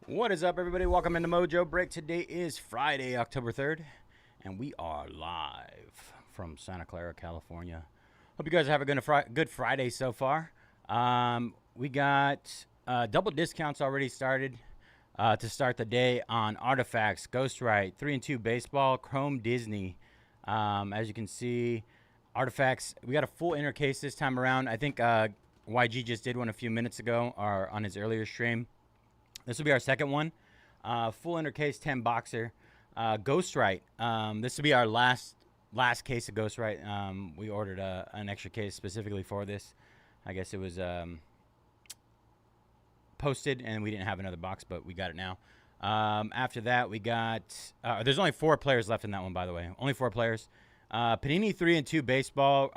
What is up, everybody? Welcome into Mojobreak. Today is Friday, October 3rd, and we are live from Santa Clara, California. Hope you guys have a good Friday so far. We got double discounts already started to start the day on Artifacts, Ghostwrite, 3-2 Baseball, Chrome Disney. As you can see, Artifacts, we got a full inner case this time around. I think YG just did one a few minutes ago or on his earlier stream. This will be our second one. Full inner case 10 boxer. Ghostwrite. This will be our last case of Ghostwrite. We ordered an extra case specifically for this. I guess it was posted and we didn't have another box, but we got it now. After that, we got... there's only 4 players left in that one, by the way. Only 4 players. Panini 3-2 Baseball.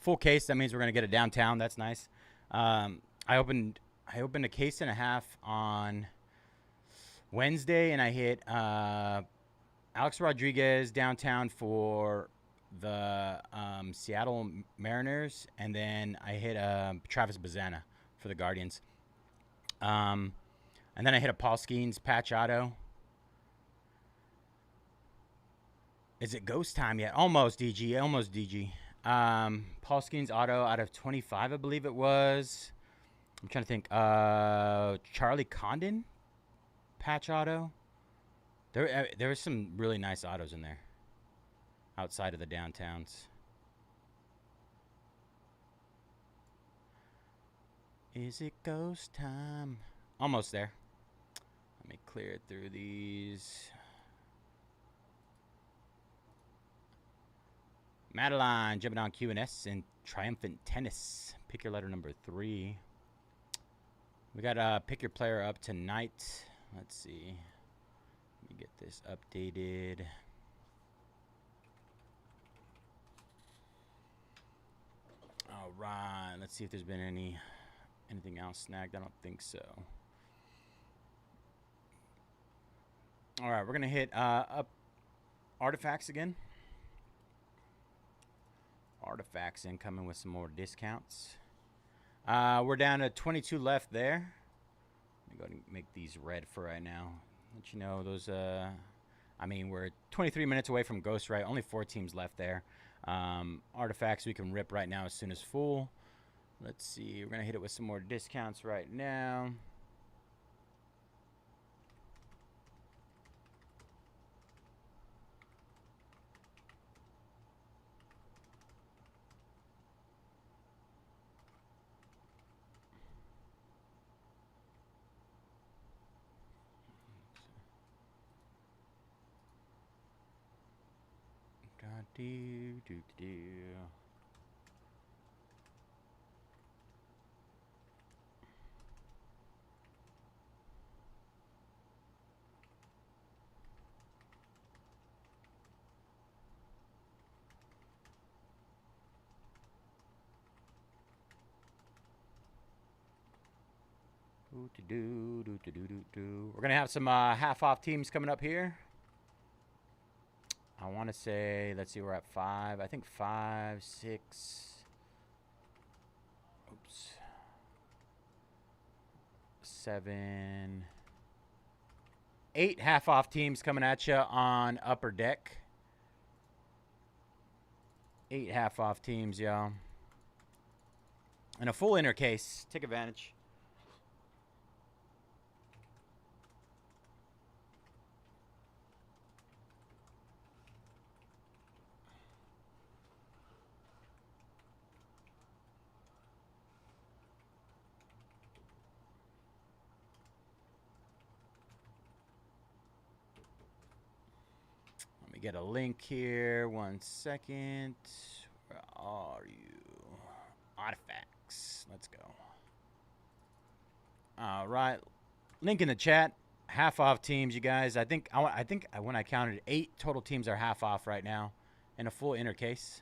Full case. That means we're going to get it downtown. That's nice. I opened a case and a half on Wednesday, and I hit Alex Rodriguez downtown for the Seattle Mariners, and then I hit Travis Bazzana for the Guardians. And then I hit a Paul Skeens patch auto. Is it ghost time yet? Almost, DG. Almost, DG. Paul Skeens auto out of 25, I believe it was. I'm trying to think. Charlie Condon patch auto. There were some really nice autos in there outside of the downtowns. Is it ghost time? Almost there. Let me clear it through these. Madeline jumping on Q&S and Triumphant Tennis. Pick your letter number 3. We got pick your player up tonight. Let's see. Let me get this updated. All right. Let's see if there's been anything else snagged. I don't think so. All right. We're going to hit up Artifacts again. Artifacts incoming with some more discounts. We're down to 22 left there. Let me go ahead and make these red for right now. Let you know those. I mean, we're 23 minutes away from Ghostwrite. Only 4 teams left there. Artifacts we can rip right now as soon as full. Let's see. We're gonna hit it with some more discounts right now. We're gonna have some half-off teams coming up here. I want to say, let's see, we're at 5. I think 5, 6. Oops. 7, 8 half-off teams coming at you on Upper Deck. 8 half-off teams, y'all. And a full inner case. Take advantage. Get a link here. 1 second. Where are you? Artifacts. Let's go. All right. Link in the chat. Half off teams, you guys. I think when I counted 8 total teams are half off right now in a full inner case.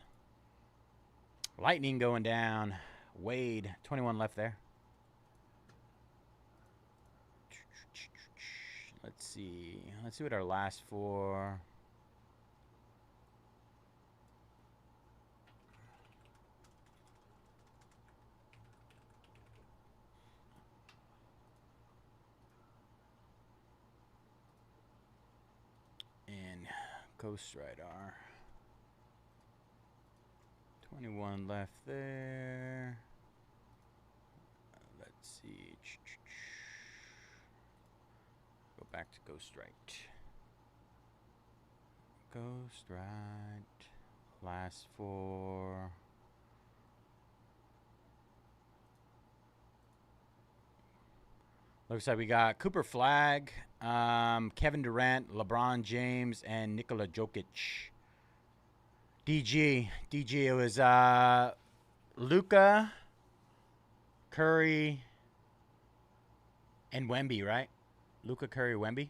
Lightning going down. Wade, 21 left there. Let's see. Let's see what our last 4. Ghost Rider. 21 left there. Let's see. Go back to Ghost Right. Ghost Right. Last 4. Looks like we got Cooper Flag, Kevin Durant, LeBron James, and Nikola Jokic. DG, it was Luka, Curry, and Wemby, right? Luka, Curry, Wemby.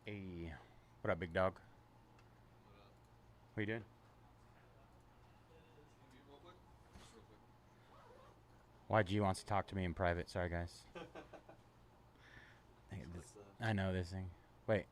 Hey, what up, big dog? What you doing? YG wants to talk to me in private. Sorry, guys. I know this thing. Wait.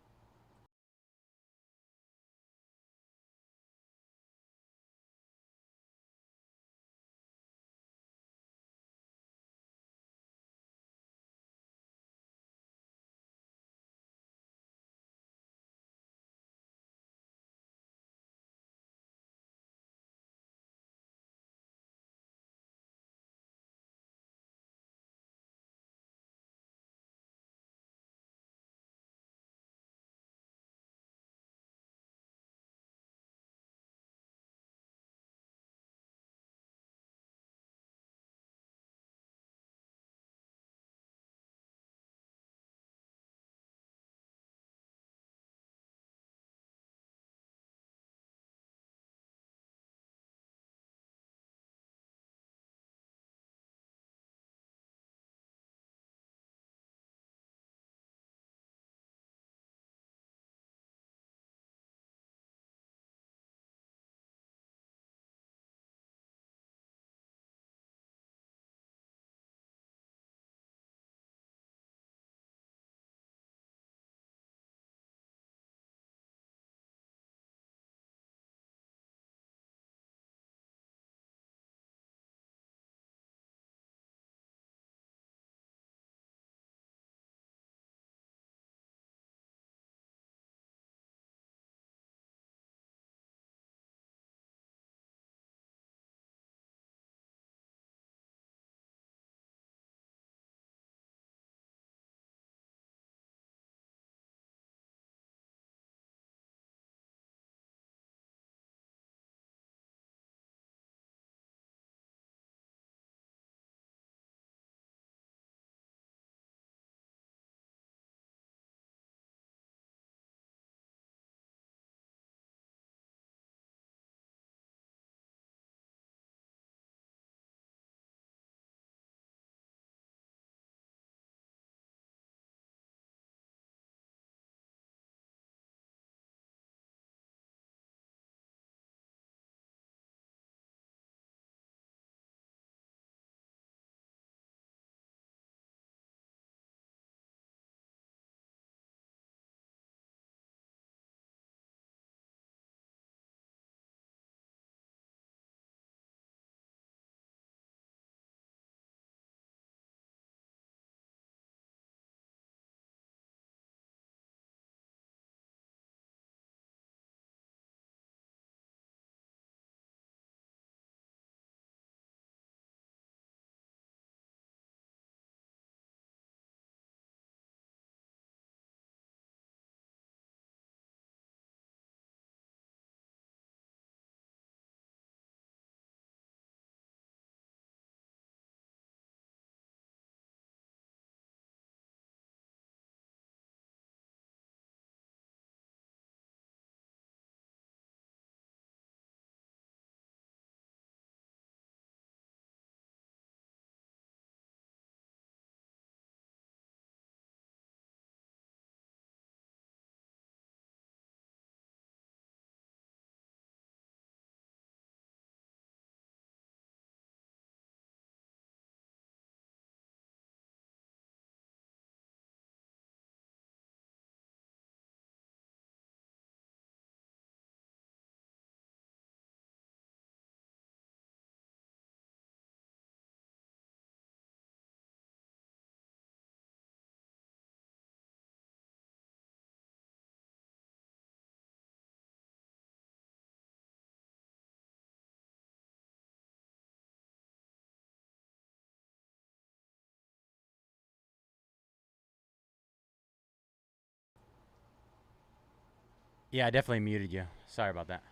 Yeah, I definitely muted you. Sorry about that.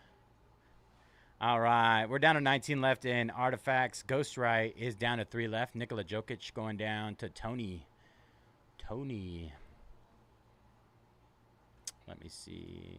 All right, we're down to 19 left in artifacts. Ghostwrite is down to 3 left. Nikola Jokic going down to Tony. Tony. Let me see.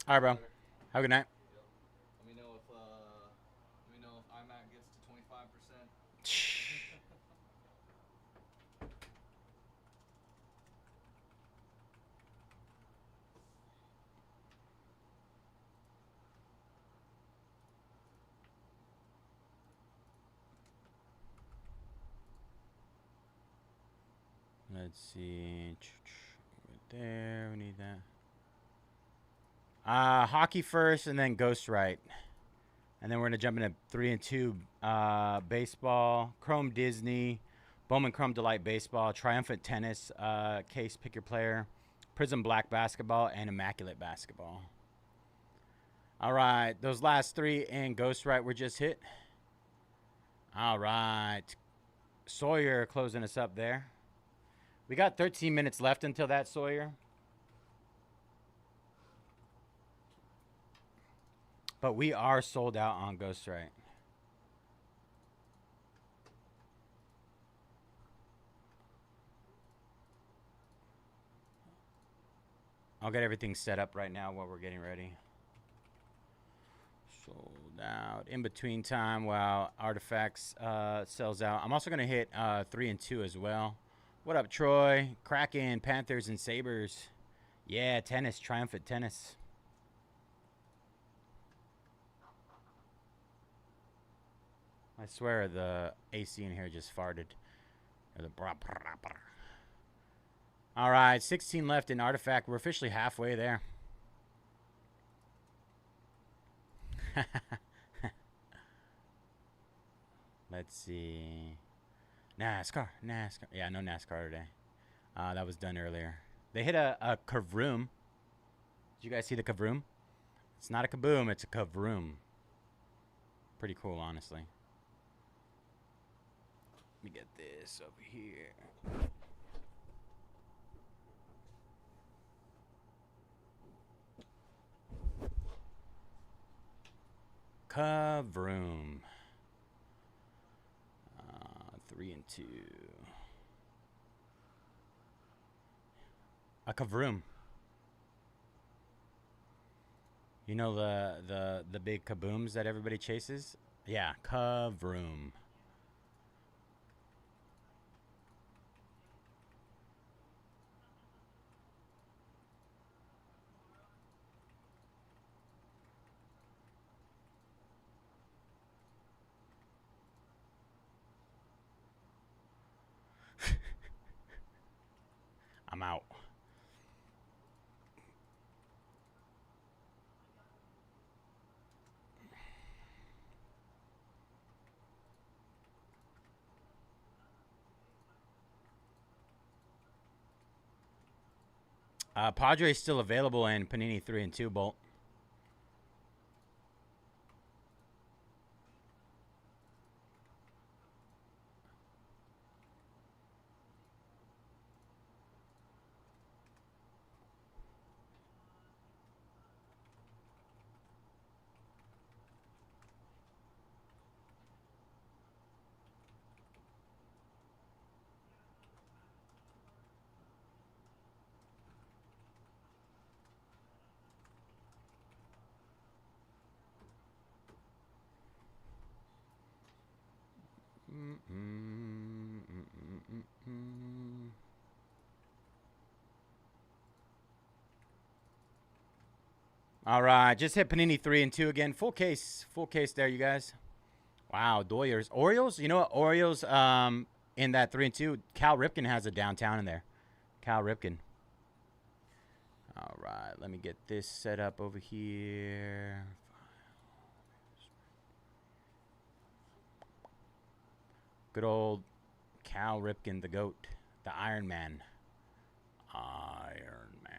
All right, bro. Have a good night. Let me know if iMac gets to 25%. Let's see. Right there. We need that. Hockey first, and then Ghostwrite. And then we're gonna jump into 3 and 2. Baseball, Chrome Disney, Bowman Chrome Delight Baseball, Triumphant Tennis, Case Pick Your Player, Prizm Black Basketball, and Immaculate Basketball. All right, those last 3 in Ghostwrite were just hit. All right, Sawyer closing us up there. We got 13 minutes left until that, Sawyer. But we are sold out on Ghostwrite. I'll get everything set up right now while we're getting ready. Sold out. In between time while Artifacts sells out. I'm also going to hit 3 and 2 as well. What up, Troy? Kraken, Panthers, and Sabres. Yeah, tennis. Triumphant Tennis. I swear the AC in here just farted. Or the brah, brah, brah. All right, 16 left in Artifact. We're officially halfway there. Let's see. NASCAR. Yeah, no NASCAR today. That was done earlier. They hit a kavroom. Did you guys see the kavroom? It's not a kaboom, it's a kavroom. Pretty cool, honestly. Let me get this over here. Kavroom. 3 and 2. A kavroom. You know the big kabooms that everybody chases? Yeah, kavroom. I'm out. Padres still available in Panini 3 and 2 Bolt. All right, just hit Panini 3 and 2 again. Full case there, you guys. Wow, Doyers. Orioles, you know what? Orioles in that 3 and 2, Cal Ripken has a downtown in there. Cal Ripken. All right, let me get this set up over here. Good old Cal Ripken, the GOAT, the Iron Man. Iron Man.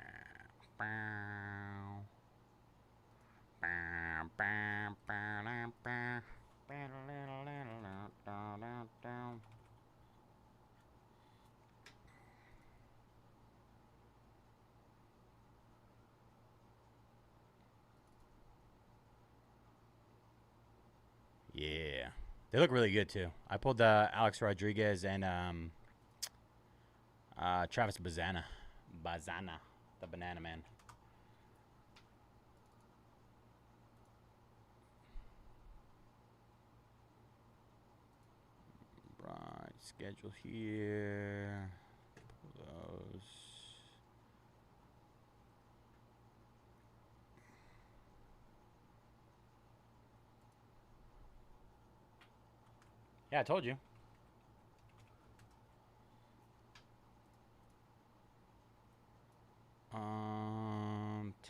Bow. Bow, bow, bow, bow, bow. Yeah. They look really good, too. I pulled Alex Rodriguez and Travis Bazana. Bazana, the Banana Man. Right, schedule here. Pull those. Yeah, I told you.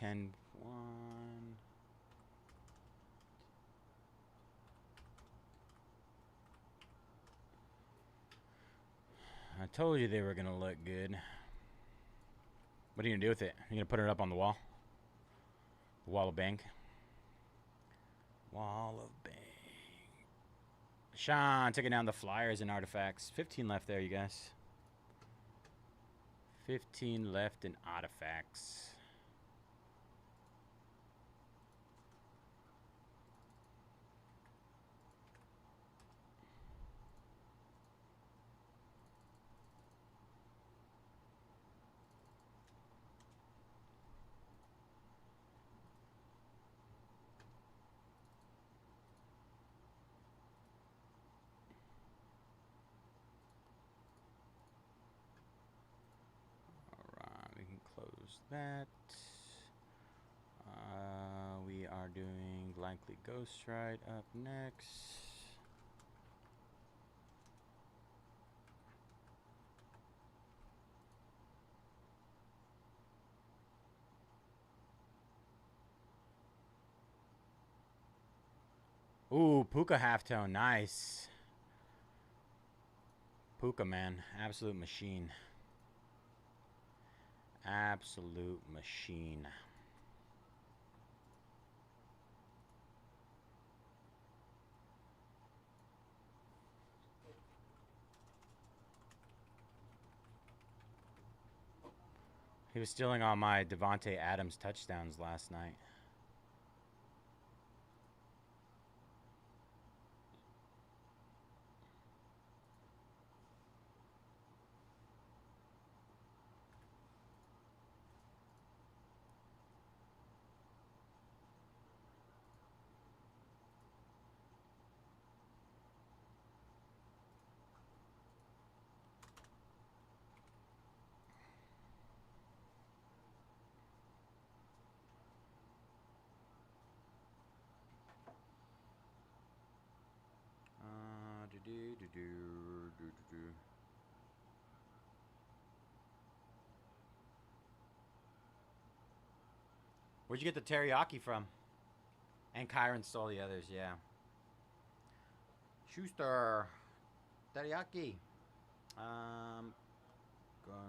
10-1. I told you they were gonna look good. What are you gonna do with it? You gonna put it up on the wall? The wall of bank. Wall of bank. Sean taking down the flyers and artifacts. 15 left there, you guys. 15 left in artifacts. Alright, we can close that. We are doing Likely Ghost Ride up next. Ooh, Puka halftone, nice. Puka, man, absolute machine. Absolute machine. He was stealing all my Devontae Adams touchdowns last night. Where'd you get the teriyaki from? And Kyron stole the others, yeah. Schuster. Teriyaki. Ghost Ride.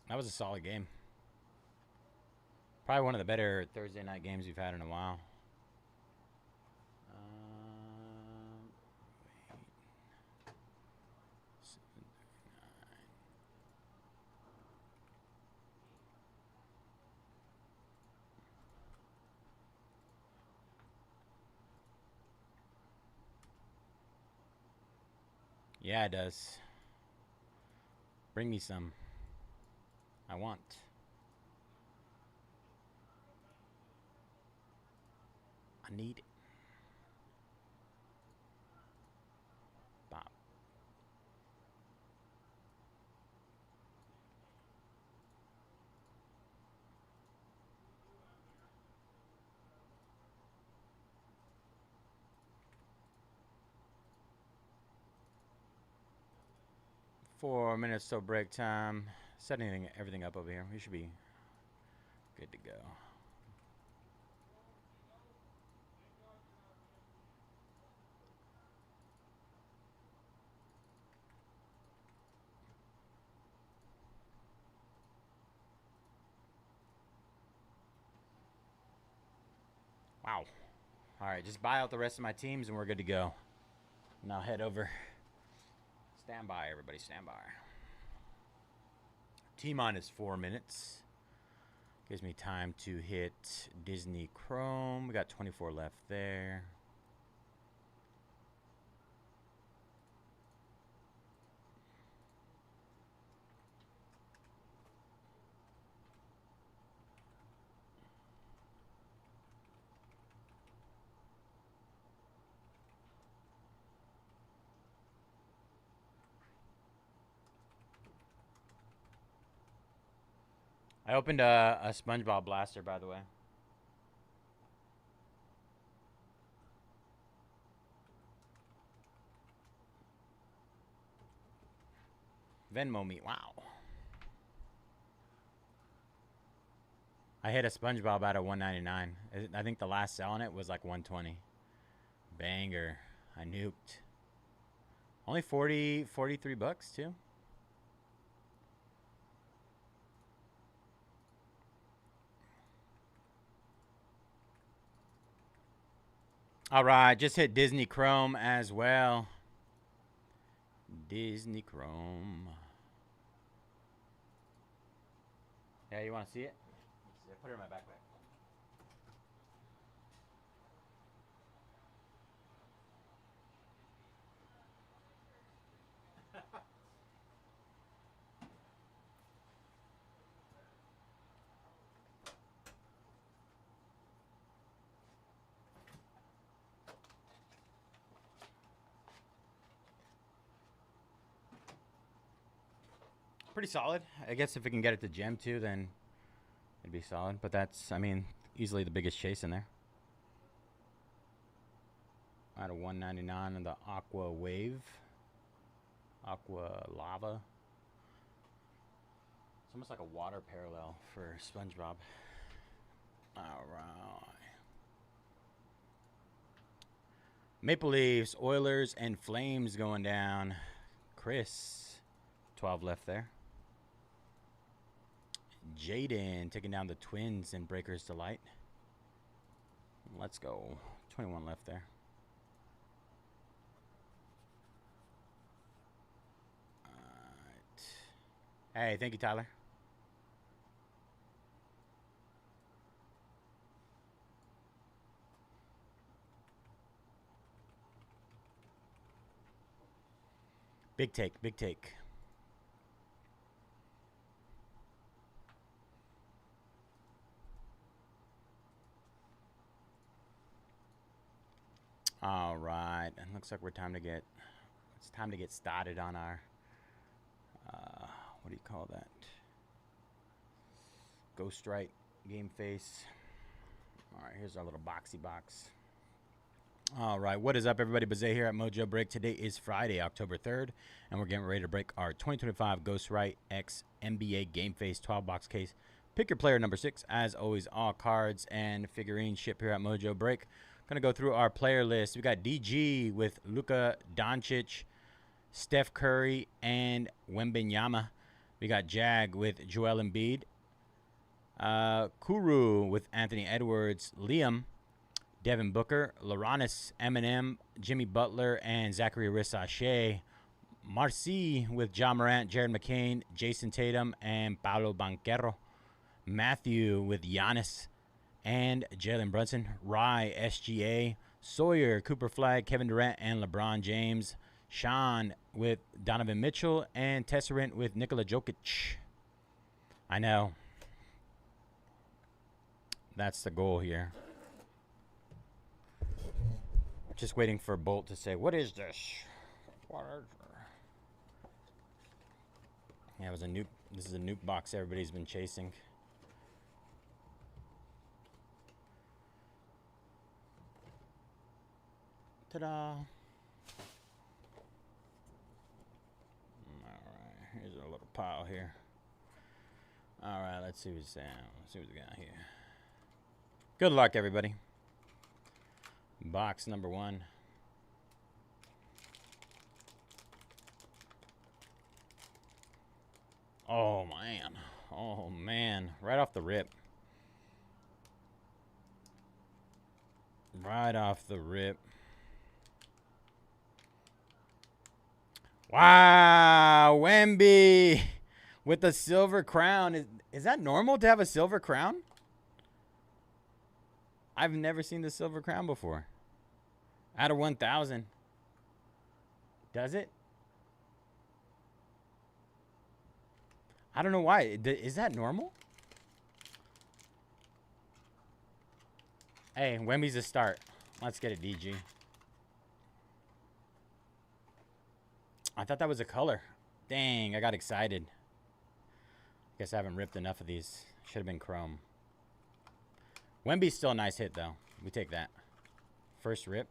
That was a solid game. Probably one of the better Thursday night games we've had in a while. Yeah, it does. Bring me some. I want. I need it. Bop. 4 minutes till break time. Setting everything up over here. We should be good to go. Wow. All right, just buy out the rest of my teams and we're good to go. Now head over. Stand by, everybody. Stand by. T-minus 4 minutes. Gives me time to hit Disney Chrome. We got 24 left there. I opened a SpongeBob blaster, by the way. Venmo me. Wow. I hit a SpongeBob out of $1.99. I think the last sell on it was like $1.20. Banger. I nuked. Only 43 bucks too. All right, just hit Disney Chrome as well. Disney Chrome. Yeah, you want to see it? Put it in my backpack. Pretty solid. I guess if we can get it to gem too, then it'd be solid. But that's, I mean, easily the biggest chase in there. Out of $1.99 on the Aqua Wave. Aqua Lava. It's almost like a water parallel for SpongeBob. Alright. Maple Leafs, Oilers, and Flames going down. Chris. 12 left there. Jaden taking down the Twins in Breakers Delight. Let's go. 21 left there. Alright. Hey, thank you, Tyler. Big take, big take. All right, and looks like it's time to get started on our what do you call that? Ghost Strike game face. All right, here's our little boxy box. All right, what is up, everybody? Bayze here at Mojobreak. Today is Friday, October 3rd, and we're getting ready to break our 2025 Ghost Strike X NBA game face 12-box case. Pick your player number 6. As always, all cards and figurines ship here at Mojobreak. Gonna go through our player list. We got DG with Luka Doncic, Steph Curry, and Wembanyama. We got Jag with Joel Embiid, Kuru with Anthony Edwards, Liam, Devin Booker, Loranis, Eminem, Jimmy Butler, and Zachary Rissache. Marcy with Ja Morant, Jared McCain, Jason Tatum, and Paolo Banchero. Matthew with Giannis and Jalen Brunson. Rye, SGA, Sawyer, Cooper Flag, Kevin Durant, and LeBron James. Sean with Donovan Mitchell, and Tessarant with Nikola Jokic. I know. That's the goal here. Just waiting for Bolt to say, what is this? Yeah, it was a nuke. This is a nuke box everybody's been chasing. Ta-da. Alright. pile here. All right, let's see what's down. Let's see what we got here. Good luck, everybody. Box number 1. Oh, man. Oh, man. Right off the rip. Right off the rip. Wow. Wemby with a silver crown. Is that normal to have a silver crown? I've never seen the silver crown before. Out of 1,000. Does it? I don't know why. Is that normal? Hey, Wemby's a start. Let's get it, DG. I thought that was a color. Dang, I got excited. Guess I haven't ripped enough of these. Should have been chrome. Wemby's still a nice hit, though. We take that. First rip.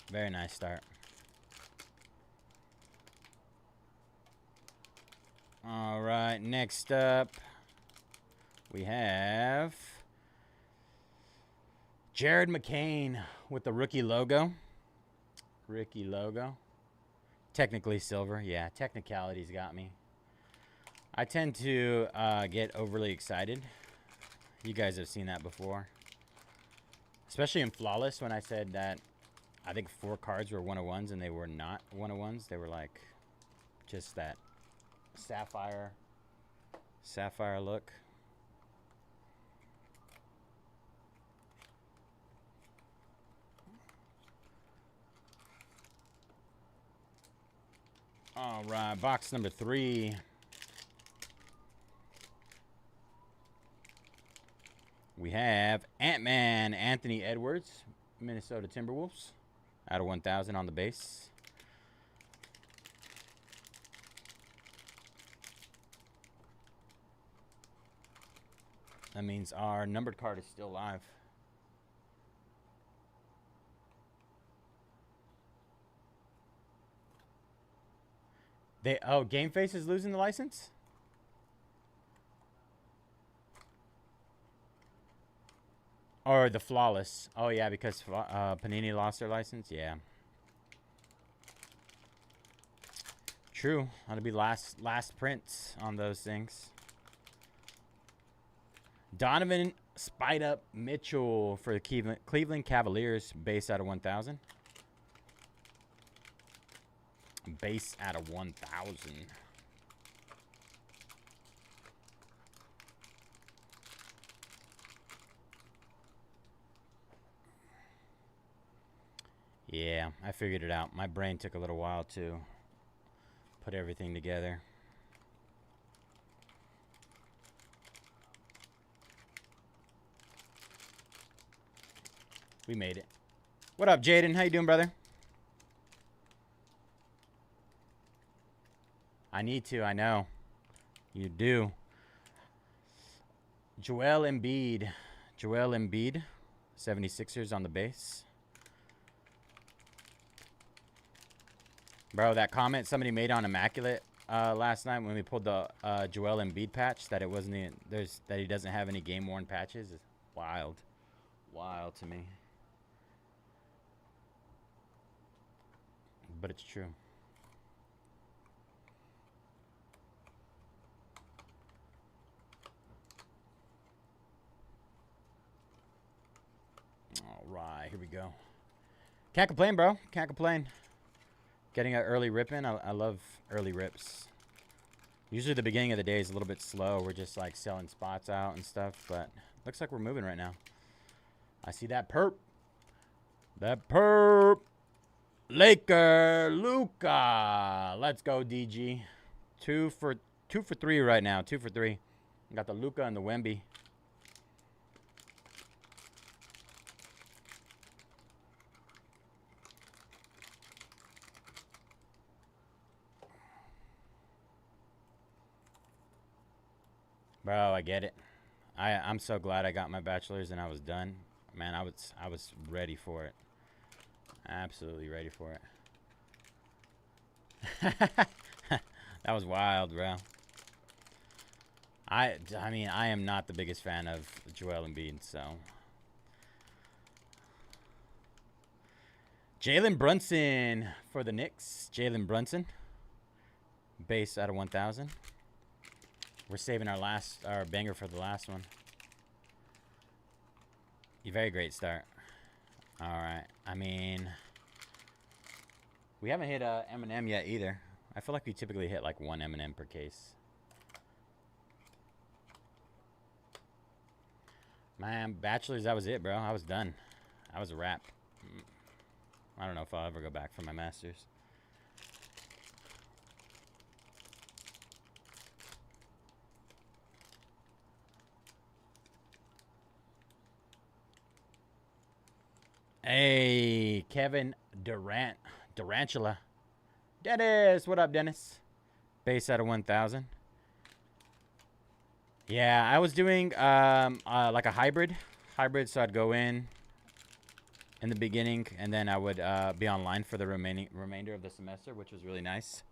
Very nice start. All right, next up, we have Jared McCain with the rookie logo. Rookie logo. Technically silver. Yeah, technicalities got me. I tend to get overly excited. You guys have seen that before. Especially in Flawless when I said that I think 4 cards were 101s and they were not 101s. They were like just that sapphire look. All right, box number 3. We have Ant-Man Anthony Edwards, Minnesota Timberwolves, out of 1,000 on the base. That means our numbered card is still live. Game Face is losing the license? Or the Flawless. Oh, yeah, because Panini lost their license? Yeah. True. That'll be last prints on those things. Donovan Spide Up Mitchell for the Cleveland Cavaliers, base out of 1,000. Base out of 1,000. Yeah, I figured it out. My brain took a little while to put everything together. We made it. What up, Jaden? How you doing, brother? I need to, I know. You do. Joel Embiid. 76ers on the base. Bro, that comment somebody made on Immaculate last night when we pulled the Joel Embiid patch, that it wasn't that he doesn't have any game-worn patches, is wild. Wild to me. But it's true. All right, here we go. Can't complain, bro. Can't complain. Getting an early rip in. I love early rips. Usually the beginning of the day is a little bit slow. We're just like selling spots out and stuff, but looks like we're moving right now. I see that perp. That perp. Laker Luka. Let's go, DG. 2 for 3 right now. 2 for 3. Got the Luka and the Wemby. Bro, I get it. I'm so glad I got my bachelor's and I was done. Man, I was ready for it. Absolutely ready for it. That was wild, bro. I mean, I am not the biggest fan of Joel Embiid, so. Jalen Brunson for the Knicks. Jalen Brunson. Base out of 1,000. We're saving our banger for the last one. A very great start. All right. I mean, we haven't hit M&M yet either. I feel like we typically hit like one M&M per case. Man, bachelor's, that was it, bro. I was done. I was a wrap. I don't know if I'll ever go back for my master's. Hey, Kevin Durantula. Dennis, what up, Dennis? Base out of 1,000. Yeah, I was doing like a hybrid, so I'd go in the beginning, and then I would be online for the remainder of the semester, which was really nice.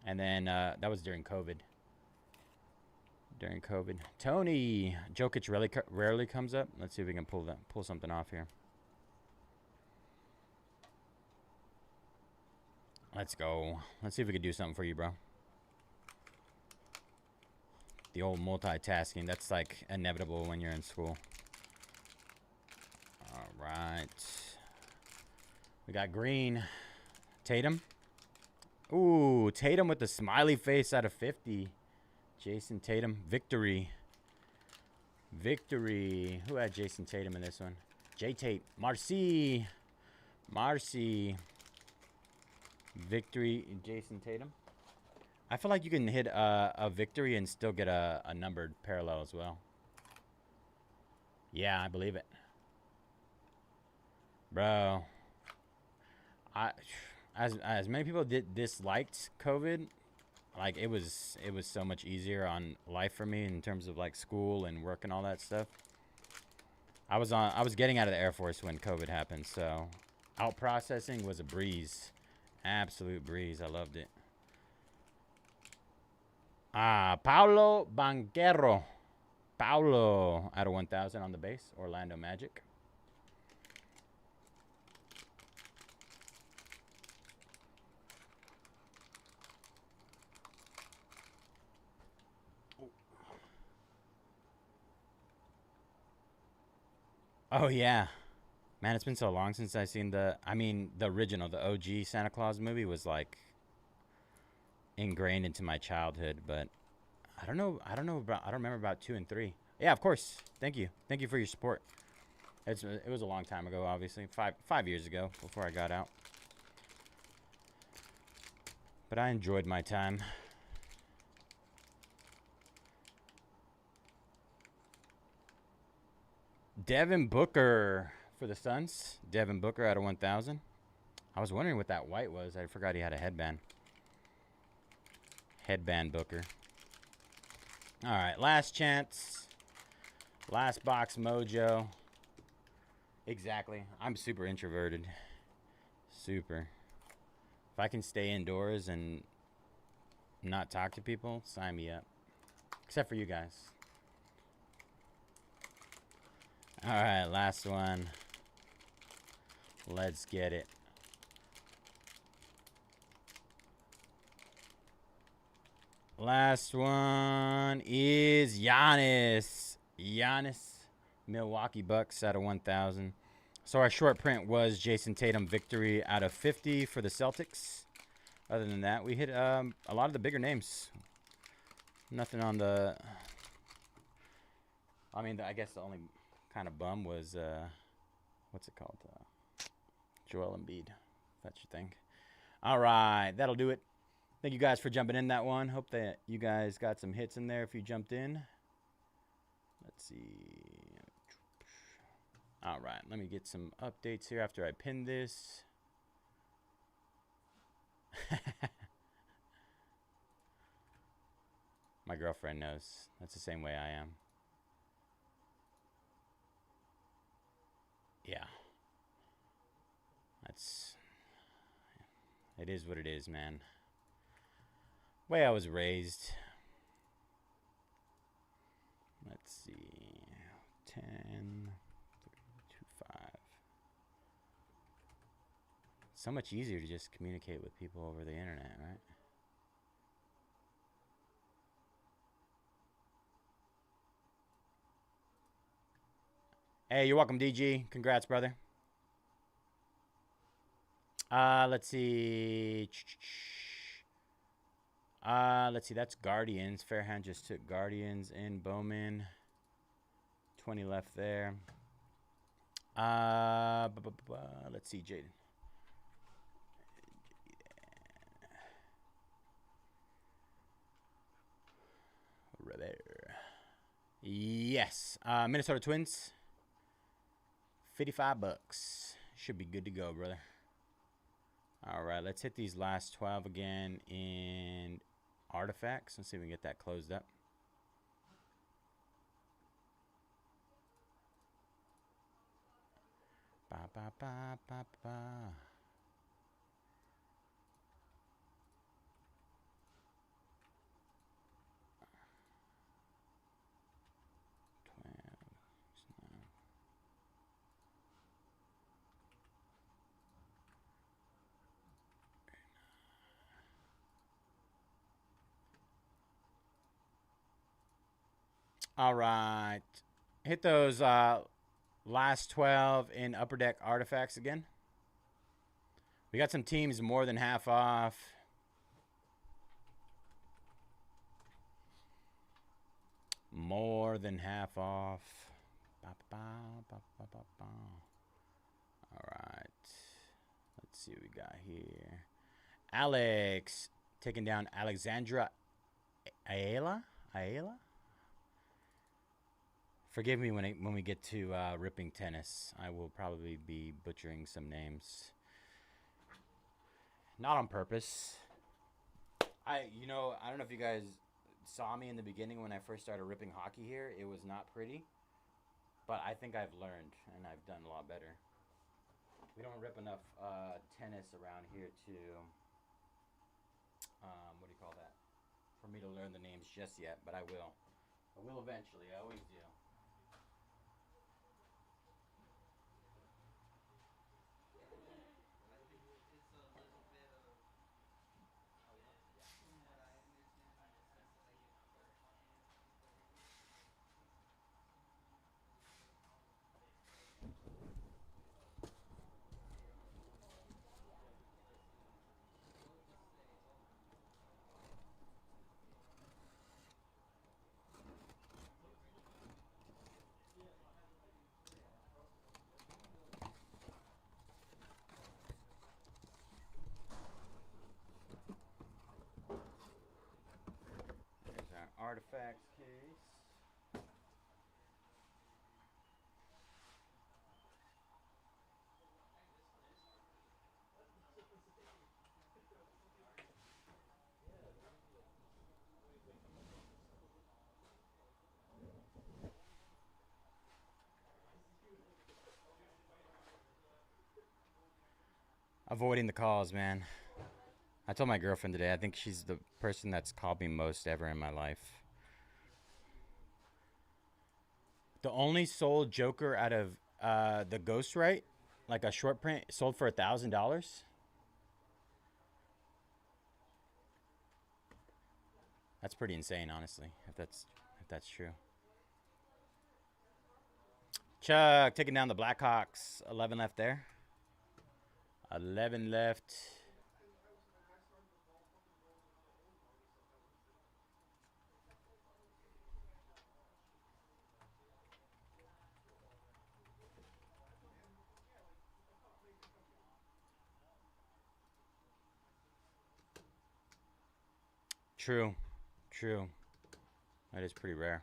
And then that was during COVID. Tony, Jokic rarely comes up. Let's see if we can pull something off here. Let's go. Let's see if we can do something for you, bro. The old multitasking, that's like inevitable when you're in school. All right. We got green. Tatum. Ooh, Tatum with the smiley face out of 50. Jason Tatum. Victory. Who had Jason Tatum in this one? J-Tate. Marcy. Victory, Jason Tatum. I feel like you can hit a victory and still get a numbered parallel as well. Yeah, I believe it. Bro. As many people disliked COVID, like it was so much easier on life for me in terms of like school and work and all that stuff. I was getting out of the Air Force when COVID happened, so out processing was a breeze. Absolute breeze. I loved it. Paulo Banquero. Paulo out of 1,000 on the base. Orlando Magic. Oh, yeah. Man, it's been so long since I've seen the original, the OG Santa Claus movie was like ingrained into my childhood, but I don't remember about 2 and 3. Yeah, of course. Thank you for your support. It was a long time ago, obviously, 5 years ago before I got out, but I enjoyed my time. Devin Booker for the Suns. Devin Booker out of 1,000. I was wondering what that white was. I forgot he had a headband. Headband Booker. All right, last chance. Last box mojo. Exactly. I'm super introverted. Super. If I can stay indoors and not talk to people, sign me up. Except for you guys. All right, last one. Let's get it. Last one is Giannis. Milwaukee Bucks out of 1,000. So our short print was Jason Tatum victory out of 50 for the Celtics. Other than that, we hit a lot of the bigger names. Nothing on the... I mean, I guess the only kind of bum was... what's it called? Joel Embiid. If that's your thing. All right, that'll do it. Thank you guys for jumping in that one. Hope that you guys got some hits in there if you jumped in. Let's see. All right, let me get some updates here after I pin this. My girlfriend knows. That's the same way I am. Yeah. It is what it is, man. Way I was raised. Let's see. 10, 2, 5. So much easier to just communicate with people over the internet, right? Hey, you're welcome, DG. Congrats, brother. Let's see. Let's see. That's Guardians. Fairhand just took Guardians in Bowman. 20 left there. Let's see, Jaden. Right there. Yes. Minnesota Twins. 55 bucks. Should be good to go, brother. All right, let's hit these last 12 again in artifacts. Let's see if we can get that closed up. Ba ba ba ba ba. All right. Hit those last 12 in Upper Deck artifacts again. We got some teams more than half off. More than half off. Ba, ba, ba, ba, ba, ba. All right. Let's see what we got here. Alex taking down Alexandra Ayala. Forgive me when we get to ripping tennis. I will probably be butchering some names. Not on purpose. I don't know if you guys saw me in the beginning when I first started ripping hockey here. It was not pretty, but I think I've learned and I've done a lot better. We don't rip enough tennis around here to what do you call that? For me to learn the names just yet, but I will. I will eventually. I always do. There's our artifacts case. Avoiding the calls, man. I told my girlfriend today, I think she's the person that's called me most ever in my life. The only sold Joker out of the Ghostwrite, like a short print, sold for $1,000. That's pretty insane, honestly, if that's true. Chuck taking down the Blackhawks. 11 left there. 11 left. True. That is pretty rare.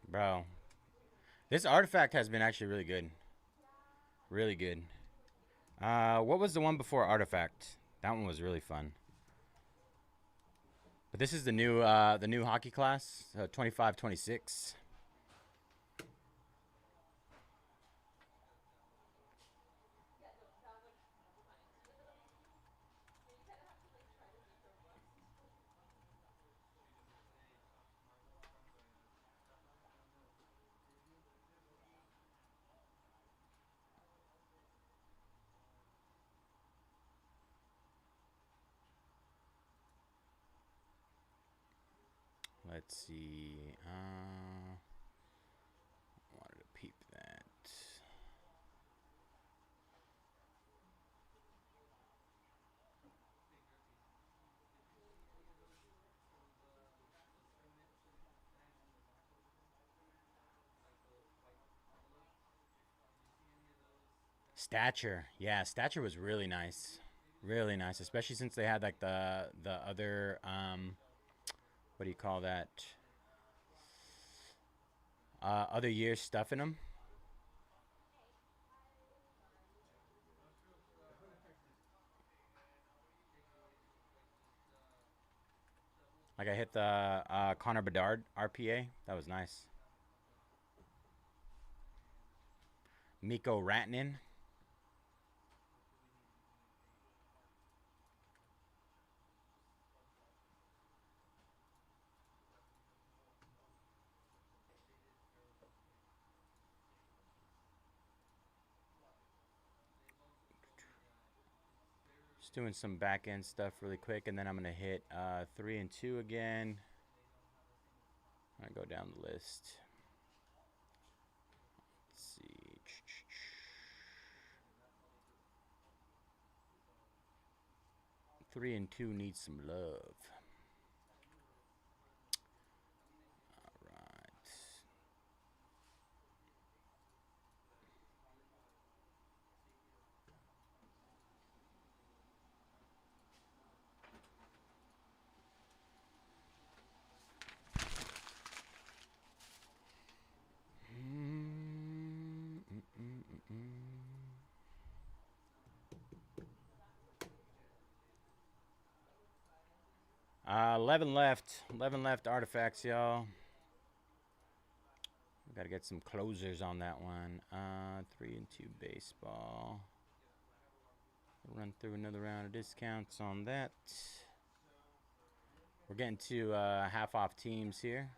Bro. This artifact has been actually really good. Really good. What was the one before artifact? That one was really fun. But this is the new hockey class, 25-26. Let's see. Wanted to peep that. Stature. Yeah, Stature was really nice. Really nice, especially since they had like the other what do you call that? Other year stuff in them. Like I hit the Connor Bedard RPA. That was nice. Mikko Rantanen. Just doing some back end stuff really quick, and then I'm gonna hit 3 and 2 again. I go down the list. Let's see. 3 and 2 needs some love. All right. Mm, mm, mm, mm, mm. 11 left. 11 left artifacts, y'all. We got to get some closers on that one. 3 and 2 baseball. We'll run through another round of discounts on that. We're getting to half off teams here.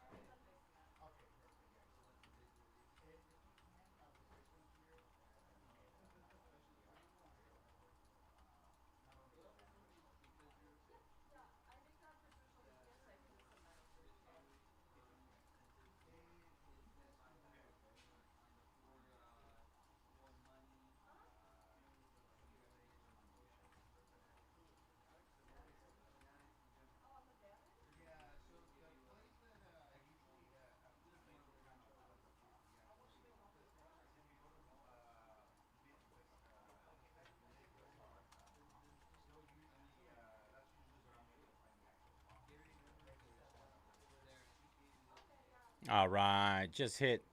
All right, just hit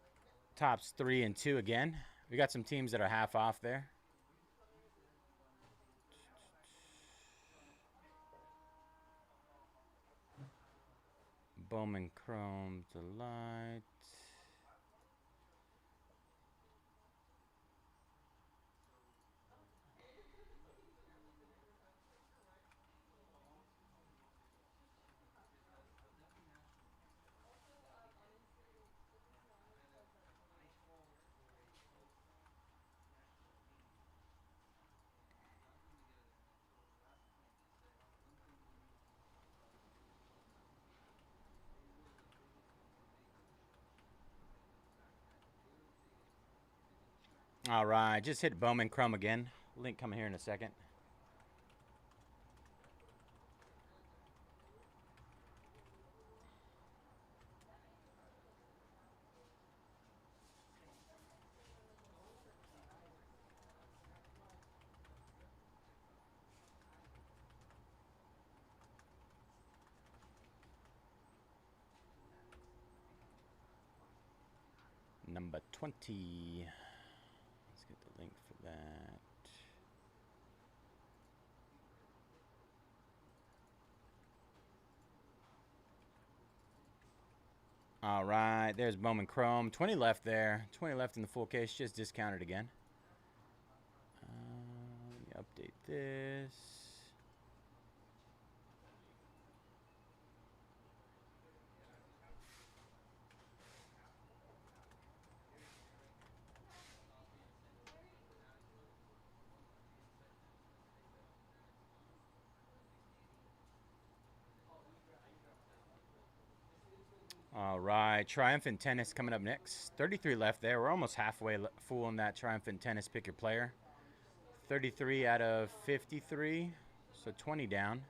tops 3 and 2 again. We got some teams that are half off there. Bowman Chrome Delight. All right, just hit Bowman Chrome again. Link coming here in a second. Number 20. Let's get the link for that. All right, there's Bowman Chrome. 20 left there. 20 left in the full case. Just discounted again. Let me update this. All right, Triumphant Tennis coming up next. 33 left there. We're almost halfway full in that Triumphant Tennis. Pick your player. 33 out of 53, so 20 down.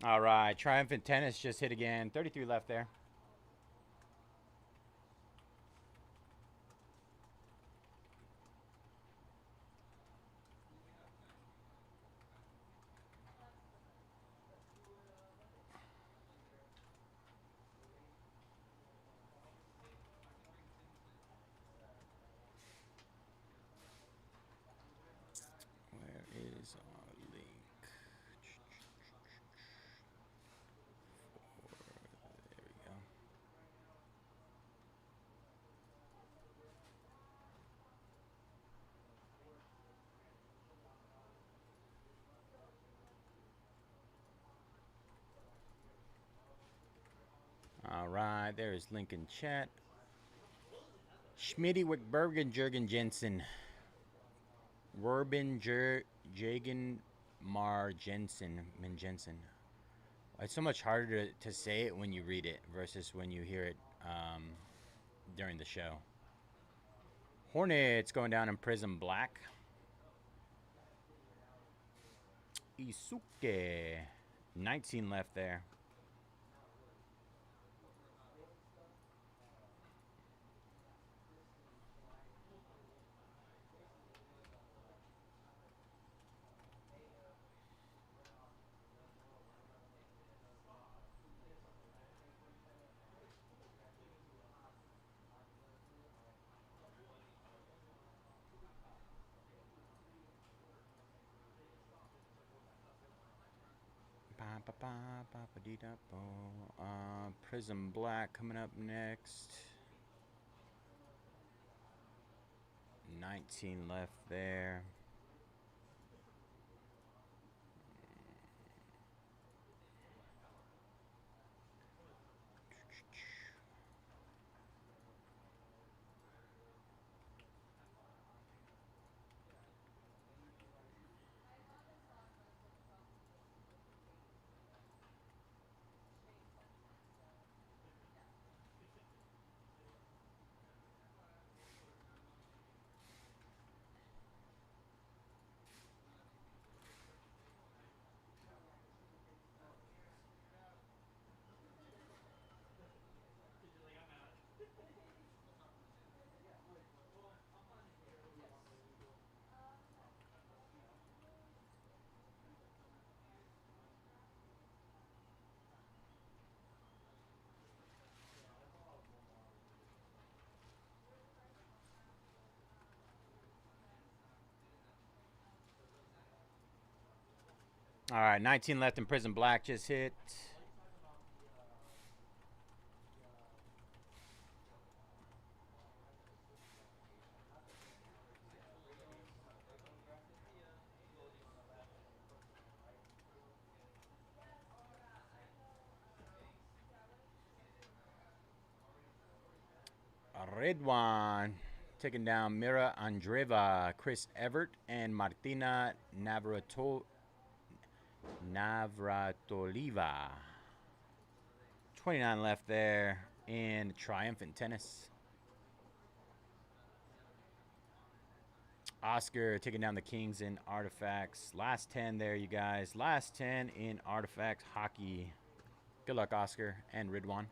All right, Triumphant Tennis just hit again. 33 left there. Where is our link? There we go. All right, there is link in chat. Schmitty Wickbergen Jurgen Jensen. Werben Jagen Mar Jensen. It's so much harder to say it when you read it versus when you hear it during the show. Hornets going down in Prizm Black. Isuke. 19 left there. Prizm Black coming up next. 19 left there. All right, 19 left in Prizm Black just hit. Red one. Taking down Mira Andreeva, Chris Evert, and Martina Navratoliva. 29 left there in Triumphant Tennis. Oscar taking down the Kings in Artifacts. Last 10 there, you guys. Last 10 in Artifacts Hockey. Good luck, Oscar and Ridwan.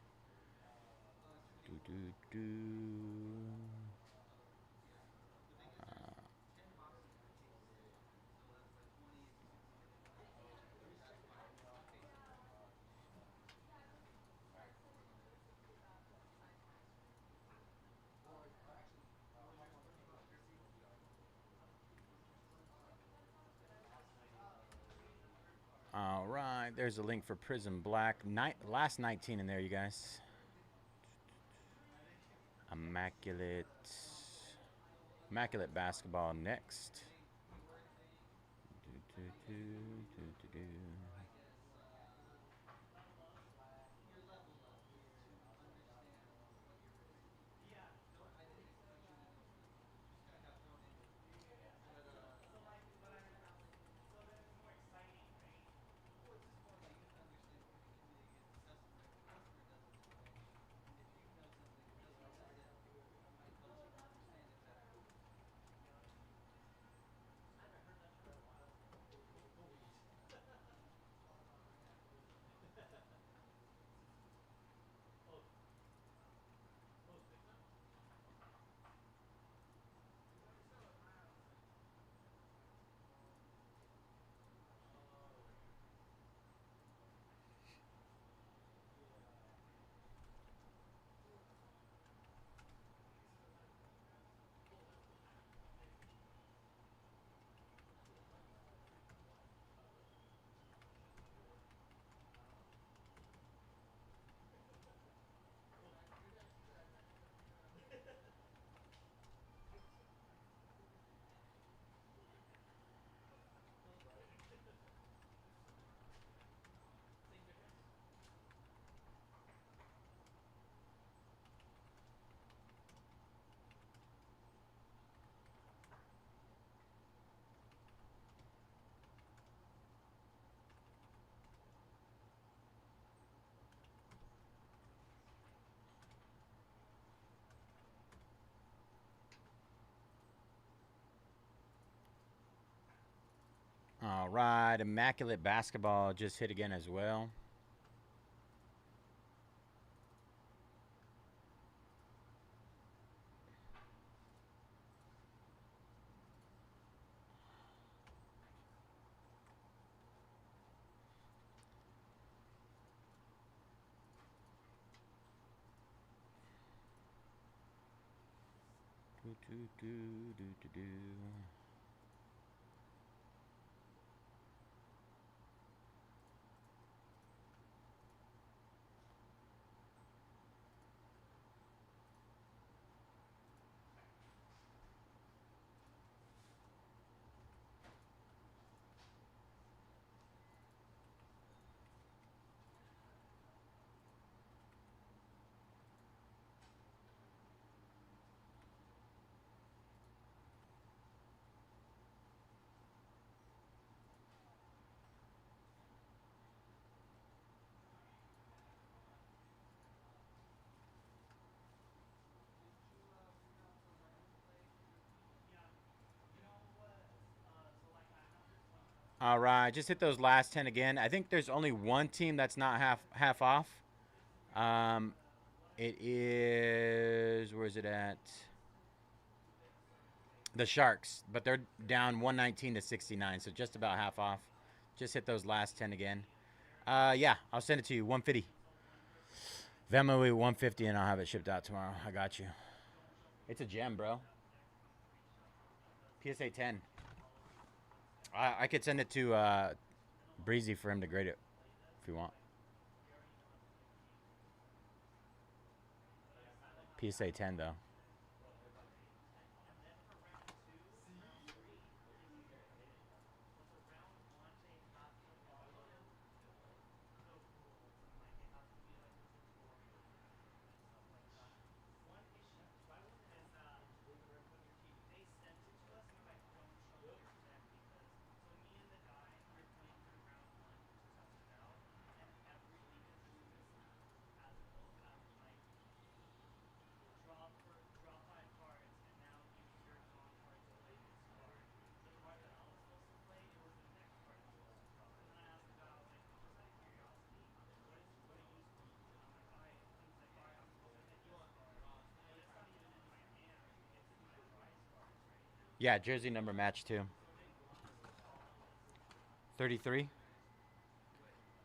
All right, there's a link for Prizm Black. Last 19 in there, you guys. Immaculate. Immaculate basketball next. All right, Immaculate basketball just hit again as well. All right, just hit those last 10 again. I think there's only one team that's not half off. It is, where is it at? The Sharks, but they're down 119 to 69, so just about half off. Just hit those last 10 again. Yeah, I'll send it to you, 150. Venmo 150, and I'll have it shipped out tomorrow. I got you. It's a gem, bro. PSA 10. I could send it to Breezy for him to grade it if you want. PSA 10 though. Yeah, jersey number match too. 33.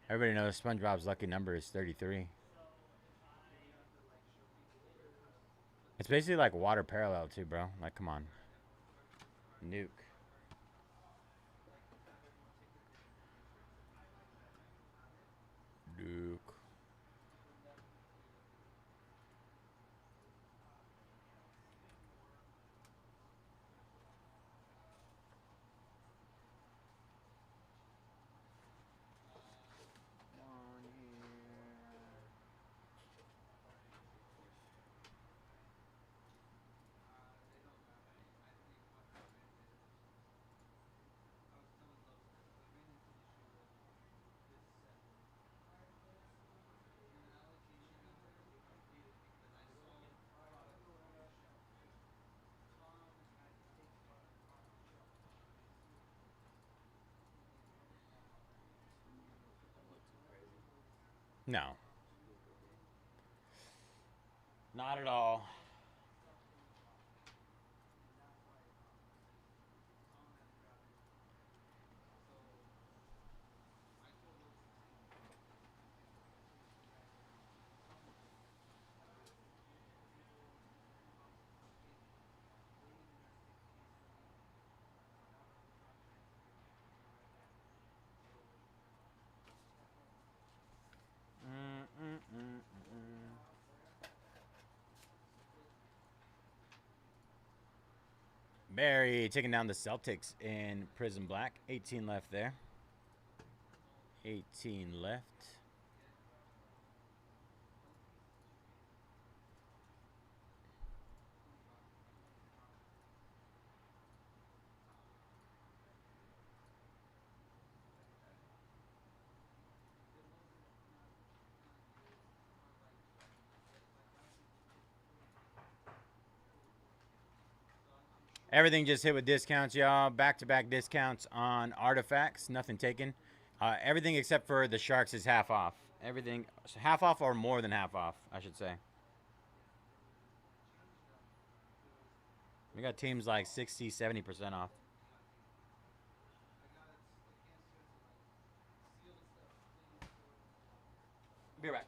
Everybody knows SpongeBob's lucky number is 33. It's basically like water parallel too, bro. Like, come on. Nuke. Nuke. No. Not at all. Barry taking down the Celtics in Prizm Black. 18 left there. 18 left. Everything just hit with discounts, y'all. Back-to-back discounts on artifacts. Nothing taken. Everything except for the Sharks is half off. Everything half off or more than half off, I should say. We got teams like 60, 70% off. Be right back.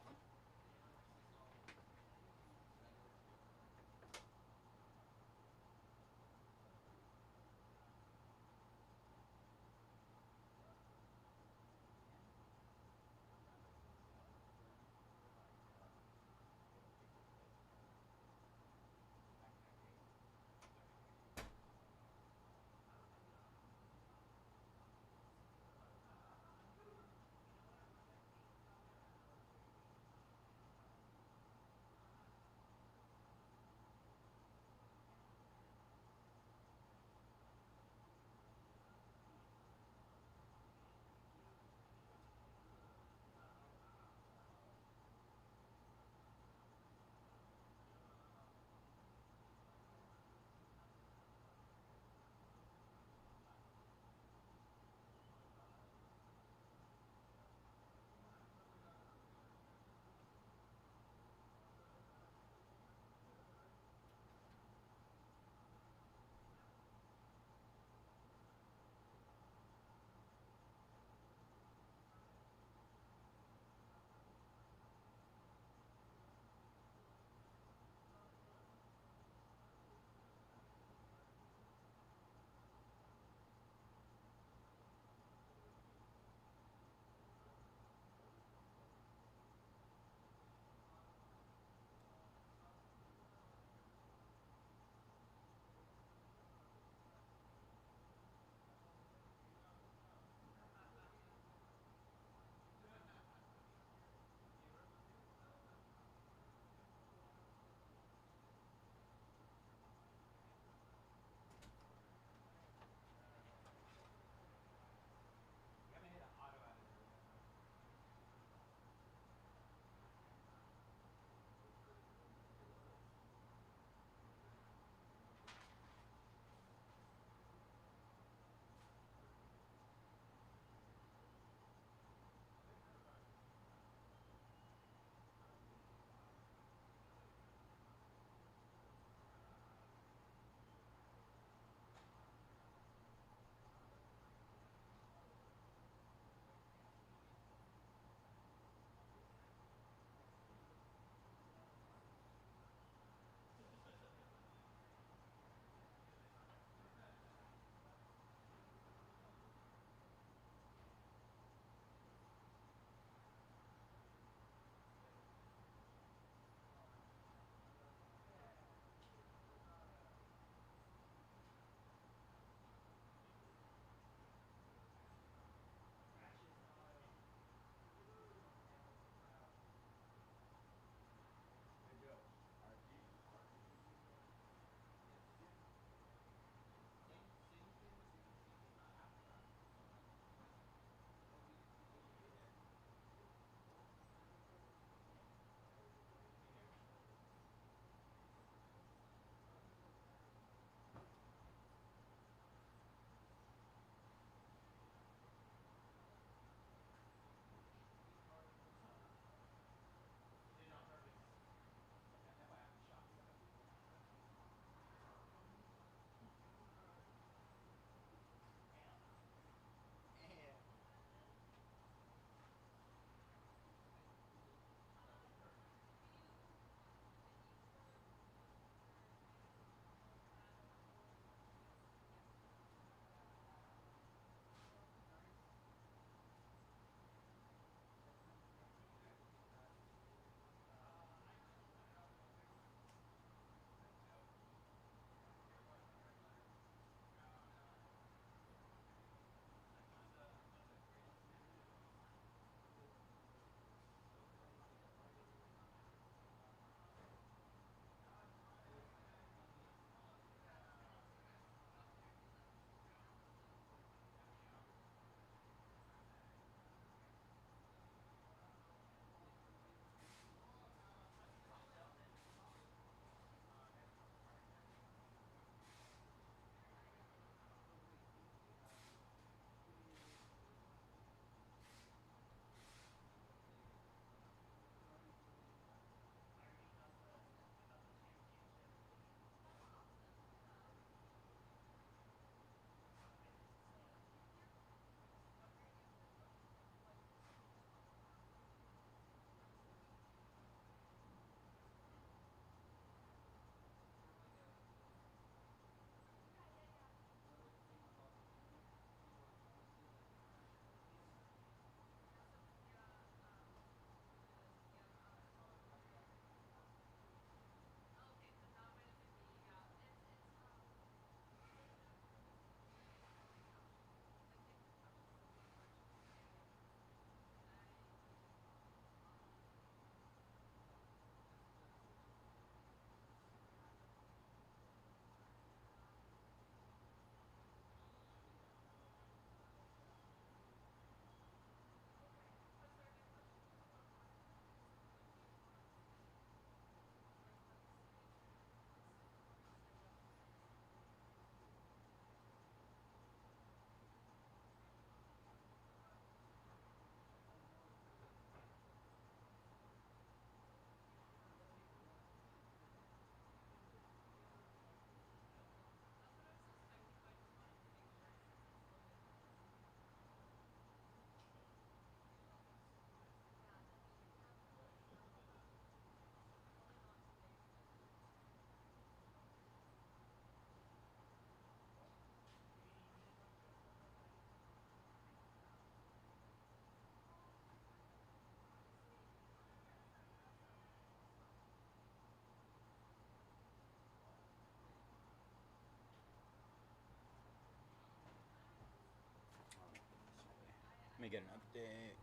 me get an update.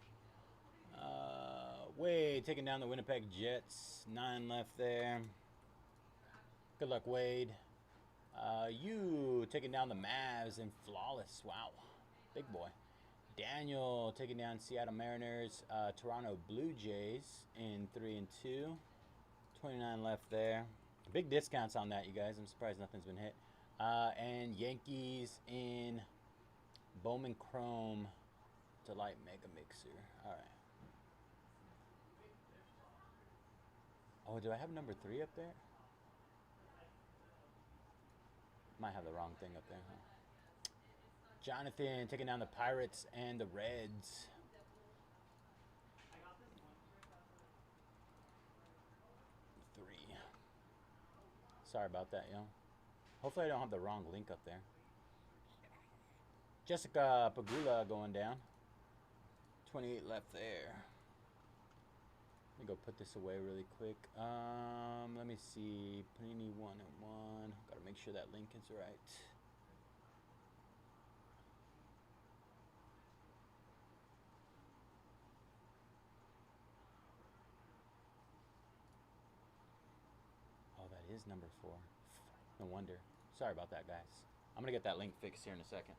Wade taking down the Winnipeg Jets. 9 left there. Good luck, Wade. You taking down the Mavs in flawless. Wow. Big boy. Daniel taking down Seattle Mariners. Toronto Blue Jays in 3 and 2. 29 left there. Big discounts on that, you guys. I'm surprised nothing's been hit. And Yankees in Bowman Chrome Delight Mega Mixer. All right. Oh, do I have number 3 up there? Might have the wrong thing up there, huh? Jonathan taking down the Pirates and the Reds. Sorry about that, yo. Hopefully I don't have the wrong link up there. Jessica Pagula going down. 28 left there. Let me go put this away really quick. Let me see. Panini 1 and 1. Gotta make sure that link is right. Oh, that is number 4. No wonder. Sorry about that, guys. I'm gonna get that link fixed here in a second.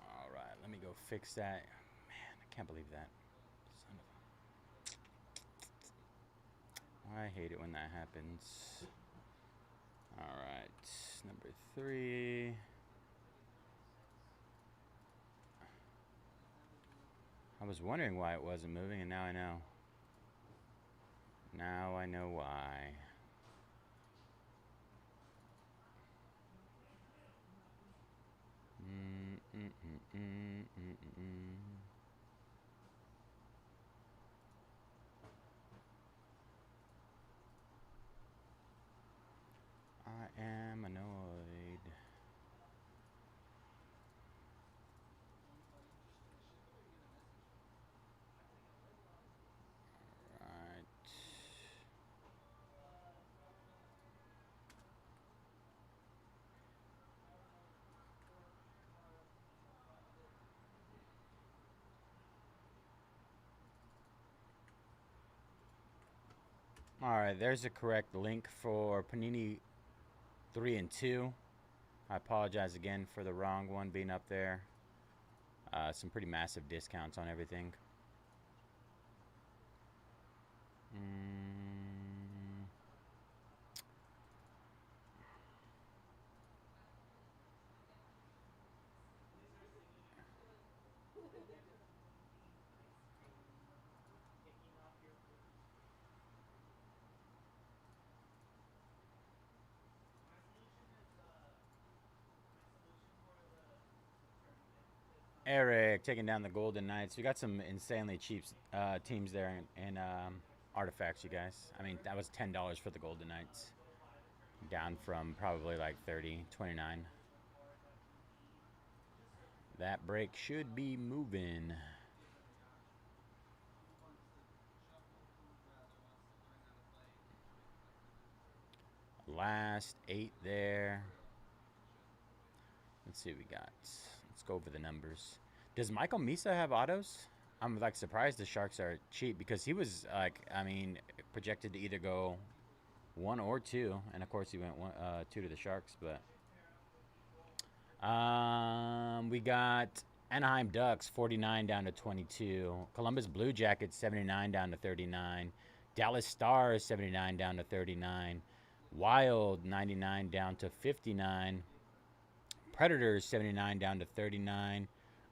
All right, let me go fix that. Man, I can't believe that. Son of a... I hate it when that happens. All right, number 3. I was wondering why it wasn't moving, and now I know. Now I know why. I am annoyed. Right. All right, there's a correct link for Panini 3 and 2. I apologize again for the wrong one being up there. Some pretty massive discounts on everything. Eric taking down the Golden Knights. We got some insanely cheap teams there and artifacts, you guys. I mean, that was $10 for the Golden Knights. Down from probably like 30, 29. That break should be moving. Last 8 there. Let's see what we got. Let's go over the numbers. Does Michael Misa have autos? I'm like surprised the Sharks are cheap because he was like, I mean, projected to either go 1 or 2, and of course he went 2 to the Sharks. But we got Anaheim Ducks 49 down to 22, Columbus Blue Jackets 79 down to 39, Dallas Stars 79 down to 39, Wild 99 down to 59. Predators 79 down to 39.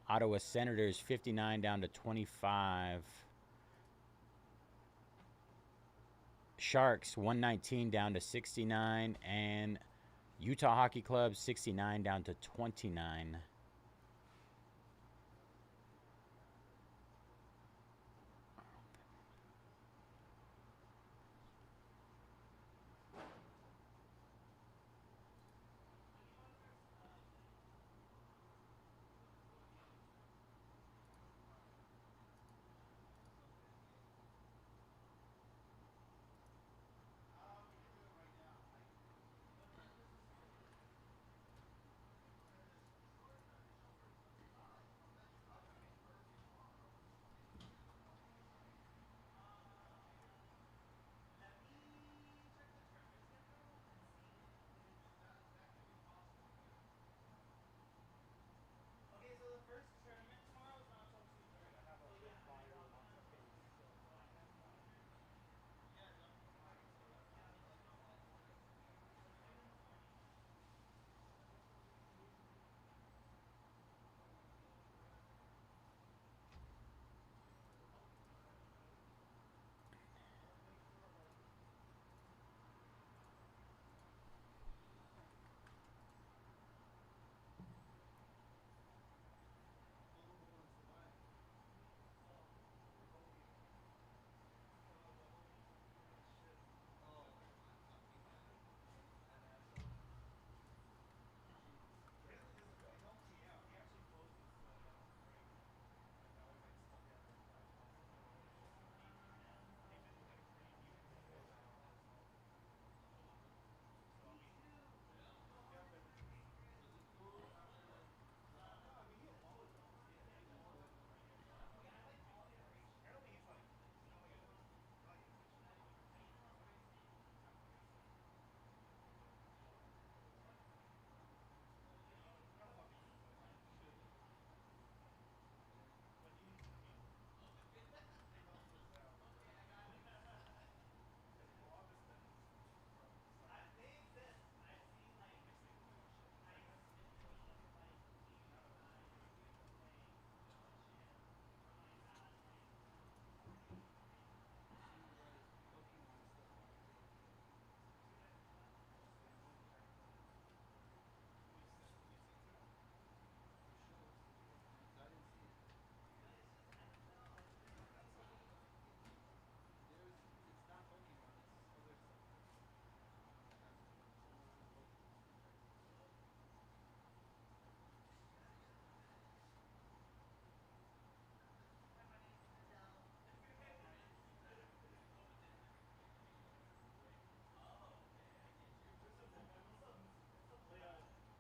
Ottawa Senators 59 down to 25. Sharks 119 down to 69. And Utah Hockey Club 69 down to 29.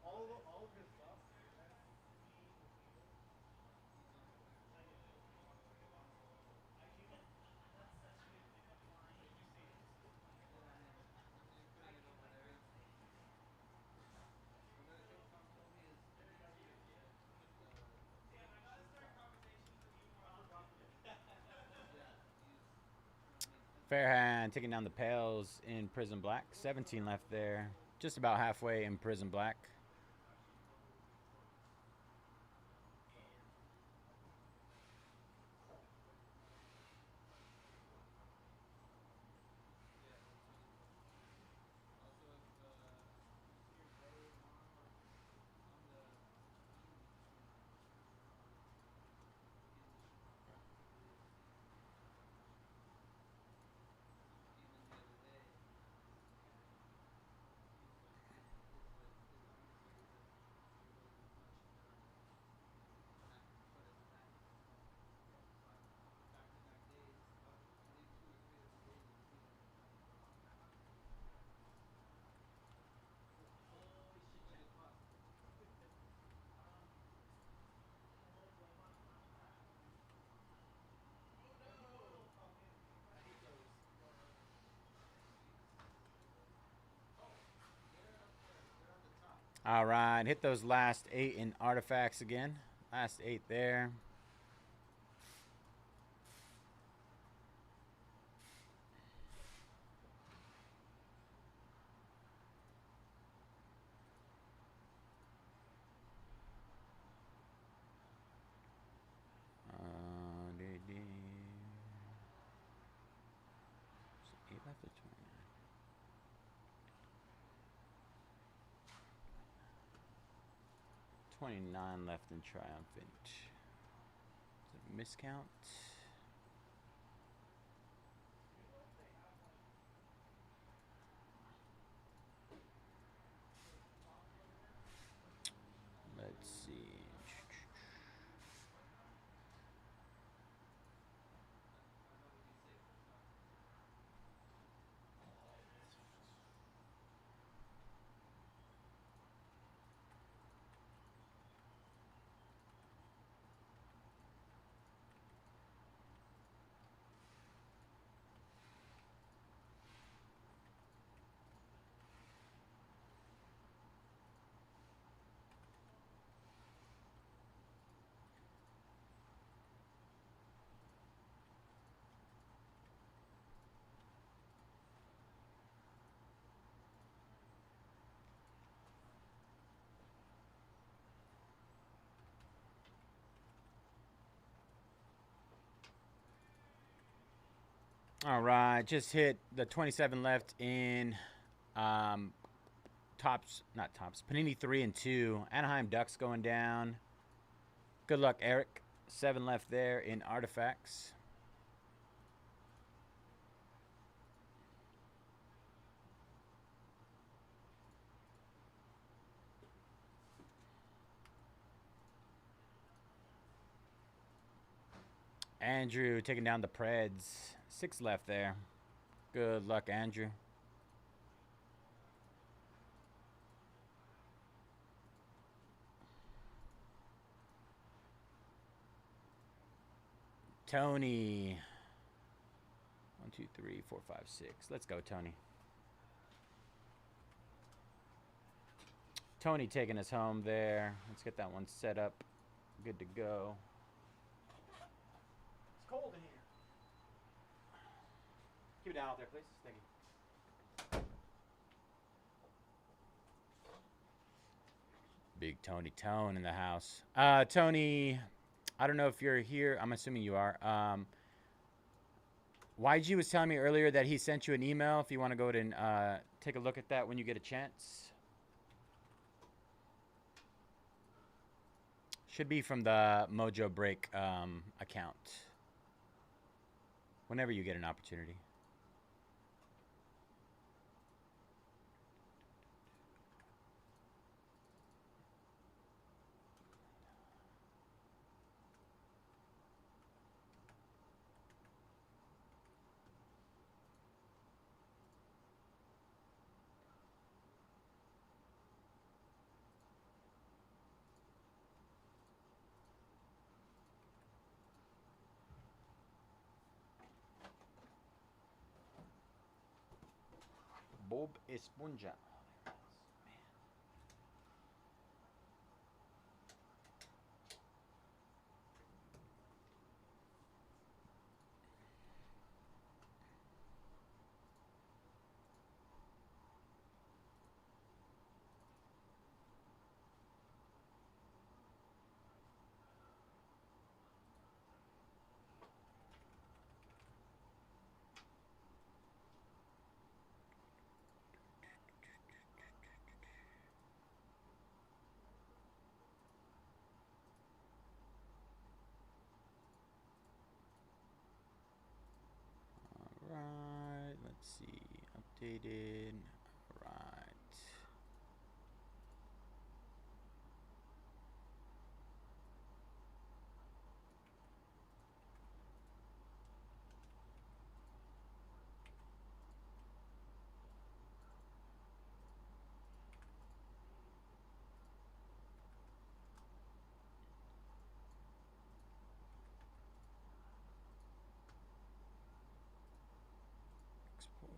All of his stuff. Fairhand taking down the Pales in Prizm Black. 17 left there. Just about halfway in Prizm Black. All right, hit those last 8 in artifacts again. Last 8 there. 29 left in Triumphant. Is it a miscount? Let's see. All right, just hit the 27 left in not tops, Panini 3 and 2. Anaheim Ducks going down. Good luck, Eric. 7 left there in Artifacts. Andrew taking down the Preds. 6 left there. Good luck, Andrew. Tony. 1, 2, 3, 4, 5, 6. Let's go, Tony. Tony taking us home there. Let's get that one set up. Good to go. It's cold in here. Keep it down out there, please. Thank you. Big Tony Tone in the house. Tony, I don't know if you're here. I'm assuming you are. YG was telling me earlier that he sent you an email. If you want to go ahead and take a look at that when you get a chance. Should be from the Mojobreak account. Whenever you get an opportunity. Bob Esponja. Alright, let's see. Updated. Right. Export.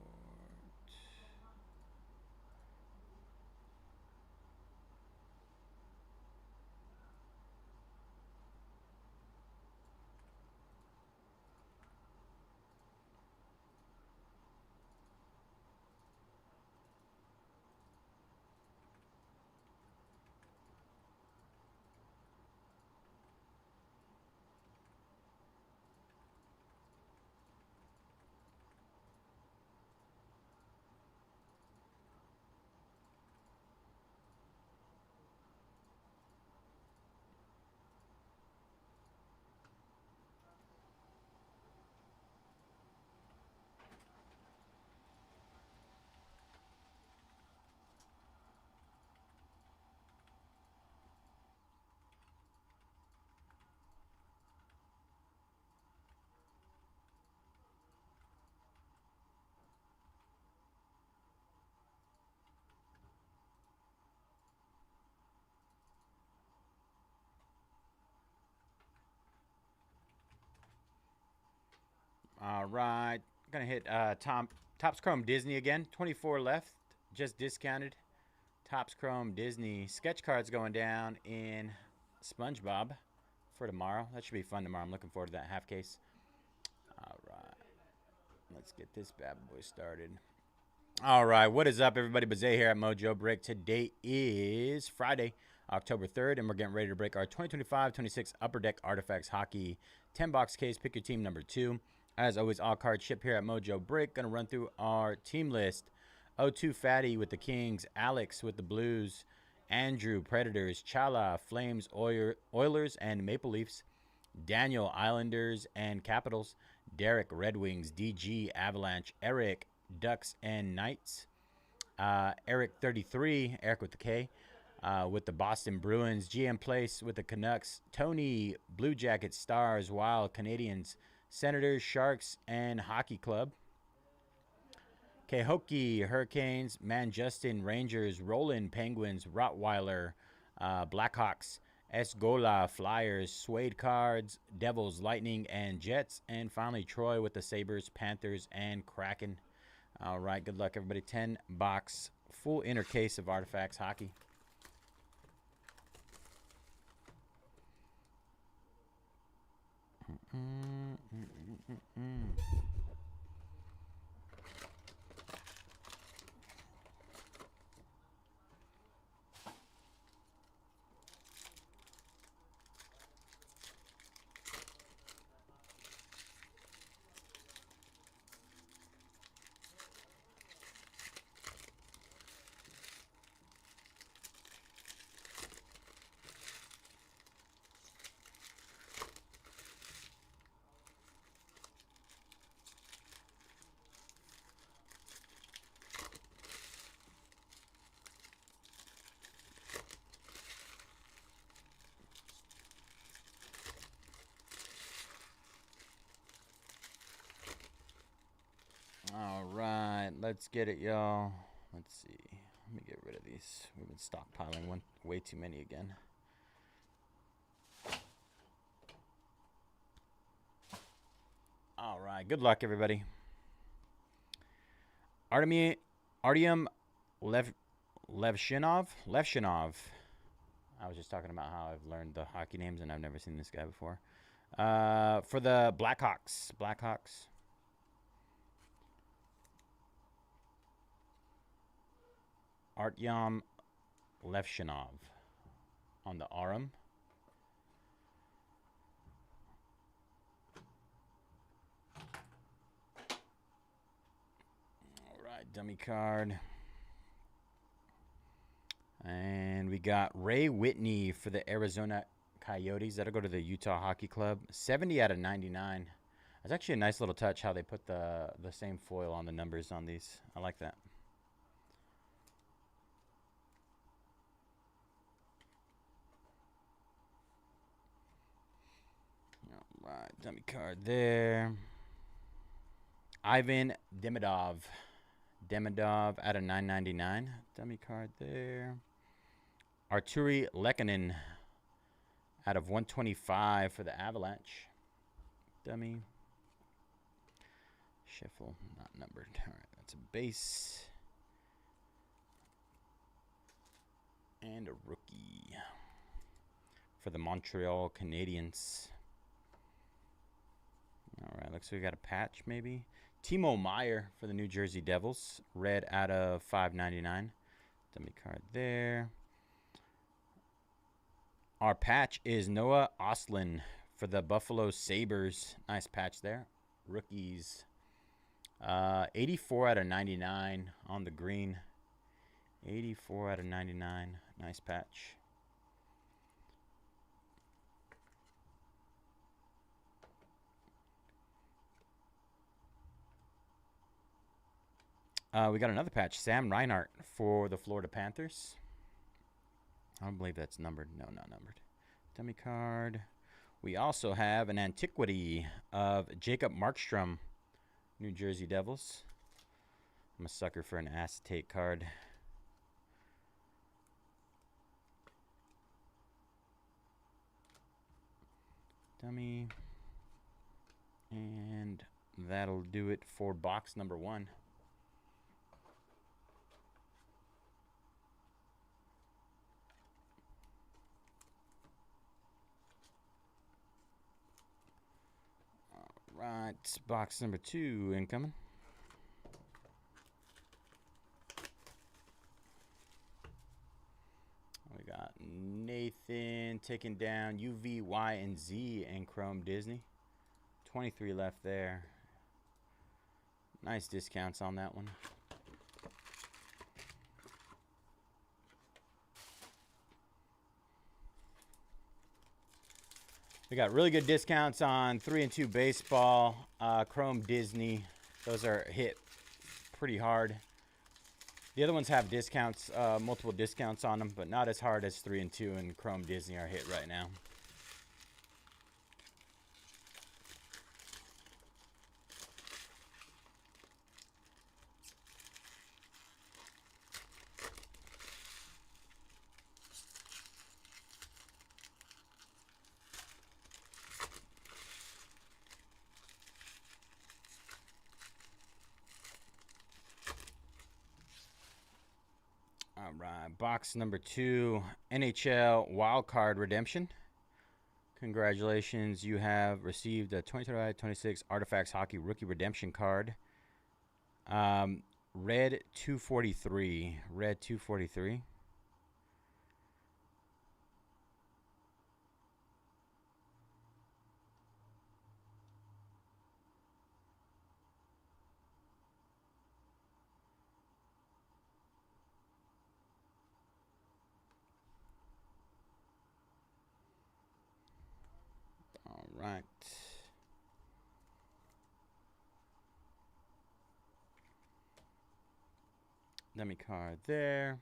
All right. Gonna hit Topps Chrome Disney again. 24 left. Just discounted. Topps Chrome Disney. Sketch cards going down in SpongeBob for tomorrow. That should be fun tomorrow. I'm looking forward to that half case. All right. Let's get this bad boy started. All right. What is up, everybody? Bayze here at Mojobreak. Today is Friday, October 3rd, and we're getting ready to break our 2025-26 Upper Deck Artifacts Hockey 10-box case. Pick your team number 2. As always, all cards ship here at Mojobreak. Going to run through our team list. O2 Fatty with the Kings, Alex with the Blues, Andrew Predators, Chala Flames, Oilers, and Maple Leafs, Daniel Islanders and Capitals, Derek Red Wings, DG Avalanche, Eric Ducks and Knights, Eric 33, Eric with the K, with the Boston Bruins, GM Place with the Canucks, Tony Blue Jackets, Stars, Wild, Canadians, Senators, Sharks, and Hockey Club. Kehoki, Hurricanes, Man Justin, Rangers, Roland, Penguins, Rottweiler, Blackhawks, Esgola, Flyers, Suede Cards, Devils, Lightning, and Jets. And finally, Troy with the Sabres, Panthers, and Kraken. All right, good luck, everybody. 10-box full inner case of Artifacts Hockey. All right, let's get it, y'all. Let's see. Let me get rid of these. We've been stockpiling way too many again. All right, good luck, everybody. Artyom Levshinov. I was just talking about how I've learned the hockey names and I've never seen this guy before. For the Blackhawks. Artyom Levshinov on the Arum. All right, dummy card. And we got Ray Whitney for the Arizona Coyotes. That'll go to the Utah Hockey Club. 70 out of 99. That's actually a nice little touch how they put the same foil on the numbers on these. I like that. All right, dummy card there. Ivan Demidov out of 999. Dummy card there. Arturi Lehkonen out of 125 for the Avalanche. Dummy. Schiffel, not numbered. All right, that's a base. And a rookie for the Montreal Canadiens. All right, looks like we got a patch maybe. Timo Meier for the New Jersey Devils. Red out of 599. Dummy card there. Our patch is Noah Ostlund for the Buffalo Sabres. Nice patch there. Rookies. 84 out of 99 on the green. 84 out of 99. Nice patch. We got another patch. Sam Reinhart for the Florida Panthers. I don't believe that's numbered. No, not numbered. Dummy card. We also have an antiquity of Jacob Markstrom, New Jersey Devils. I'm a sucker for an acetate card. Dummy. And That'll do it for box number 1. Right, box number 2 incoming. We got Nathan taking down U, V, Y, and Z and Chrome Disney. 23 left there. Nice discounts on that one. We got really good discounts on 3 and 2 baseball, Chrome Disney. Those are hit pretty hard. The other ones have discounts, multiple discounts on them, but not as hard as 3 and 2 and Chrome Disney are hit right now. All right, box number 2, NHL Wildcard Redemption. Congratulations, you have received a 2025-26 Artifacts Hockey Rookie Redemption card. Red 243. Red 243. All right. Dummy card there.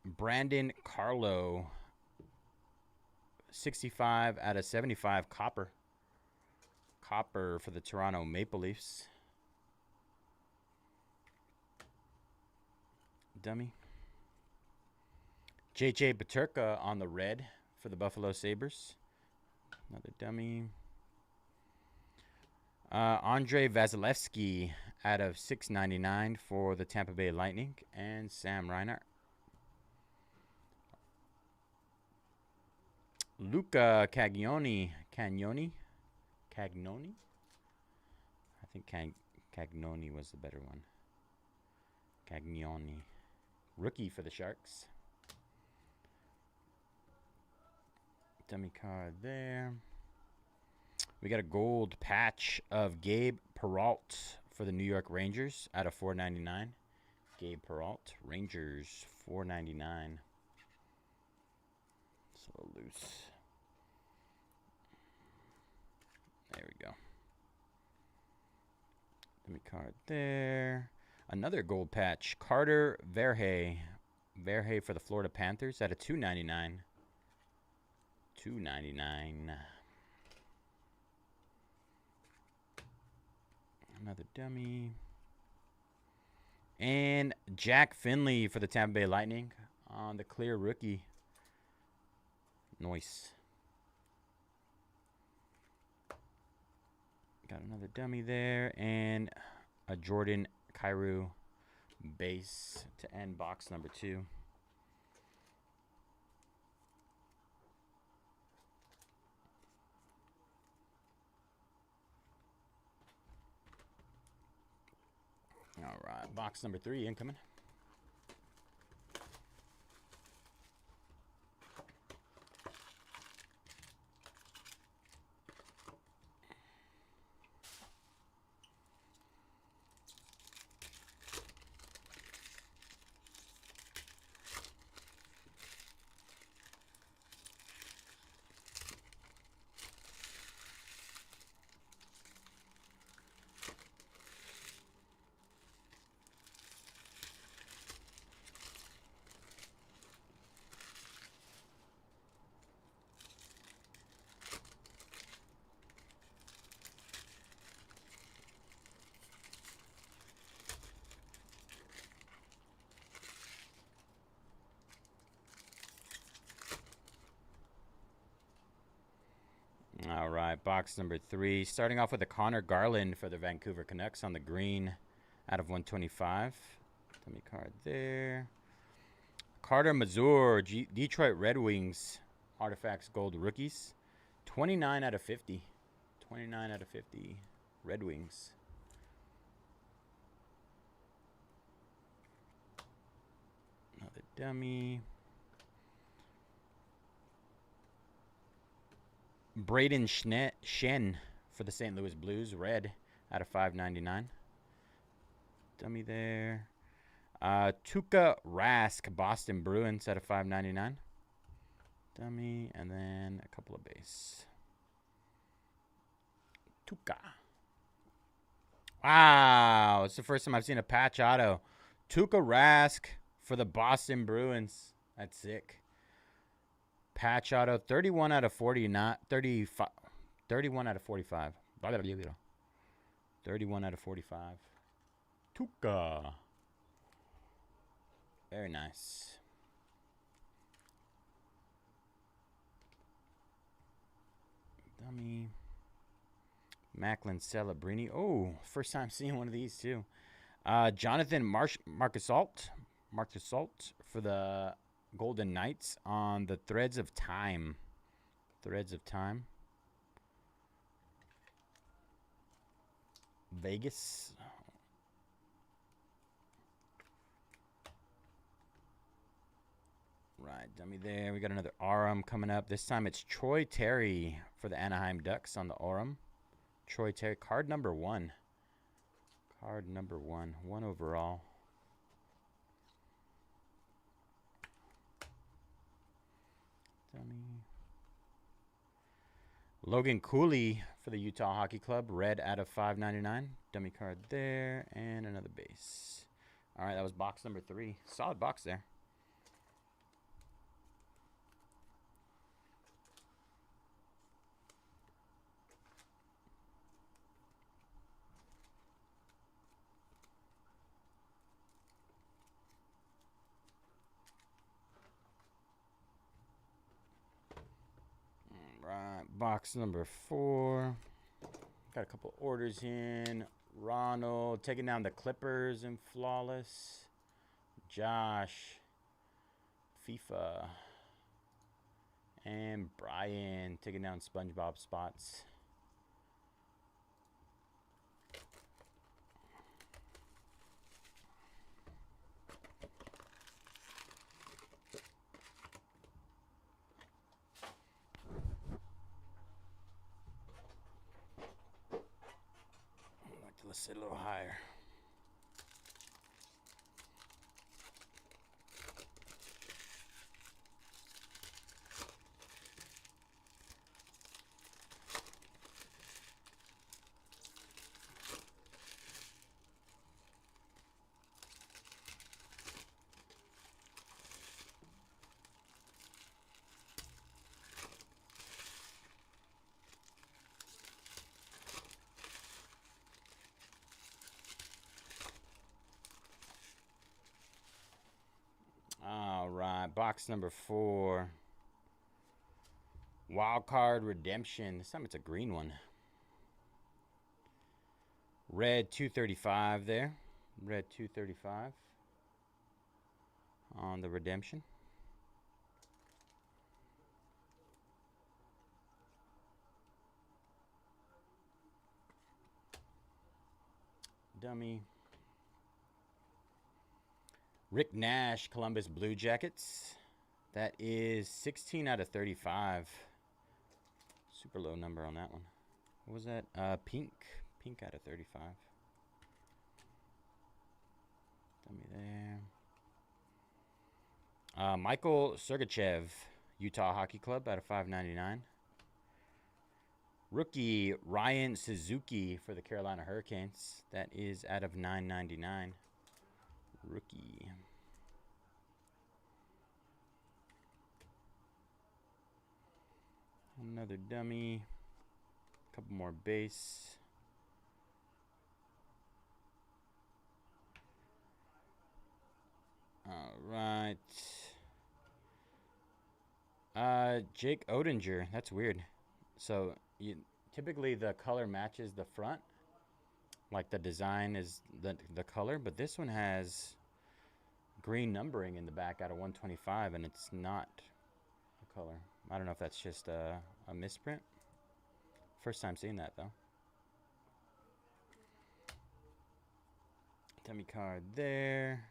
Brandon Carlo. 65 out of 75 copper. Copper for the Toronto Maple Leafs. Dummy. JJ Peterka on the red for the Buffalo Sabres. Another dummy. Andre Vasilevsky out of 699 for the Tampa Bay Lightning. And Sam Reinhart. Luca Cagnoni. I think Cagnoni was the better one. Cagnoni. Rookie for the Sharks. Dummy card there. We got a gold patch of Gabe Perreault for the New York Rangers out of 499. Gabe Perreault, Rangers, 499. It's a little loose. There we go. Dummy card there. Another gold patch, Carter Verhey. Verhey for the Florida Panthers out of 299. 299. Another dummy. And Jack Finley for the Tampa Bay Lightning on the clear rookie. Nice. Got another dummy there. And a Jordan Kyrou base to end box number 2. All right, box number 3 incoming. right, box number 3. Starting off with a Connor Garland for the Vancouver Canucks on the green out of 125. Dummy card there. Carter Mazur, Detroit Red Wings, Artifacts Gold Rookies. 29 out of 50. 29 out of 50. Red Wings. Another dummy. Braden Shen for the St. Louis Blues, red out of 599. Dummy there. Tuukka Rask, Boston Bruins out of 599. Dummy, and then a couple of base. Tuukka. Wow, it's the first time I've seen a patch auto. Tuukka Rask for the Boston Bruins. That's sick. Patch auto, 31 out of 49, 35, 31 out of 45. 31 out of 45. Tuukka. Very nice. Dummy. Macklin Celebrini. Oh, first time seeing one of these too. Jonathan Marcus Alt for the Golden Knights on the Threads of Time. Threads of Time. Vegas. Right, dummy there. We got another Aurum coming up. This time it's Troy Terry for the Anaheim Ducks on the Aurum. Troy Terry, card number 1. Card number 1. 1 overall. Dummy. Logan Cooley for the Utah Hockey Club. Red out of 599. Dummy card there. And another base. All right, that was box number 3. Solid box there. Right, box number 4. Got a couple orders in. Ronald taking down the Clippers in Flawless. Josh, FIFA, and Brian taking down SpongeBob spots. Let's sit a little higher. All right, box number 4. Wild Card Redemption. This time it's a green one. Red 235 there. Red 235 on the redemption. Dummy. Rick Nash, Columbus Blue Jackets. That is 16 out of 35. Super low number on that one. What was that? Pink. Pink out of 35. Dummy there. Michael Sergachev, Utah Hockey Club out of 599. Rookie Ryan Suzuki for the Carolina Hurricanes. That is out of 999. Rookie. Another dummy. Couple more base. All right. Jake Odinger. That's weird. So Typically the color matches the front. Like the design is the color, but this one has green numbering in the back out of 125, and it's not a color. I don't know if that's just a misprint. First time seeing that though. Dummy card there.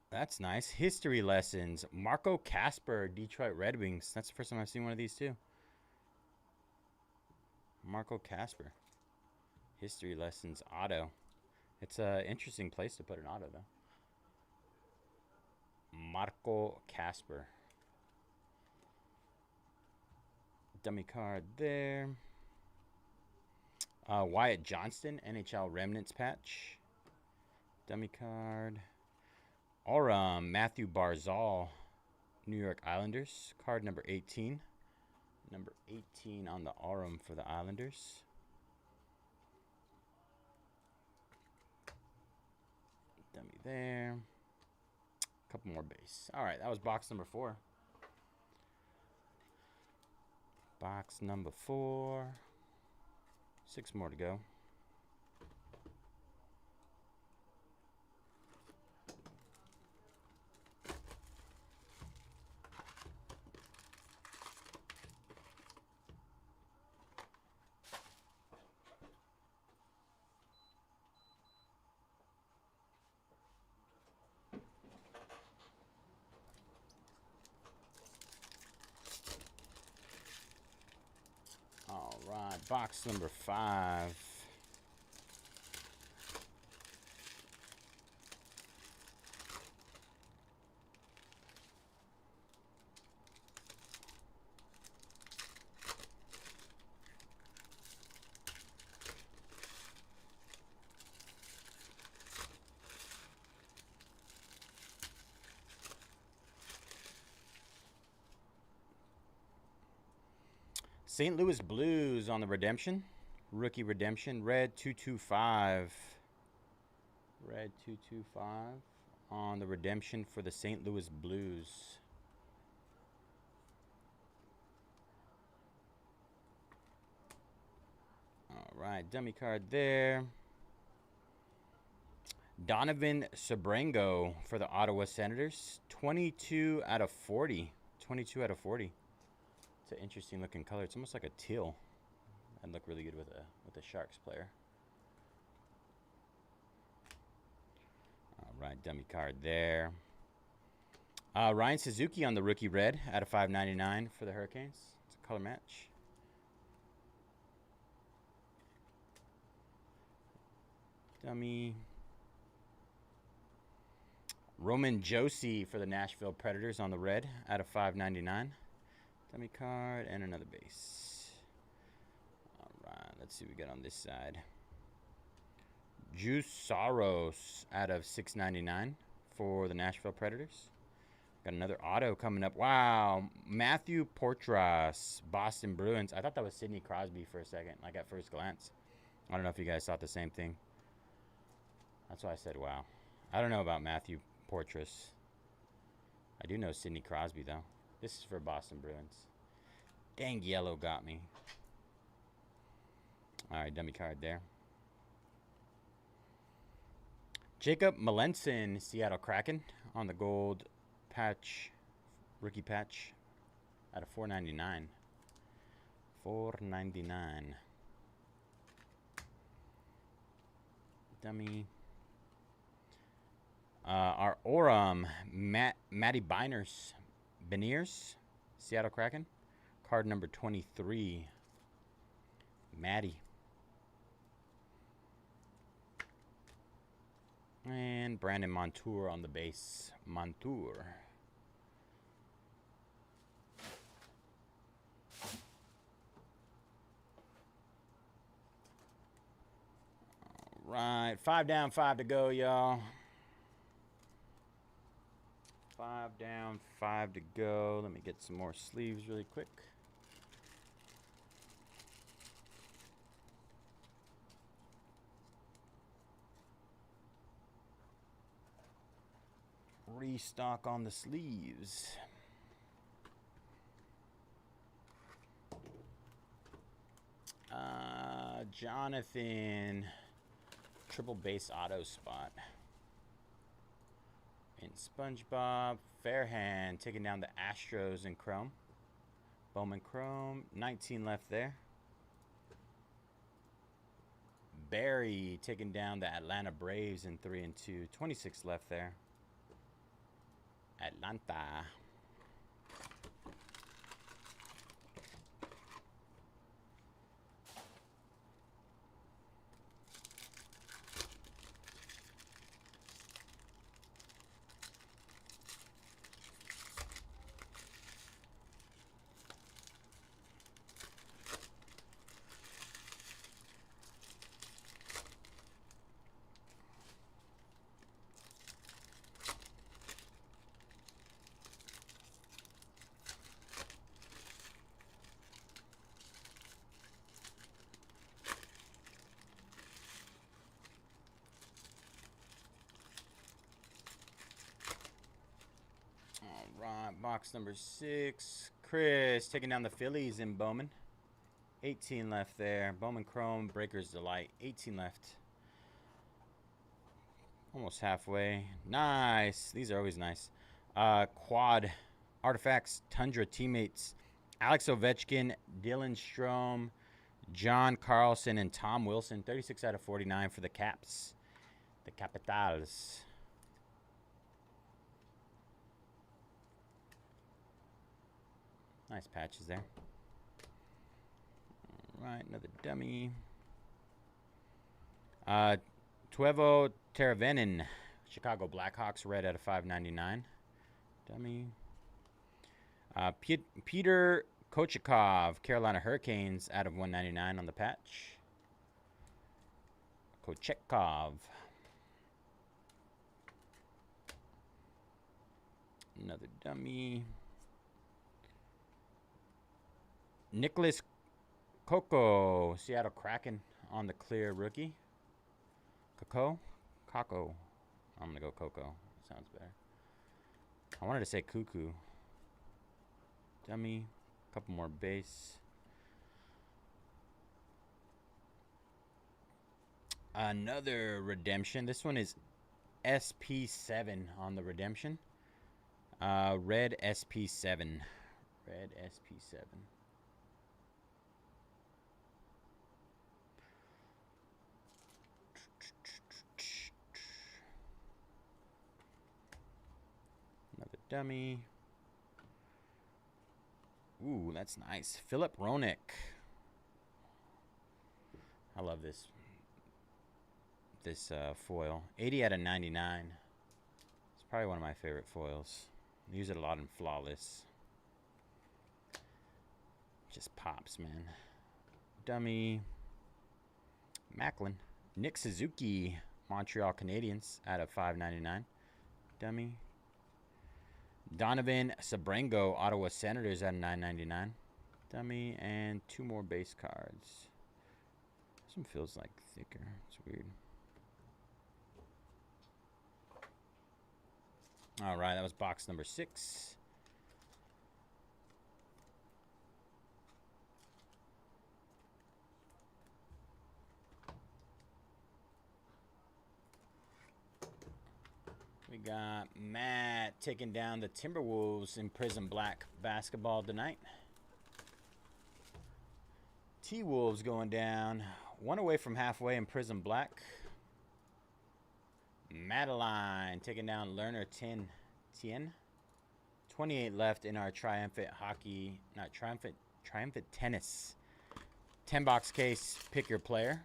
That's nice. History lessons. Marco Casper, Detroit Red Wings. That's the first time I've seen one of these too. Marco Casper. History lessons auto. It's an interesting place to put an auto though. Marco Casper. Dummy card there. Wyatt Johnston, NHL Remnants patch. Dummy card. Or Matthew Barzal, New York Islanders. Card number 18. Number 18 on the Aurum for the Islanders. Dummy there. Couple more base. All right, that was box number 4. Box number 4. 6 more to go. All right, box number 5. St. Louis Blues on the redemption. Rookie redemption. Red 225. Red 225 on the redemption for the St. Louis Blues. All right, dummy card there. Donovan Sebrango for the Ottawa Senators. 22 out of 40. 22 out of 40. It's an interesting looking color. It's almost like a teal. That'd look really good with a Sharks player. All right, dummy card there. Ryan Suzuki on the rookie red out of 599 for the Hurricanes. It's a color match. Dummy. Roman Josi for the Nashville Predators on the red out of 599. Dummy card and another base. All right, let's see what we got on this side. Juice Saros out of 699 for the Nashville Predators. Got another auto coming up. Wow, Matthew Portras, Boston Bruins. I thought that was Sidney Crosby for a second, like at first glance. I don't know if you guys thought the same thing. That's why I said wow. I don't know about Matthew Portras. I do know Sidney Crosby though. This is for Boston Bruins. Dang, yellow got me. All right, dummy card there. Jacob Melanson, Seattle Kraken on the gold patch, rookie patch out of 499. 499. Dummy. Our Aurum, Matty Beniers, Seattle Kraken. Card number 23. Matty. And Brandon Montour on the base. Montour. All right. 5 down, 5 to go, y'all. 5 down, 5 to go. Let me get some more sleeves really quick. Restock on the sleeves. Jonathan. Triple base auto spot. In SpongeBob. Fairhand taking down the Astros in Chrome. Bowman Chrome. 19 left there. Barry taking down the Atlanta Braves in 3 and 2. 26 left there. Atlanta. Right, box number 6. Chris taking down the Phillies in Bowman. 18 left there. Bowman Chrome, Breaker's Delight. 18 left. Almost halfway. Nice. These are always nice. Quad Artifacts, Tundra Teammates. Alex Ovechkin, Dylan Strome, John Carlson, and Tom Wilson. 36 out of 49 for the Caps. The Capitals. Nice patches there. All right, another dummy. Tuevo Teravainen, Chicago Blackhawks, red out of 599. Dummy. Peter Kochikov, Carolina Hurricanes, out of 199 on the patch. Kochekov. Another dummy. Nicholas Coco, Seattle Kraken on the clear rookie. Kako? Kako. I'm going to go Coco. Sounds better. I wanted to say Cuckoo. Dummy. Couple more base. Another redemption. This one is SP7 on the redemption. Red SP7. Red SP7. Another dummy. Ooh, that's nice. Philip Roenick. I love this foil. 80 out of 99. It's probably one of my favorite foils. I use it a lot in Flawless. Just pops, man. Dummy. Macklin. Nick Suzuki, Montreal Canadiens, out of 599. Dummy. Donovan Sabrango, Ottawa Senators, out of 999. Dummy. And 2 more base cards. This one feels like thicker. It's weird. All right, that was box number 6. We got Matt taking down the Timberwolves in Prizm Black basketball tonight. T-Wolves going down. 1 away from halfway in Prizm Black. Madeline taking down Lerner Tien. 28 left in our Triumphant hockey, not Triumphant tennis. 10-box case, pick your player.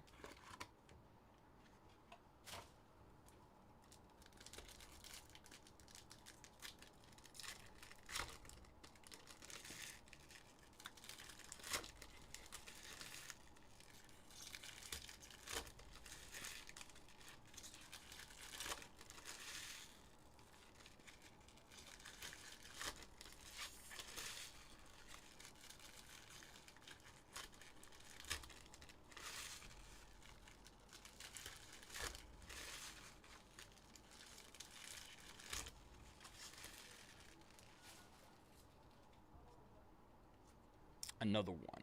Another one.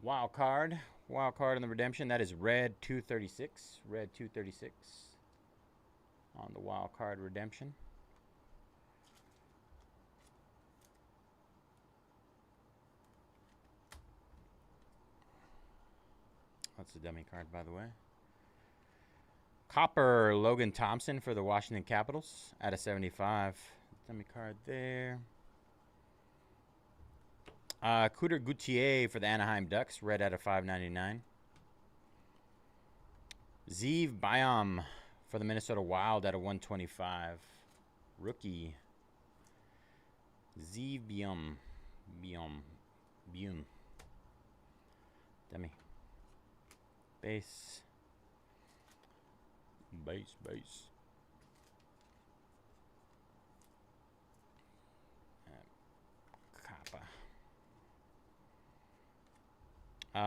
Wild card. Wild card on the redemption. That is red 236. Red 236 on the wild card redemption. That's a dummy card, by the way. Copper Logan Thompson for the Washington Capitals out of 75. Dummy card there. Cooter Gutier for the Anaheim Ducks, red out of 599. Zeev Byam for the Minnesota Wild out of 125. Rookie. Zeev Byam. Byam. Dummy. Base.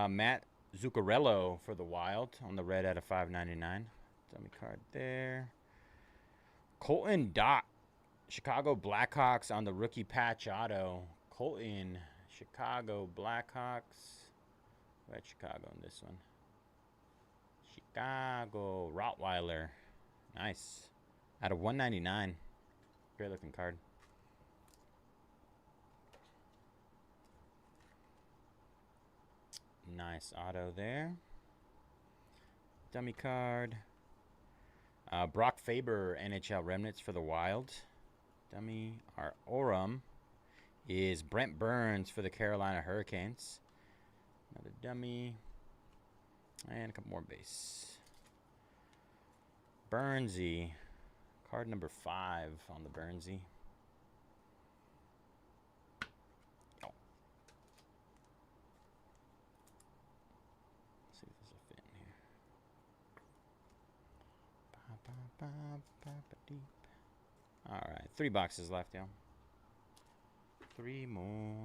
Matt Zuccarello for the Wild on the red out of 599. Dummy card there. Colton Dot, Chicago Blackhawks on the rookie patch auto. Colton, Chicago Blackhawks. Where's Chicago in this one? Chicago Rottweiler. Nice. Out of 199. Great looking card. Nice auto there. Dummy card. Brock Faber, NHL Remnants for the Wild. Dummy. Our Orem is Brent Burns for the Carolina Hurricanes. Another dummy. And a couple more base. Burnsy. Card number 5 on the Burnsy. Alright, 3 boxes left, y'all. 3 more.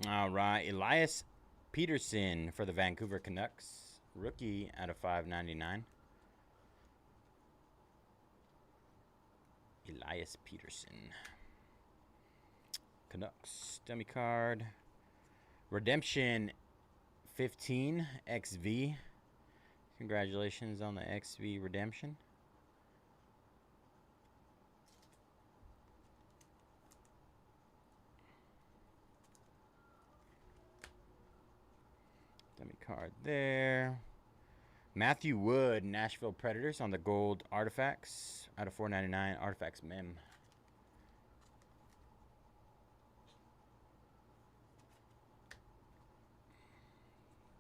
All right, Elias Peterson for the Vancouver Canucks. Rookie out of 599. Elias Peterson. Canucks. Dummy card. Redemption 15 XV. Congratulations on the XV redemption. Dummy card there. Matthew Wood, Nashville Predators on the gold artifacts out of 499. Artifacts mem.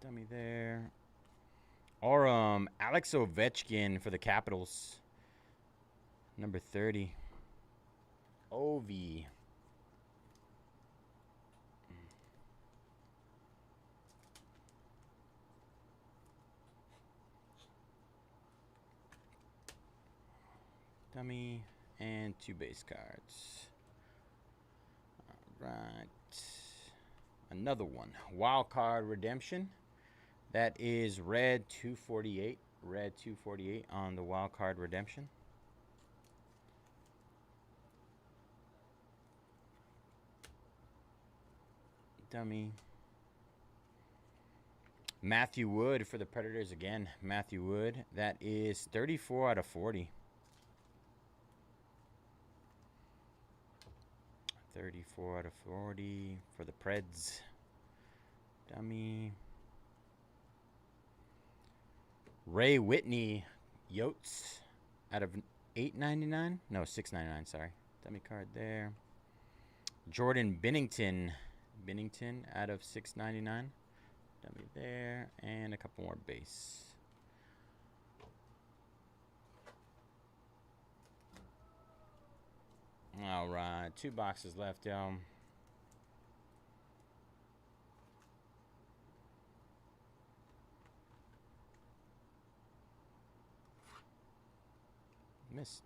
Dummy there. Alex Ovechkin for the Capitals. Number 30. Ovi. Dummy and 2 base cards. All right. Another one. Wild card redemption. That is red 248. Red 248 on the wild card redemption. Dummy. Matthew Wood for the Predators again. Matthew Wood. That is 34 out of 40. 34 out of 40 for the Preds. Dummy. Ray Whitney Yotes out of $8.99. No, $6.99. Sorry, dummy card there. Jordan Binnington out of $6.99. Dummy there, and a couple more base. All right, 2 boxes left, y'all. Missed.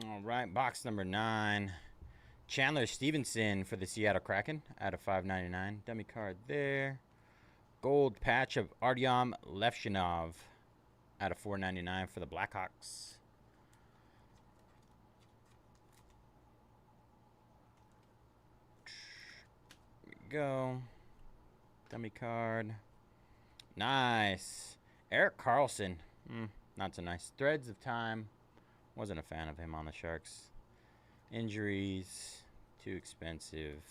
All right, box number 9. Chandler Stevenson for the Seattle Kraken out of $5.99. Dummy card there. Gold patch of Artyom Levshinov out of $4.99 for the Blackhawks. Here we go. Dummy card. Nice. Erik Karlsson. Not so nice. Threads of Time. Wasn't a fan of him on the Sharks. Injuries. Too expensive.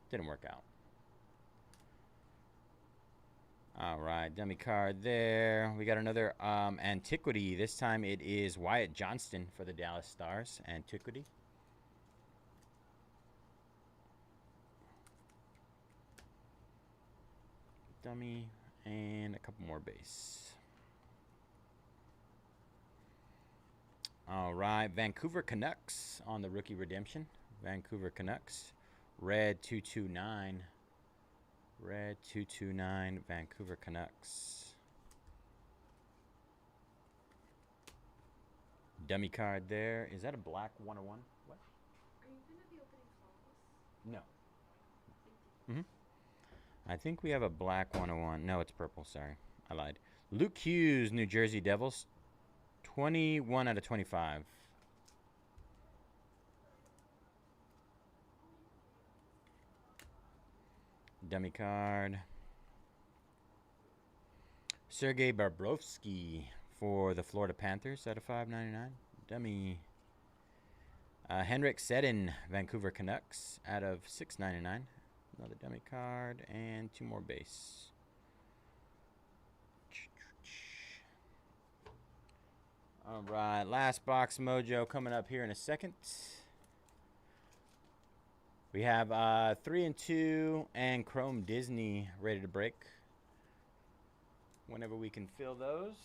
Didn't work out. All right, dummy card there. We got another Antiquity. This time it is Wyatt Johnston for the Dallas Stars. Antiquity. Dummy and a couple more base. All right, Vancouver Canucks on the rookie redemption. Vancouver Canucks. Red 229. Red 229, Vancouver Canucks. Dummy card there. Is that a black 101? What? Are you going to be opening flawless? No. I think we have a black 101. No, it's purple. Sorry. I lied. Luke Hughes, New Jersey Devils. 21 out of 25. Dummy card. Sergei Bobrovsky for the Florida Panthers out of $5.99. Dummy. Henrik Sedin, Vancouver Canucks out of $6.99. Another dummy card and 2 more base. All right, last box mojo coming up here in a second. We have 3 and 2 and Chrome Disney ready to break. Whenever we can fill those.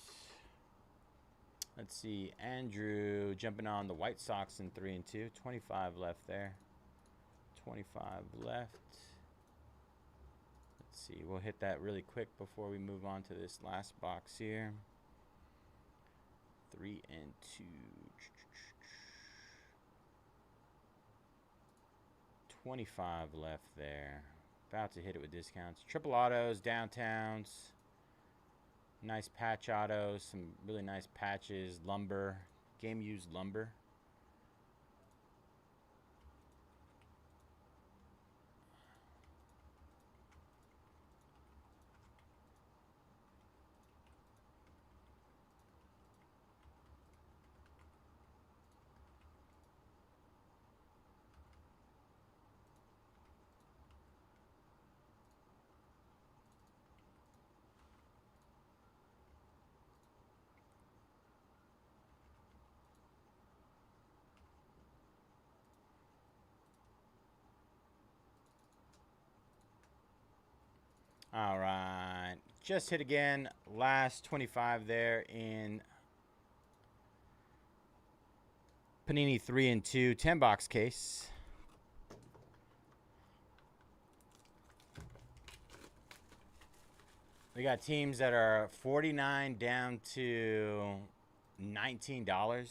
Let's see, Andrew jumping on the White Sox in 3 and 2. 25 left there. 25 left. Let's see, we'll hit that really quick before we move on to this last box here. 3 and 2. 25 left there. About to hit it with discounts. Triple autos, downtowns. Nice patch autos. Some really nice patches. Lumber. Game used lumber. All right, just hit again. Last 25 there in Panini 3 and 2, 10-box case. We got teams that are 49 down to $19.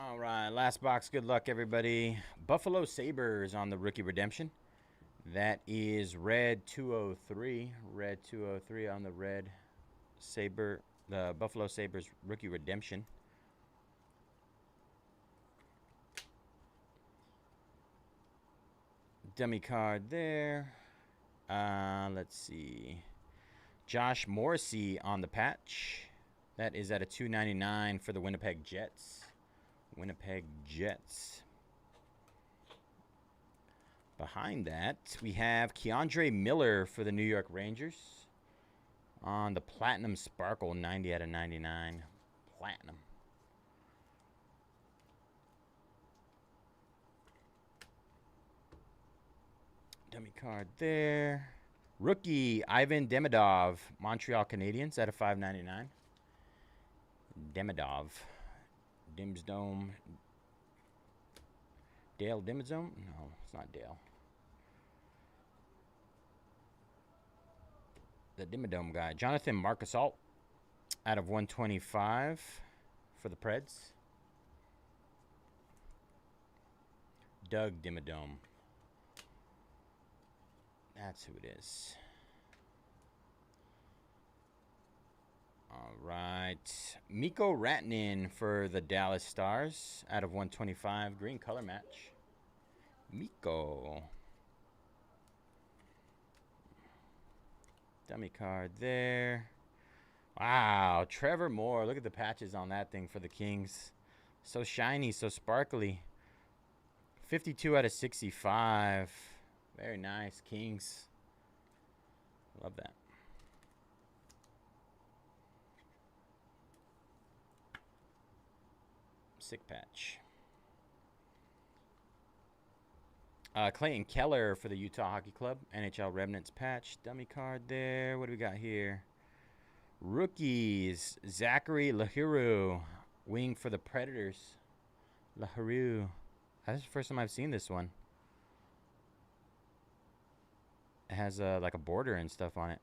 All right, last box. Good luck, everybody. Buffalo Sabres on the rookie redemption. That is red 203. Red 203 on the red Sabre, the Buffalo Sabres rookie redemption. Dummy card there. Let's see. Josh Morrissey on the patch. That is at a 299 for the Winnipeg Jets. Winnipeg Jets. Behind that, we have Keandre Miller for the New York Rangers on the Platinum Sparkle, 90 out of 99. Platinum. Dummy card there. Rookie Ivan Demidov, Montreal Canadiens out of 599. Demidov. Dimsdome. Dale Dimsdome? No, it's not Dale. The Dimmadome guy. Jonathan Marchessault out of 125 for the Preds. Doug Dimmadome. That's who it is. All right. Mikko Rantanen for the Dallas Stars out of 125. Green color match. Mikko. Dummy card there. Wow. Trevor Moore. Look at the patches on that thing for the Kings. So shiny, so sparkly. 52 out of 65. Very nice, Kings. Love that. Sick patch. Clayton Keller for the Utah Hockey Club. NHL Remnants patch. Dummy card there. What do we got here? Rookies. Zachary Lahiru. Wing for the Predators. Lahiru. That's the first time I've seen this one. It has like a border and stuff on it.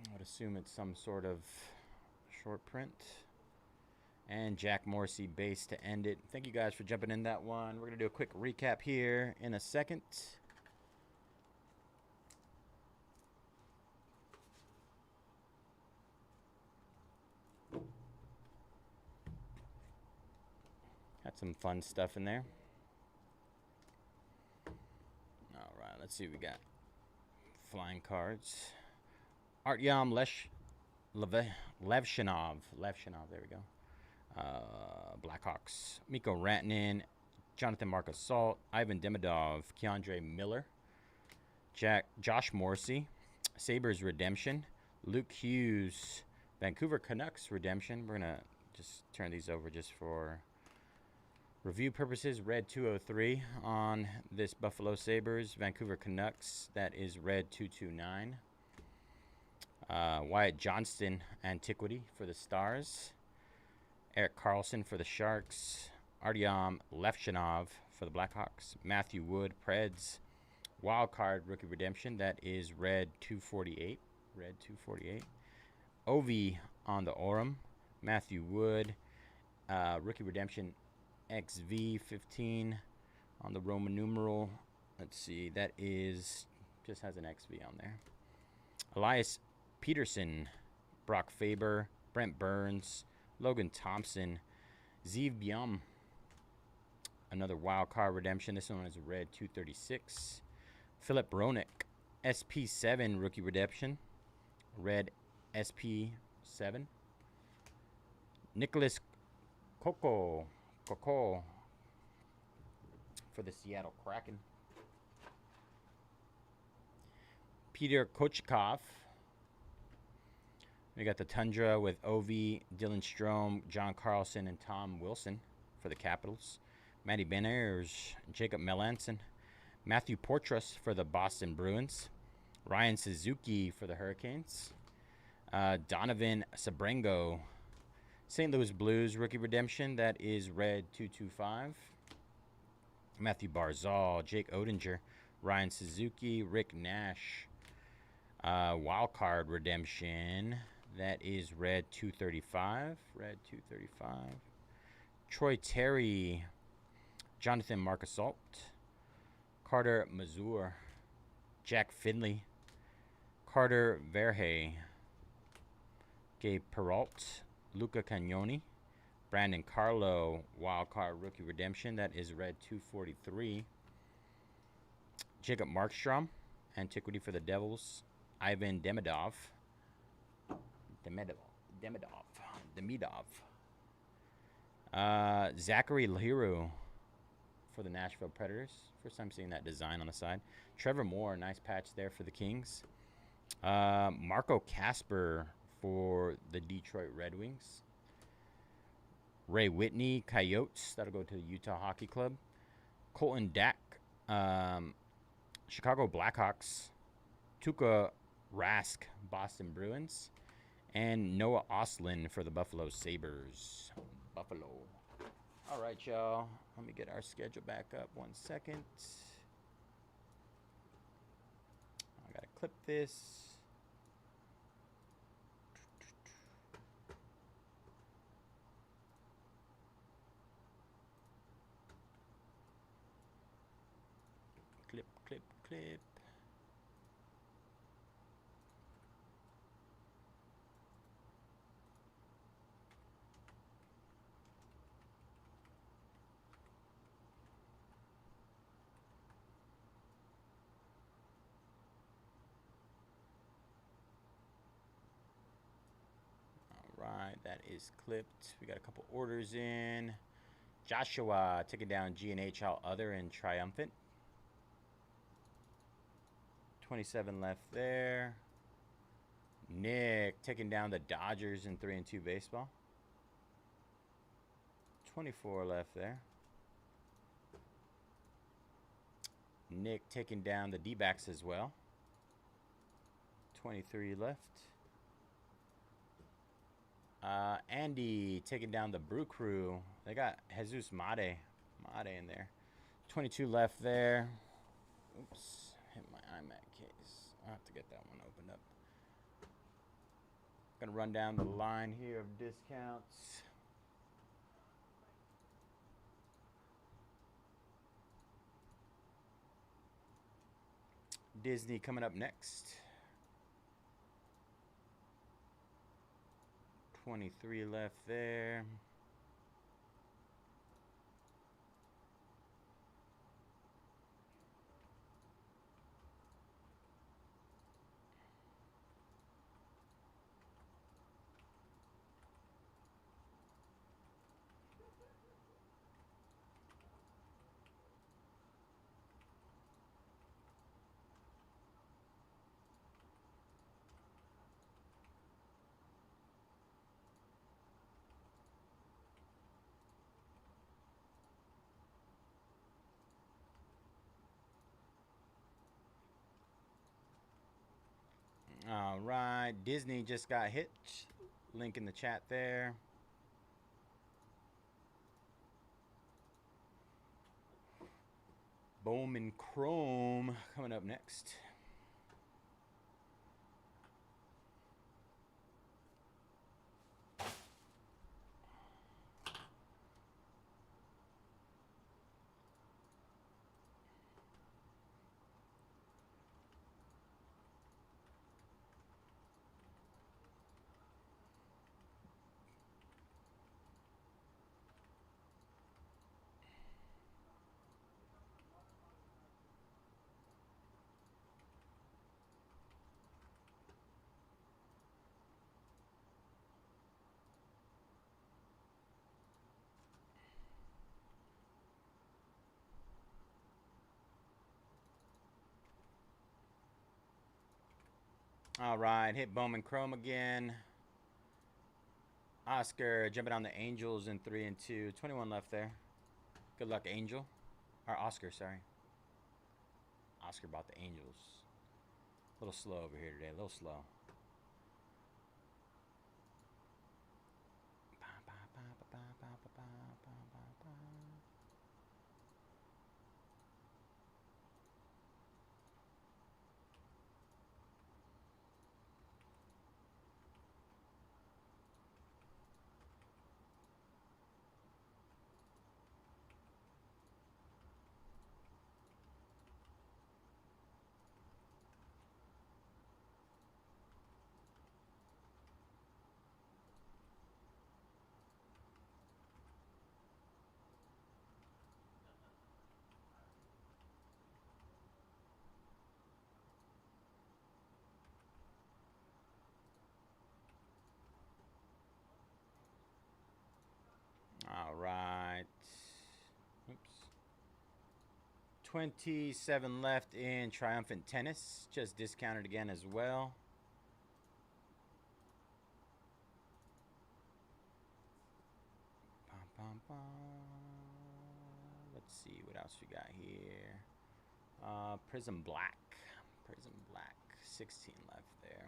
I would assume it's some sort of short print. And Jack Morrissey base to end it. Thank you guys for jumping in that one. We're going to do a quick recap here in a second. Got some fun stuff in there. All right, let's see what we got. Flying cards. Artyom Levshinov. There we go. Blackhawks. Mikko Rantanen. Jonathan Marchessault. Ivan Demidov. Keandre Miller. Josh Morrissey. Sabres Redemption. Luke Hughes. Vancouver Canucks Redemption. We're going to just turn these over just for review purposes. Red 203 on this Buffalo Sabres. Vancouver Canucks. That is red 229. Wyatt Johnston Antiquity for the Stars. Erik Karlsson for the Sharks. Artyom Levshinov for the Blackhawks. Matthew Wood Preds. Wild card rookie redemption. That is red 248. Red 248. Ovi on the Orem. Matthew Wood. Rookie redemption XV 15 on the Roman numeral. Let's see. That is just has an XV on there. Elias Peterson, Brock Faber, Brent Burns, Logan Thompson, Zeev Biom. Another wild card redemption. This one is a red 236. Philip Roenick. SP7 rookie redemption. Red SP7. Nicholas Coco for the Seattle Kraken. Peter Kochkov. We got the Tundra with Ovi, Dylan Strome, John Carlson, and Tom Wilson for the Capitals. Matty Beniers, Jacob Melanson, Matthew Portress for the Boston Bruins. Ryan Suzuki for the Hurricanes. Donovan Sabrengo, St. Louis Blues rookie redemption. That is red 225. Matthew Barzal, Jake Odinger, Ryan Suzuki, Rick Nash. Wild card redemption. That is red 235. Red 235. Troy Terry, Jonathan Marcasalt, Carter Mazur, Jack Finley, Carter Verhey, Gabe Peralt, Luca Cagnoni, Brandon Carlo, wildcard rookie redemption. That is red 243. Jacob Markstrom, antiquity for the Devils. Ivan Demidov. Zachary Leroux for the Nashville Predators. First time seeing that design on the side. Trevor Moore, nice patch there for the Kings. Marco Casper for the Detroit Red Wings. Ray Whitney, Coyotes. That'll go to the Utah Hockey Club. Colton Dack, Chicago Blackhawks. Tuukka Rask, Boston Bruins. And Noah Ostlund for the Buffalo Sabres. Buffalo. All right, y'all. Let me get our schedule back up 1 second. I got to clip this. Clip, clip, clip. Right, that is clipped. We got a couple orders in. Joshua taking down GNHL Other and Triumphant. 27 left there. Nick taking down the Dodgers in 3-2 baseball. 24 left there. Nick taking down the D-backs as well. 23 left. Andy taking down the Brew Crew. They got Jesus Made in there. 22 left there. Oops, hit my iMac case. I'll have to get that one opened up. Gonna run down the line here of discounts. Disney coming up next. 23 left there. All right, Disney just got hit. Link in the chat there. Bowman Chrome coming up next. All right, hit Bowman Chrome again. Oscar jumping on the Angels in 3 and 2. 21 left there. Good luck, Angel. Or Oscar, sorry. Oscar bought the Angels. A little slow over here today, a little slow. All right. Oops. 27 left in Triumphant Tennis. Just discounted again as well. Let's see what else we got here. Prizm Black. Prizm Black. 16 left there.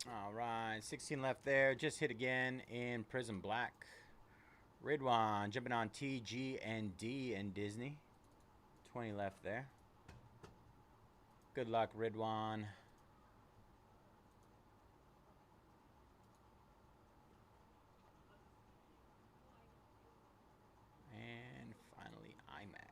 All right, 16 left there. Just hit again in Prizm Black. Ridwan jumping on T, G, and D in Disney. 20 left there. Good luck, Ridwan. And finally, iMac.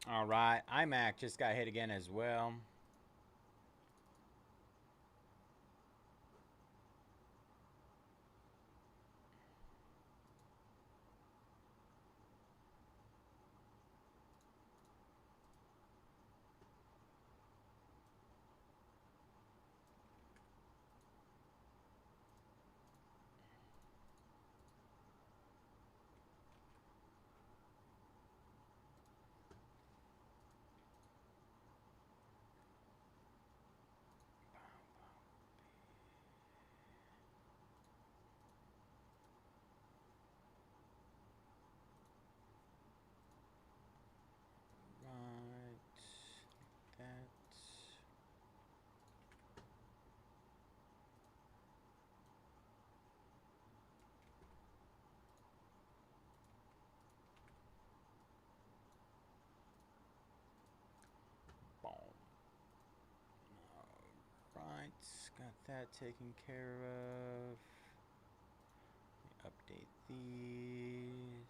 All right, iMac just got hit again as well. Got that taken care of. Update these.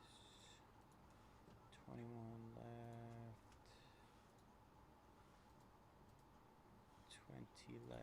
21 left. 20 left.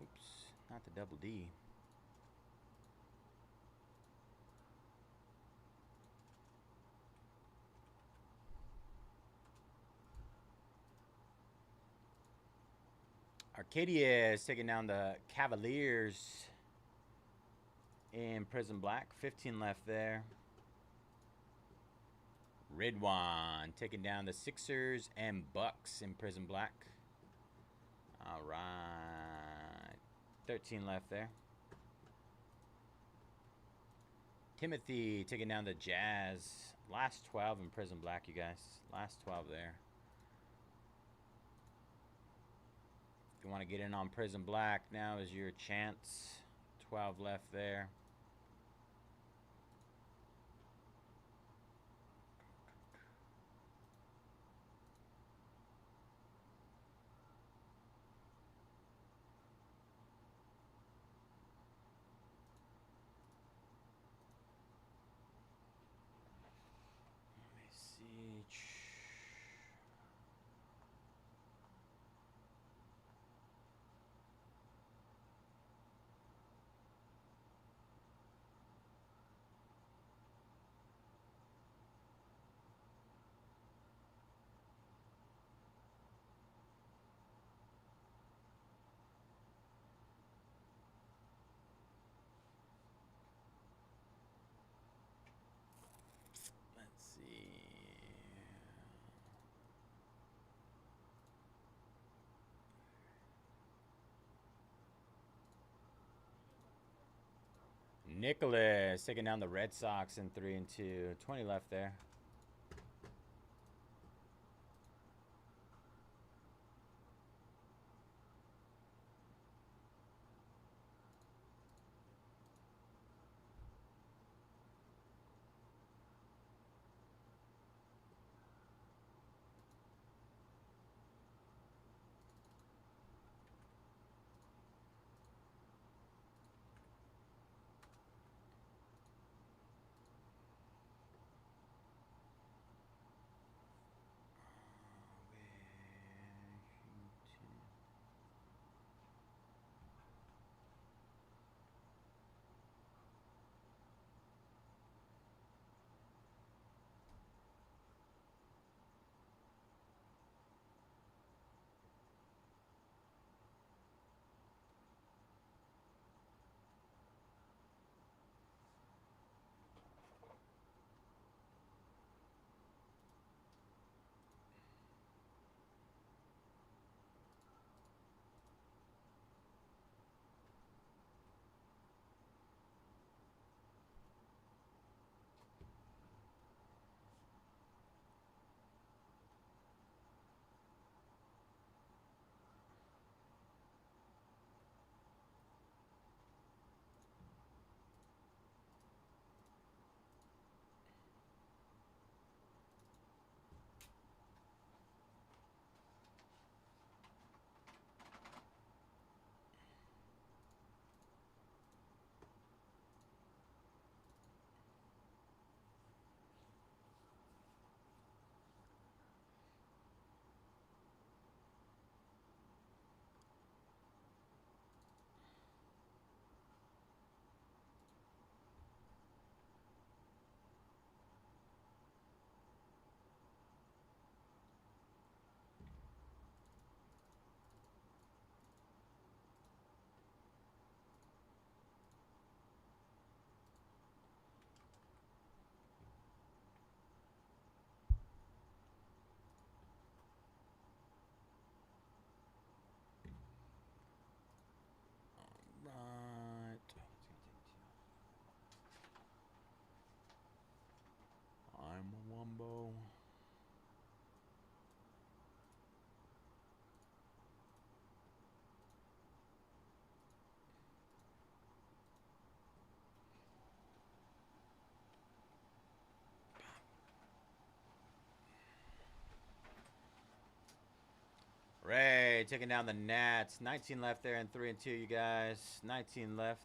Oops, not the double D. Arcadia is taking down the Cavaliers in Prizm Black. 15 left there. Ridwan taking down the Sixers and Bucks in Prizm Black. All right. 13 left there. Timothy taking down the Jazz. Last 12 in Prizm Black, you guys. Last 12 there. If you want to get in on Prizm Black, now is your chance. 12 left there. Let me see. Let's see. Nicholas taking down the Red Sox in 3 and 2. 20 left there. Ray taking down the Nats. 19 left there and 3 and 2, you guys. 19 left.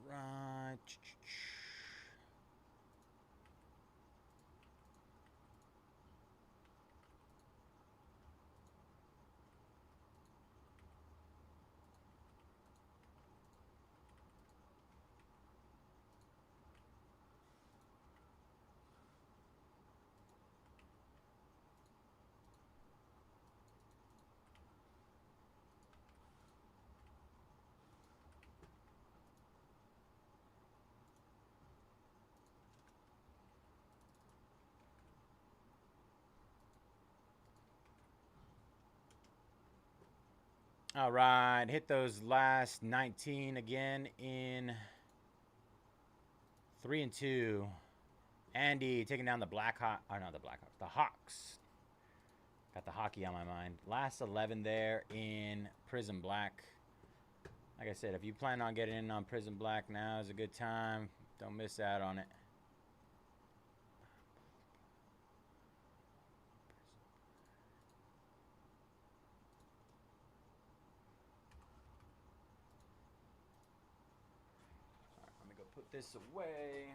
Right. All right, hit those last 19 again in 3 and 2. Andy taking down the Blackhawks. Oh, not the Blackhawks. The Hawks. Got the hockey on my mind. Last 11 there in Prizm Black. Like I said, if you plan on getting in on Prizm Black, now is a good time. Don't miss out on it. Let me go put this away.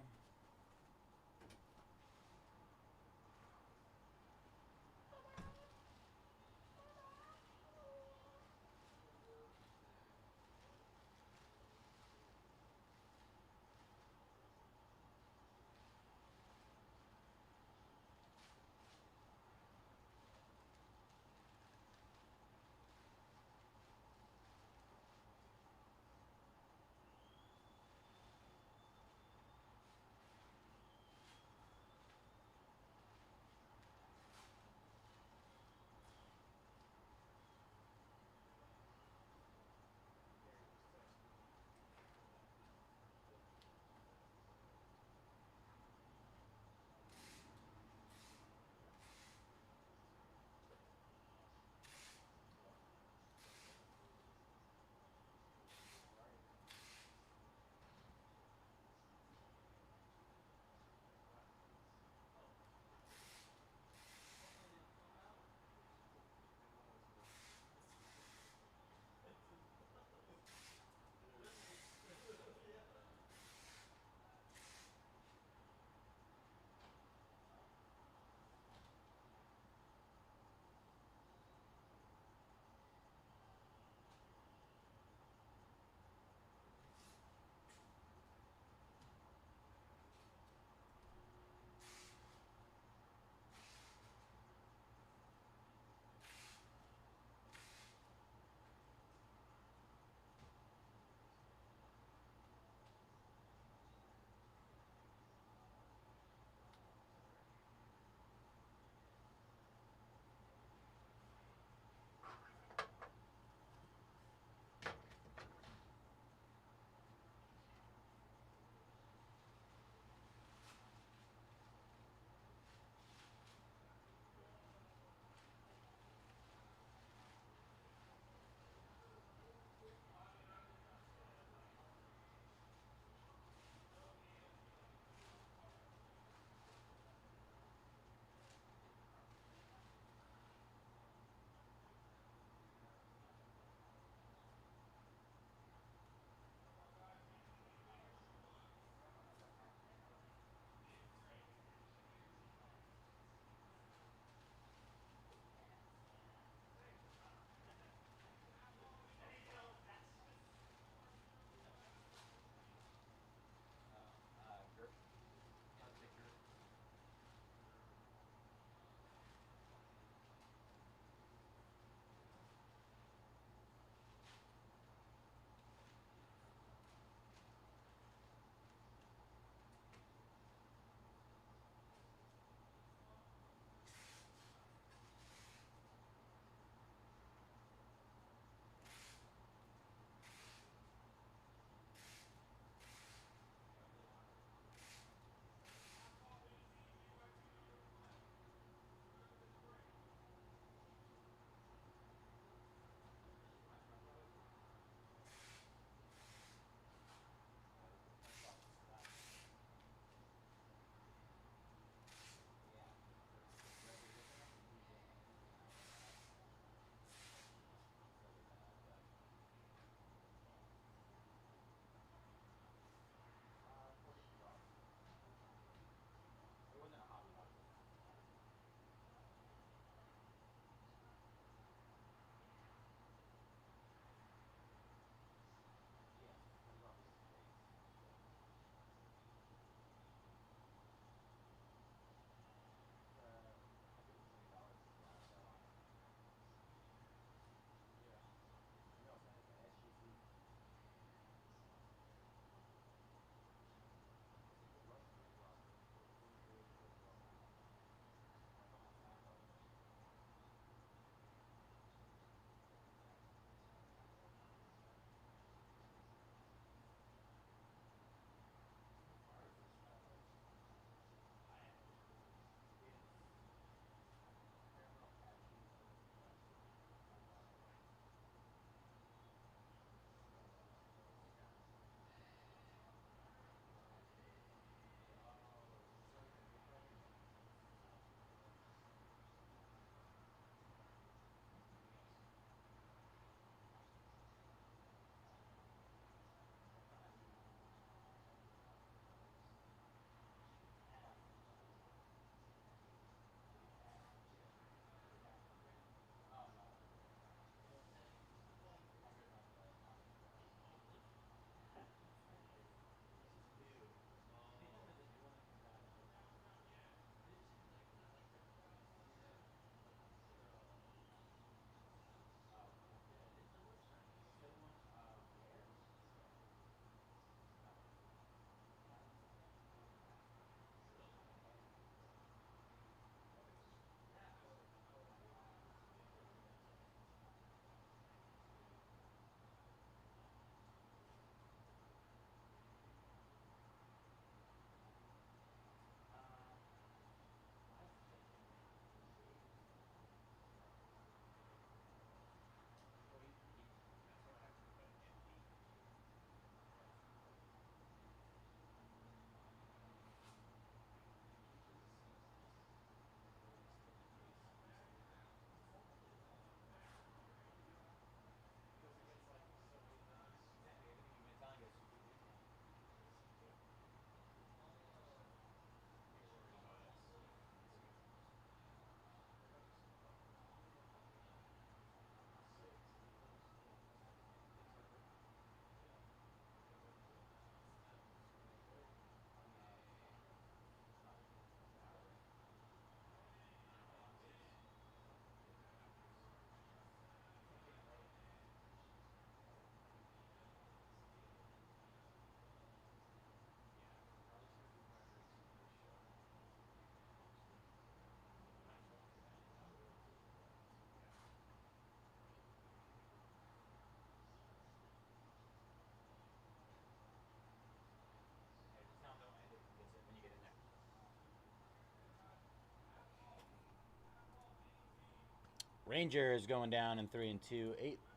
Ranger is going down in 3 and 2.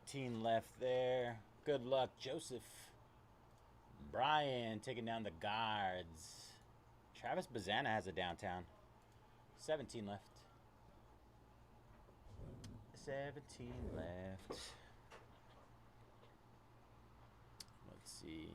18 left there. Good luck, Joseph. Brian taking down the guards. Travis Bazana has a downtown. 17 left. 17 left. Let's see.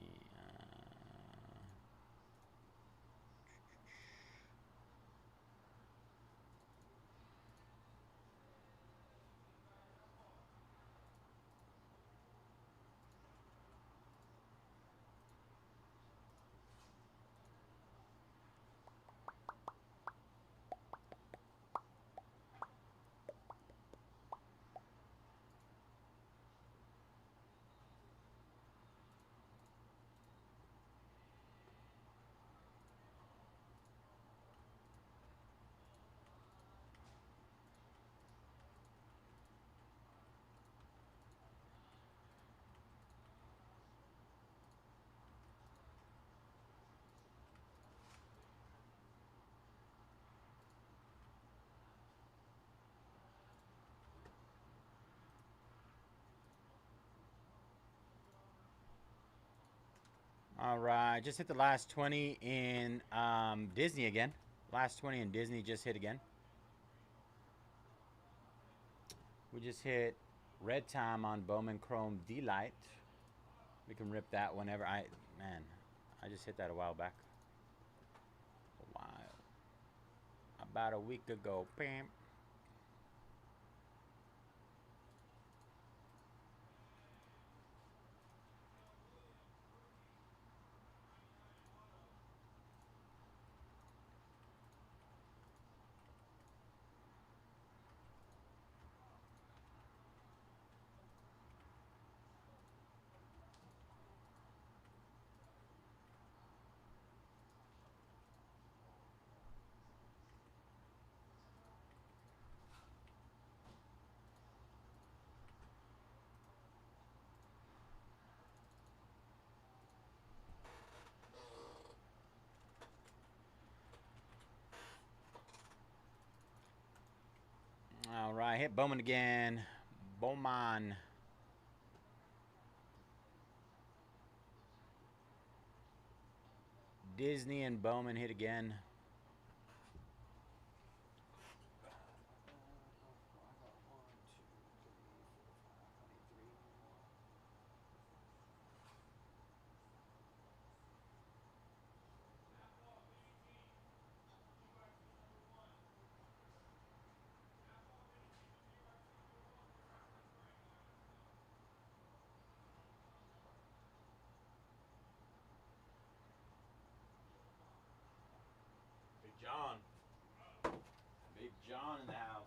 All right, just hit the last 20 in Disney again. Last 20 in Disney just hit again. We just hit red time on Bowman Chrome D-Light. We can rip that whenever. I just hit that a while back. About a week ago. Bam. All right, hit Bowman again. Bowman. Disney and Bowman hit again. Big John. Big John in the house.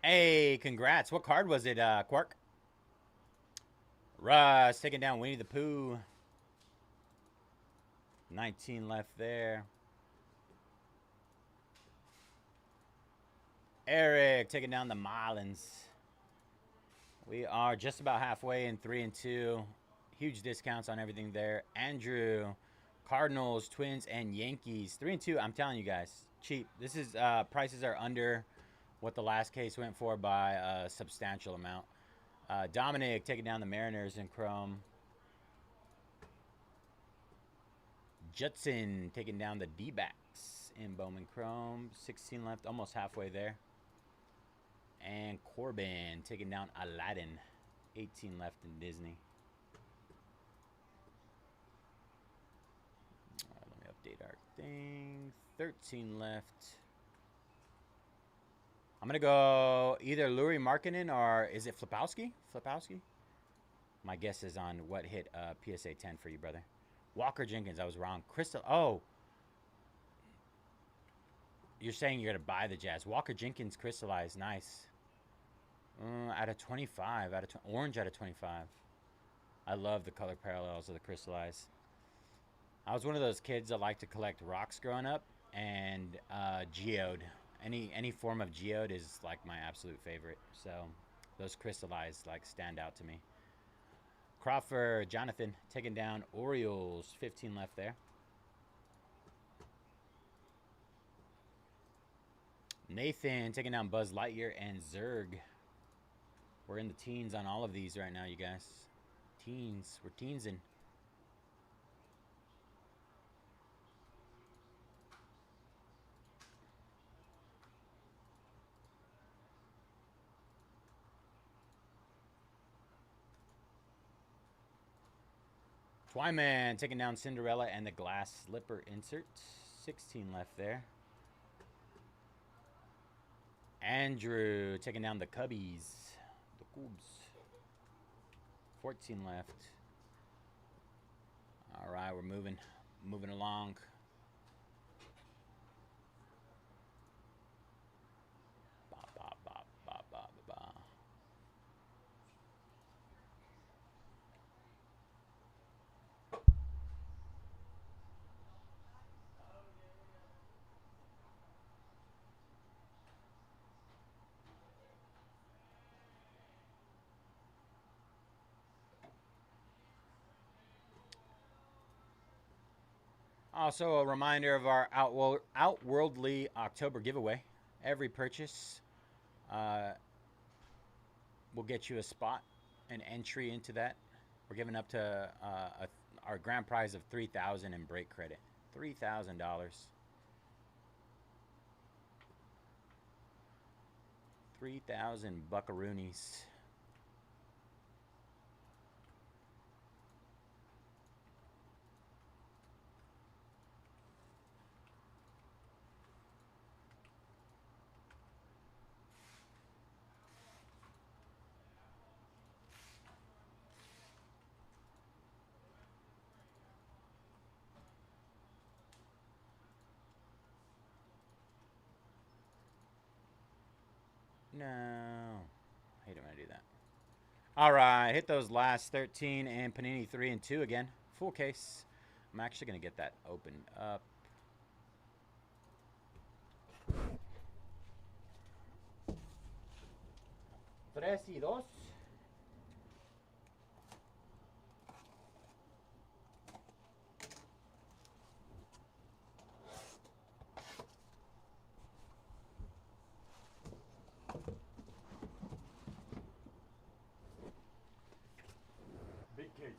Hey, congrats. What card was it, Quark? Russ taking down Winnie the Pooh. 19 left there. Eric taking down the Marlins. We are just about halfway in 3 and 2. Huge discounts on everything there. Andrew, Cardinals, Twins, and Yankees. 3 and 2. I'm telling you guys, cheap. This is prices are under what the last case went for by a substantial amount. Dominic taking down the Mariners in Chrome. Judson taking down the D-backs in Bowman Chrome. 16 left, almost halfway there. And Corbin taking down Aladdin. 18 left in Disney. Let me update our thing. 13 left. I'm going to go either Lurie Markkinen or is it Flipowski? Flipowski? My guess is on what hit PSA 10 for you, brother. Walker Jenkins, I was wrong. Crystal, oh. You're saying you're going to buy the Jazz. Walker Jenkins crystallized, nice. Out of 25, orange out of 25. I love the color parallels of the crystallized. I was one of those kids that liked to collect rocks growing up, and geode. Any form of geode is like my absolute favorite. So those crystallized like stand out to me. Crawford, Jonathan taking down Orioles. 15 left there. Nathan taking down Buzz Lightyear and Zerg. We're in the teens on all of these right now, you guys. Teens. We're teensing. Twyman taking down Cinderella and the glass slipper insert. 16 left there. Andrew taking down the Cubbies. The Cubs. 14 left. All right, we're moving along. Also, a reminder of our Outworldly October giveaway. Every purchase will get you a spot, an entry into that. We're giving up to our grand prize of $3,000 in break credit. $3,000. 3,000 buckaroonies. No. I hate it when I do that. All right, hit those last 13 and Panini 3 and 2 again. Full case. I'm actually going to get that opened up. Tres y dos. Big case.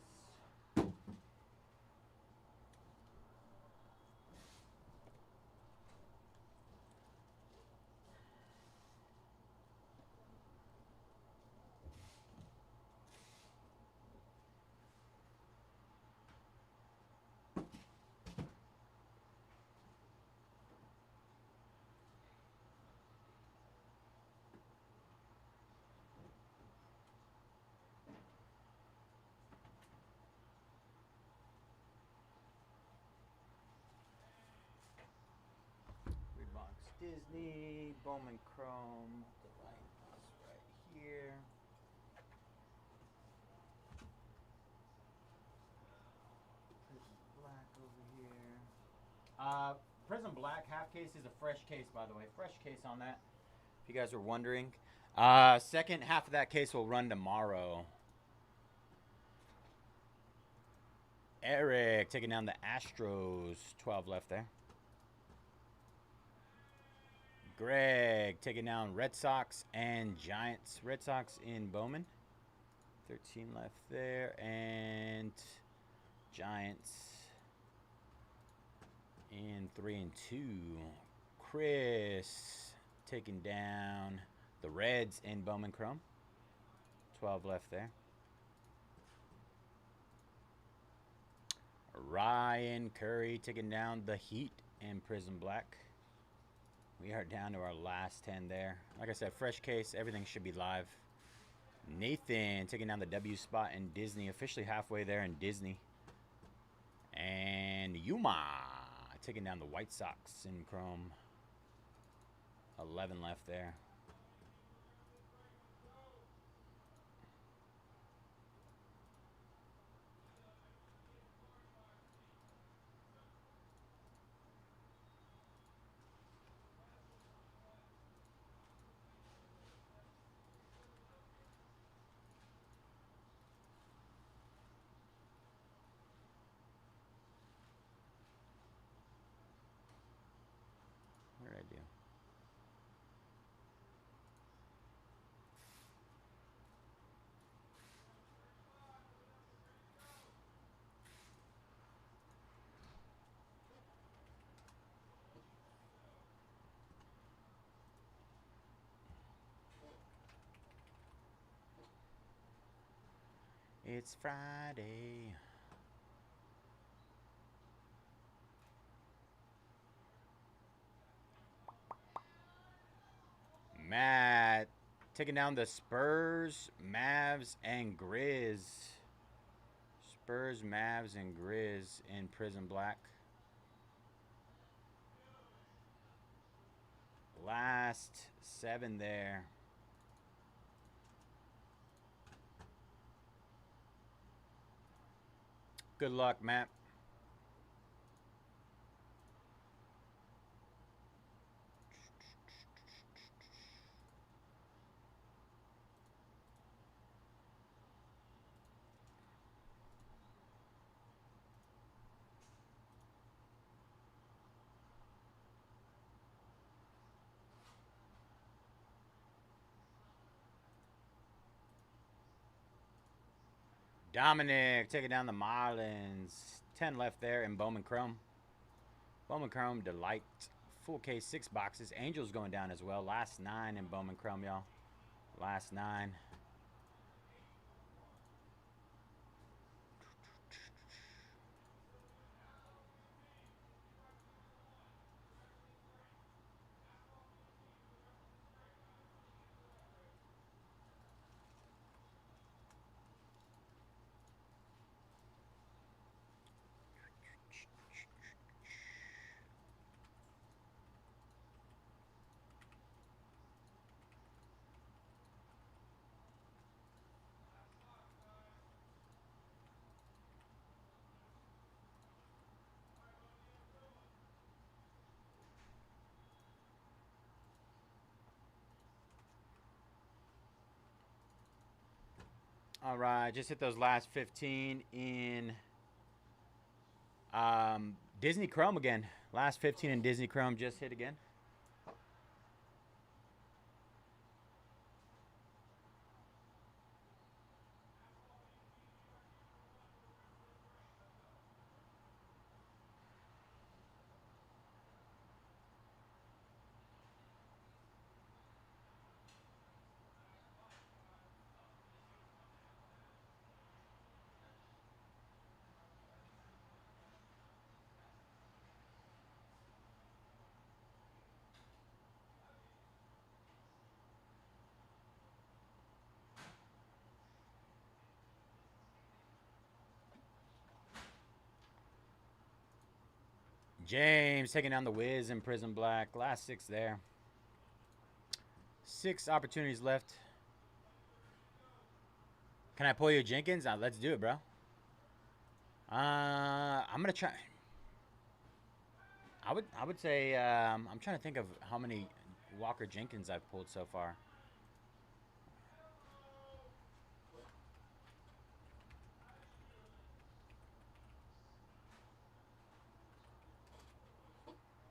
Disney, Bowman Chrome, the light. here. Prizm Black over here. Prizm Black half case is a fresh case, by the way. Fresh case on that, if you guys are wondering. Second half of that case will run tomorrow. Eric taking down the Astros. 12 left there. Greg taking down Red Sox and Giants. Red Sox in Bowman. 13 left there. And Giants in 3 and 2. Chris taking down the Reds in Bowman Chrome. 12 left there. Ryan Curry taking down the Heat in Prizm Black. We are down to our last 10 there. Like I said, fresh case. Everything should be live. Nathan taking down the W spot in Disney. Officially halfway there in Disney. And Yuma taking down the White Sox in Chrome. 11 left there. What did I do? It's Friday. Matt taking down the Spurs, Mavs, and Grizz. Spurs, Mavs, and Grizz in Prizm Black. Last 7 there. Good luck, Matt. Dominic taking down the Marlins. 10 left there in Bowman Chrome. Bowman Chrome Delight. Full case, 6 boxes. Angels going down as well. Last 9 in Bowman Chrome, y'all. Last 9. All right, just hit those last 15 in Disney Chrome again. Last 15 in Disney Chrome just hit again. James taking down the Wiz in Prizm Black. Last 6 there. 6 opportunities left. Can I pull you a Jenkins? Let's do it, bro. I'm gonna try. I would say I'm trying to think of how many Walker Jenkins I've pulled so far.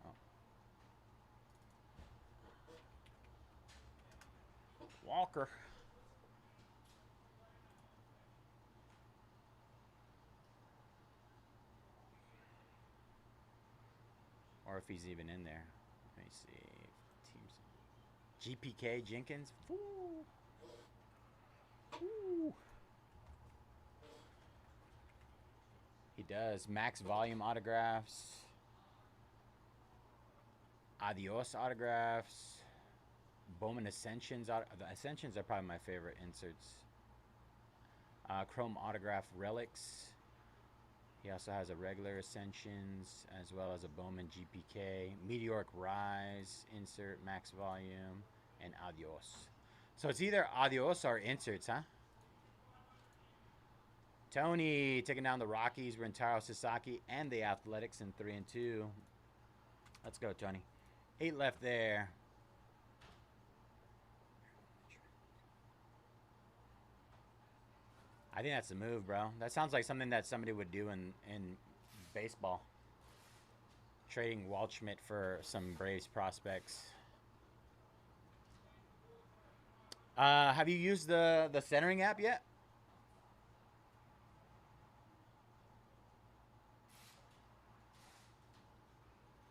Oh. Walker. Or if he's even in there. Let me see. Teams. GPK Jenkins. Ooh. Ooh. He does. Max volume autographs. Adios autographs. Bowman Ascensions. The Ascensions are probably my favorite inserts. Chrome autograph relics. He also has a regular Ascensions as well as a Bowman GPK. Meteoric Rise insert, max volume, and Adios. So it's either Adios or inserts, huh? Tony taking down the Rockies, Rentaro Sasaki, and the Athletics in 3 and 2. Let's go, Tony. 8 left there. I think that's the move, bro. That sounds like something that somebody would do in baseball. Trading Waldschmidt for some Braves prospects. Have you used the centering app yet?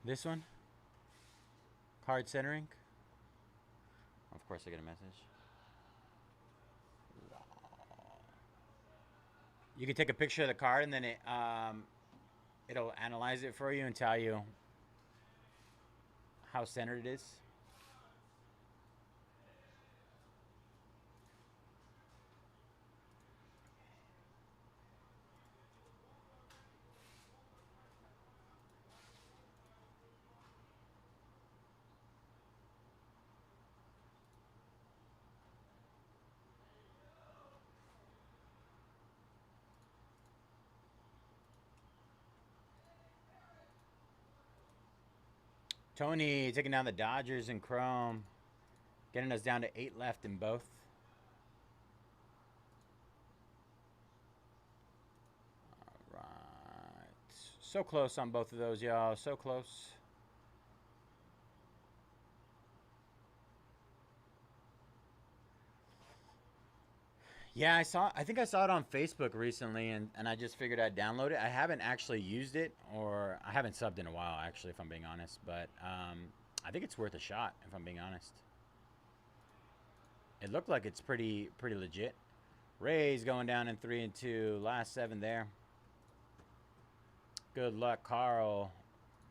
This one? Card centering? Of course I get a message. You can take a picture of the card and then it'll analyze it for you and tell you how centered it is. Tony taking down the Dodgers in Chrome. Getting us down to 8 left in both. All right. So close on both of those, y'all. So close. Yeah, I think I saw it on Facebook recently, and I just figured I'd download it. I haven't actually used it, or I haven't subbed in a while, actually, if I'm being honest. But I think it's worth a shot, if I'm being honest. It looked like it's pretty legit. Rays going down in 3 and 2. Last 7 there. Good luck, Carl.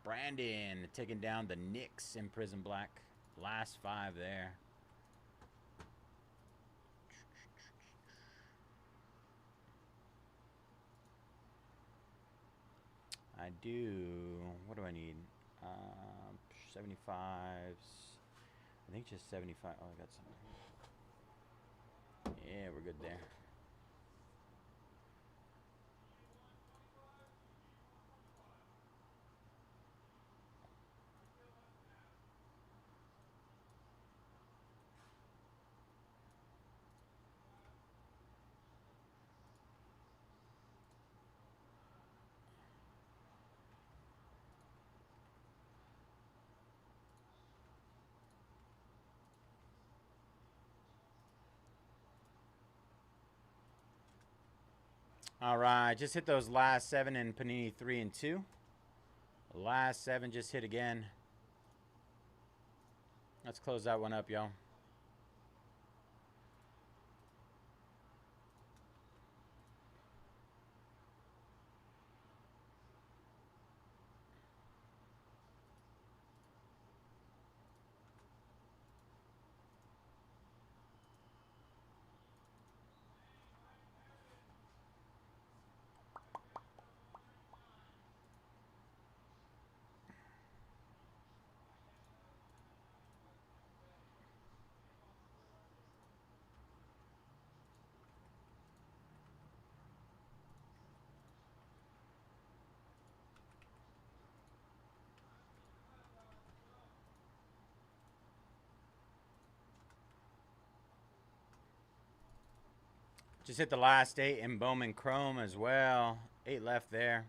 Brandon taking down the Knicks in Prizm Black. Last 5 there. I do. What do I need? 75s. I think just 75. Oh, I got some. Yeah, we're good there. All right, just hit those last 7 in Panini 3 and 2. Last 7 just hit again. Let's close that one up, y'all. Just hit the last 8 in Bowman Chrome as well. 8 left there.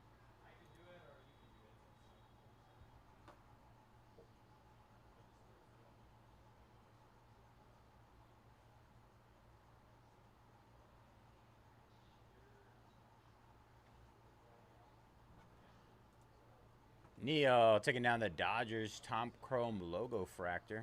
Neo taking down the Dodgers Tom Chrome logo fractor.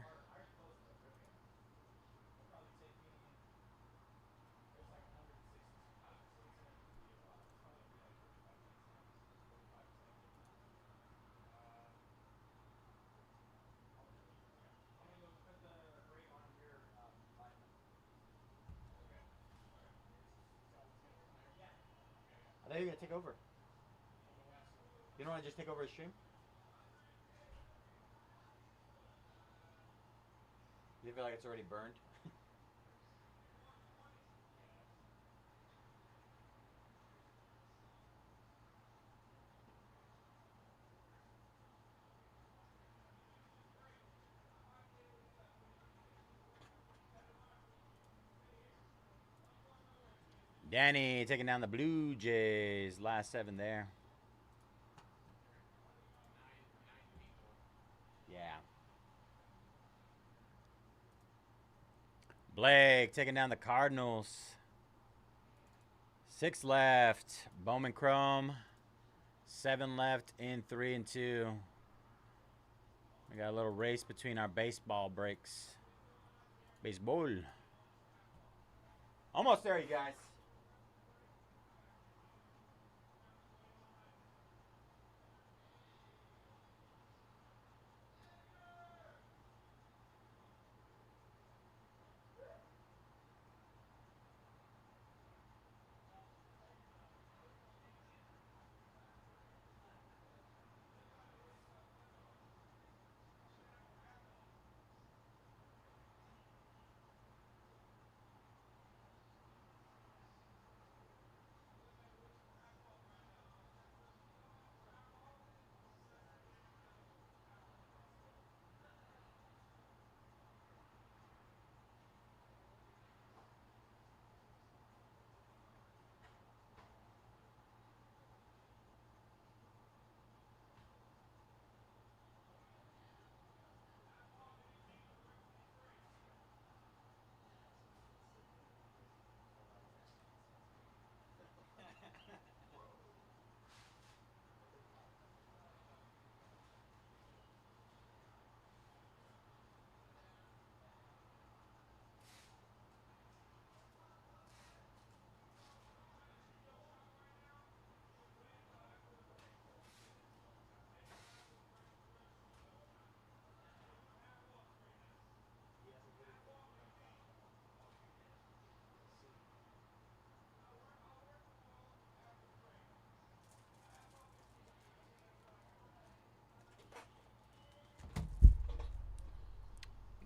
I thought you were gonna take over. You don't want to just take over a stream? You feel like it's already burned? Danny taking down the Blue Jays. Last 7 there. Yeah. Blake taking down the Cardinals. 6 left. Bowman Chrome. 7 left in 3 and 2. We got a little race between our baseball breaks. Baseball. Almost there, you guys.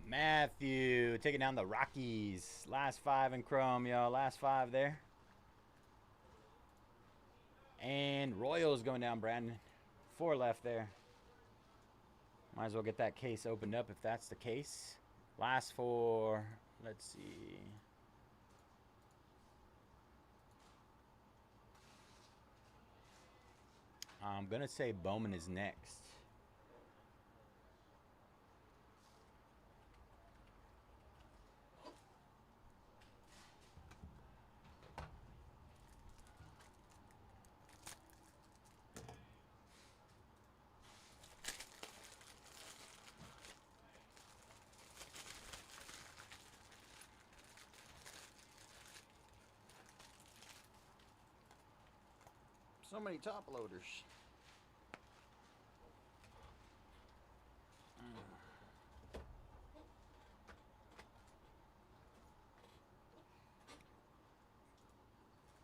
Matthew taking down the Rockies. Last 5 in Chrome, y'all. Last 5 there. And Royals going down, Brandon. 4 left there. Might as well get that case opened up if that's the case. Last 4. Let's see. I'm going to say Bowman is next. So many top loaders.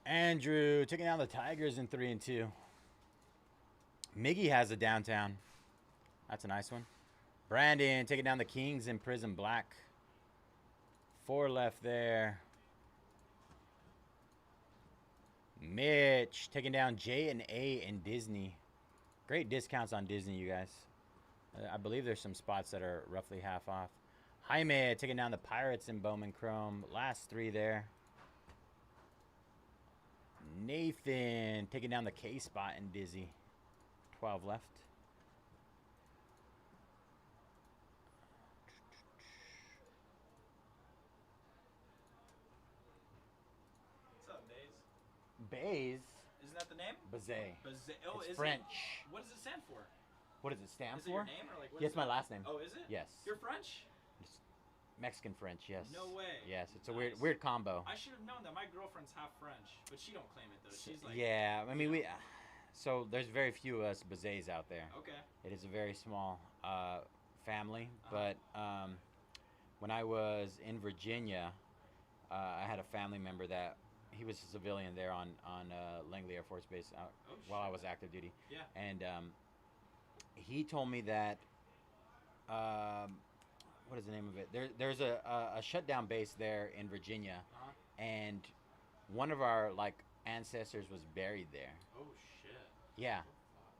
Andrew taking down the Tigers in 3 and 2. Miggy has a downtown. That's a nice one. Brandon taking down the Kings in Prizm Black. 4 left there. Mitch taking down J and A in Disney. Great discounts on Disney, you guys. I believe there's some spots that are roughly half off. Jaime taking down the Pirates in Bowman Chrome. Last 3 there. Nathan taking down the K spot in Dizzy. 12 left. What's up, Bayze? Bayze. Isn't that the name? Bayze. Bayze. Oh, It's is French. It? What does it stand for? What does it stand Is it for? your name or like what? Yeah, is it's my it? last name. Oh, is it? Yes. You're French? It's Mexican French, yes. No way. Yes, it's a Nice. weird combo. I should have known that. My girlfriend's half French, but she don't claim it though. She's like. Yeah, I mean so there's very few of us Bazes out there. Okay. It is a very small family, but when I was in Virginia, I had a family member that he was a civilian there on Langley Air Force Base while I was active duty. Yeah. And he told me that what is the name of it? There's a shutdown base there in Virginia, and one of our ancestors was buried there. Oh shit. Yeah.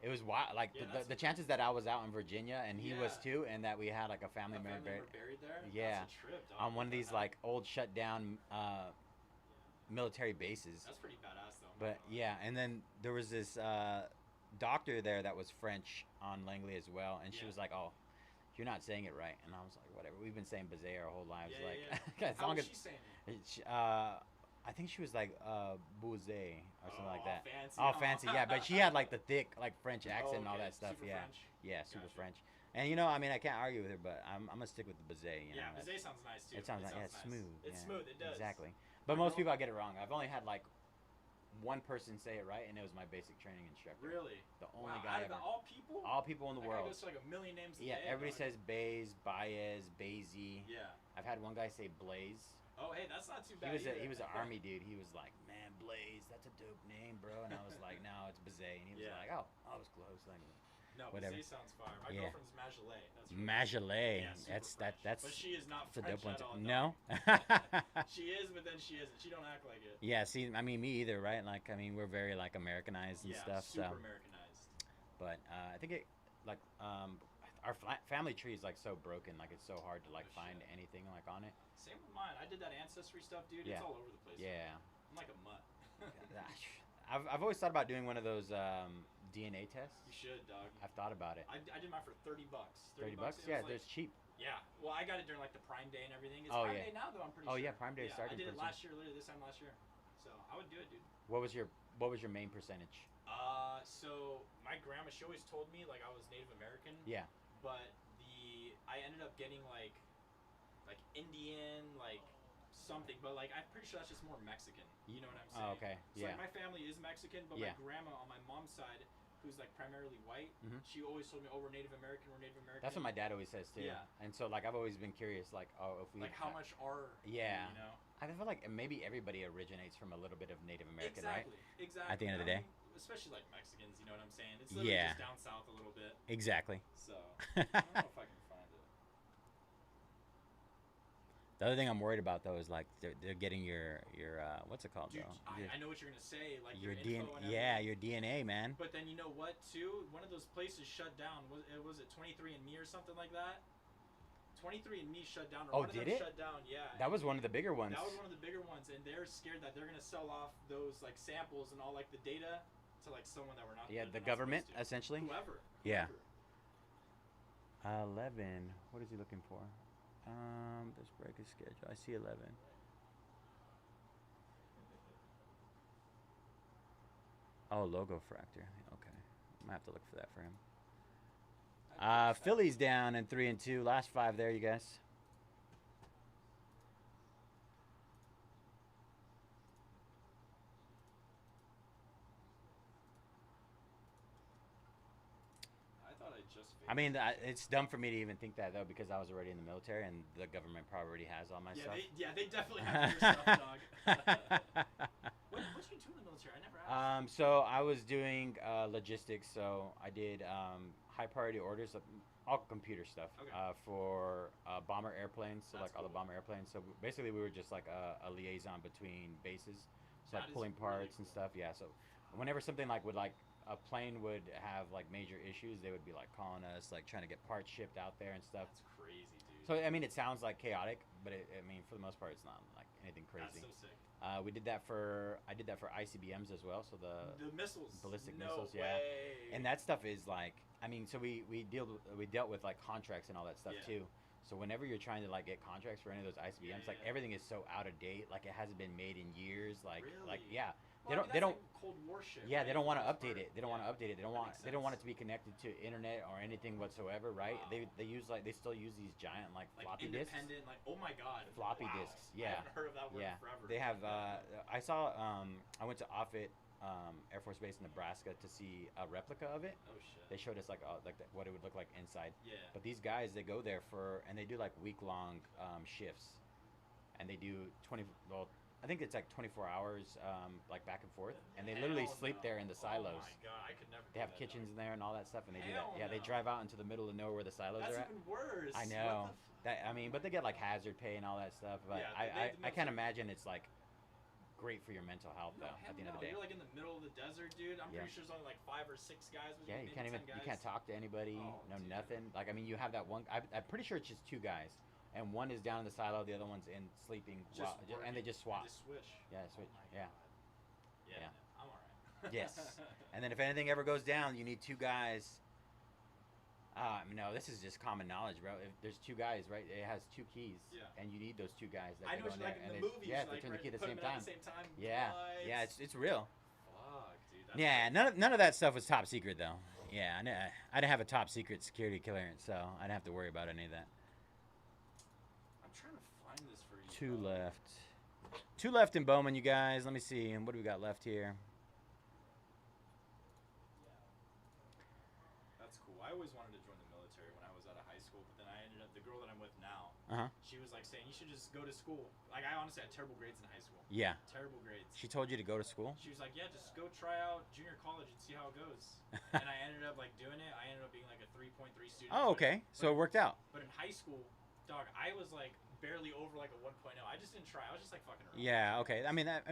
It was wild. Like Yeah, the chances that I was out in Virginia and he was too, and that we had like a family member buried there. Yeah. That's a trip, dog. On one of these like old shut down military bases. That's pretty badass though. But yeah, and then there was this doctor there that was French on Langley as well, and she was like, "Oh, you're not saying it right," and I was like, "Whatever. We've been saying Bazet our whole lives." As How long was as she saying it? I think she was like Bouzet or something like that. Fancy. Oh, fancy, yeah. But she had like the thick like French accent and all okay. that stuff. Super Yeah, French. yeah, super Gotcha. French. And you know, I mean, I can't argue with her, but I'm gonna stick with the Bazet. You know, Yeah, Bazet sounds nice too. it sounds like it's nice. smooth. It's yeah, smooth. It does. Exactly. But most people I get it wrong. I've only had like one person say it right, and it was my basic training instructor. Really? The only Wow, guy out of ever. all people? All people in the That world. guy goes to like a million names a Yeah, day, everybody dog. says Bayze, Bayze. Yeah. I've had one guy say Blaze. Oh, hey, that's not too He bad. was either. he was an army dude. He was like, "Man, Blaze, that's a dope name, bro." And I was like, "No, it's Bazet." And he was Yeah. like, "Oh, I was close." Like, No, whatever. Bazet sounds fire. My Yeah. girlfriend's Majolet. That's really Majolet. Yeah, super that's French. that's But she is not that's a French dope one. at all. No. dog. She is, but then she isn't. She don't act like it. Yeah. See, I mean, me either, right? Like, I mean, we're very like Americanized and Yeah, stuff. super So, Americanized. but I think it like our family tree is like so broken. Like, it's so hard to like Oh, find shit. anything like on it. Same with mine. I did that ancestry stuff, dude. Yeah. It's all over the place. Yeah. I'm like a mutt. I've always thought about doing one of those DNA tests. You should, dog. I've thought about it. I did mine for $30. 30 bucks? it Yeah, was there's like, cheap. yeah. Well, I got it during like the Prime Day and everything. It's Oh, Prime yeah. Day now, though. I'm pretty Oh, sure. yeah, Prime Day is Yeah, starting I did it pretty last year, literally this time last year. So I would do it, dude. What was your main percentage? So my grandma, she always told me like I was Native American. Yeah. But I ended up getting like Indian, like something, but like I'm pretty sure that's just more Mexican. You know what I'm saying? Oh, okay. So Yeah. like my family is Mexican, but Yeah. my grandma on my mom's side, who's like primarily white, Mhm. she always told me, "Oh, we're Native American. We're Native American." That's what my dad always says too. Yeah. And so like I've always been curious, like, oh, if we like how much are Yeah. you know? I feel like maybe everybody originates from a little bit of Native American, Exactly. right? Exactly. At the end of the I day. mean, especially like Mexicans, you know what I'm saying? It's literally Yeah. just down south a little bit. Exactly. So I don't know if I can find it. The other thing I'm worried about though is like they're getting your what's it called Dude, though? I know what you're gonna say, like Your your DNA. info and Yeah, everything. your DNA, man. But then you know what too? One of those places shut down. Was it 23andMe or something like that? 23andMe shut down. Or Oh, one of did them it? shut down. Yeah. That was one of the bigger ones. That was one of the bigger ones, and they're scared that they're gonna sell off those like samples and all like the data to like someone that we're not. Yeah, that the they're not government supposed to. essentially. Whoever. Yeah. Whoever. 11. What is he looking for? Let's break his schedule. I see 11. Oh, logo fractor. Okay, I might have to look for that for him. Philly's down in 3 and 2. Last 5 there, you guys. I thought I just. I mean, it's dumb for me to even think that though, because I was already in the military and the government probably already has all my stuff. They definitely have your stuff, dog. What you do in the military? I never asked. So I was doing logistics. So I did high priority orders, all computer stuff, Okay. for bomber airplanes. So That's like all the cool. bomber airplanes. So basically, we were just like a liaison between bases, so That like is pulling really parts and cool. stuff. Yeah. So whenever something like would like a plane would have like major issues, they would be like calling us, like trying to get parts shipped out there and stuff. That's crazy, dude. So I mean, it sounds like chaotic, but I mean, for the most part, it's not like anything That's crazy. so sick. We did that for I did that for ICBMs as well. So The missiles. ballistic no missiles, way. yeah. And that stuff is like, I mean, so we dealt with like contracts and all that stuff Yeah. too. So whenever you're trying to like get contracts for any of those ICBMs, Yeah, like yeah. everything is so out of date, like it hasn't been made in years, like Really? yeah. Well, They don't Like Cold War shit. Yeah, right? they don't want to For the most update part. it. They don't want to update it. They don't That want makes they don't want it sense. to be connected to internet or anything whatsoever, right? Wow. They use like they still use these giant like Like floppy disks. independent, like oh my god. Floppy wow. disks, I yeah. haven't heard of that word Yeah, forever. they have. I saw. I went to Offutt Air Force Base in Nebraska to see a replica of it. Oh shit. They showed us like what it would look like inside. Yeah. But these guys, they go there and they do like week-long shifts, and they do 20. Well, I think it's like 24 hours, like back and forth, and they literally Hell sleep no. there in the silos. Oh my god, I could never. They do have that, kitchens dog. in there and all that stuff, and they do that. Hell Yeah, they no. drive out into the middle of nowhere where the silos That's are at. even worse. I What know. the That I mean, but they get like hazard pay and all that stuff. But Yeah, I can't imagine it's like great for your mental health No, though. hell At the end of no. the day. You're like in the middle of the desert, dude. I'm Yeah. pretty sure there's only like 5 or 6 guys. With Yeah, you maybe can't 10 even guys. you can't talk to anybody. Oh, no dude. nothing. Like I mean, you have that one. I'm pretty sure it's just two guys, and one is down in the silo, the other one's in sleeping, and they just swap. Just switch. Yeah, switch. Oh my Yeah. God. Yeah. Yeah. I'm alright. Yes. And then if anything ever goes down, you need two guys. No, this is just common knowledge, bro. If there's two guys, right? It has two keys, Yeah. and you need those two guys that I can know go in what there. like in and the they, movies. yeah, they like, turn the right, key at the put same them in time. At the same time. Yeah, What? yeah, it's real. Fuck, dude. That's Yeah, none of that stuff was top secret though. Yeah, I didn't have a top secret security clearance, so I didn't have to worry about any of that. I'm trying to find this for you. Two dog. left. Two left in Bowman, you guys. Let me see. What do we got left here? That's cool. I always wanted to join the military when I was out of high school, but then I ended up the girl that I'm with now. She was like saying you should just go to school. Like I honestly had terrible grades in high school. Yeah. Terrible grades. She told you to go to school? She was like, yeah, just go try out junior college and see how it goes. And I ended up like doing it. I ended up being like a 3.3 student. Oh, okay. So it worked out. But in high school, dog, I was like barely over like a 1.0. I just didn't try. I was just like fucking around. Yeah, okay. I mean that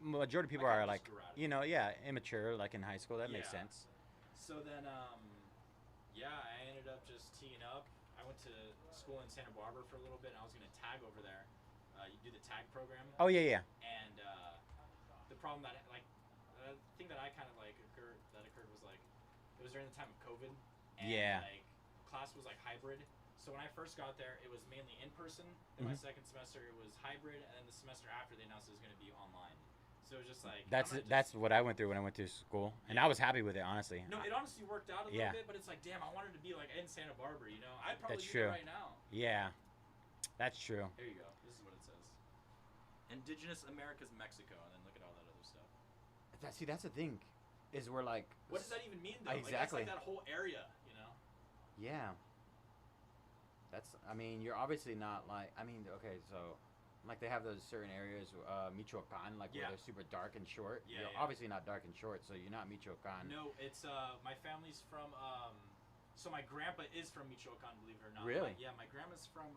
majority of people I kinda are just like, grew out of you know, yeah, immature like in high school. That makes Yeah. sense. So then, yeah, I ended up just teeing up. I went to school in Santa Barbara for a little bit, and I was gonna tag over there. You do the tag program. Oh, yeah. And the problem that like the thing that I kind of like occurred was like it was during the time of COVID. And, Yeah. Like class was like hybrid. So when I first got there, it was mainly in person. Then my Mhm. second semester it was hybrid, and then the semester after they announced it was gonna be online. So it was just like That's what I went through when I went to school, and I was happy with it, honestly. No, it honestly worked out a little Yeah. bit, but it's like, damn, I wanted to be like in Santa Barbara, you know? I'd probably That's do true. that right now. Yeah, that's true. Here you go. This is what it says. Indigenous Americas, Mexico, and then look at all that other stuff. See, that's the thing, is we're like. What does that even mean, though? Exactly. Like, that's like that whole area, you know? Yeah. I mean, you're obviously not like. I mean, okay, so. Like they have those certain areas, Michoacan, like where Yeah. they're super dark and short. Yeah, You're yeah. obviously not dark and short, so you're not Michoacan. No, it's, my family's from, so my grandpa is from Michoacan, believe it or not. Really? Yeah, my grandma's from,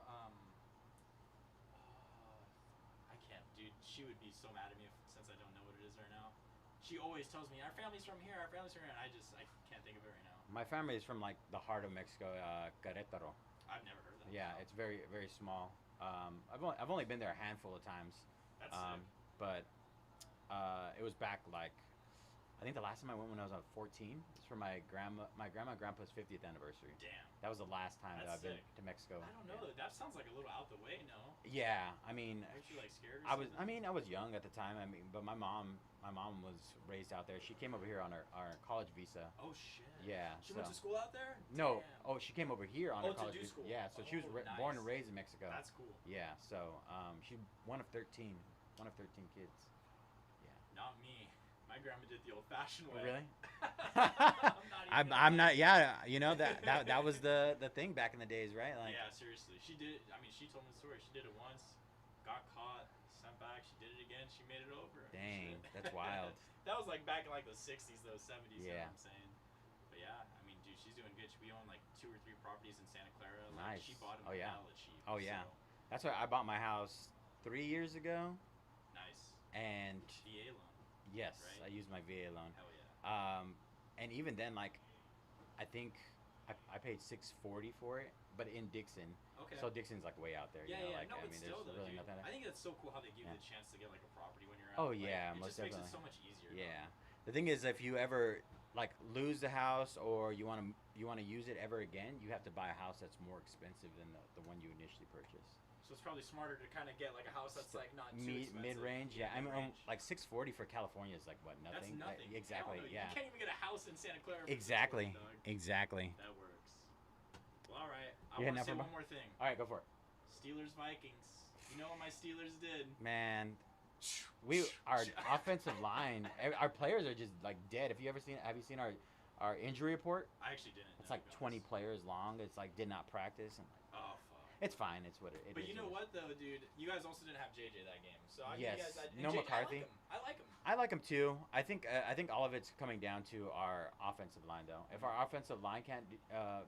I can't, dude. She would be so mad at me since I don't know what it is right now. She always tells me, our family's from here, and I can't think of it right now. My family is from like the heart of Mexico, Querétaro. I've never heard that. Yeah, it's very very small. I've only been there a handful of times. That's sick. But it was back like I think the last time I went when I was 14. It's for my grandma and grandpa's 50th anniversary. Damn. That was the last time that That's I've been sick. to Mexico. I don't know. That sounds like a little out the way, no? Yeah, I mean, Weren't you like scared or something? I was young at the time. I mean, but my mom was raised out there. She came over here on her college visa. Oh shit. Yeah. She went to school out there? No. Damn. Oh, she came over here on Oh, her to college do visa. school. Yeah, so she was Oh, nice. born and raised in Mexico. That's cool. Yeah, so she's one of 13 kids. Yeah. Not me. My grandma did the old-fashioned way. Really? I'm not. Yeah, you know that was the thing back in the days, right? Like. Yeah, seriously. She did. I mean, she told me the story. She did it once, got caught, sent back. She did it again. She made it over. Dang, Shit. that's wild. That was like back in like the 60s, though, 70s. You know Yeah. what I'm saying? But yeah, I mean, dude, she's doing good. We own like 2 or 3 properties in Santa Clara. Like, Nice. She bought them Oh, yeah. hella cheap. Oh yeah, So, that's why I bought my house 3 years ago, nice. and VA loan. yes, Right? I used my VA loan. Hell yeah. And even then, like, I think I paid $640 for it, but in Dixon. Okay. So Dixon's like way out there. Yeah, you know, yeah. like No, I but mean, still, there's though, really dude. nothing there. I think that's so cool how they give Yeah. you the chance to get like a property when you're out. Oh Like, yeah, it most just makes definitely. it so much easier. Yeah. The thing is, if you ever like lose the house or you want to use it ever again, you have to buy a house that's more expensive than the one you initially purchased. So it's probably smarter to kind of get like a house that's like not too expensive. Mid range, yeah. I mean, mid-range. like 640 for California is like what, nothing? That's nothing. Like, exactly. Hell no, Yeah. You can't even get a house in Santa Clara. For Exactly. 640, dog. Exactly. That works. Well, all right. I You want to hitting say that for one more thing. All right, go for it. Steelers Vikings. You know what my Steelers did? Man, our offensive line, our players are just like dead. Have you seen our injury report? I actually didn't. It's like 20 players long. It's like did not practice. And oh fuck. it's fine. It's what it is. But you know what though, dude? You guys also didn't have JJ that game, so I yes. you guys, No JJ, McCarthy. I like him. I like him too. I think all of it's coming down to our offensive line though. If our offensive line can't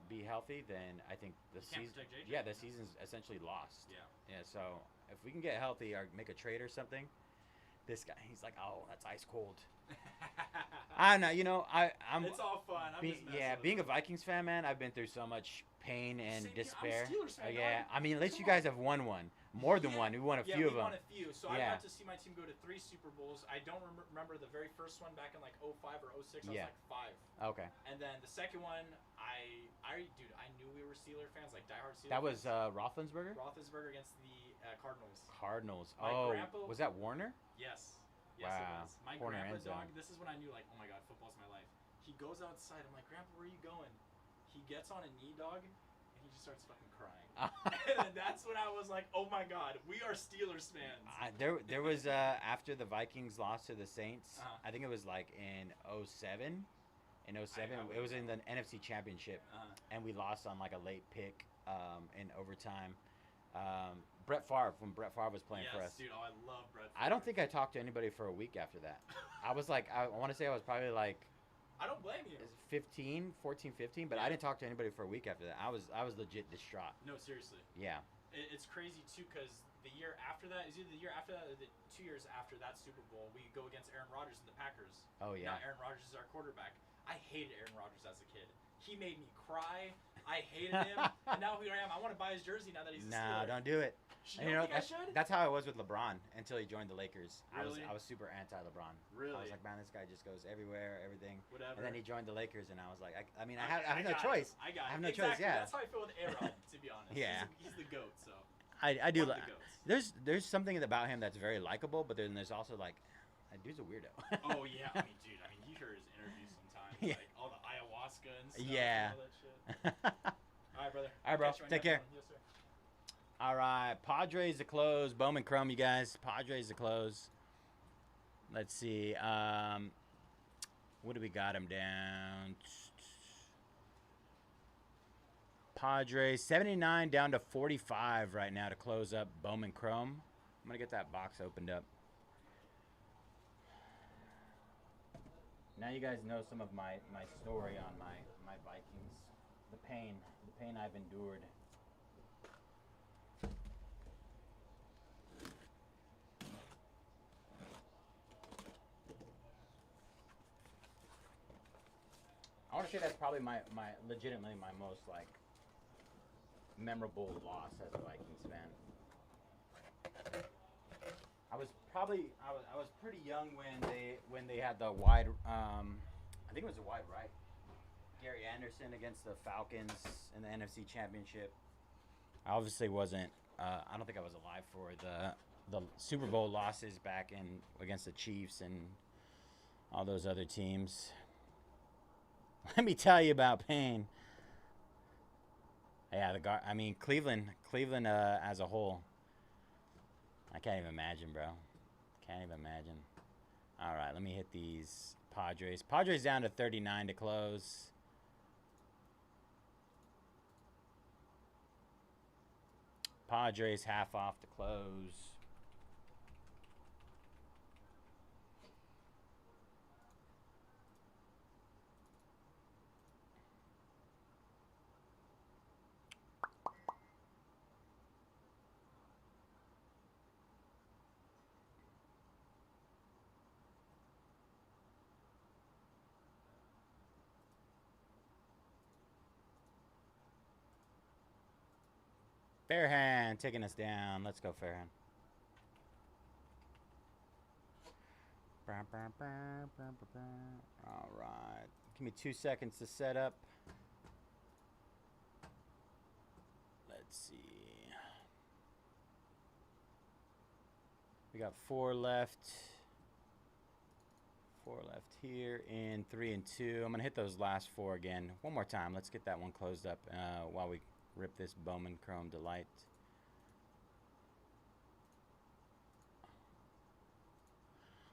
be healthy, then I think the season. Yeah, the season's essentially lost. Yeah. Yeah. So if we can get healthy or make a trade or something, this guy, he's like, oh, that's ice cold. I don't know. You know, I'm. It's all fun. Being a Vikings fan, man, I've been through so much pain and Same despair. I'm a Steelers fan, yeah, dog. I mean, at least you guys have won one, more than one. We won a few of them. Yeah, we won a few. So I got to see my team go to 3 Super Bowls. I don't remember the very first one back in like 05 or 06. I was like 5. Okay. And then the second one, dude, I knew we were Steeler fans, like diehard Steelers. That was Roethlisberger. Roethlisberger against the Cardinals. Cardinals. My grandpa, was that Warner? Yes. Wow. It was. My Corner grandpa, end zone. dog, this is when I knew, like, oh my god, football's my life. He goes outside. I'm like, Grandpa, where are you going? He gets on a knee, dog, and he just starts fucking crying. And that's when I was like, oh my god, we are Steelers fans. There was after the Vikings lost to the Saints, Uh-huh. I think it was like in 07. In 07, it was in the NFC Championship, and we lost on like a late pick in overtime. Brett Favre, when Brett Favre was playing for us. Dude, I love Brett Favre. I don't think I talked to anybody for a week after that. I was like, I want to say I was probably like, I don't blame you. 15, but I didn't talk to anybody for a week after that. I was legit distraught. No, seriously. Yeah. It's crazy too, because the year after that, is either the year after that or the 2 years after that Super Bowl, we go against Aaron Rodgers and the Packers. Oh yeah. Now Aaron Rodgers is our quarterback. I hated Aaron Rodgers as a kid. He made me cry. I hated him. And now here I am. I want to buy his jersey now that he's a Steeler. No, don't do it. You don't think I should? That's how I was with LeBron until he joined the Lakers. Really? I was super anti-LeBron. Really? I was like, man, this guy just goes everywhere, everything. Whatever. And then he joined the Lakers, and I was like, I have no choice. I got it. I have no exactly. choice. Yeah. That's how I feel with A-Rod, to be honest. Yeah. He's the GOAT, so. I do. One of the goats. There's something about him that's very likable, but then there's also like, that dude's a weirdo. Oh yeah, I mean, dude. I mean, you hear his interviews sometimes, Yeah. like all the ayahuasca and stuff. Yeah. And all that shit. All right, brother. All right, bro. Catch you on Take your care. phone. Yes, sir. All right, Padres to close. Bowman Chrome, you guys. Padres to close. Let's see. What do we got him down? Padres 79 down to 45 right now to close up Bowman Chrome. I'm gonna get that box opened up. Now you guys know some of my story on my Vikings. The pain I've endured. I want to say that's probably my legitimately my most like memorable loss as a Vikings fan. I was pretty young when they had the wide I think it was a wide right. Gary Anderson against the Falcons in the NFC Championship. I obviously wasn't I don't think I was alive for the Super Bowl losses back in against the Chiefs and all those other teams. Let me tell you about pain. Yeah, Cleveland as a whole. I can't even imagine, bro. Can't even imagine. All right, let me hit these Padres. Padres down to 39 to close. Padres half off to close. Fairhand taking us down. Let's go, Fairhand. All right. Give me 2 seconds to set up. Let's see. We got 4 left. 4 left here in 3 and 2. I'm going to hit those last 4 again. One more time. Let's get that one closed up while we rip this Bowman Chrome Delight.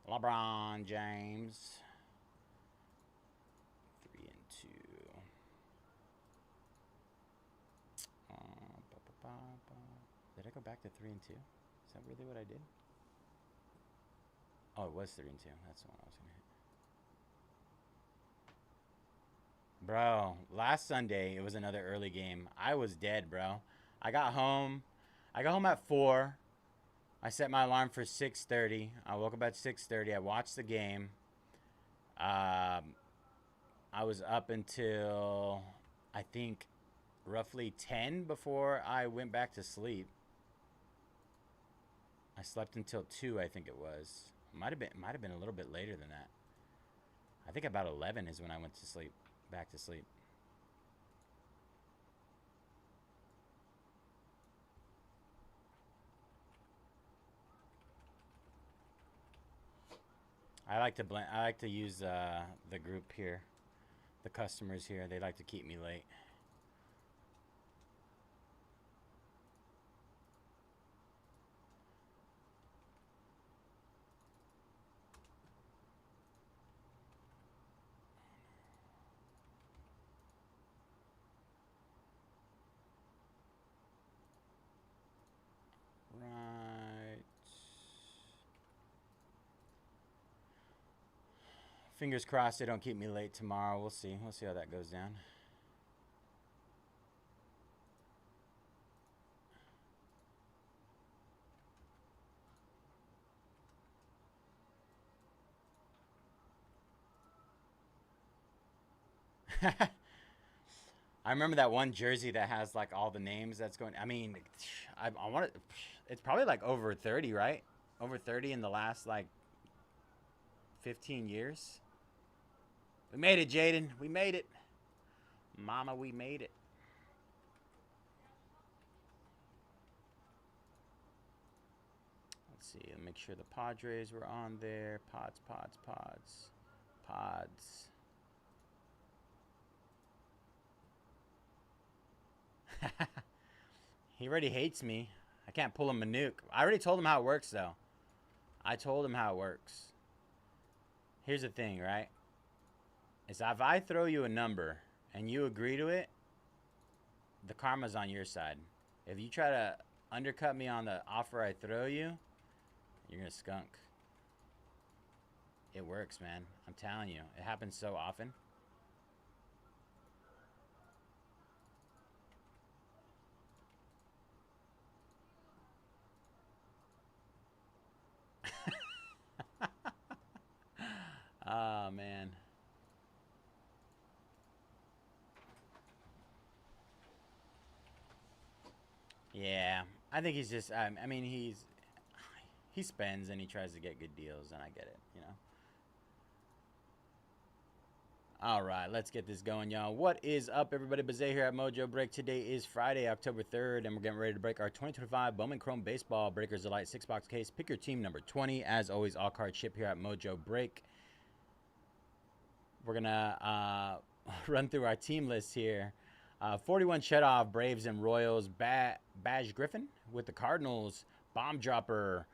LeBron James. 3 and 2. Did I go back to 3 and 2? Is that really what I did? Oh, it was 3 and 2. That's the one I was going to hit. Bro, last Sunday, it was another early game. I was dead, bro. I got home at 4. I set my alarm for 6:30. I woke up at 6:30. I watched the game. I was up until, I think, roughly 10 before I went back to sleep. I slept until 2, I think it was. Might have been a little bit later than that. I think about 11 is when I went to sleep, back to sleep. I like to use the group here, the customers here. They like to keep me late. Right. Fingers crossed they don't keep me late tomorrow. We'll see. We'll see how that goes down. I remember that one jersey that has like all the names that's going. I mean, I want it. It's probably like over 30, right? Over 30 in the last like 15 years. We made it, Jaden. We made it. Mama, we made it. Let's see. Make sure the Padres were on there. Pods. He already hates me. I can't pull him a nuke. I already told him how it works, though. I told him how it works. Here's the thing, right? Is if I throw you a number and you agree to it, the karma's on your side. If you try to undercut me on the offer I throw you, you're going to skunk. It works, man. I'm telling you. It happens so often. Oh, man. Yeah. I think he's just, I mean, he spends and he tries to get good deals, and I get it, you know. All right, let's get this going, y'all. What is up, everybody? Bayze here at Mojobreak. Today is Friday, October 3rd, and we're getting ready to break our 2025 Bowman Chrome Baseball Breakers Delight 6-box case. Pick your team number 20. As always, all cards ship here at Mojobreak. We're going to run through our team list here. 41 Chedoff, Braves and Royals. Badge Griffin with the Cardinals. Bomb Dropper,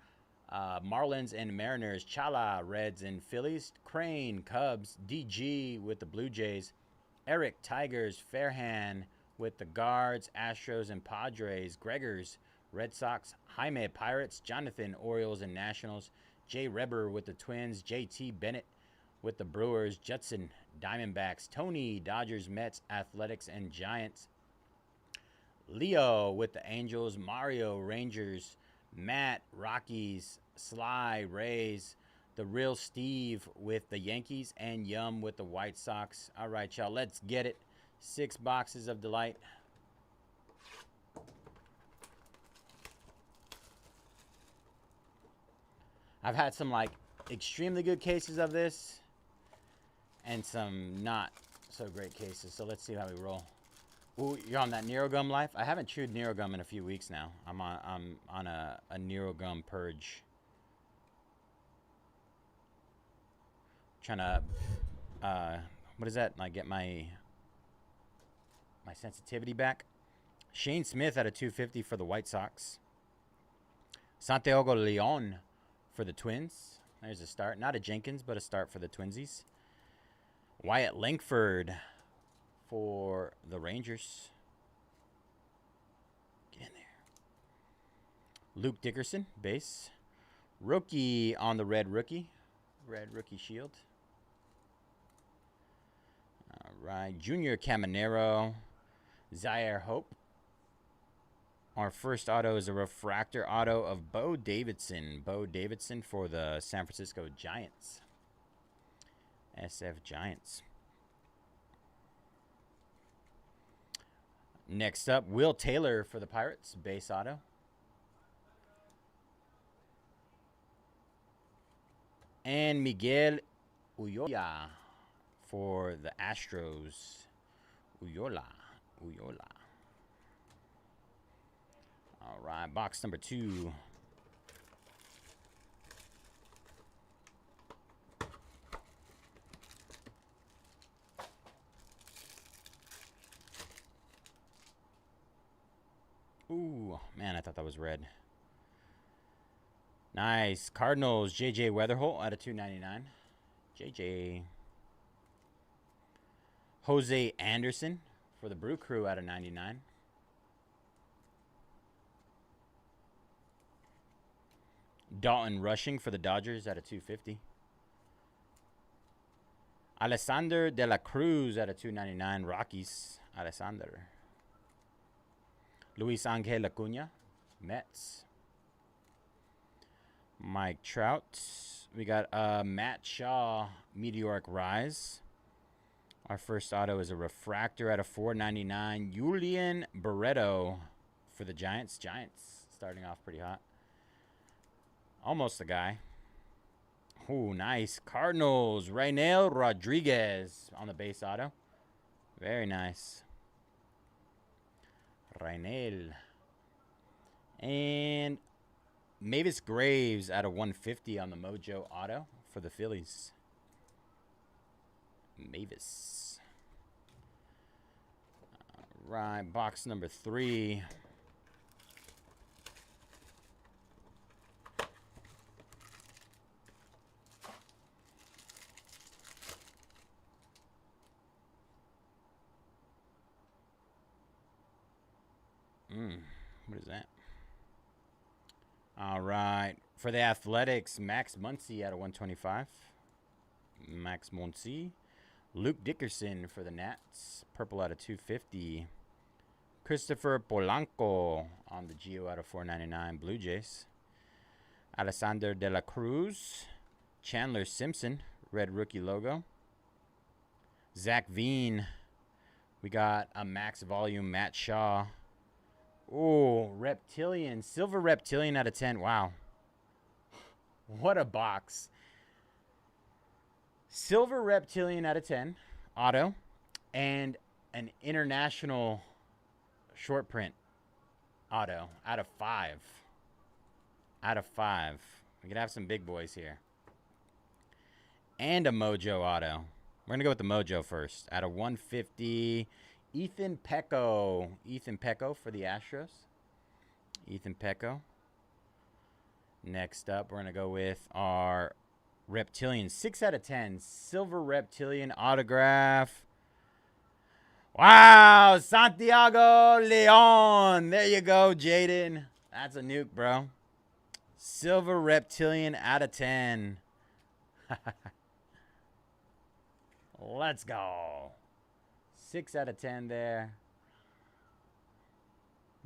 Marlins and Mariners. Chala, Reds and Phillies. Crane, Cubs. DG with the Blue Jays. Eric, Tigers. Fairhand with the Guards, Astros and Padres. Gregors, Red Sox. Jaime, Pirates. Jonathan, Orioles and Nationals. Jay Reber with the Twins. JT Bennett with the Brewers. Judson, Diamondbacks. Tony, Dodgers, Mets, Athletics and Giants. Leo with the Angels. Mario, Rangers. Matt, Rockies. Sly, Rays. The Real Steve with the Yankees. And Yum with the White Sox. All right, y'all, let's get it. 6 boxes of delight. I've had some like extremely good cases of this and some not so great cases. So let's see how we roll. Ooh, you're on that NeuroGum life? I haven't chewed NeuroGum in a few weeks now. I'm on a NeuroGum purge. Trying to what is that? Like get my sensitivity back. Shane Smith at a 250 for the White Sox. Santiago Leon for the Twins. There's a start. Not a Jenkins, but a start for the Twinsies. Wyatt Langford for the Rangers. Get in there. Luke Dickerson, base. Rookie on the red rookie. Red rookie shield. All right. Junior Caminero. Zaire Hope. Our first auto is a refractor auto of Bo Davidson. Bo Davidson for the San Francisco Giants. SF Giants. Next up, Will Taylor for the Pirates. Base auto. And Miguel Uyola for the Astros. Uyola. All right, box number 2. Ooh, man, I thought that was red. Nice. Cardinals, J.J. Weatherholt out of 299. J.J. Jose Anderson for the Brew Crew out of 99. Dalton Rushing for the Dodgers out of 250. Alexander de la Cruz out of 299. Rockies. Alexander. Luis Angel Acuna. Mets. Mike Trout. We got Matt Shaw. Meteoric Rise. Our first auto is a refractor out of 499. Julian Barreto for the Giants. Giants starting off pretty hot. Almost a guy. Ooh, nice. Cardinals. Raynel Rodriguez on the base auto. Very nice. Raynel. And Mavis Graves out of 150 on the Mojo auto for the Phillies. Mavis. All right, box number 3. What is that? All right. For the Athletics, Max Muncy out of 125. Max Muncy. Luke Dickerson for the Nats. Purple out of 250. Christopher Polanco on the Geo out of 499. Blue Jays. Alexander de la Cruz. Chandler Simpson. Red rookie logo. Zach Veen. We got a max volume Matt Shaw. Oh, Reptilian. Silver Reptilian out of 10. Wow. What a box. Silver Reptilian out of 10. Auto. And an international short print auto out of 5. Out of 5. We could have some big boys here. And a Mojo auto. We're going to go with the Mojo first. Out of 150. Ethan Pecco. Ethan Pecco for the Astros. Ethan Pecco. Next up, we're going to go with our Reptilian. 6 out of 10. Silver Reptilian autograph. Wow. Santiago Leon. There you go, Jaden. That's a nuke, bro. Silver Reptilian out of 10. Let's go. 6 out of 10 there.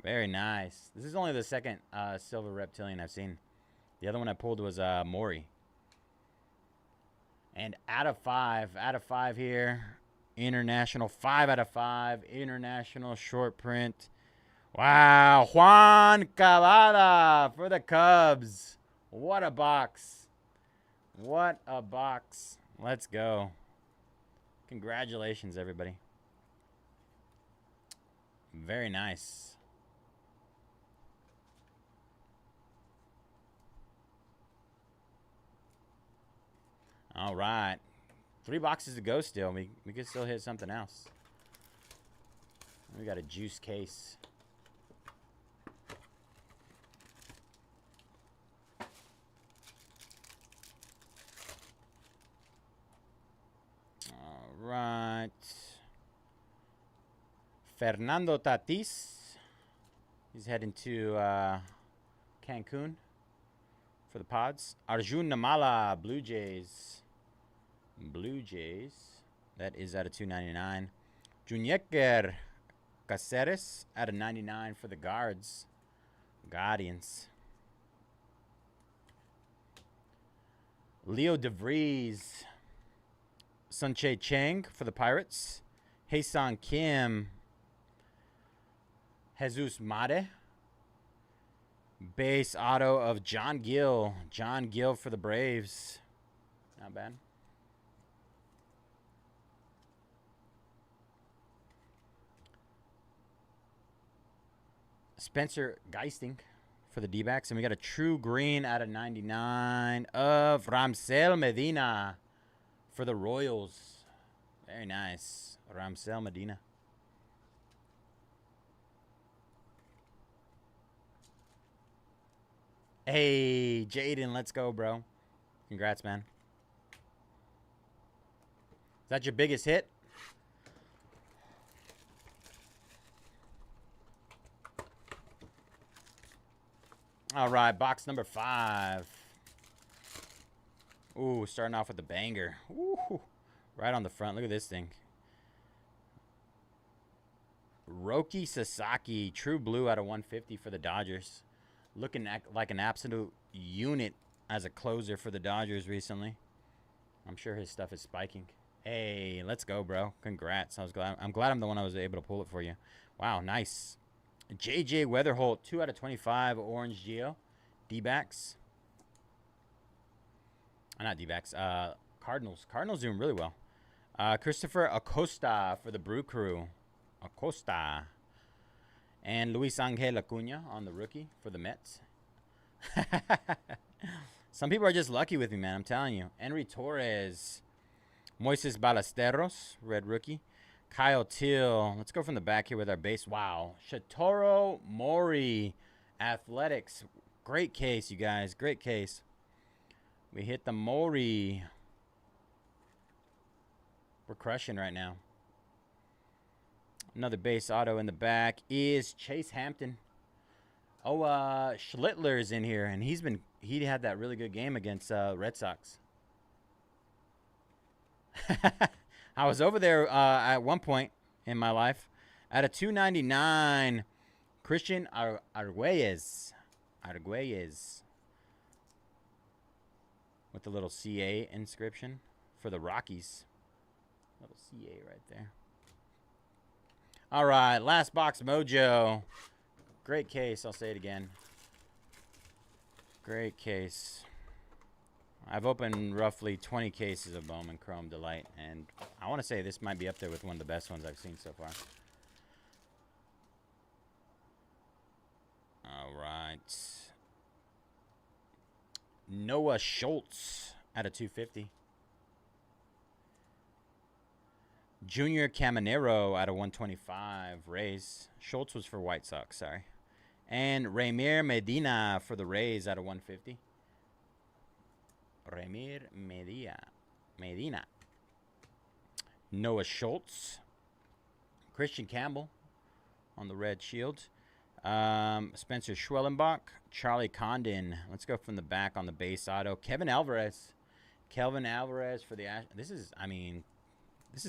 Very nice. This is only the second Silver Reptilian I've seen. The other one I pulled was Maury. And out of 5 here. International, 5 out of 5. International short print. Wow. Juan Cavada for the Cubs. What a box. What a box. Let's go. Congratulations, everybody. Very nice. All right. 3 boxes to go still. We could still hit something else. We got a juice case. All right. Fernando Tatis. He's heading to Cancun for the Pods. Arjun Namala, Blue Jays. Blue Jays. That is out of 299. Juniker Caceres out of 99 for the Guards. Guardians. Leo DeVries. Sunchae Chang for the Pirates. Hae-Sung Kim. Jesus Made. Base auto of John Gill. John Gill for the Braves. Not bad. Spencer Geisting for the D-backs. And we got a true green out of 99 of Ramsel Medina for the Royals. Very nice. Ramsel Medina. Hey, Jaden, let's go, bro. Congrats, man. Is that your biggest hit? All right, box number 5. Ooh, starting off with the banger. Ooh, right on the front. Look at this thing. Roki Sasaki, true blue out of 150 for the Dodgers. Looking like an absolute unit as a closer for the Dodgers recently. I'm sure his stuff is spiking. Hey, let's go, bro. Congrats. I'm glad I'm the one I was able to pull it for you. Wow, nice. JJ Weatherholt, 2 out of 25, Orange Geo. D-backs. Not D-backs. Cardinals. Cardinals doing really well. Christopher Acosta for the Brew Crew. Acosta. And Luis Angel Acuna on the rookie for the Mets. Some people are just lucky with me, man. I'm telling you. Henry Torres. Moises Ballesteros, red rookie. Kyle Till. Let's go from the back here with our base. Wow. Shatoro Mori. Athletics. Great case, you guys. Great case. We hit the Mori. We're crushing right now. Another base auto in the back is Chase Hampton. Oh, Schlittler's in here, and he had that really good game against Red Sox. I was over there at one point in my life. At a 299, Christian Arguelles. With the little CA inscription for the Rockies. Little CA right there. All right, last box mojo. Great case, I'll say it again. Great case. I've opened roughly 20 cases of Bowman Chrome Delight, and I want to say this might be up there with one of the best ones I've seen so far. All right. Noah Schultz at a 250. Junior Caminero out of 125. Rays. Schultz was for White Sox, sorry. And Ramir Medina for the Rays out of 150. Ramir Medina. Noah Schultz. Christian Campbell on the red shield. Spencer Schwellenbach. Charlie Condon. Let's go from the back on the base auto. Kevin Alvarez. Kelvin Alvarez for the Ash. This is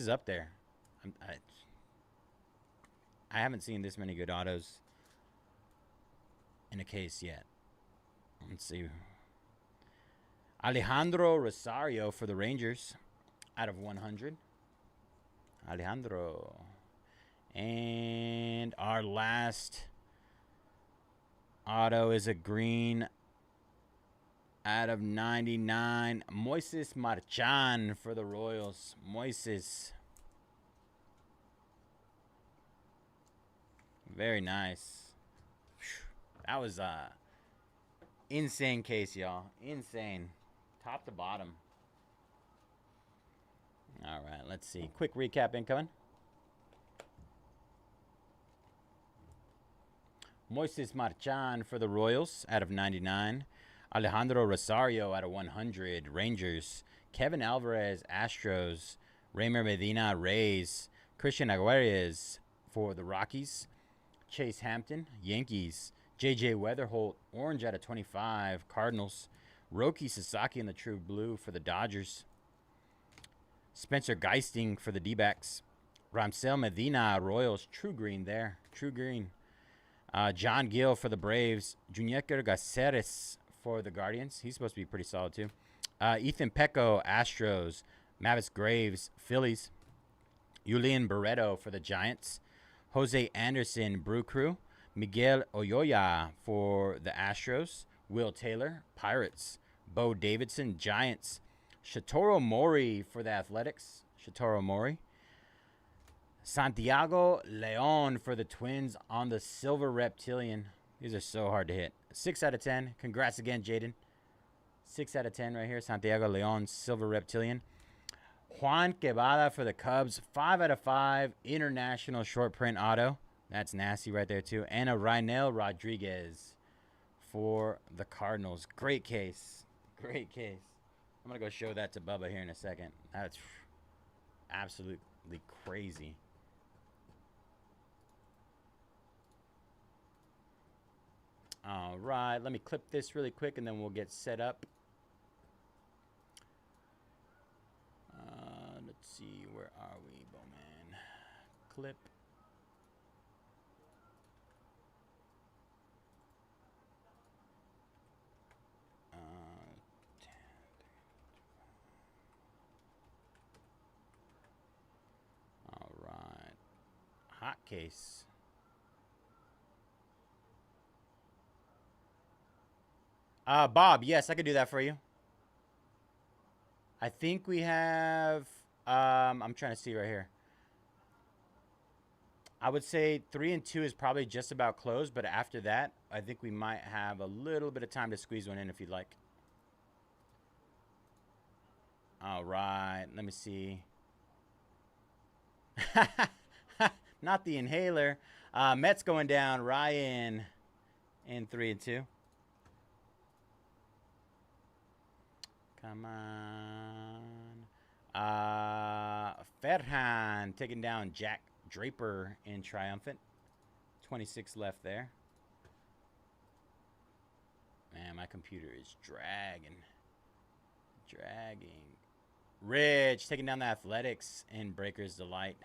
up there. I haven't seen this many good autos in a case yet. Let's see. Alejandro Rosario for the Rangers out of 100. Alejandro. And our last auto is a green Out of 99, Moises Marchan for the Royals. Moises. Very nice. That was insane case, y'all. Insane. Top to bottom. All right, let's see. Quick recap incoming. Moises Marchan for the Royals out of 99. Alejandro Rosario out of 100. Rangers. Kevin Alvarez, Astros. Raymer Medina, Rays. Christian Aguirre for the Rockies. Chase Hampton, Yankees. J.J. Weatherholt, orange out of 25. Cardinals. Roki Sasaki in the true blue for the Dodgers. Spencer Geisting for the D-backs. Ramsel Medina, Royals, true green there. True green. John Gill for the Braves. Junior Gaceres for the Guardians. He's supposed to be pretty solid, too. Ethan Pecco, Astros. Mavis Graves, Phillies. Julian Barreto for the Giants. Jose Anderson, Brew Crew. Miguel Oyoya for the Astros. Will Taylor, Pirates. Bo Davidson, Giants. Shatoro Mori for the Athletics. Shatoro Mori. Santiago Leon for the Twins on the Silver Reptilian. These are so hard to hit. 6 out of 10. Congrats again, Jaden. 6 out of 10 right here. Santiago Leon, Silver Reptilian. Juan Quebrada for the Cubs. 5 out of 5. International short print auto. That's nasty right there, too. And a Rynel Rodriguez for the Cardinals. Great case. Great case. I'm going to go show that to Bubba here in a second. That's absolutely crazy. All right, let me clip this really quick and then we'll get set up. Let's see, where are we, Bowman? Clip. All right, hot case. Bob, yes, I could do that for you. I think we have, I'm trying to see right here. I would say 3 and 2 is probably just about closed, but after that, I think we might have a little bit of time to squeeze one in if you'd like. All right, let me see. Not the inhaler. Mets going down. Ryan in 3 and 2. Come on. Ferhan taking down Jack Draper in Triumphant. 26 left there. Man, my computer is dragging. Rich taking down the Athletics in Breaker's Delight.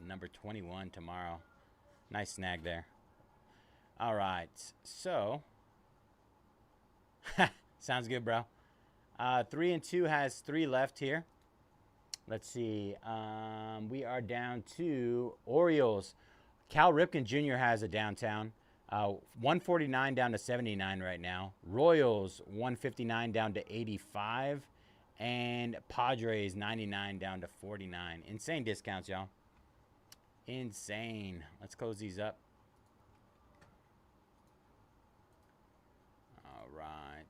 Number 21 tomorrow. Nice snag there. All right. So. Sounds good, bro. 3 and 2 has 3 left here. Let's see. We are down to Orioles. Cal Ripken Jr. has a downtown. 149 down to 79 right now. Royals 159 down to 85. And Padres 99 down to 49. Insane discounts, y'all. Insane. Let's close these up. All right.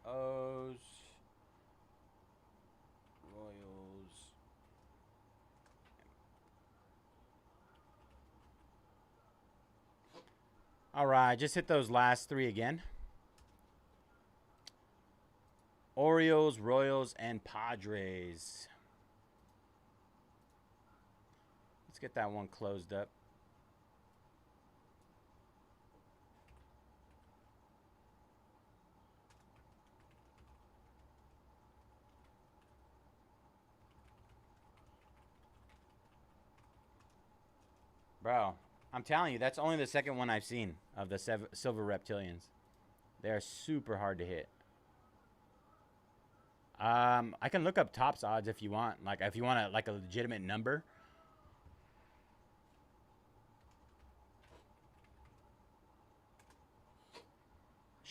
O's, Royals, all right, just hit those last 3 again. Orioles, Royals, and Padres. Let's get that one closed up. Bro, I'm telling you, that's only the second one I've seen of the Silver Reptilians. They are super hard to hit. I can look up Topps odds if you want. Like, if you want a legitimate number.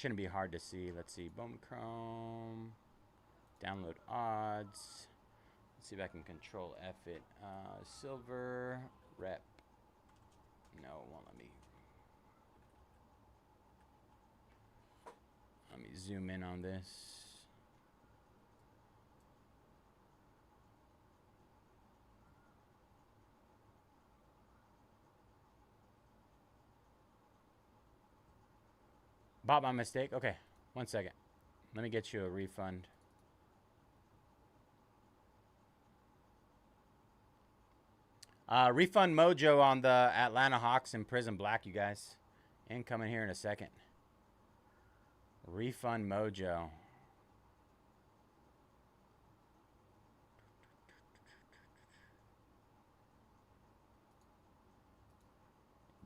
Shouldn't be hard to see. Let's see. Bone Chrome. Download odds. Let's see if I can control F it. Silver. Rep. No, it won't let me. Let me zoom in on this. Bought my mistake? Okay, 1 second. Let me get you a refund. Refund Mojo on the Atlanta Hawks and Prizm Black, you guys. Incoming here in a second. Refund Mojo.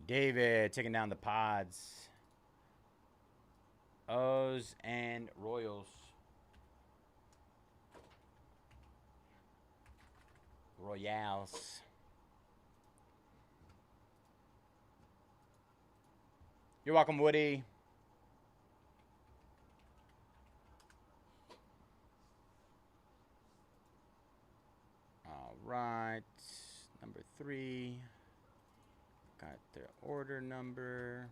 David taking down the pods. O's and Royals. Royals. You're welcome, Woody. All right. Number 3. Got their order number.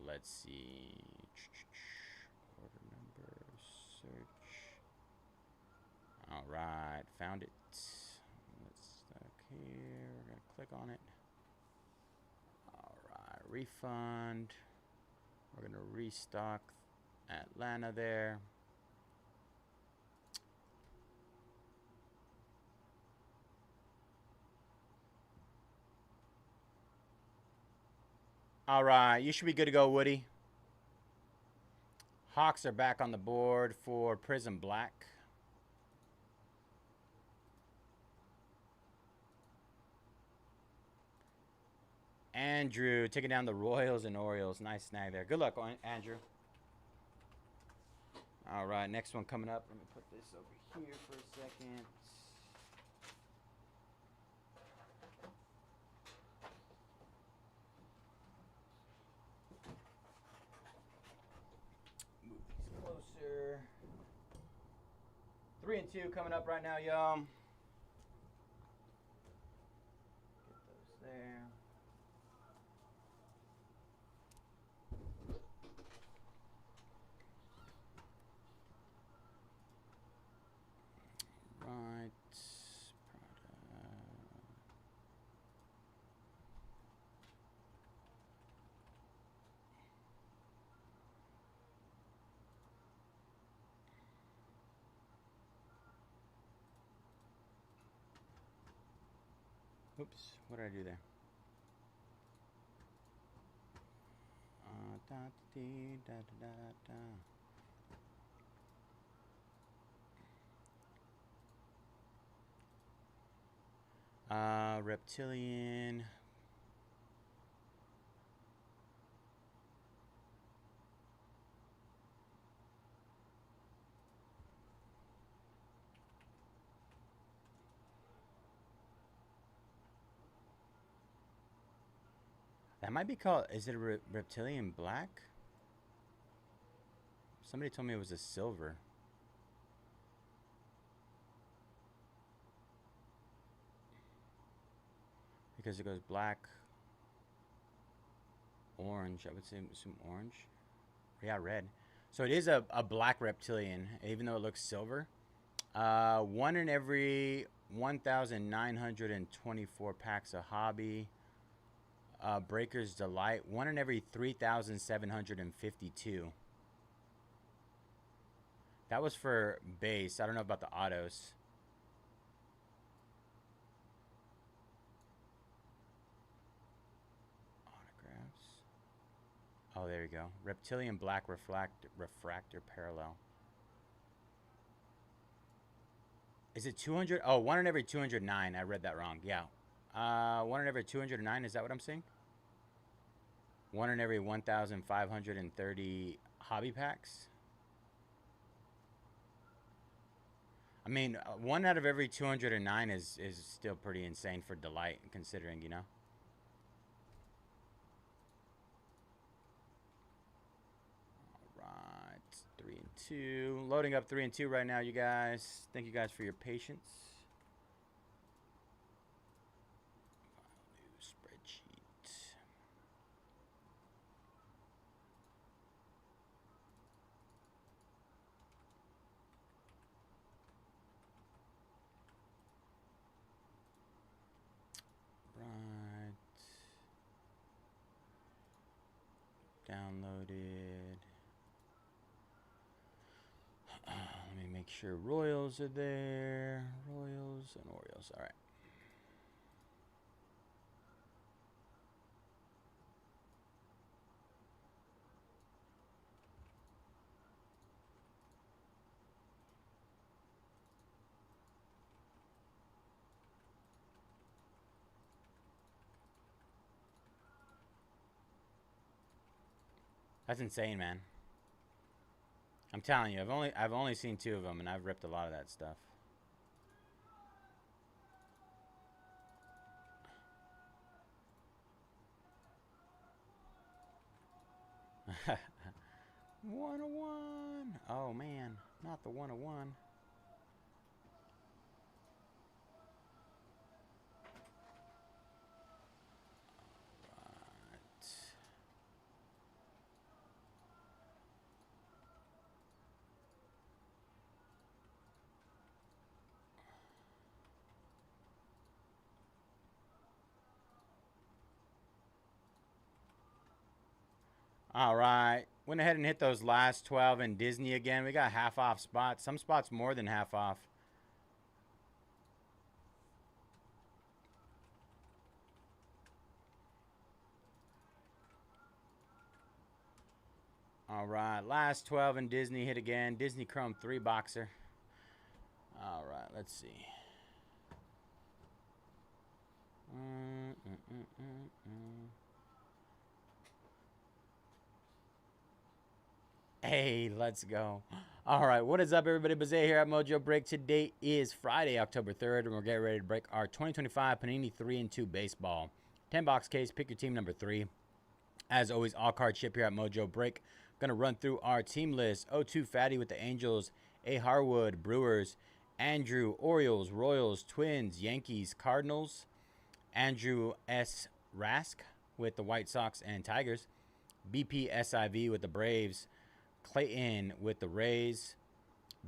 Let's see. Order number. Search. All right. Found it. Let's stuck here. We're going to click on it. All right. Refund. We're going to restock Atlanta there. All right, you should be good to go, Woody. Hawks are back on the board for Prizm Black. Andrew taking down the Royals and Orioles. Nice snag there. Good luck, Andrew. All right, next one coming up. Let me put this over here for a second. Closer. 3 and 2 coming up right now, y'all. Get those there. Right. Oops, what did I do there? Da, dee, da, da, da, da. Reptilian. That might be called, is it a Reptilian Black? Somebody told me it was a silver. Because it goes black, orange, I would say, assume orange. Yeah, red. So it is a black Reptilian, even though it looks silver. 1 in every 1,924 packs of hobby. Breaker's Delight. 1 in every 3,752. That was for base. I don't know about the autos. Autographs. Oh, there you go. Reptilian Black Refractor Parallel. Is it 200? Oh, 1 in every 209. I read that wrong. Yeah. 1 in every 209. Is that what I'm saying? 1 in every 1,530 hobby packs. I mean, 1 out of every 209 is still pretty insane for Delight, considering, you know. 3 and 2. Loading up 3 and 2 right now, you guys. Thank you guys for your patience. New spreadsheet. Right. Downloaded. Let me make sure Royals are there. Royals and Orioles. All right. That's insane, man. I'm telling you, I've only seen 2 of them, and I've ripped a lot of that stuff. One-on-one. Oh man, not the one-on-one. All right. Went ahead and hit those last 12 in Disney again. We got half off spots. Some spots more than half off. All right. Last 12 in Disney hit again. Disney Chrome 3 boxer. All right. Let's see. Hey, let's go. All right, what is up, everybody? Bayze here at Mojobreak. Today is Friday, October 3rd, and we're getting ready to break our 2025 Panini 3 and 2 baseball 10-box case. Pick your team number 3. As always, all card ship here at Mojobreak. Gonna run through our team list. 02 Fatty with the Angels, A Harwood, Brewers, Andrew, Orioles, Royals, Twins, Yankees, Cardinals, Andrew S. Rask with the White Sox and Tigers, BP SIV with the Braves, Clayton with the Rays,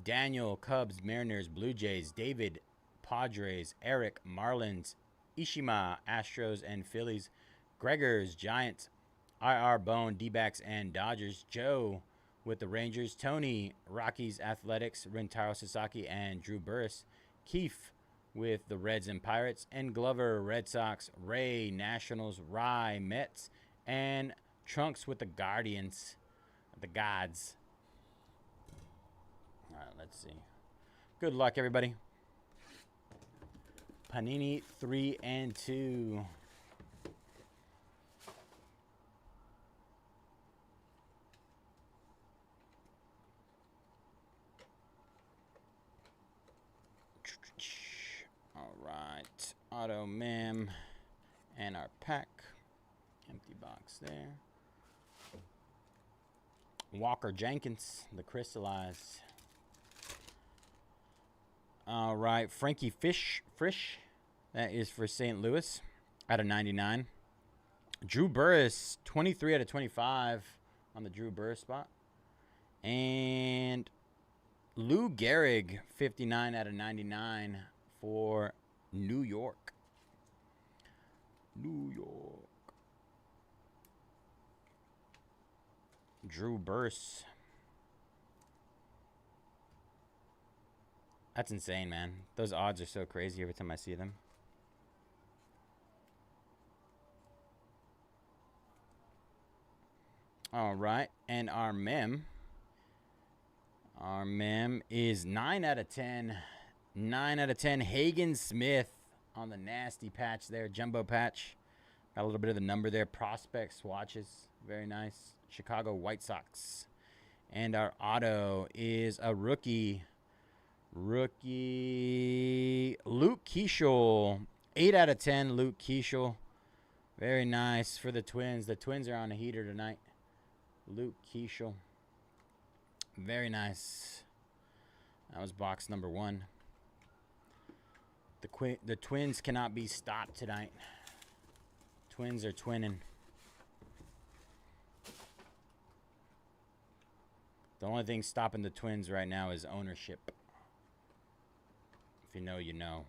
Daniel, Cubs, Mariners, Blue Jays, David, Padres, Eric, Marlins, Ishima, Astros and Phillies, Gregors, Giants, IR, Bone, D-backs and Dodgers, Joe with the Rangers, Tony, Rockies, Athletics, Rentaro Sasaki and Drew Burris, Keefe with the Reds and Pirates, and Glover, Red Sox, Ray, Nationals, Rye, Mets, and Trunks with the Guardians. The gods. All right, let's see. Good luck, everybody. Panini 3 and 2. All right. Auto Mem and our pack. Empty box there. Walker Jenkins, the crystallized. All right, Frankie Frisch, that is for St. Louis, out of 99. Drew Burris, 23 out of 25 on the Drew Burris spot. And Lou Gehrig, 59 out of 99 for New York. New York. Drew Burris. That's insane, man. Those odds are so crazy every time I see them. All right. And our mem. Our mem is 9 out of 10. 9 out of 10. Hagen Smith on the nasty patch there. Jumbo patch. Got a little bit of the number there. Prospect swatches. Very nice. Chicago White Sox. And our auto is a rookie. Luke Keishel. 8 out of 10, Luke Keishel. Very nice for the Twins. The Twins are on a heater tonight. Luke Keishel. Very nice. That was box number 1. The Twins cannot be stopped tonight. Twins are twinning. The only thing stopping the Twins right now is ownership. If you know, you know.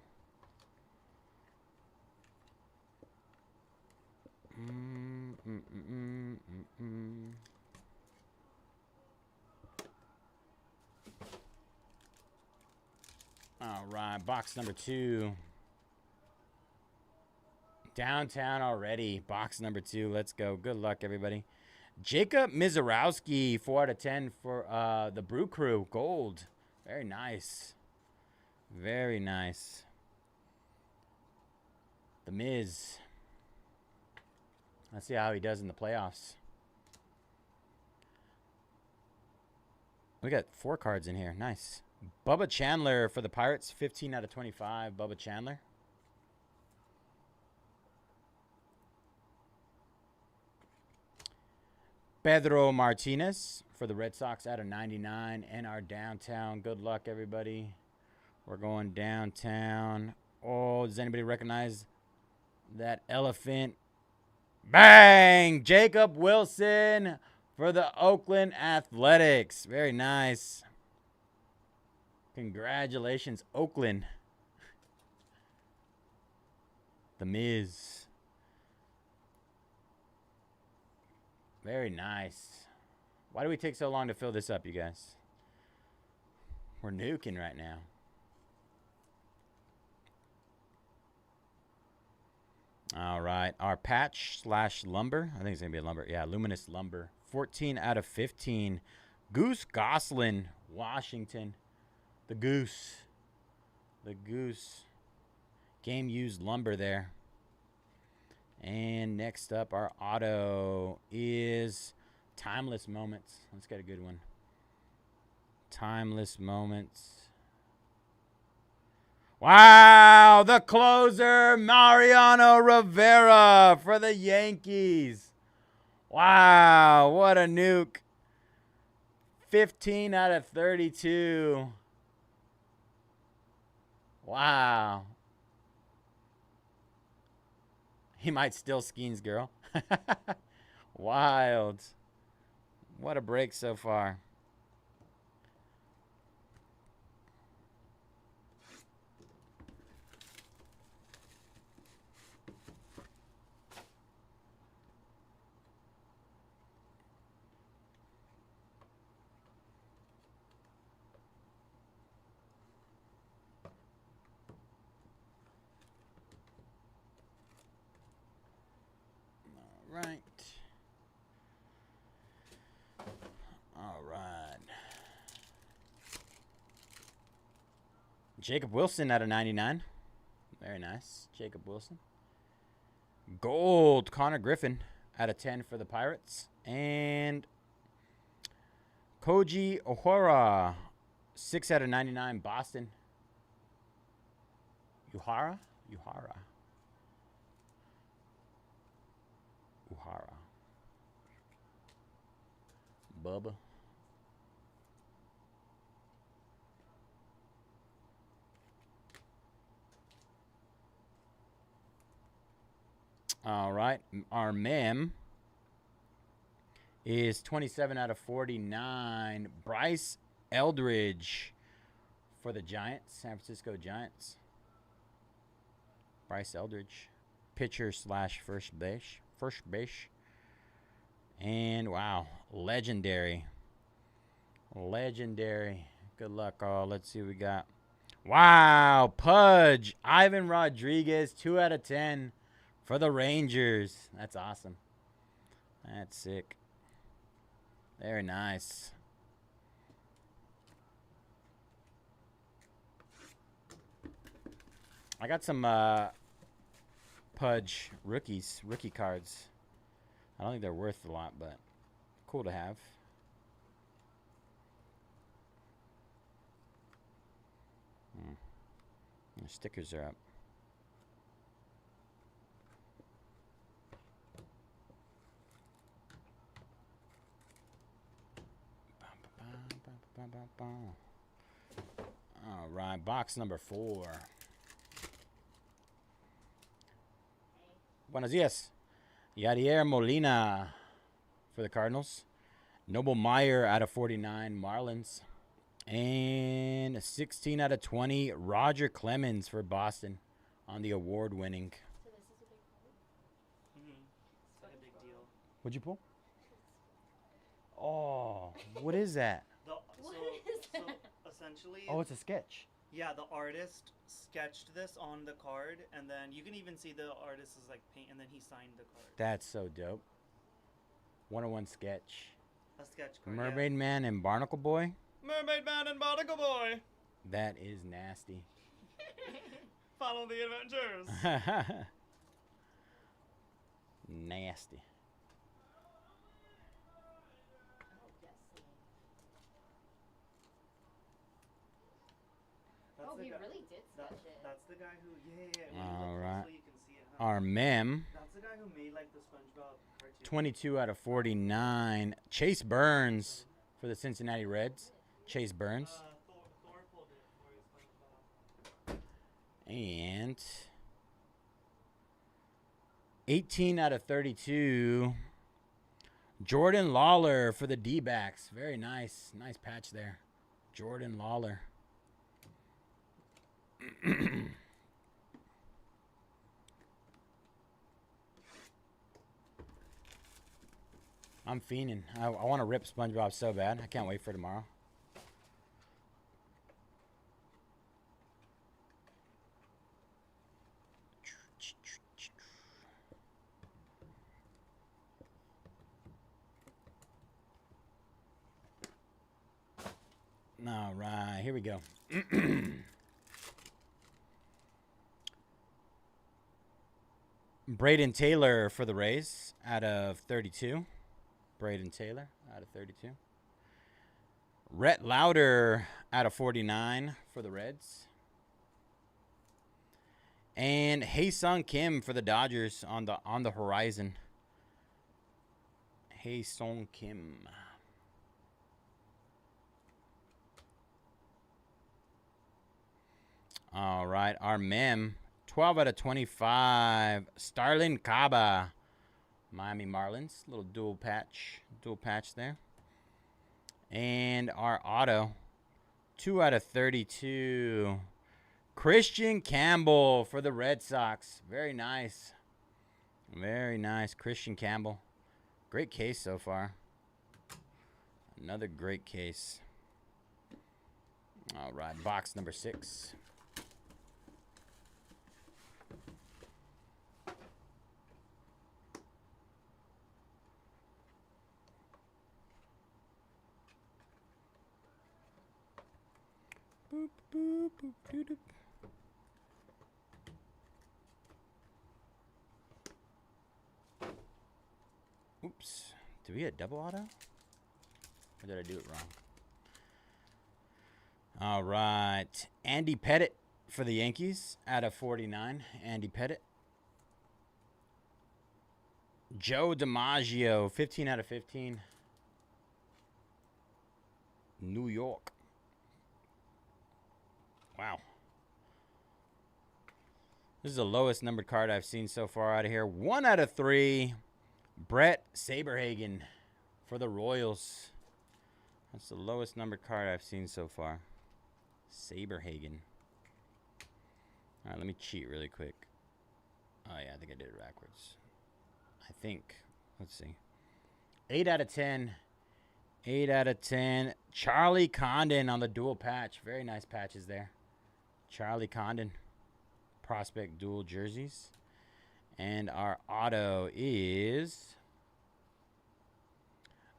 All right, box number 2. Downtown already. Box number 2. Let's go. Good luck, everybody. Jacob Mizorowski, 4 out of 10 for the Brew Crew. Gold. Very nice. Very nice. The Miz. Let's see how he does in the playoffs. We got 4 cards in here. Nice. Bubba Chandler for the Pirates. 15 out of 25. Bubba Chandler. Pedro Martinez for the Red Sox out of 99. And our downtown. Good luck, everybody. We're going downtown. Oh, does anybody recognize that elephant? Bang! Jacob Wilson for the Oakland Athletics. Very nice. Congratulations, Oakland. The Miz. Very nice. Why do we take so long to fill this up, you guys? We're nuking right now. All right. Our patch / lumber. I think it's going to be a lumber. Yeah, luminous lumber. 14 out of 15. Goose Goslin, Washington. The Goose. The Goose. Game used lumber there. And next up, our auto is Timeless Moments. Let's get a good one. Timeless Moments. Wow, the closer, Mariano Rivera for the Yankees. Wow, what a nuke. 15 out of 32. Wow. He might still Skeens girl. Wild. What a break so far. Right. All right. Jacob Wilson out of 99. Very nice. Jacob Wilson. Gold. Connor Griffin out of 10 for the Pirates. And Koji Ohara. 6 out of 99. Boston. Uhara. Bubba. All right. Our mem is 27 out of 49. Bryce Eldridge for the Giants, San Francisco Giants. Bryce Eldridge. Pitcher / first base. And, wow, legendary. Legendary. Good luck, all. Let's see what we got. Wow, Pudge. Ivan Rodriguez, 2 out of 10 for the Rangers. That's awesome. That's sick. Very nice. I got some Pudge rookie cards. I don't think they're worth a lot, but cool to have. The stickers are up. All right, box number 4. Buenos dias. Yadier Molina for the Cardinals. Noble Meyer out of 49, Marlins. And 16 out of 20, Roger Clemens for Boston on the award-winning. So this is a big card? It's like a big deal. What'd you pull? Oh, what is that? What is So that? essentially, Oh, it's a sketch. yeah, the artist sketched this on the card, and then you can even see the artist is like paint, and then he signed the card. That's so dope. 101 sketch. A sketch card. Mermaid Man and Barnacle Boy. Yeah. Mermaid Man and Barnacle Boy. That is nasty. Follow the adventures. Nasty. Oh, yes. That's Oh, the he guy, really did sketch it. That's the guy who. Yeah. When you look Alright. closely, you can see it. Huh? Our mem. That's the guy who made like the SpongeBob cartoon. 22 out of 49. Chase Burns for the Cincinnati Reds. Chase Burns. Thor pulled it for his SpongeBob. And 18 out of 32. Jordan Lawler for the D-backs. Very nice. Nice patch there. Jordan Lawler. I'm fiending. I want to rip SpongeBob so bad. I can't wait for tomorrow. All right, here we go. Braden Taylor for the Rays out of 32. Braden Taylor out of 32. Rhett Lauder out of 49 for the Reds. And Hae-Sung Kim for the Dodgers on the horizon. Hae-Sung Kim. All right, our mem, 12 out of 25. Starlin Caba, Miami Marlins. Little dual patch there. And our auto, 2 out of 32. Christian Campbell for the Red Sox. Very nice. Very nice, Christian Campbell. Great case so far. Another great case. All right, box number 6. Boop, boop, boop, doop, doop. Oops. Did we get a double auto? Or did I do it wrong? All right. Andy Pettit for the Yankees out of 49. Andy Pettit. Joe DiMaggio, 15 out of 15. New York. Wow. This is the lowest numbered card I've seen so far out of here. 1 out of 3. Brett Saberhagen for the Royals. That's the lowest numbered card I've seen so far. Saberhagen. All right, let me cheat really quick. Oh, yeah, I think I did it backwards. I think. Let's see. 8 out of 10. 8 out of 10. Charlie Condon on the dual patch. Very nice patches there. Charlie Condon. Prospect dual jerseys. And our auto is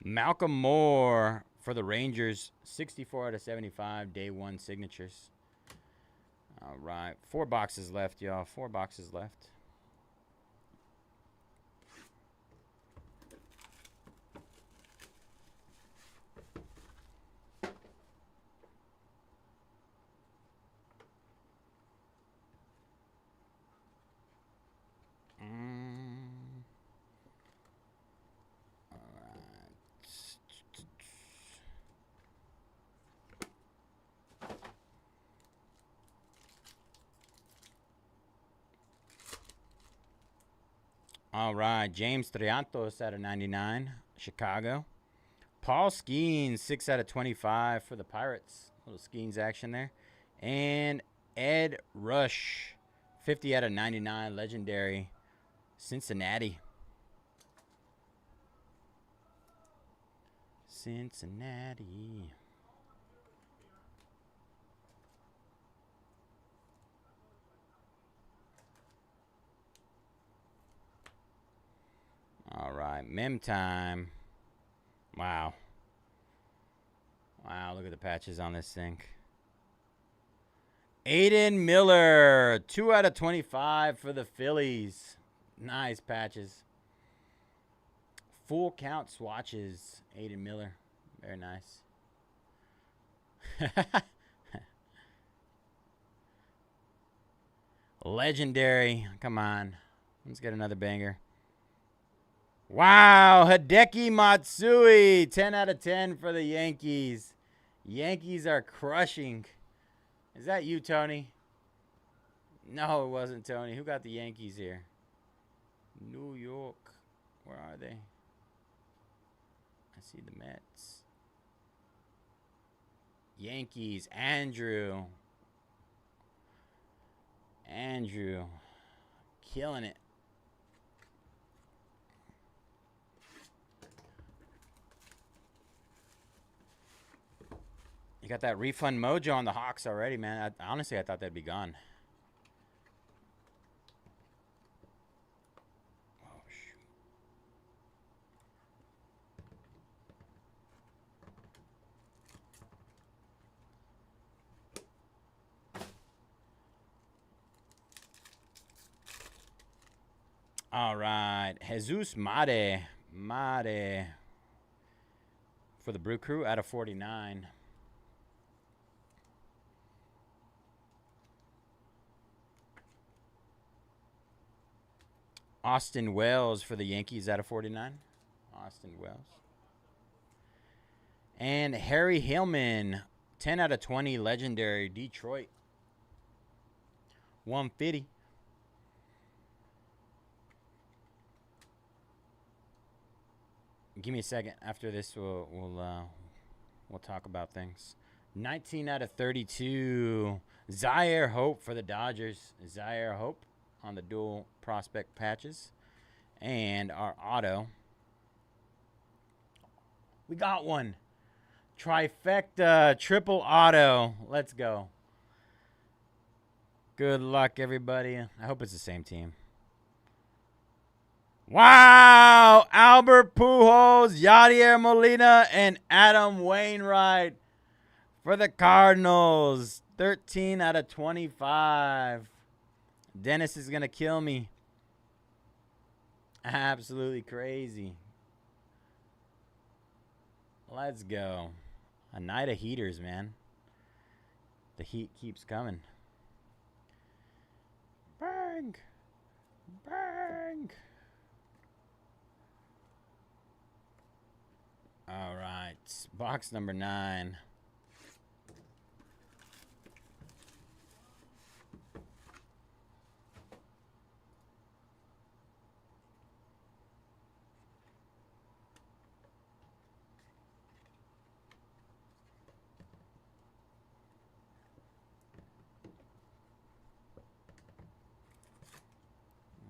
Malcolm Moore for the Rangers. 64 out of 75 day 1 signatures. All right. 4 boxes left, y'all. 4 boxes left. All right. James Triantos out of 99, Chicago. Paul Skeens, 6 out of 25 for the Pirates. Little Skeens action there. And Ed Rush, 50 out of 99, legendary, Cincinnati. Cincinnati. All right, mem time. Wow. Wow, look at the patches on this thing. Aiden Miller, 2 out of 25 for the Phillies. Nice patches. Full count swatches, Aiden Miller. Very nice. Legendary. Come on. Let's get another banger. Wow. Hideki Matsui. 10 out of 10 for the Yankees. Yankees are crushing. Is that you, Tony? No, it wasn't Tony. Who got the Yankees here? New York. Where are they? I see the Mets. Yankees. Andrew. Killing it. You got that refund mojo on the Hawks already, man. Honestly, I thought they'd be gone. Oh, shoot. All right. Jesus Made. For the Brew Crew out of 49. Austin Wells for the Yankees out of 49. Austin Wells. And Harry Hillman, 10 out of 20, legendary, Detroit. 150. Give me a second. After this, we'll talk about things. 19 out of 32. Zaire Hope for the Dodgers. Zaire Hope on the dual prospect patches. And our auto. We got one. Trifecta triple auto. Let's go. Good luck, everybody. I hope it's the same team. Wow! Albert Pujols, Yadier Molina, and Adam Wainwright for the Cardinals. 13 out of 25. Dennis is going to kill me. Absolutely crazy. Let's go. A night of heaters, man. The heat keeps coming. Bang! Bang! All right. Box number 9.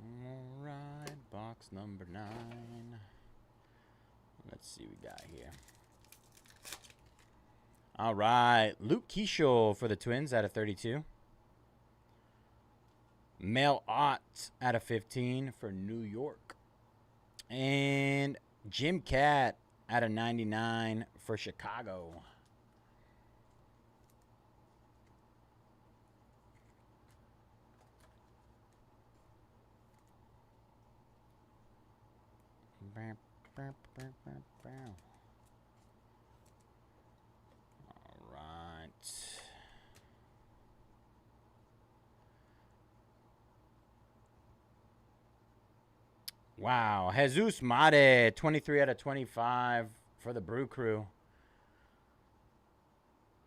All right. Box number 9. Let's see what we got here. All right. Luke Keeschel for the Twins out of 32. Mel Ott out of 15 for New York. And Jim Cat out of 99 for Chicago. All right. Wow. Jesus Made, 23 out of 25 for the Brew Crew.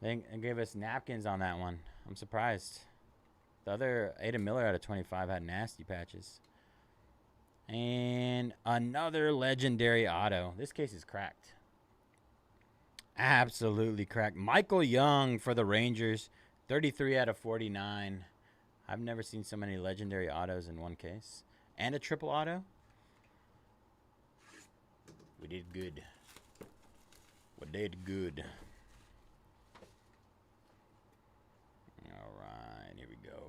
They gave us napkins on that one. I'm surprised. The other Aiden Miller out of 25 had nasty patches. And Another legendary auto. This case is cracked. Absolutely cracked. Michael Young for the Rangers. 33 out of 49. I've never seen so many legendary autos in one case. And a triple auto. We did good. We did good. All right, here we go.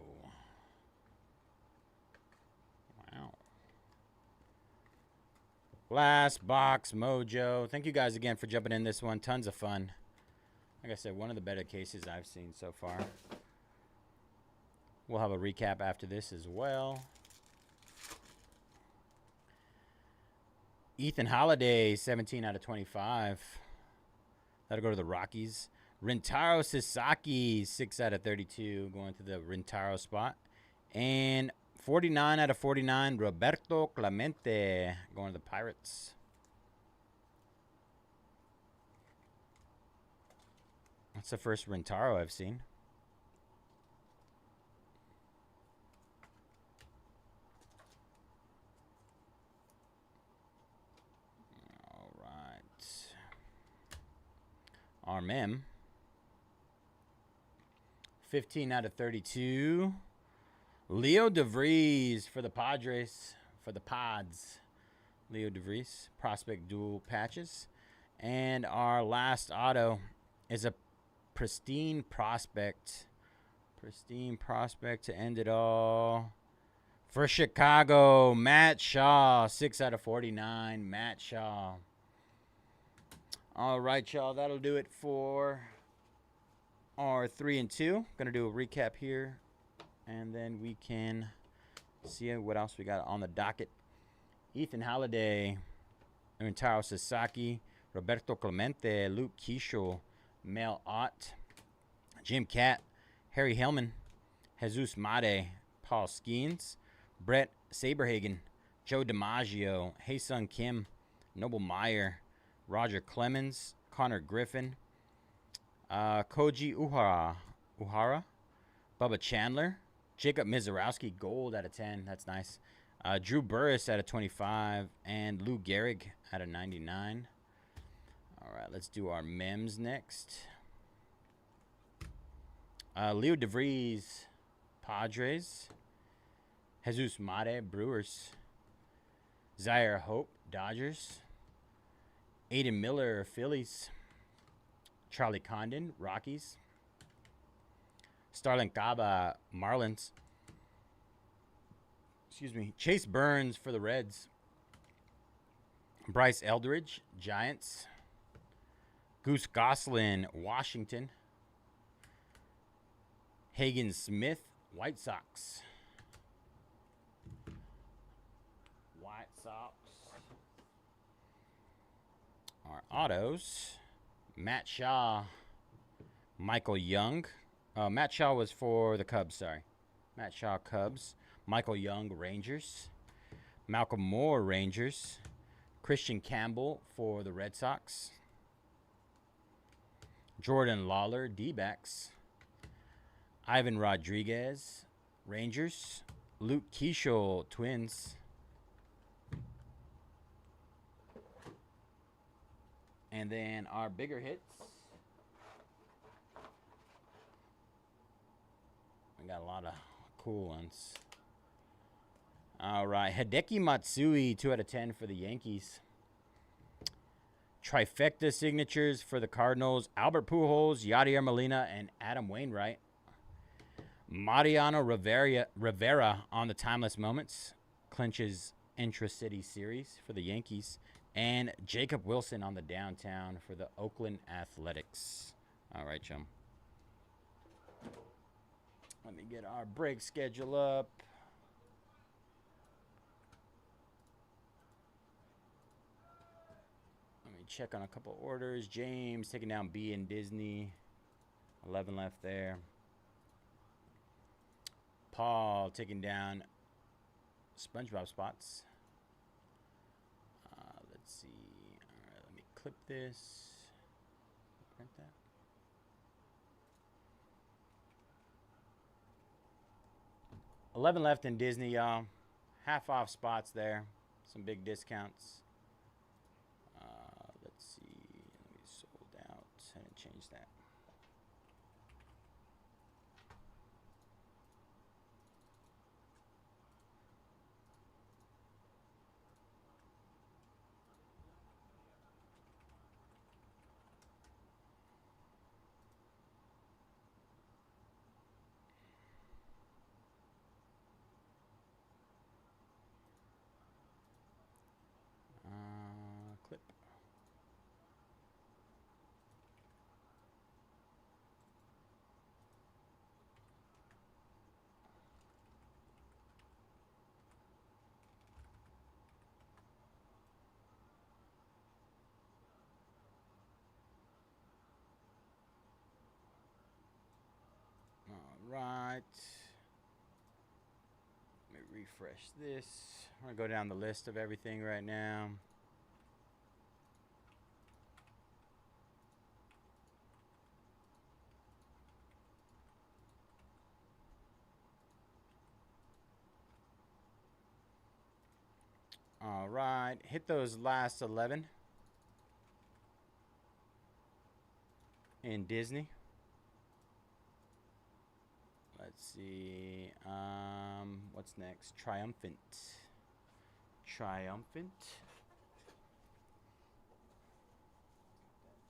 Wow. Last box, Mojo. Thank you guys again for jumping in this one. Tons of fun. Like I said, one of the better cases I've seen so far. We'll have a recap after this as well. Ethan Holiday, 17 out of 25. That'll go to the Rockies. Rintaro Sasaki, 6 out of 32, going to the Rintaro spot. And 49 out of 49, Roberto Clemente, going to the Pirates. That's the first Rintaro I've seen. All right. Armem. 15 out of 32. Leo DeVries for the Padres, for the Pods. Leo DeVries, prospect dual patches. And our last auto is a pristine prospect. Pristine prospect to end it all. For Chicago, Matt Shaw, 6 out of 49. Matt Shaw. All right, y'all. That'll do it for our 3 and 2. Gonna do a recap here, and then we can see what else we got on the docket. Ethan Holiday, Rintaro Sasaki, Roberto Clemente, Luke Keeschel, Mel Ott, Jim Catt, Harry Hellman, Jesus Made, Paul Skeens, Brett Saberhagen, Joe DiMaggio, Hae-Sung Kim, Noble Meyer, Roger Clemens, Connor Griffin, Koji Uhara, Bubba Chandler, Jacob Mizorowski, gold out of 10. That's nice. Drew Burris out of 25, and Lou Gehrig out of 99. All right, let's do our mems next. Leo DeVries, Padres. Jesus Made, Brewers. Zaire Hope, Dodgers. Aiden Miller, Phillies. Charlie Condon, Rockies. Starlin Caba, Marlins. Excuse me. Chase Burns for the Reds. Bryce Eldridge, Giants. Goose Goslin, Washington. Hagen Smith, White Sox. White Sox. Our autos. Matt Shaw, Michael Young. Matt Shaw was for the Cubs, sorry. Matt Shaw, Cubs. Michael Young, Rangers. Malcolm Moore, Rangers. Christian Campbell for the Red Sox. Jordan Lawler, D-backs. Ivan Rodriguez, Rangers. Luke Keeschel, Twins. And then our bigger hits. We got a lot of cool ones. All right. Hideki Matsui, 2 out of 10 for the Yankees. Trifecta signatures for the Cardinals. Albert Pujols, Yadier Molina, and Adam Wainwright. Mariano Rivera on the Timeless Moments. Clinches Intra-City Series for the Yankees. And Jacob Wilson on the Downtown for the Oakland Athletics. All right, chum. Let me get our break schedule up. Let me check on a couple orders. James taking down B and Disney. 11 left there. Paul taking down SpongeBob spots. Let's see. All right, let me clip this. Print that. $11 left in Disney, y'all. Half off spots there. Some big discounts. Let's see. Let me sold out. I didn't change that. Clip. All right. Let me refresh this. I'm going to go down the list of everything right now. All right. Hit those last 11 in Disney. Let's see. What's next? Triumphant. Triumphant.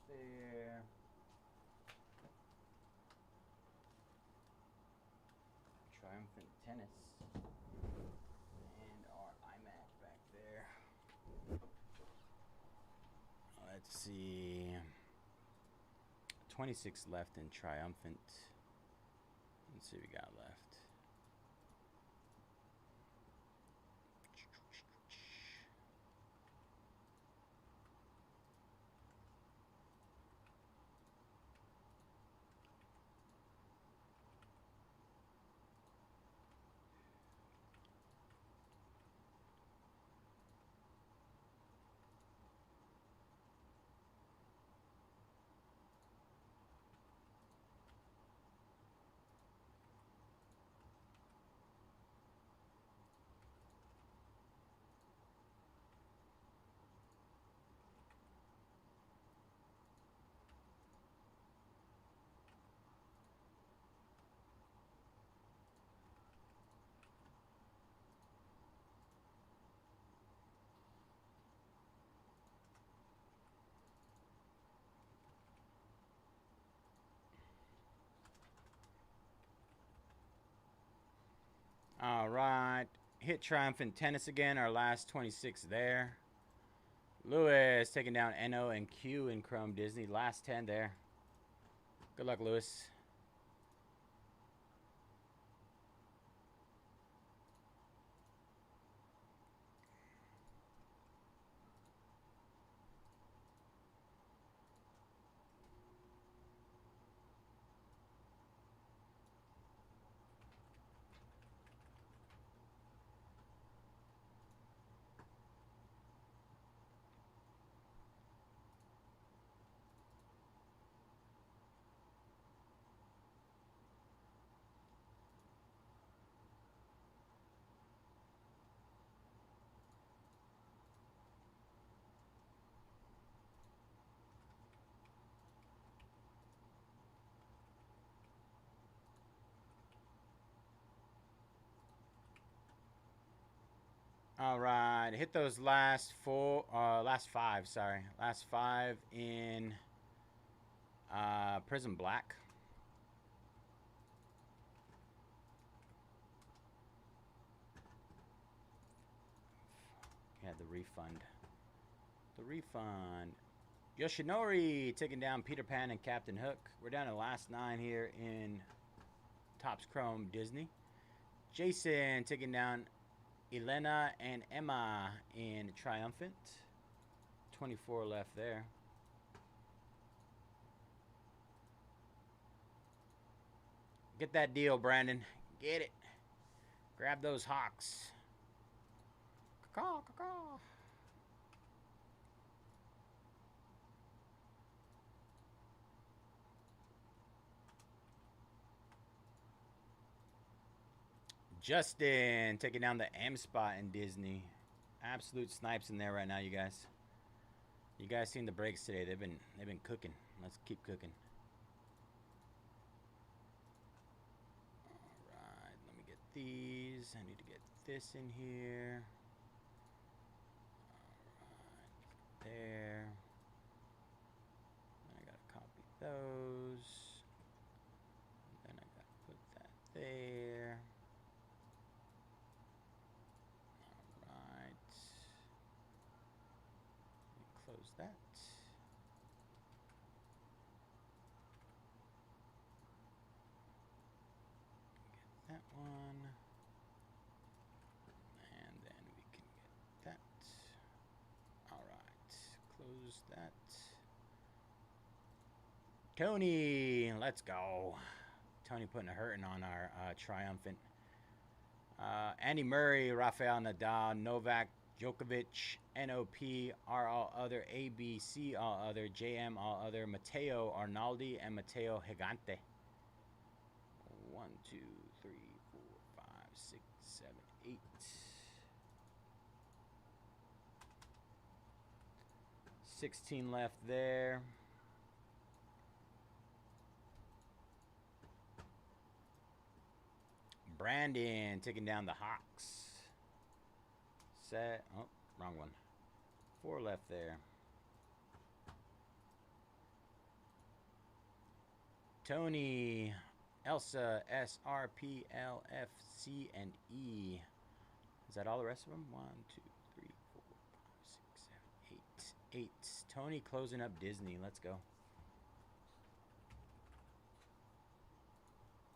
There. Triumphant tennis. And our iMac back there. Let's see. 26 left in Triumphant. Let's see what we got left. All right. Hit Triumphant Tennis again. Our last 26 there. Lewis taking down NO and Q in Chrome Disney. Last 10 there. Good luck, Lewis. All right, hit those last five. Sorry, last 5 in Prizm Black. Yeah, the refund. The refund. Yoshinori taking down Peter Pan and Captain Hook. We're down to the last 9 here in Topps Chrome Disney. Jason taking down Elena and Emma in Triumphant. 24 left there. Get that deal, Brandon. Get it. Grab those Hawks. Caw, caw, caw. Justin taking down the M spot in Disney. absolute snipes in there right now, you guys. You guys seen the breaks today? They've been cooking. Let's keep cooking. All right, let me get these. I need to get this in here. All right, there. Then I gotta copy those. Then I gotta put that there. All right. Close that. Get that one. And then we can get that. All right. Close that. Tony, let's go. Tony putting a hurting on our Triumphant. Andy Murray, Rafael Nadal, Novak Djokovic, NOP are all other, ABC all other, JM all other, Matteo Arnaldi, and Matteo Gigante. 1, 2, 3, 4, 5, 6, 7, 8. 16 left there. Brandon taking down the Hawks. Set. Oh, wrong one. 4 left there. Tony, Elsa, SRP, LFC, and E. Is that all the rest of them? 1, 2, 3, 4, 5, 6, 7, 8. 8. Tony closing up Disney. Let's go.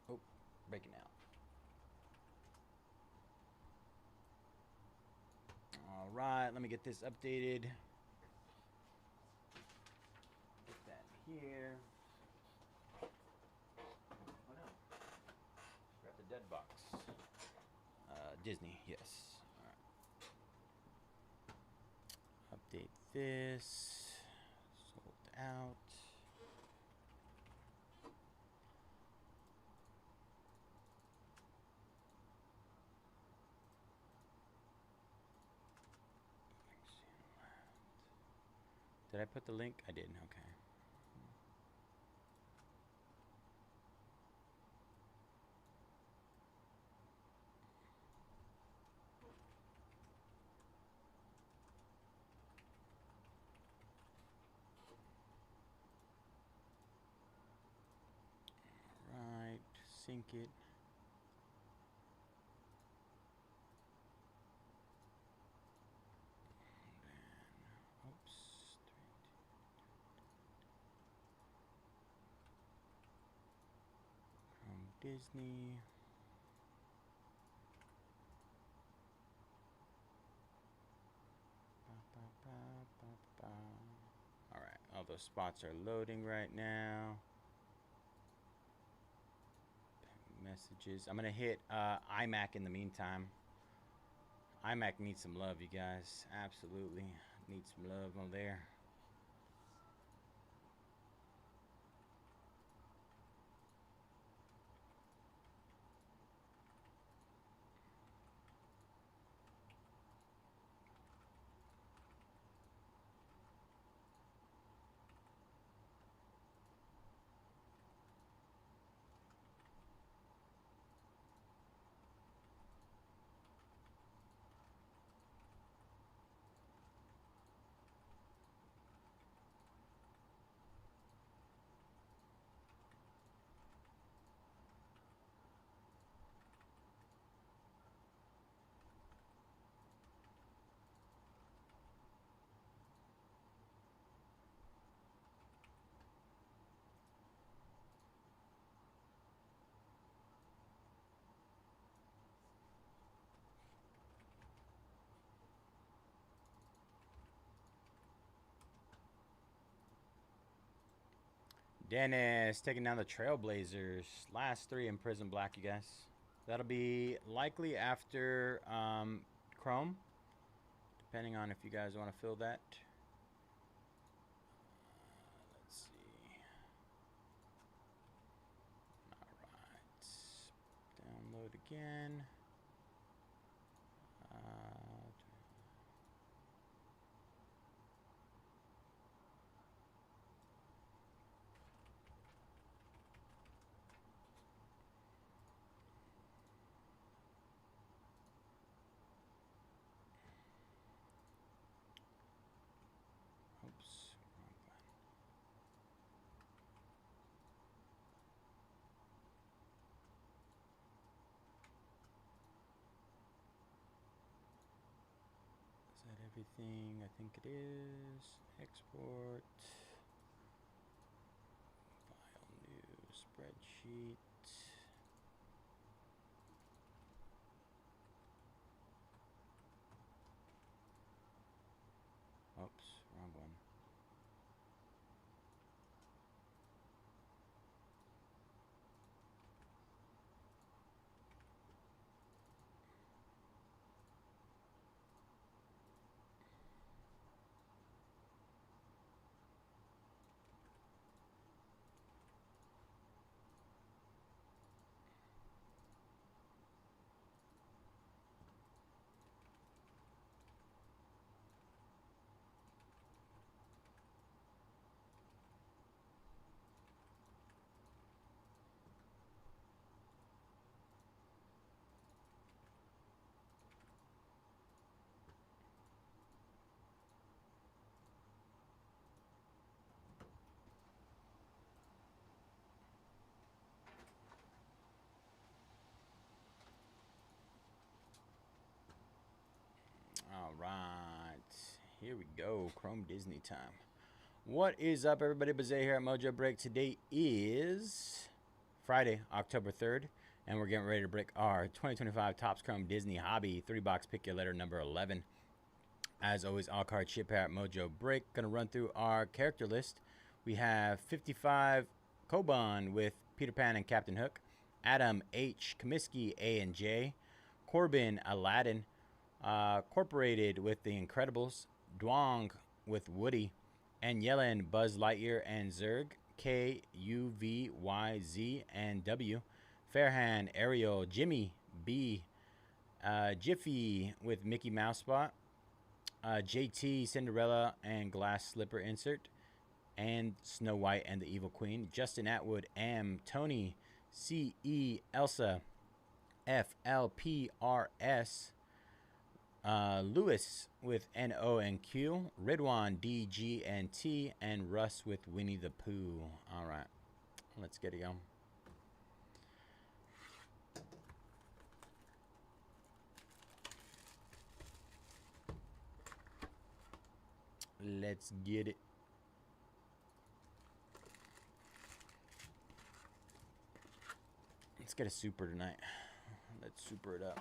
Oh, breaking out. All right, let me get this updated. Get that here. Oh no, grab the dead box. Disney, yes. All right. Update this. Sold out. Did I put the link? I did. Okay. All right. Sync it. Oops. From Disney. All right, all those spots are loading right now. Messages. I'm gonna hit iMac in the meantime. iMac needs some love, you guys. Absolutely needs some love on there. Dennis taking down the Trailblazers. Last 3 in Prizm Black, you guys. That'll be likely after Chrome, depending on if you guys want to fill that. Let's see. All right. Download again. everything? I think it is. Export. File new spreadsheet. Oops, wrong one. All right, here we go. Chrome Disney time. What is up, everybody? Bayze here at Mojobreak. Today is Friday, October 3rd, and we're getting ready to break our 2025 Topps Chrome Disney Hobby 3-box pick your letter number 11. As always, all card ship here at Mojobreak. Gonna run through our character list. We have 55 Koban with Peter Pan and Captain Hook, Adam H. Comiskey A and J, Corbin Aladdin, Corporated with The Incredibles, Dwong with Woody, and Yellen Buzz Lightyear and Zurg, K, U, V, Y, Z, and W, Fairhand Ariel, Jimmy B, Jiffy with Mickey Mouse Spot, JT Cinderella and Glass Slipper insert, and Snow White and the Evil Queen, Justin Atwood M, Tony C.E. Elsa, FLPRS, Lewis with N-O and Q, Ridwan D-G and T, and Russ with Winnie the Pooh. All right, let's get it going. Let's get it. Let's get a super tonight. Let's super it up.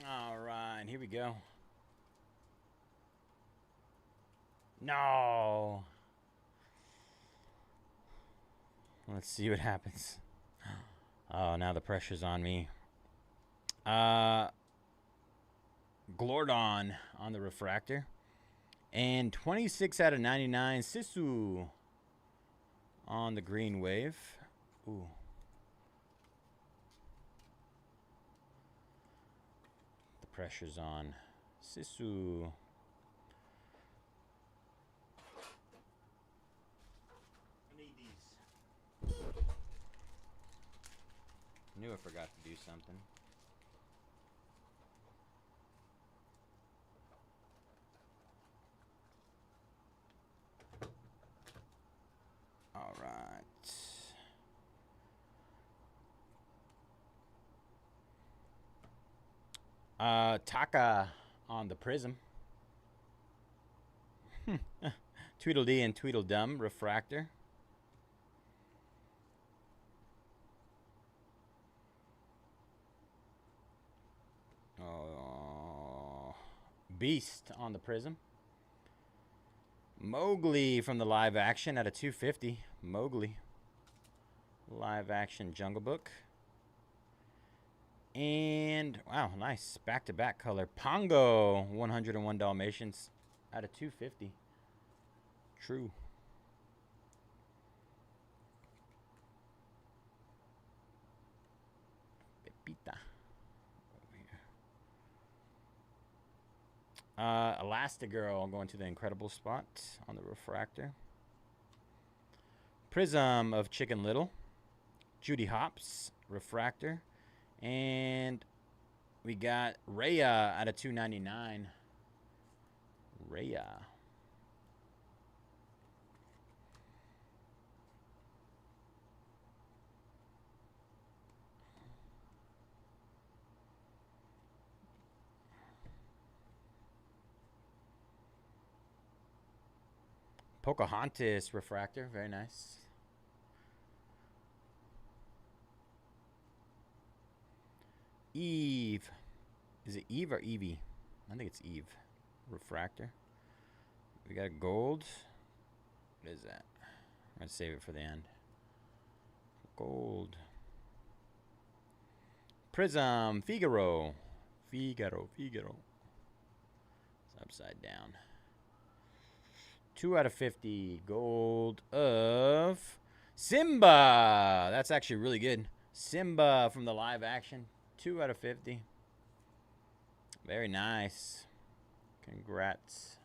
All right, here we go. No. Let's see what happens. Oh, now the pressure's on me. Glordon on the refractor. And 26 out of 99, Sisu on the green wave. Ooh. The pressure's on Sisu. I need these. Knew I forgot to do something. All right. Taka on the Prizm. Tweedledee and Tweedledum refractor. Beast on the Prizm. Mowgli from the live action at a 250. Mowgli. live action Jungle Book. And, wow, nice. Back-to-back color. Pongo, 101 Dalmatians out of 250. True. Pepita. Elastigirl going to the incredible spot on the refractor. Prizm of Chicken Little. Judy Hopps, refractor. And we got Rhea out of 299. Rhea. Pocahontas refractor, very nice. Eve. Is it Eve or Evie? I think it's Eve. Refractor. We got a gold. What is that? I'm going to save it for the end. Gold. Prizm. Figaro. Figaro. It's upside down. 2 out of 50. Gold of Simba. That's actually really good. Simba from the live action. 2 out of 50. Very nice. Congrats.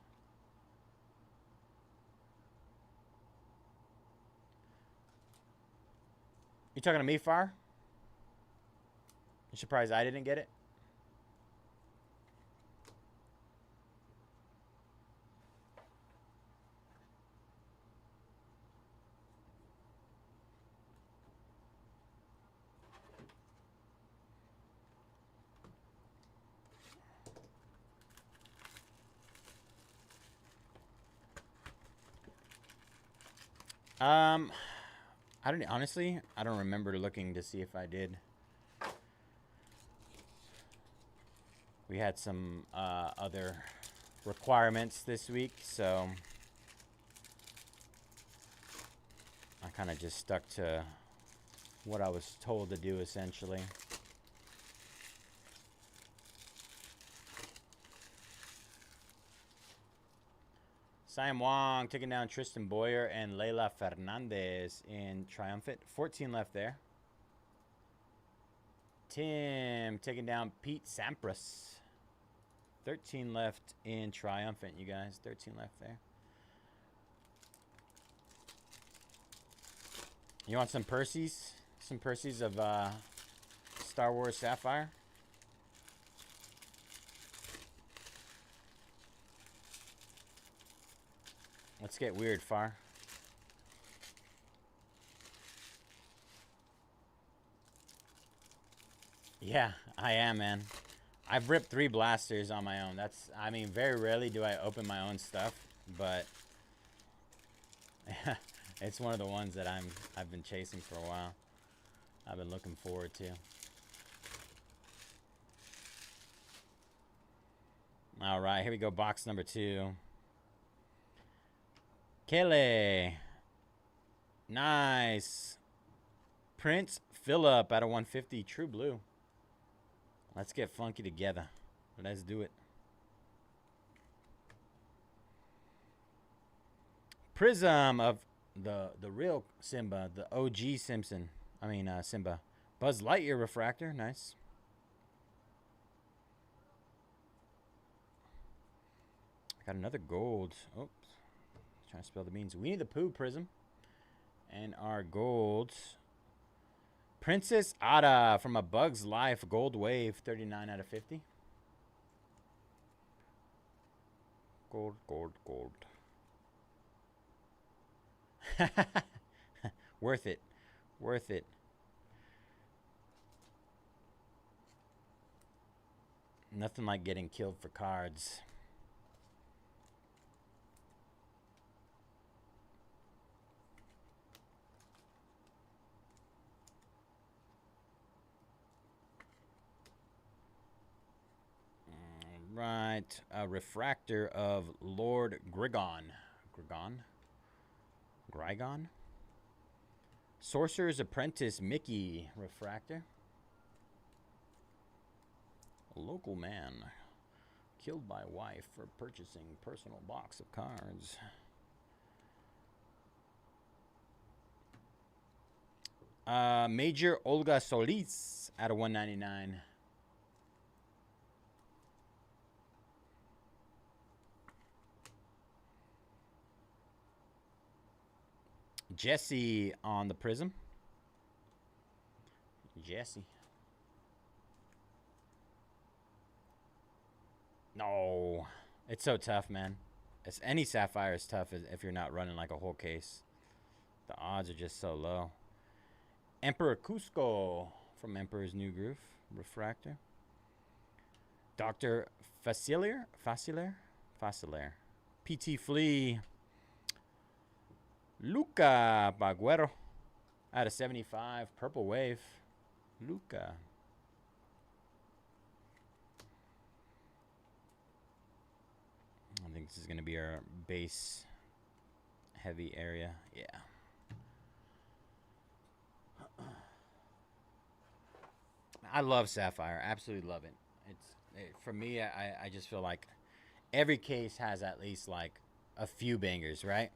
You talking to me, Far? You surprised I didn't get it? I don't honestly. I don't remember looking to see if I did. We had some other requirements this week, so I kind of just stuck to what I was told to do, essentially. Sam Wong taking down Tristan Boyer and Leila Fernandez in Triumphant. 14 left there. Tim taking down Pete Sampras. 13 left in Triumphant, you guys. 13 left there. You want some Percy's? Some Percy's of Star Wars Sapphire? Let's get weird, Far. Yeah, I am, man. I've ripped 3 blasters on my own. That's, I mean, very rarely do I open my own stuff, but it's one of the ones that I've been chasing for a while. I've been looking forward to. All right, here we go. Box number 2. Kelly. Nice. Prince Phillip out of 150. True Blue. Let's get funky together. Let's do it. Prizm of the real Simba. The OG Simpson. I mean, Simba. Buzz Lightyear refractor. Nice. Got another gold. Oops. Trying to spell the beans. We need the Pooh Prizm. And our golds. Princess Ada from A Bug's Life. Gold Wave. 39 out of 50. Gold, gold, gold. Worth it. Worth it. Nothing like getting killed for cards. Right, a refractor of Lord Grigon. Grigon? Sorcerer's Apprentice Mickey refractor. A local man killed by wife for purchasing personal box of cards. Major Olga Solis out of 199. Jesse on the Prizm. Jesse. No. It's so tough, man. Any Sapphire is tough if you're not running like a whole case. The odds are just so low. Emperor Cusco from Emperor's New Groove. Refractor. Dr. Facilier? PT Flea. Luca Baguero out of 75. Purple Wave. Luca. I think this is going to be our base heavy area. Yeah. I love Sapphire. Absolutely love it. For me, I just feel like every case has at least like a few bangers, right?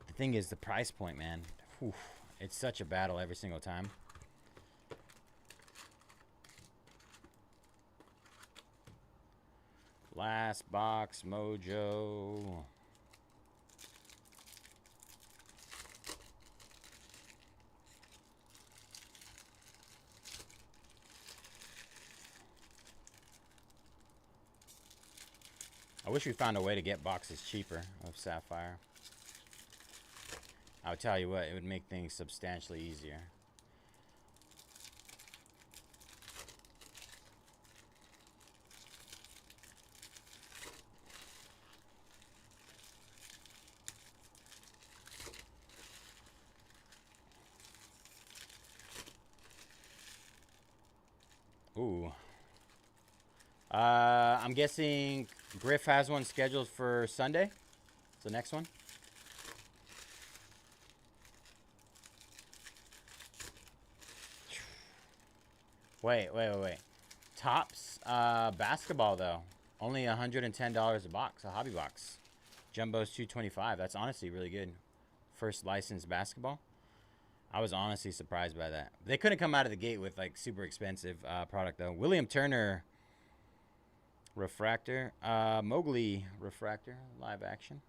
The thing is the price point, man. Whew, it's such a battle every single time. Last box, Mojo. I wish we found a way to get boxes cheaper of Sapphire. I'll tell you what, it would make things substantially easier. Ooh. I'm guessing Griff has one scheduled for Sunday. It's the next one. Wait. Topps basketball though. Only $110 a box, a hobby box. Jumbo's $225. That's honestly really good. First licensed basketball. I was honestly surprised by that. They couldn't come out of the gate with like super expensive product though. William Turner refractor. Mowgli refractor, live action.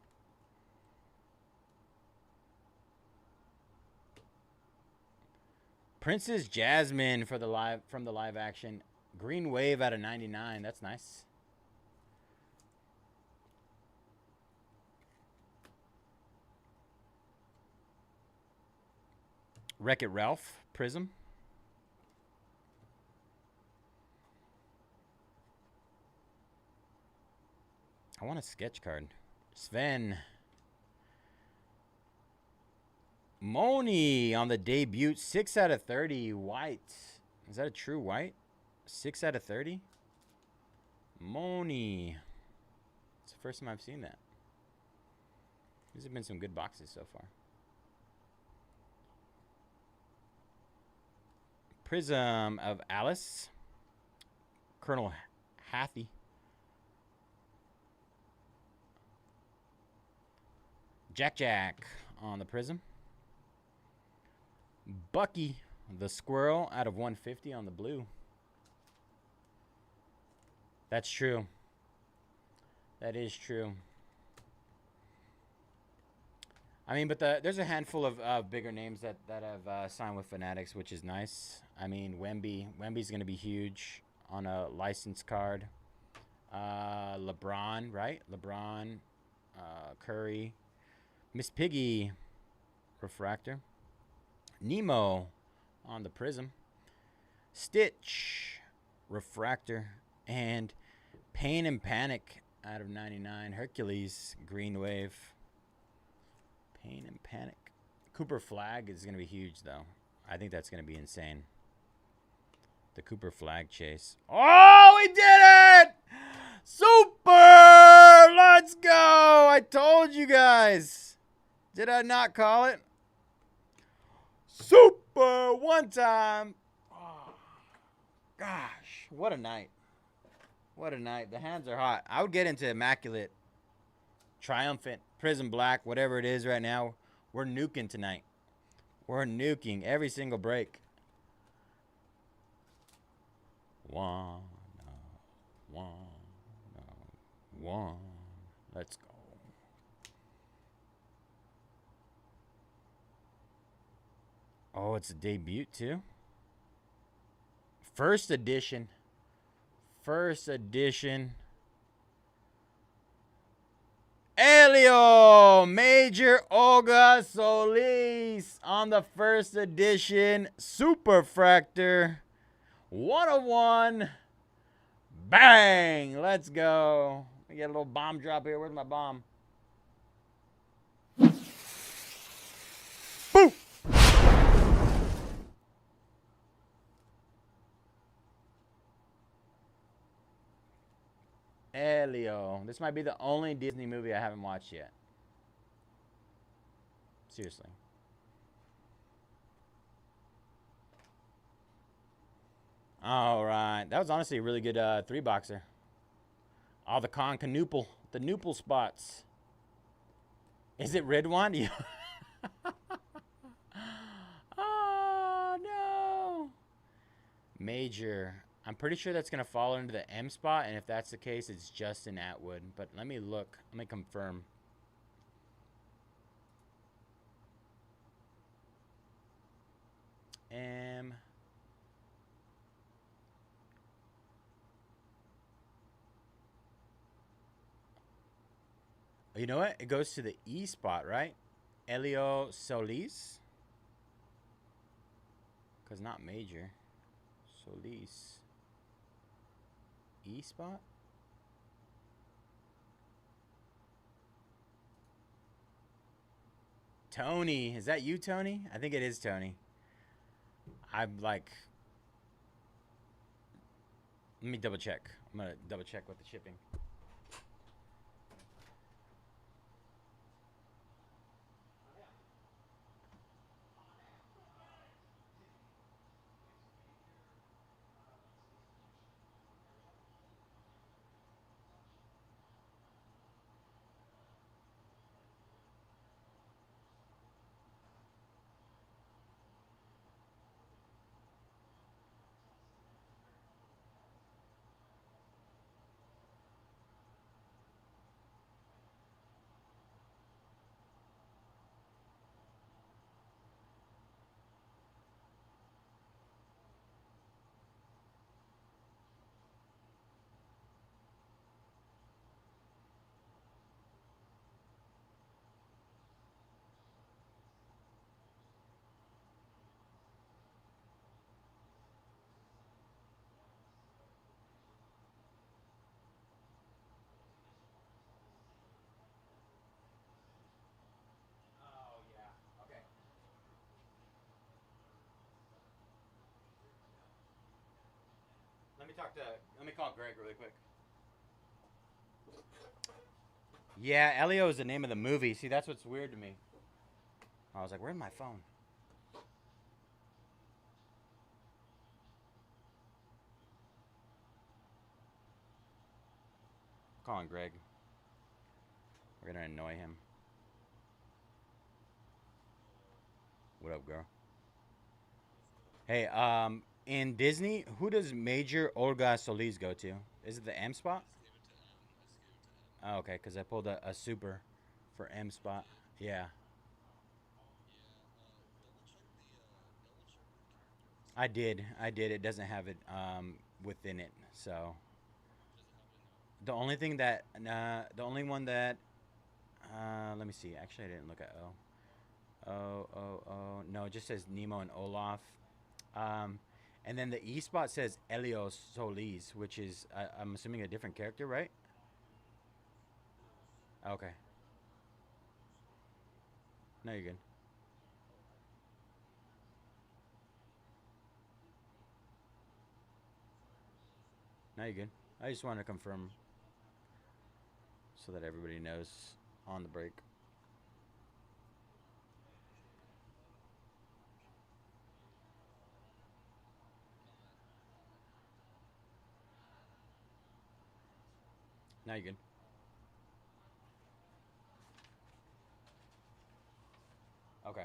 Princess Jasmine for the live action. Green Wave out of 99. That's nice. Wreck-It Ralph Prizm. I want a sketch card. Sven. Moni on the debut. 6 out of 30. White. Is that a true white? 6 out of 30? Moni. It's the first time I've seen that. These have been some good boxes so far. Prizm of Alice. Colonel Hathy. Jack on the Prizm. Bucky the Squirrel out of 150 on the blue. That's true. That is true. I mean, but there's a handful of bigger names that have signed with Fanatics, which is nice. I mean, Wemby's going to be huge on a license card. LeBron, right? LeBron, Curry. Miss Piggy, refractor. Nemo on the Prizm. Stitch, refractor. And Pain and Panic out of 99. Hercules, green wave. Pain and Panic. Cooper Flag is going to be huge, though. I think that's going to be insane. The Cooper Flag chase. Oh, we did it! Super! Let's go! I told you guys. Did I not call it? Super one time. Oh, gosh, what a night. What a night. The hands are hot. I would get into Immaculate, Triumphant, Prizm Black, whatever it is right now. We're nuking tonight. We're nuking every single break. One. Let's go. Oh, it's a debut too. First edition. First edition. Elio Major Olga Solis on the first edition Superfractor 101. Bang! Let's go. We get a little bomb drop here. Where's my bomb? Boom! Elio. This might be the only Disney movie I haven't watched yet. Seriously. All right. That was honestly a really good three-boxer. Oh, the Canoodle. The Noople spots. Is it Ridwan? Oh, no. Major. I'm pretty sure that's going to fall into the M spot, and if that's the case, it's Justin Atwood. But let me look. Let me confirm. M. You know what? It goes to the E spot, right? Elio Solis. Because not Major. Solis. E spot? Tony. Is that you, Tony? I think it is Tony. I'm like... Let me double check. I'm going to double check with the shipping. Let me call Greg really quick. Yeah, Elio is the name of the movie. See, that's what's weird to me. I was like, where's my phone? Calling Greg. We're gonna annoy him. What up, girl? Hey, in Disney, who does Major Olga Solis go to? Is it the M spot? Oh, okay, because I pulled a super for M spot. Yeah. I did. It doesn't have it within it. So the only thing that the only one that let me see. Actually, I didn't look at O. No, it just says Nemo and Olaf. And then the E spot says Elio Solis, which is I'm assuming a different character, right? Okay. No, you're good. No, you're good. I just wanted to confirm so that everybody knows on the break. Now you good. Okay.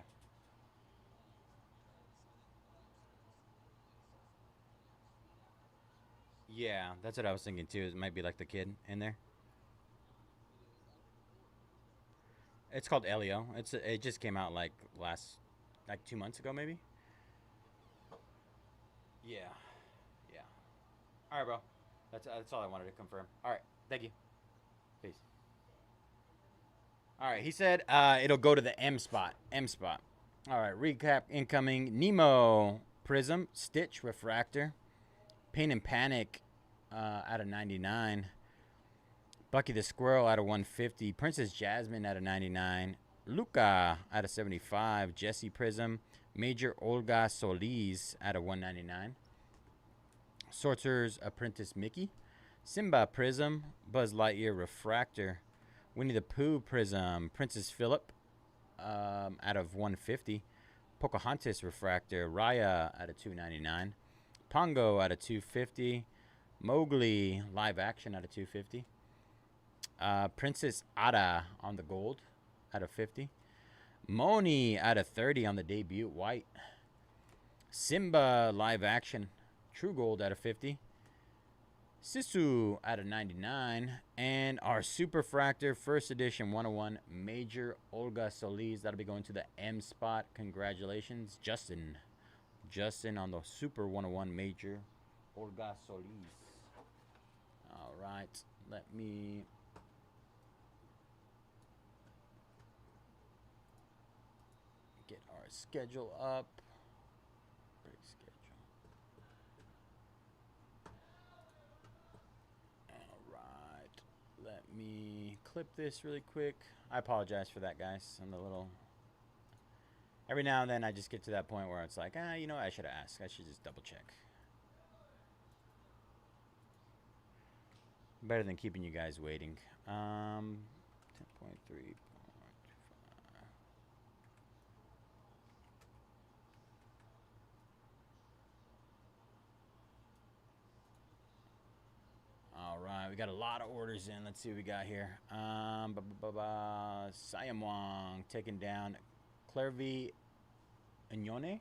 Yeah, that's what I was thinking too. It might be like the kid in there. It's called Elio. It just came out like like 2 months ago maybe. Yeah, yeah. All right, bro. That's all I wanted to confirm. All right, thank you. Peace. All right, he said it'll go to the M spot. M spot. All right, recap incoming. Nemo, Prizm, Stitch, Refractor, Pain and Panic out of 99. Bucky the Squirrel out of 150. Princess Jasmine out of 99. Luca out of 75. Jesse Prism. Major Olga Solis out of 199. Sorcerer's Apprentice Mickey. Simba Prism. Buzz Lightyear Refractor. Winnie the Pooh Prism. Princess Philip out of 150. Pocahontas Refractor. Raya out of 299. Pongo out of 250. Mowgli live action out of 250. Princess Ada on the gold out of 50. Moni out of 30 on the debut white. Simba live action true gold out of 50. Sisu out of 99. And our Super Fractor first edition 101 Major Olga Solis. That'll be going to the M spot. Congratulations, Justin. Justin on the Super 101 Major Olga Solis. All right. Let me... get our schedule up. Break schedule. All right. Let me clip this really quick. I apologize for that, guys. I'm a little... Every now and then I just get to that point where it's like, you know what? I should have asked. I should just double check. Better than keeping you guys waiting. 10.3. All right, we got a lot of orders in. Let's see what we got here. Siam Wong taking down Clairvy Ignone.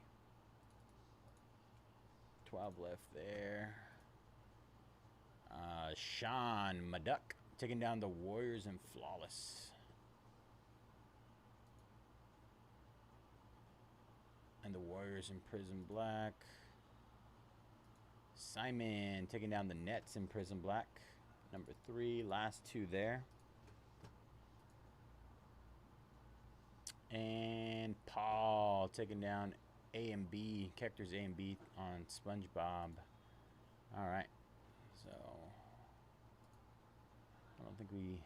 12 left there. Sean Maduk taking down the Warriors and Flawless. And the Warriors in Prison Black. Simon taking down the Nets in Prison Black. Number 3, last 2 there. And Paul taking down A and B, Characters A and B on SpongeBob. All right, so I don't think we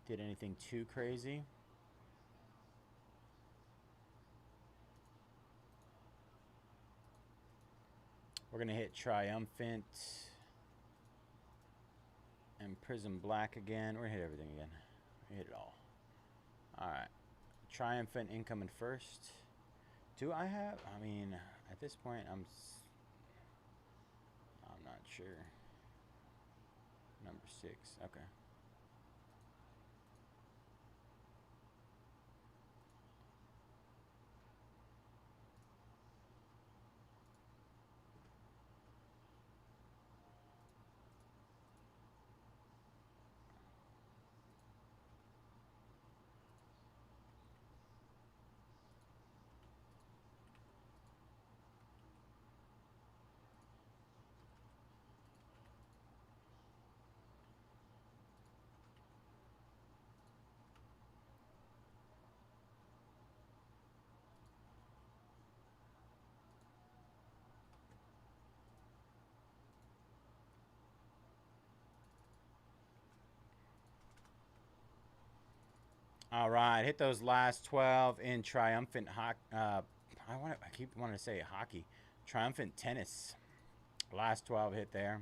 did anything too crazy. We're gonna hit Triumphant and Prism Black again. We're gonna hit everything again. We hit it all. All right, Triumphant incoming first. Do I have? I mean, at this point, I'm not sure. Number 6. Okay. All right, hit those last 12 in Triumphant I keep wanting to say hockey. Triumphant Tennis. Last 12 hit there.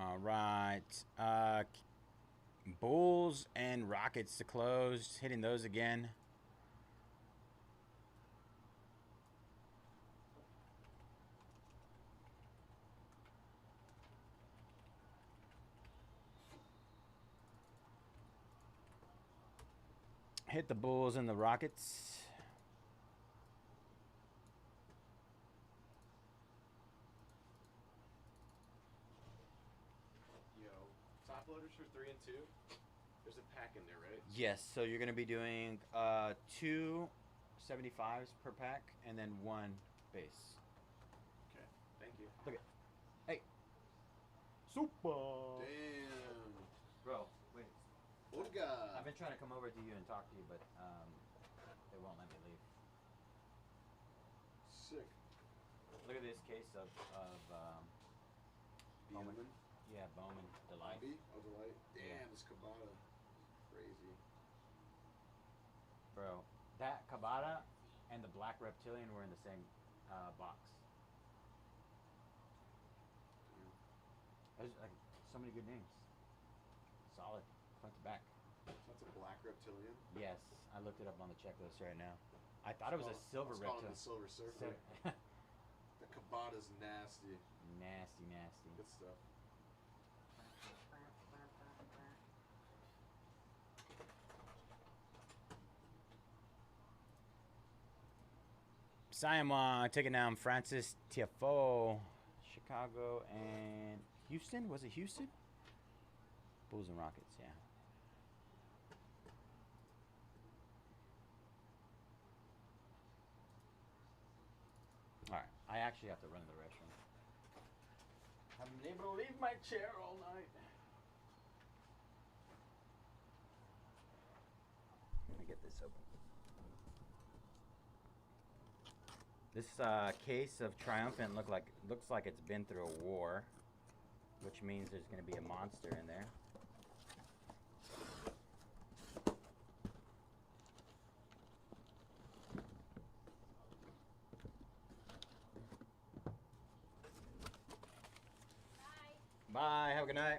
All right. Bulls and Rockets to close. Hitting those again. Hit the Bulls and the Rockets. Yo, top loaders for 3 and 2. There's a pack in there, right? Yes, so you're going to be doing 2 75s per pack and then 1 base. Okay, thank you. Look at. Hey. Super. Damn. Bro, wait. Olga. I've been trying to come over to you and talk to you, but they won't let me leave. Sick. Look at this case of Bowman. Bowman. Yeah, Bowman Delight. Bobby? Oh, Delight. Damn, Yeah. this Cabana. Crazy. Bro, that Cabada and the Black Reptilian were in the same box. There's like so many good names. Solid, front to back. That's a black reptilian. Yes, I looked it up on the checklist right now. I thought it was a silver Let's call him reptile. the Silver Surfer. The Cabada's nasty. Nasty, nasty. Good stuff. Siamwa taking down Francis Tiafoe. Chicago and Houston. Was it Houston? Bulls and Rockets, yeah. Alright, I actually have to run to the restroom. Haven't been able to leave my chair all night. Let me get this open. This case of Triumphant looks like it's been through a war, which means there's going to be a monster in there. Bye. Have a good night.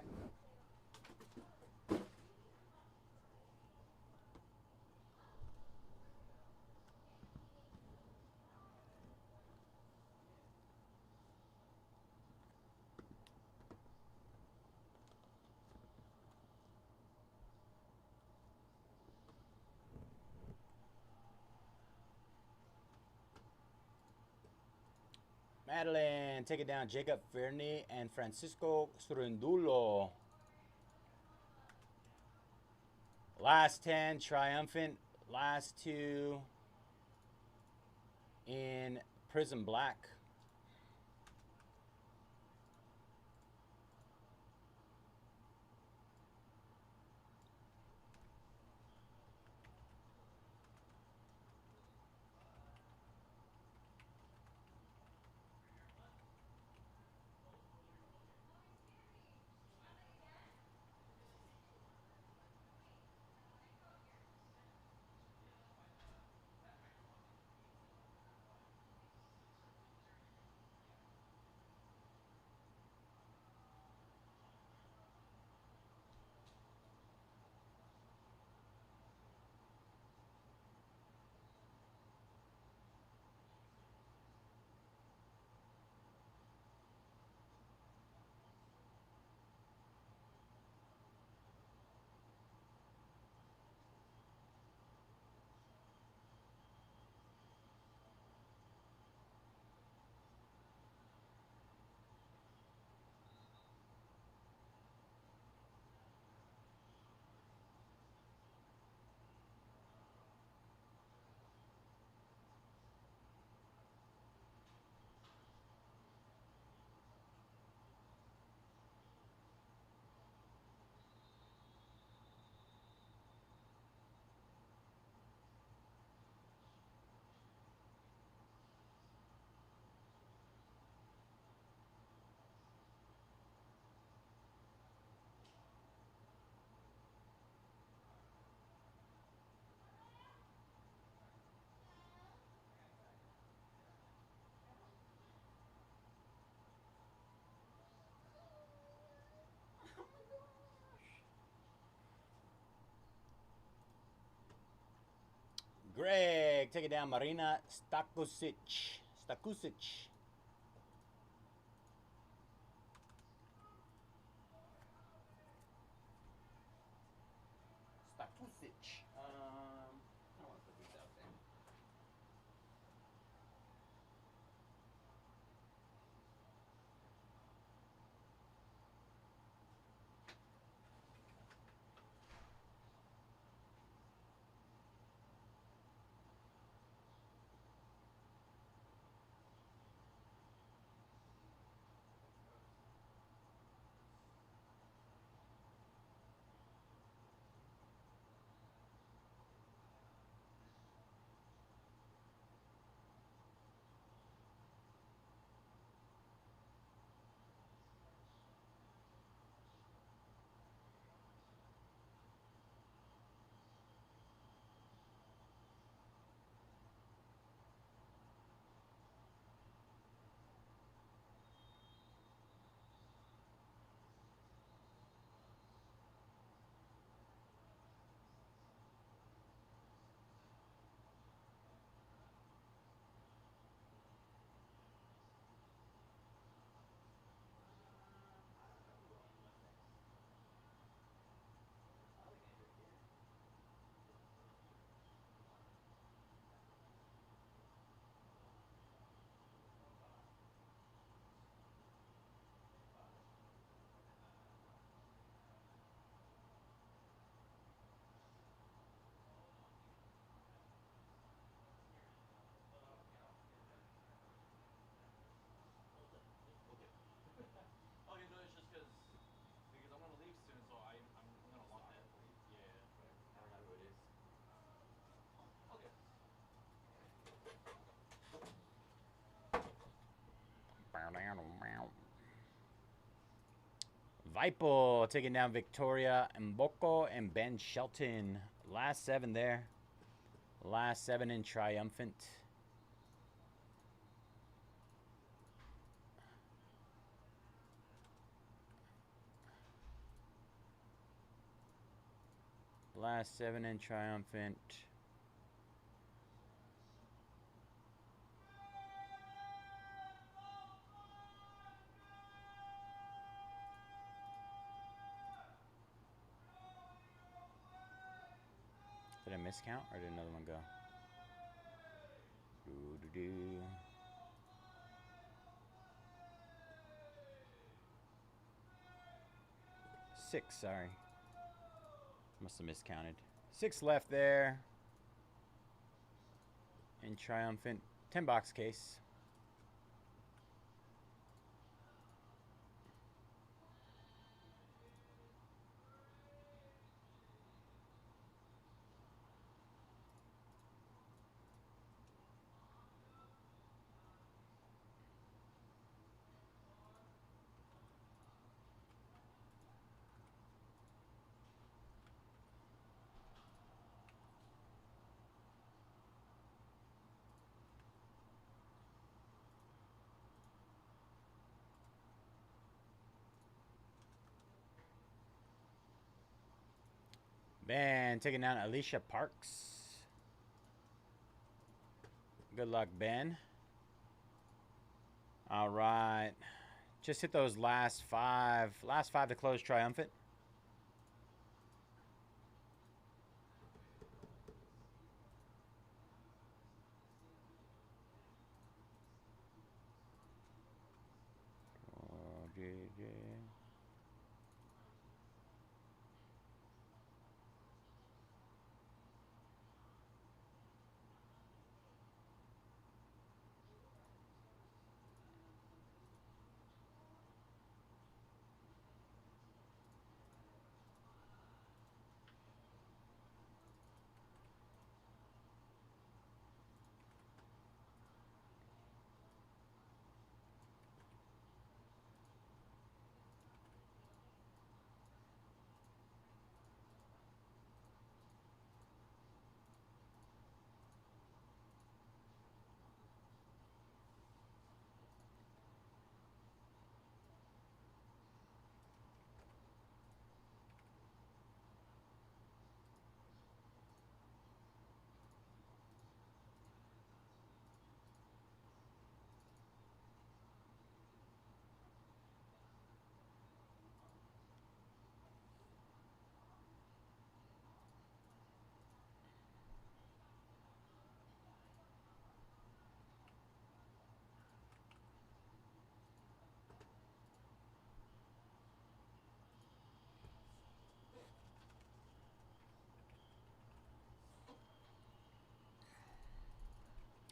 Madeline taking down Jacob Fernie and Francisco Surundulo. Last 10 Triumphant. Last 2 in Prizm Black. Greg, take it down. Marina Stakusic. Stakusic. Stakusic. I don't want to put these out there. Okay, no, it's just because I'm gonna leave soon, so I'm gonna lock it. Yeah. I don't know who it is. Okay. Vipo taking down Victoria Mboko and Ben Shelton. Last 7 there. Last 7 in Triumphant. Last 7 in Triumphant. Did I miscount or did another one go? Doo-doo-doo. 6, sorry. Must have miscounted. 6 left there. In Triumphant. 10 box case. Ben taking down Alicia Parks. Good luck, Ben. All right. Just hit those last 5. Last 5 to close Triumphant. Oh, JJ.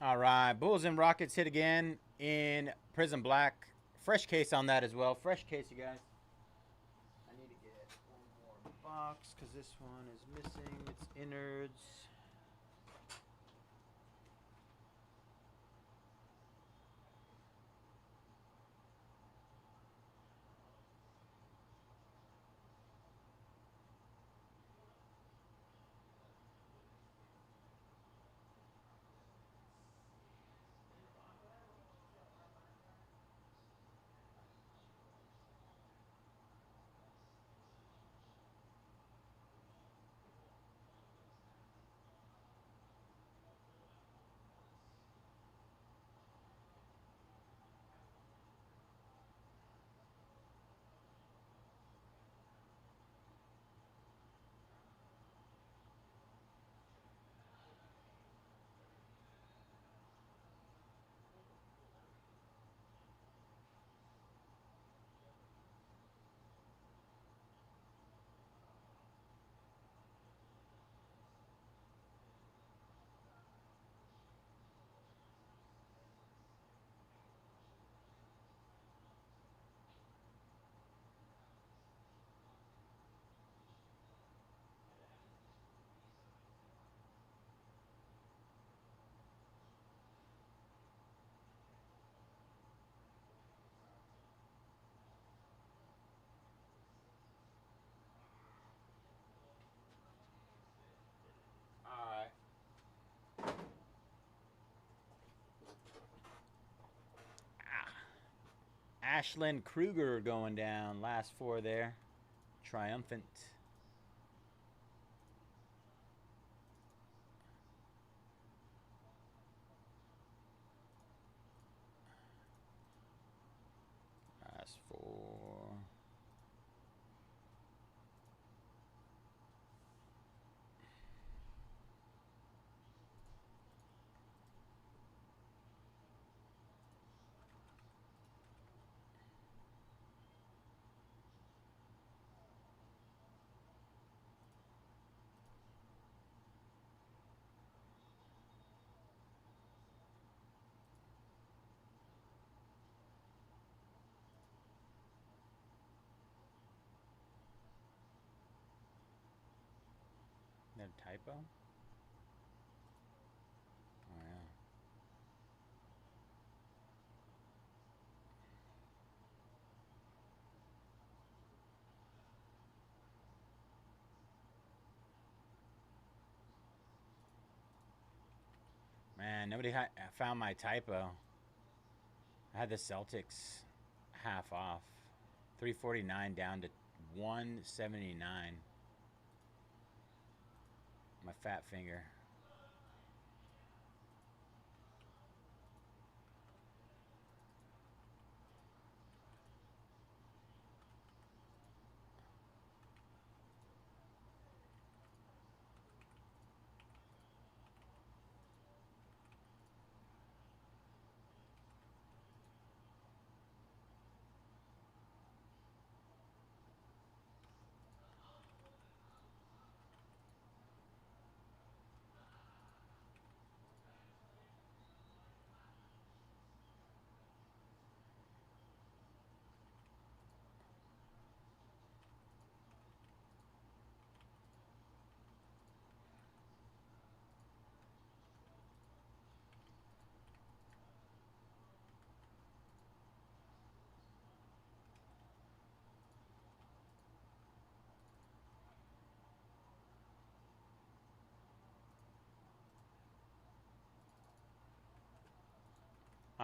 All right, Bulls and Rockets hit again in Prizm Black. Fresh case on that as well. Fresh case, you guys. I need to get one more box because this one is missing its innards. Ashlyn Kruger going down. Last four there. Triumphant. Last four. Is that a typo? Oh, yeah. Man, nobody found my typo. I had the Celtics half off. 349 down to 179. My fat finger.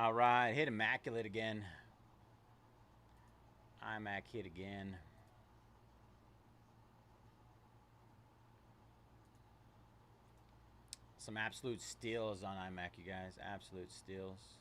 All right, hit Immaculate again. IMAC hit again. Some absolute steals on IMAC, you guys. Absolute steals.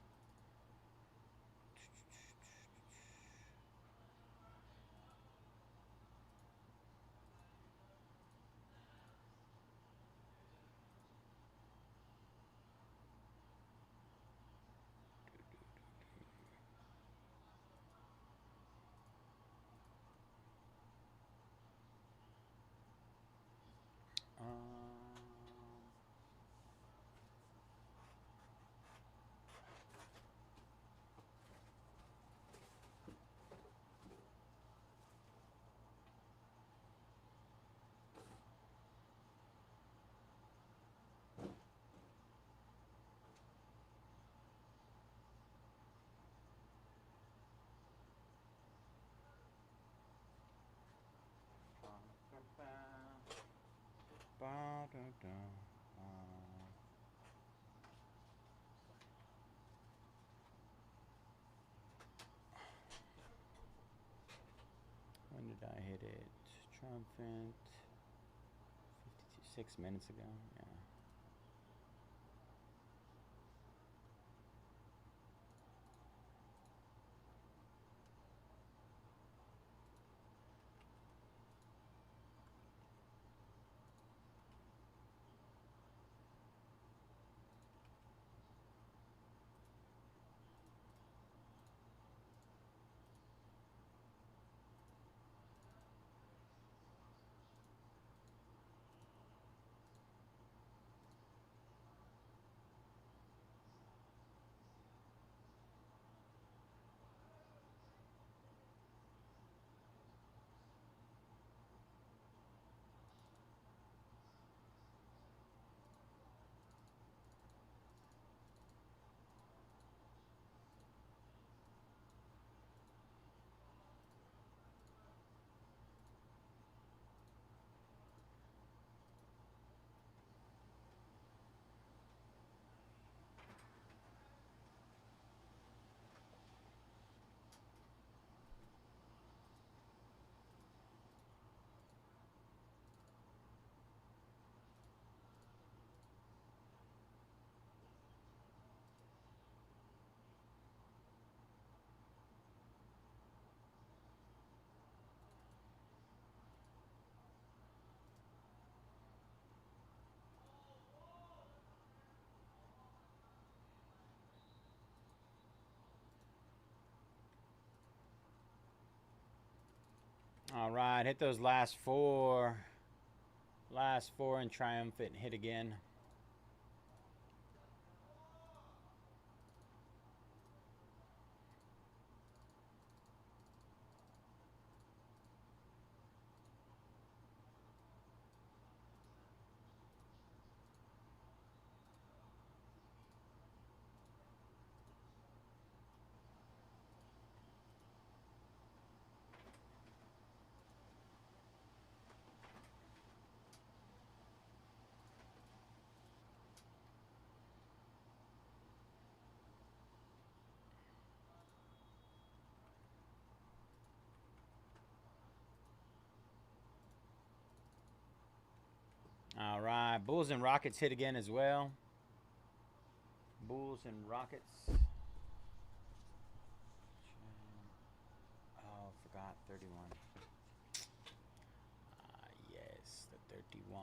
When did I hit it? Triumphant. 6 minutes ago. Yeah. All right, hit those last four. Last four and Triumphant hit again. All right, Bulls and Rockets hit again as well. Bulls and Rockets. Oh, forgot 31. Yes, the 31.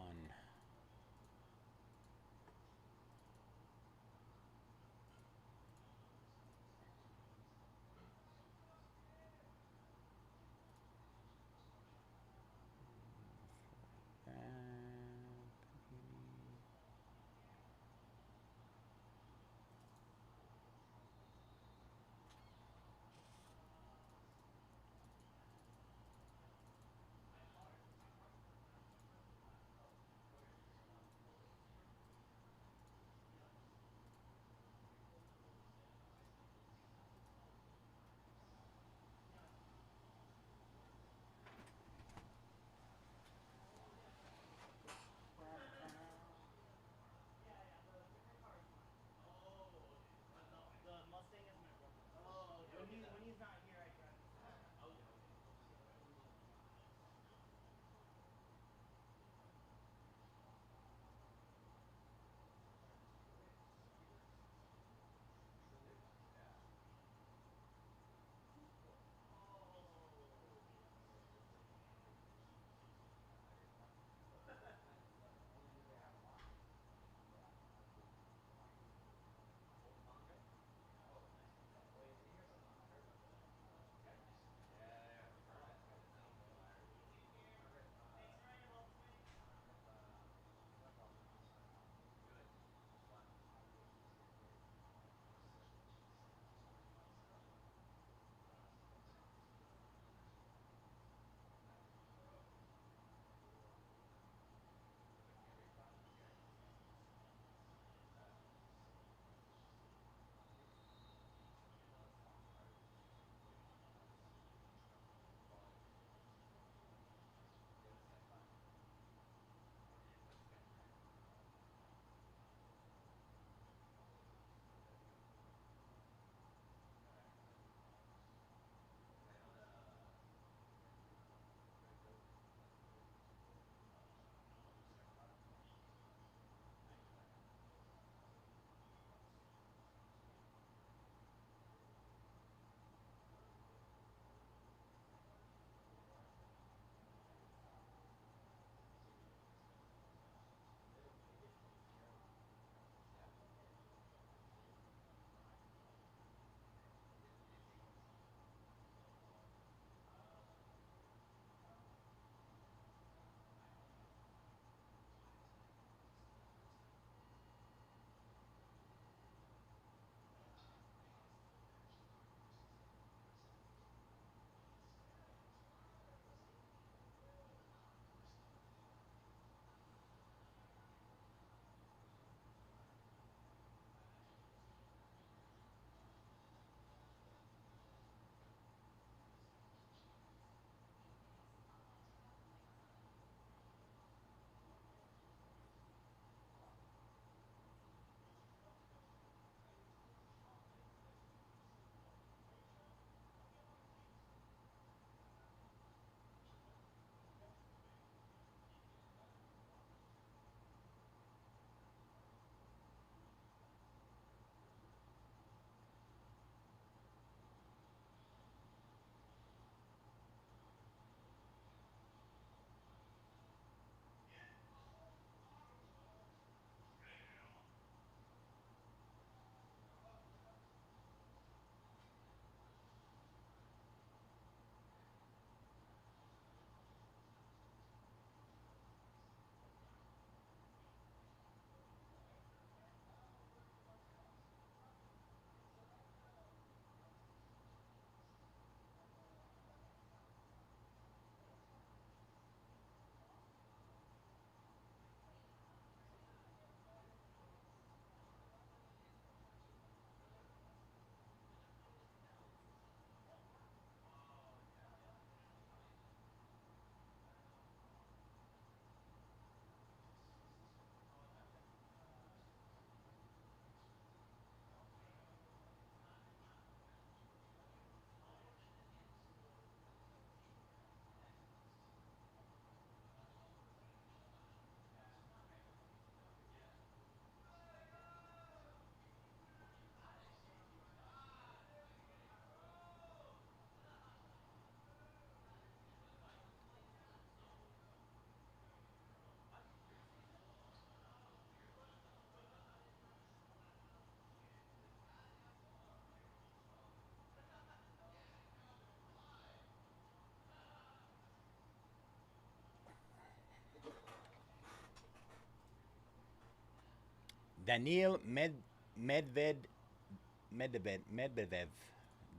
Daniil Medvedev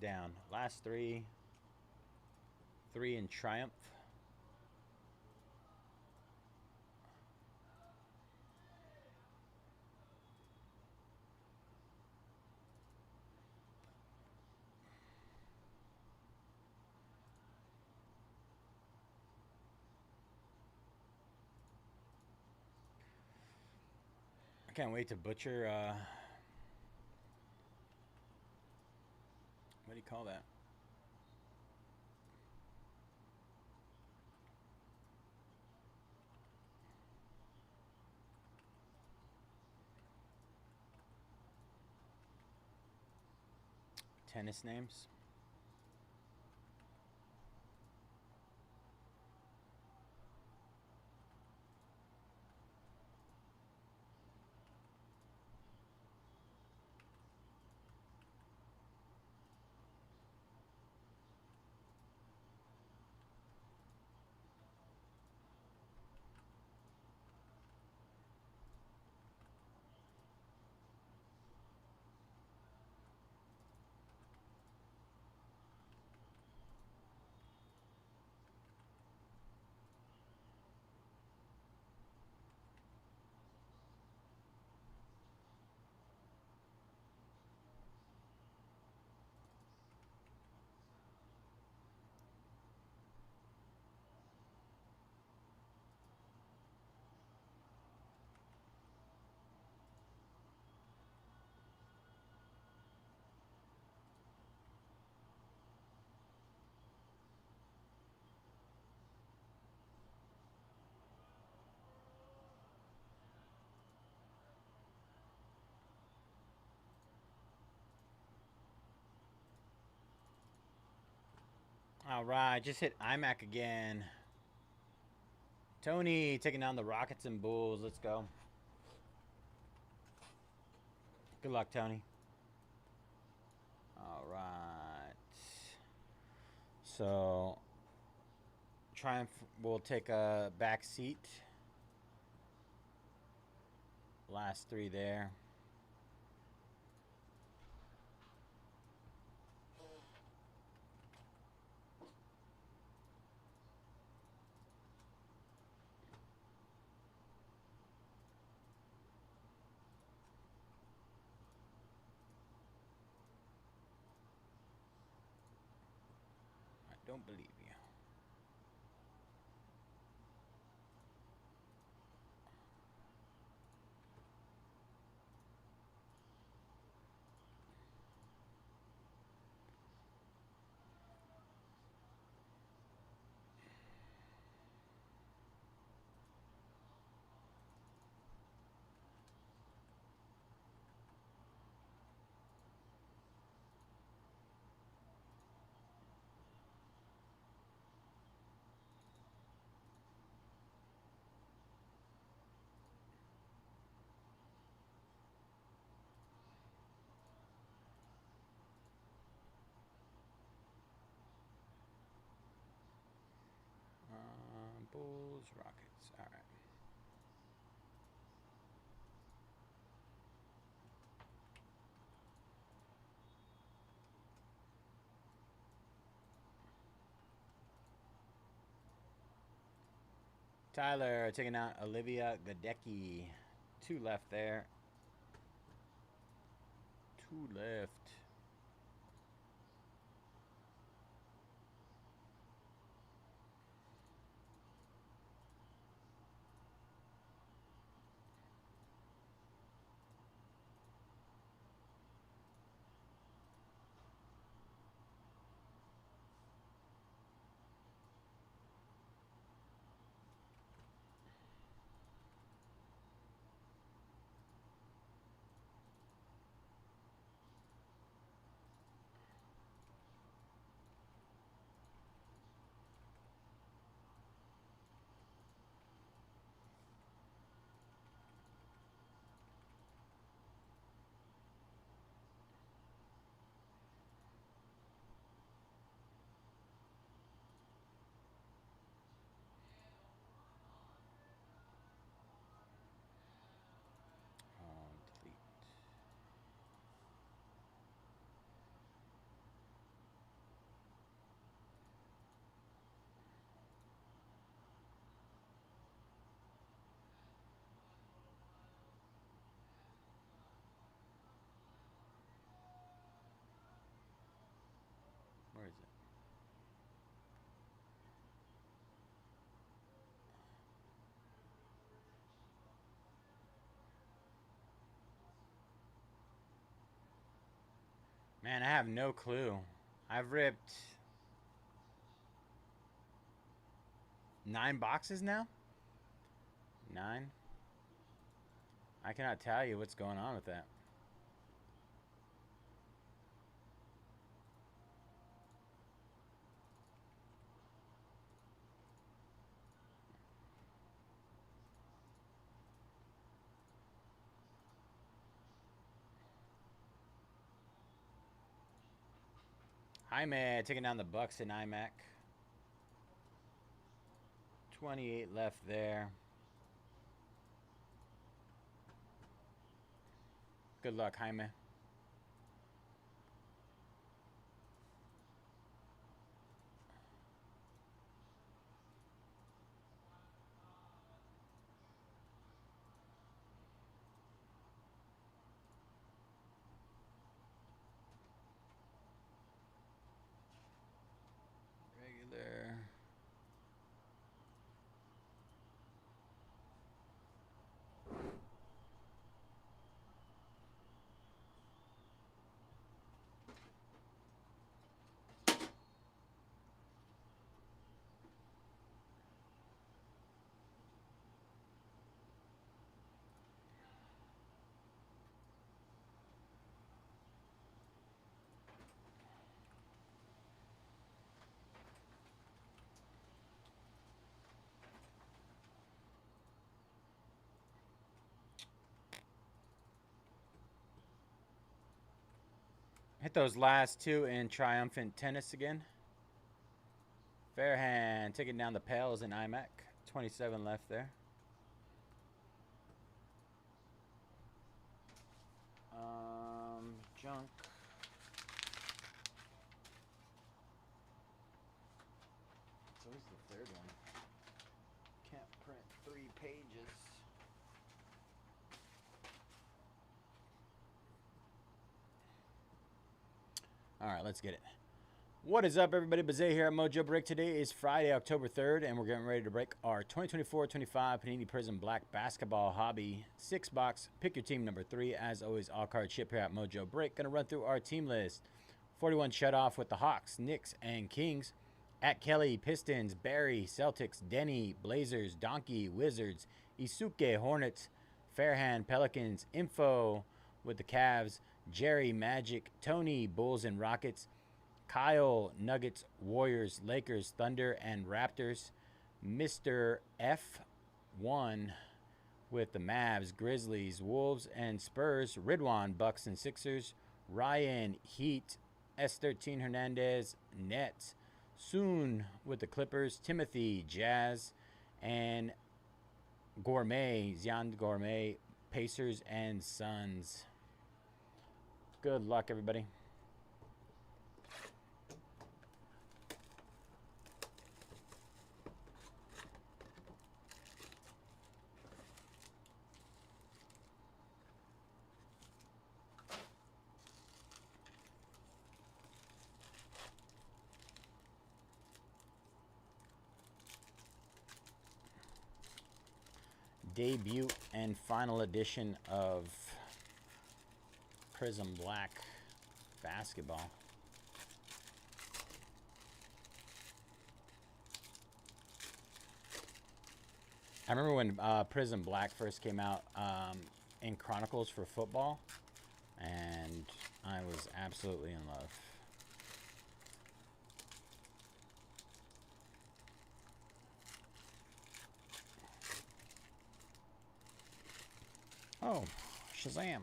down. Last three. 3 in Triumph. I can't wait to butcher. What do you call that? Tennis names. All right, just hit iMac again. Tony taking down the Rockets and Bulls. Let's go. Good luck, Tony. All right. So, Triumph will take a back seat. Last 3 there. I don't believe you. Bulls, Rockets. All right. Tyler taking out Olivia Gadecki. 2 left there. 2 left. Man, I have no clue. I've ripped 9 boxes now? 9? I cannot tell you what's going on with that. Jaime taking down the Bucks in IMAC. 28 left there. Good luck, Jaime. Regular. Hit those last 2 in Triumphant Tennis again. Fairhand taking down the Pels in IMAC. 27 left there. Junk. It's always the third one. Can't print 3 pages. All right, let's get it. What is up, everybody? Bayze here at Mojobreak. Today is Friday, October 3rd, and we're getting ready to break our 2024-25 Panini Prizm Black Basketball Hobby 6-box. Pick your team number 3. As always, all card ship here at Mojobreak. Going to run through our team list. 41 shut off with the Hawks, Knicks, and Kings. At Kelly, Pistons, Barry, Celtics, Denny, Blazers, Donkey, Wizards, Isuke, Hornets, Fairhand, Pelicans, Info with the Cavs, Jerry, Magic, Tony, Bulls and Rockets, Kyle, Nuggets, Warriors, Lakers, Thunder, and Raptors, Mr. F1 with the Mavs, Grizzlies, Wolves, and Spurs, Ridwan, Bucks and Sixers, Ryan, Heat, S13 Hernandez, Nets, Soon with the Clippers, Timothy, Jazz, and Gourmet, Zion Gourmet, Pacers, and Suns. Good luck, everybody. Debut and final edition of Prizm Black Basketball. I remember when Prizm Black first came out in Chronicles for football, and I was absolutely in love. Oh, Shazam.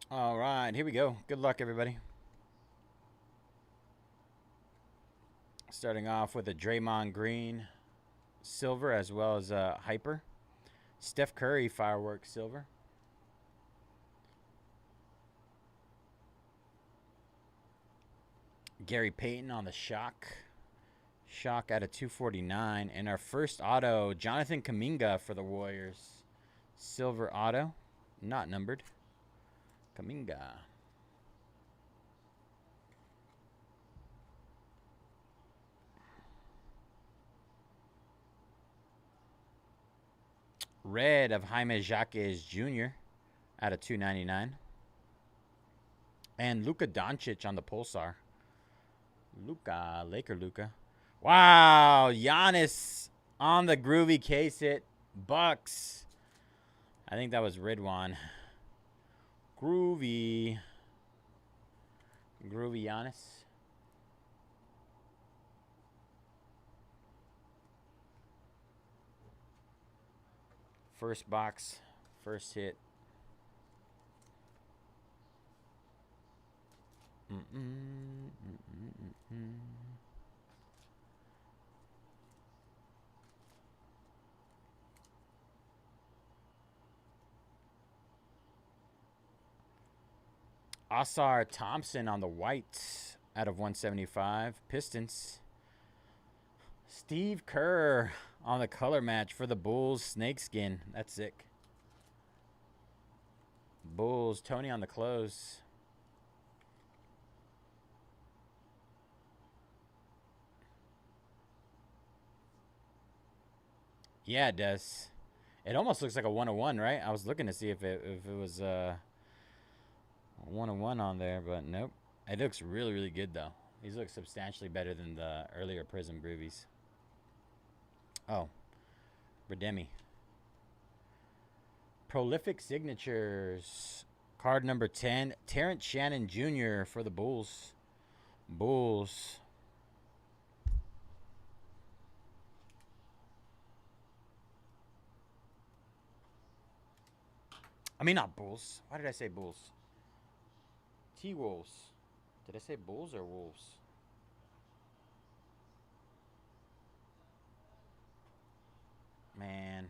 All right, here we go. Good luck, everybody. Starting off with a Draymond Green silver as well as a Hyper. Steph Curry fireworks silver. Gary Payton on the Shock. Shock out of 249. And our first auto, Jonathan Kuminga for the Warriors. Silver auto. Not numbered. Kuminga. Red of Jaime Jaquez Jr. out of 299. And Luka Doncic on the Pulsar. Laker Luka. Wow, Giannis on the groovy case hit. Bucks. I think that was Ridwan. Groovy Giannis. First box, first hit. Asar Thompson on the white out of 175. Pistons. Steve Kerr on the color match for the Bulls. Snakeskin. That's sick. Bulls. Tony on the close. Yeah, it does. It almost looks like a 101, right? I was looking to see if it was a 101 on there, but nope. It looks really, really good, though. These look substantially better than the earlier Prizm Groovies. Oh, Redemi. Prolific Signatures. Card number 10. Terrence Shannon Jr. for the Bulls. Bulls. I mean, not Bulls. Why did I say Bulls? T-Wolves. Did I say Bulls or Wolves? Man.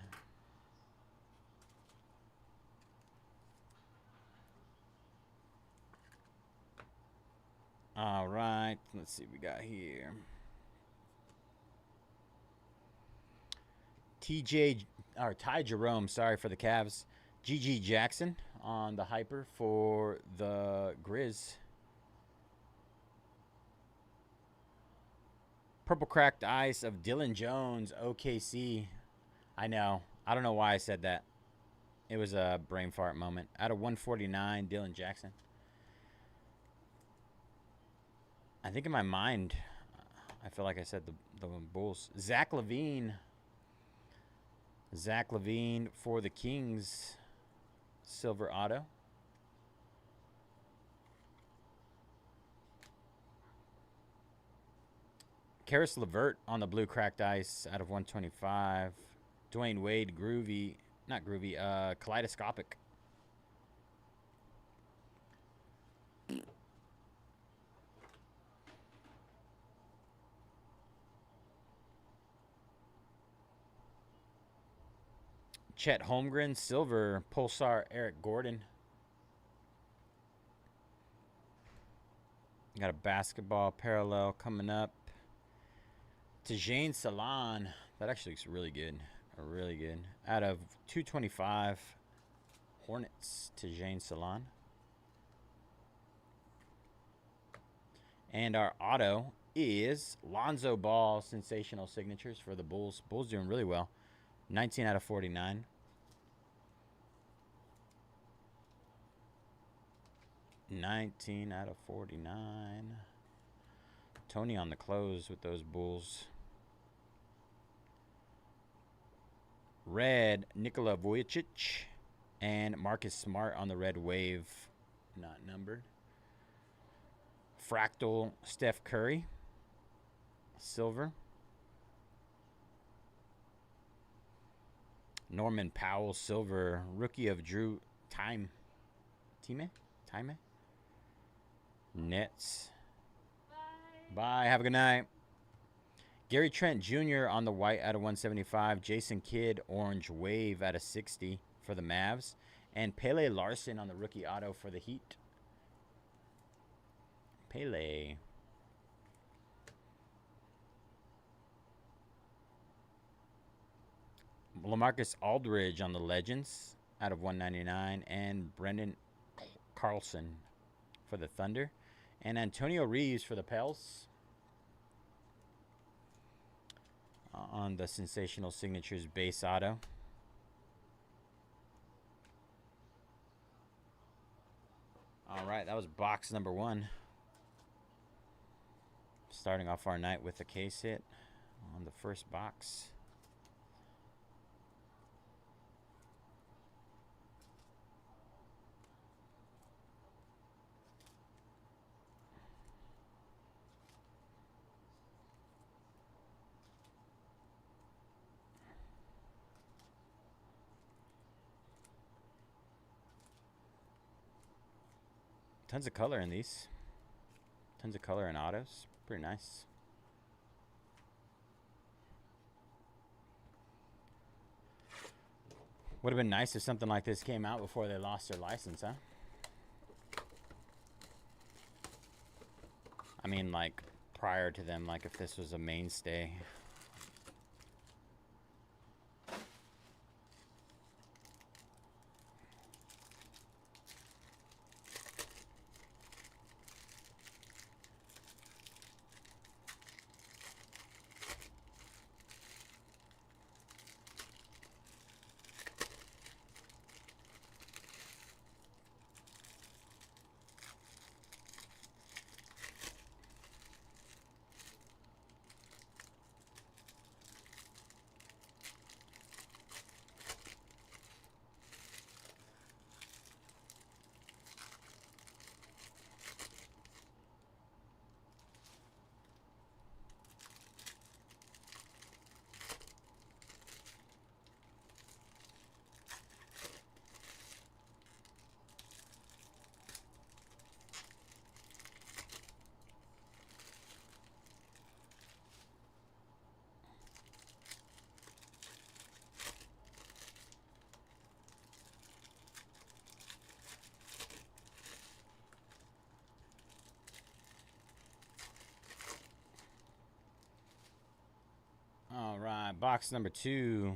All right. Let's see what we got here. Ty Jerome, sorry, for the Cavs. GG Jackson on the Hyper for the Grizz. Purple Cracked Ice of Dylan Jones, OKC. I know. I don't know why I said that. It was a brain fart moment. Out of 149, Dylan Jackson. I think in my mind, I feel like I said the Bulls. Zach LaVine. Zach LaVine for the Kings. Silver auto. Karis LeVert on the blue cracked ice out of 125. Dwayne Wade, groovy, not groovy, kaleidoscopic. Chet Holmgren, silver, Pulsar, Eric Gordon. Got a basketball parallel coming up. Tajane Salon. That actually looks really good. Really good. Out of 225, Hornets, Tajane Salon. And our auto is Lonzo Ball, sensational signatures for the Bulls. Bulls doing really well. 19 out of 49. Out of 49. Tony on the close with those Bulls. Red, Nikola Vujicic. And Marcus Smart on the red wave. Not numbered. Fractal, Steph Curry. Silver. Norman Powell, silver. Rookie of Drew Time. Time? Nets. Bye. Bye. Have a good night. Gary Trent Jr. on the white out of 175. Jason Kidd, orange wave out of 60 for the Mavs. And Pele Larson on the rookie auto for the Heat. Pele. LaMarcus Aldridge on the Legends out of 199. And Brendan Carlson for the Thunder. And Antonio Reeves for the Pels. On the Sensational Signatures base auto. All right, that was box number 1. Starting off our night with a case hit on the first box. Tons of color in these. Tons of color in autos. Pretty nice. Would have been nice if something like this came out before they lost their license, huh? I mean, like, prior to them, like, if this was a mainstay. All right, box number 2.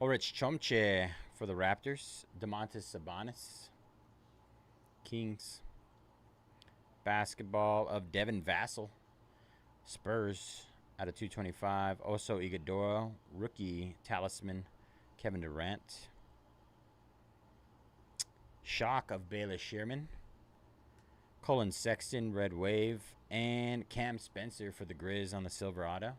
Orich Chomche for the Raptors. DeMontis Sabonis. Kings. Basketball of Devin Vassell. Spurs out of 225. Oso Ighodaro. Rookie talisman. Kevin Durant. Shock of Baylor Shearman. Colin Sexton, Red Wave. And Cam Spencer for the Grizz on the silver auto.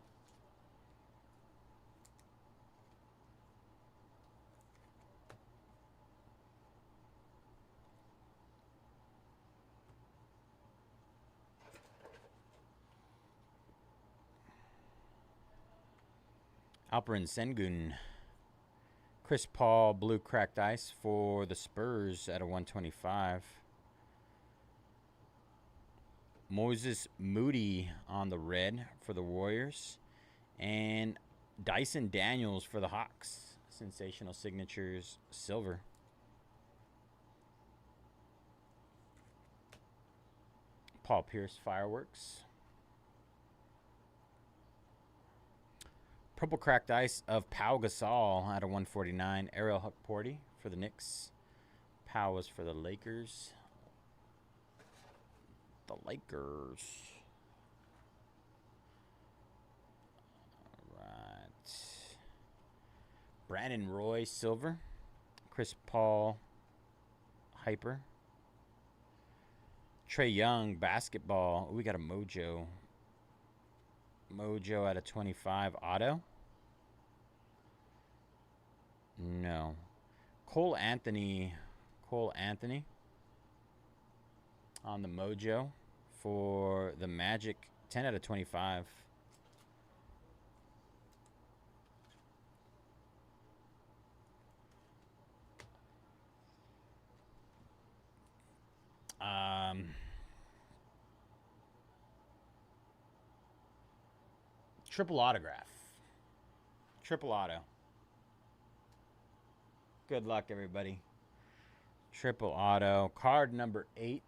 Alperen Sengun. Chris Paul, blue cracked ice for the Spurs at a 125. Moses Moody on the red for the Warriors. And Dyson Daniels for the Hawks. Sensational Signatures, silver. Paul Pierce, Fireworks. Purple cracked ice of Pau Gasol out of 149. Ariel Hukporti for the Knicks. Pau was for the Lakers. The Lakers. All right. Brandon Roy, silver. Chris Paul, hyper. Trae Young, basketball. We got a Mojo. Mojo out of 25 auto. No. Cole Anthony on the Mojo for the Magic. 10 out of 25. Triple autograph. Triple auto. Good luck, everybody. Triple auto. Card number 8.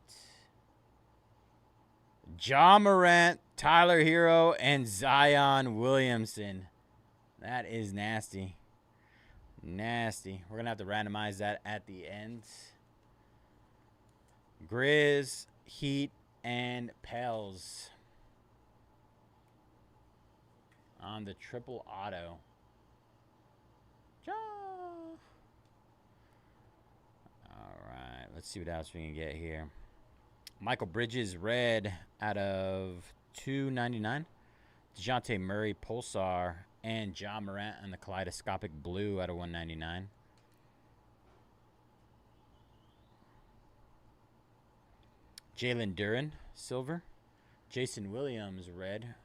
Ja Morant, Tyler Hero, and Zion Williamson. That is nasty. Nasty. We're going to have to randomize that at the end. Grizz, Heat, and Pels on the triple auto. Ja. All right. Let's see what else we can get here. Michael Bridges, red out of $2.99. DeJounte Murray, Pulsar, and Ja Morant on the kaleidoscopic blue out of $1.99. Jalen Duren, silver. Jason Williams, red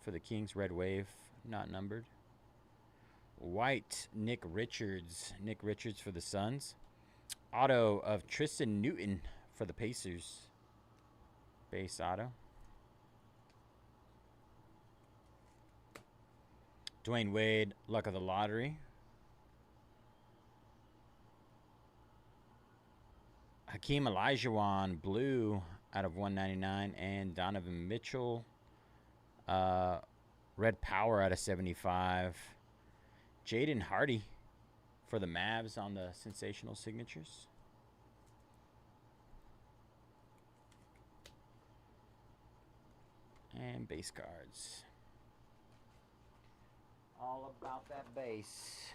for the Kings, red wave, not numbered. White, Nick Richards. Nick Richards for the Suns. Auto of Tristan Newton for the Pacers. Base auto. Dwayne Wade, luck of the lottery. Hakeem Olajuwon, blue out of $1.99, and Donovan Mitchell, red power out of $75. Jaden Hardy for the Mavs on the sensational signatures. And base cards. All about that base.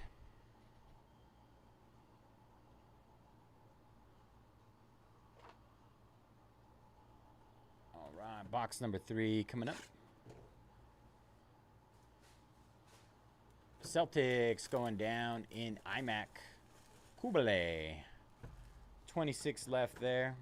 All right, box number 3 coming up. Celtics going down in iMac. Kubale. 26 left there.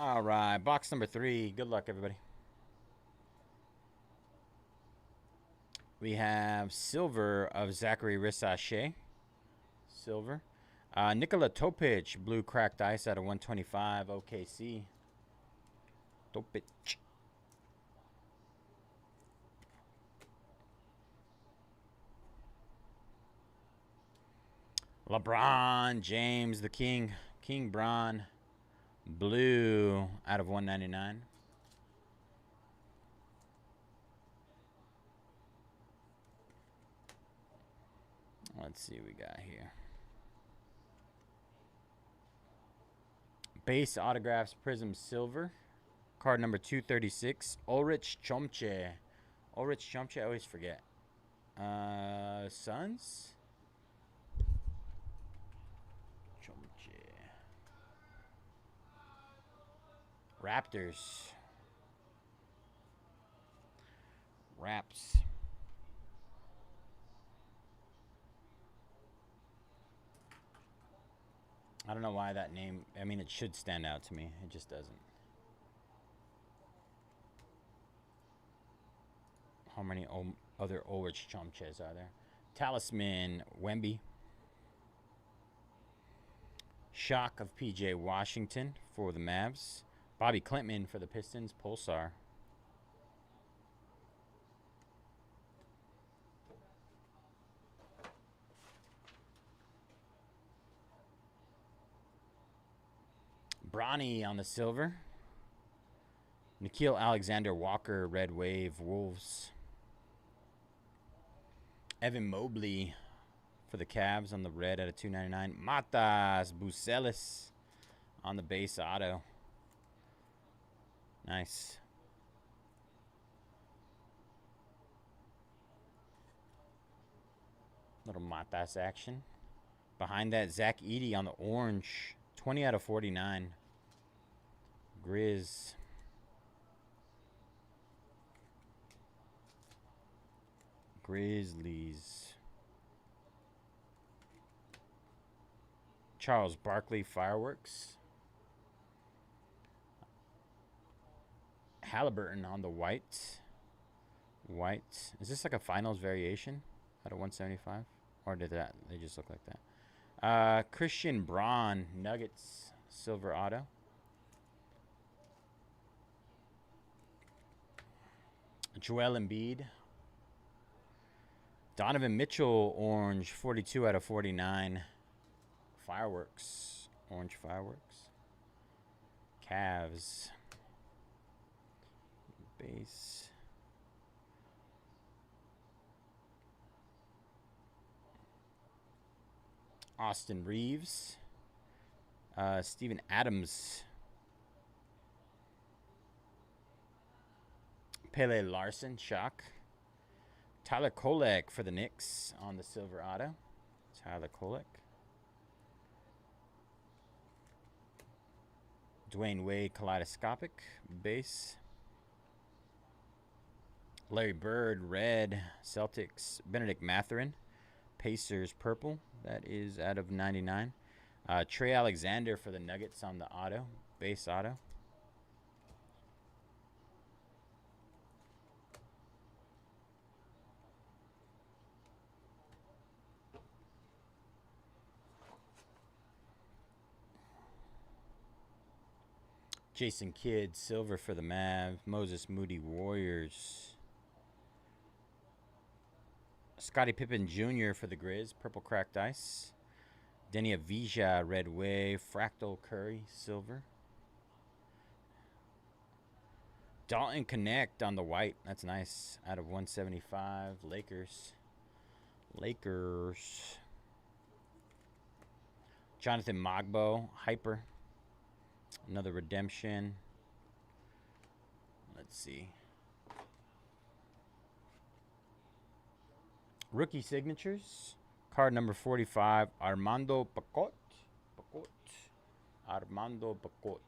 All right, box number 3. Good luck, everybody. We have silver of Zachary Rissache. Silver. Nikola Topic, blue cracked ice out of 125, OKC. Topic. LeBron James, the King. King Bron. Blue out of 199. Let's see what we got here. Base autographs, Prizm silver. Card number 236. Ulrich Chomche. Ulrich Chomche, I always forget. Suns? Raptors. Raps. I don't know why that name, I mean, it should stand out to me. It just doesn't. How many other Ulrich Chomches are there? Talisman Wemby. Shock of PJ Washington for the Mavs. Bobby Klintman for the Pistons. Pulsar. Bronny on the silver. Nikhil Alexander Walker, Red Wave, Wolves. Evan Mobley for the Cavs on the red at a 299. Matas Bucelis on the base auto. Nice. Little Matas action. Behind that, Zach Edey on the orange. 20 out of 49. Grizz. Grizzlies. Charles Barkley Fireworks. Halliburton on the white. White. Is this like a finals variation out of 175? Or did that they just look like that? Christian Braun Nuggets silver auto. Joel Embiid. Donovan Mitchell orange 42 out of 49. Fireworks. Orange fireworks. Cavs. Base. Austin Reeves. Steven Adams. Pele Larson, shock. Tyler Kolek for the Knicks on the silver auto. Tyler Kolek. Dwayne Wade, kaleidoscopic base. Larry Bird, red. Celtics, Benedict Mathurin. Pacers, purple. That is out of 99. Trey Alexander for the Nuggets on the auto. Base auto. Jason Kidd, silver for the Mavs. Moses Moody, Warriors. Scottie Pippen Jr. for the Grizz, purple cracked ice. Denny Avija, red wave. Fractal Curry, silver. Dalton Connect on the white. That's nice. Out of 175. Lakers. Lakers. Jonathan Mogbo, hyper. Another redemption. Let's see. Rookie signatures. Card number 45, Armando Pacot. Armando Pacot.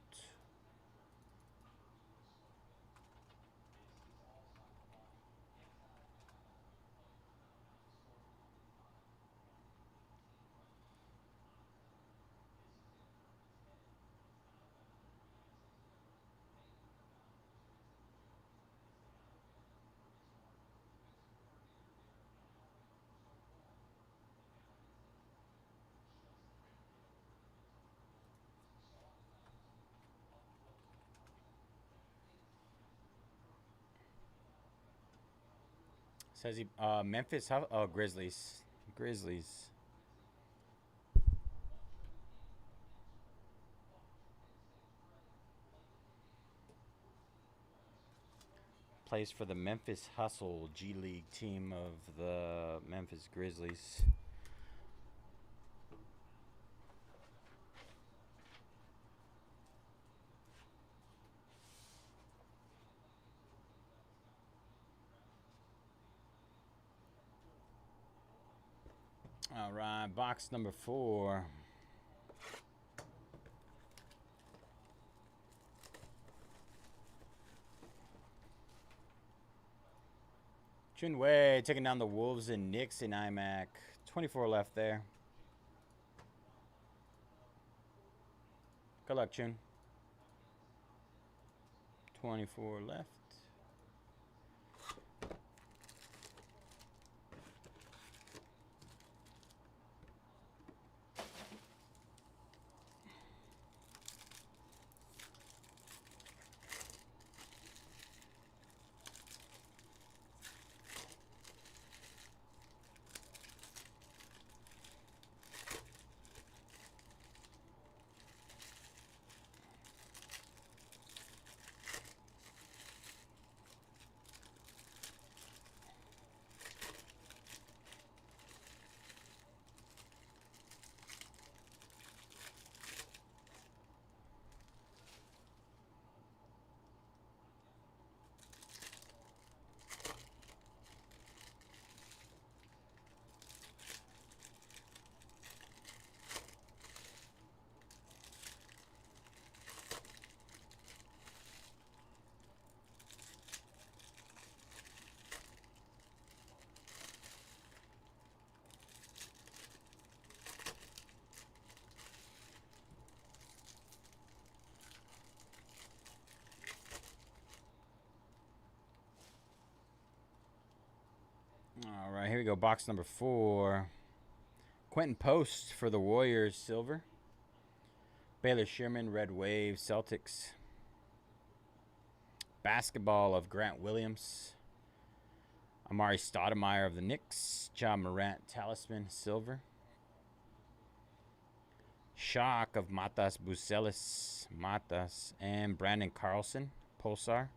Says he Memphis Grizzlies. Grizzlies. Plays for the Memphis Hustle G League team of the Memphis Grizzlies. All right, box number 4. Junwei taking down the Wolves and Knicks in IMAC. 24 left there. Good luck, Chun. 24 left. All right, here we go. Box number 4. Quentin Post for the Warriors, silver. Baylor Sherman, Red Wave, Celtics. Basketball of Grant Williams. Amari Stoudemire of the Knicks. John Morant, Talisman, silver. Shock of Matas Bucelis, Matas, and Brandon Carlson, Pulsar.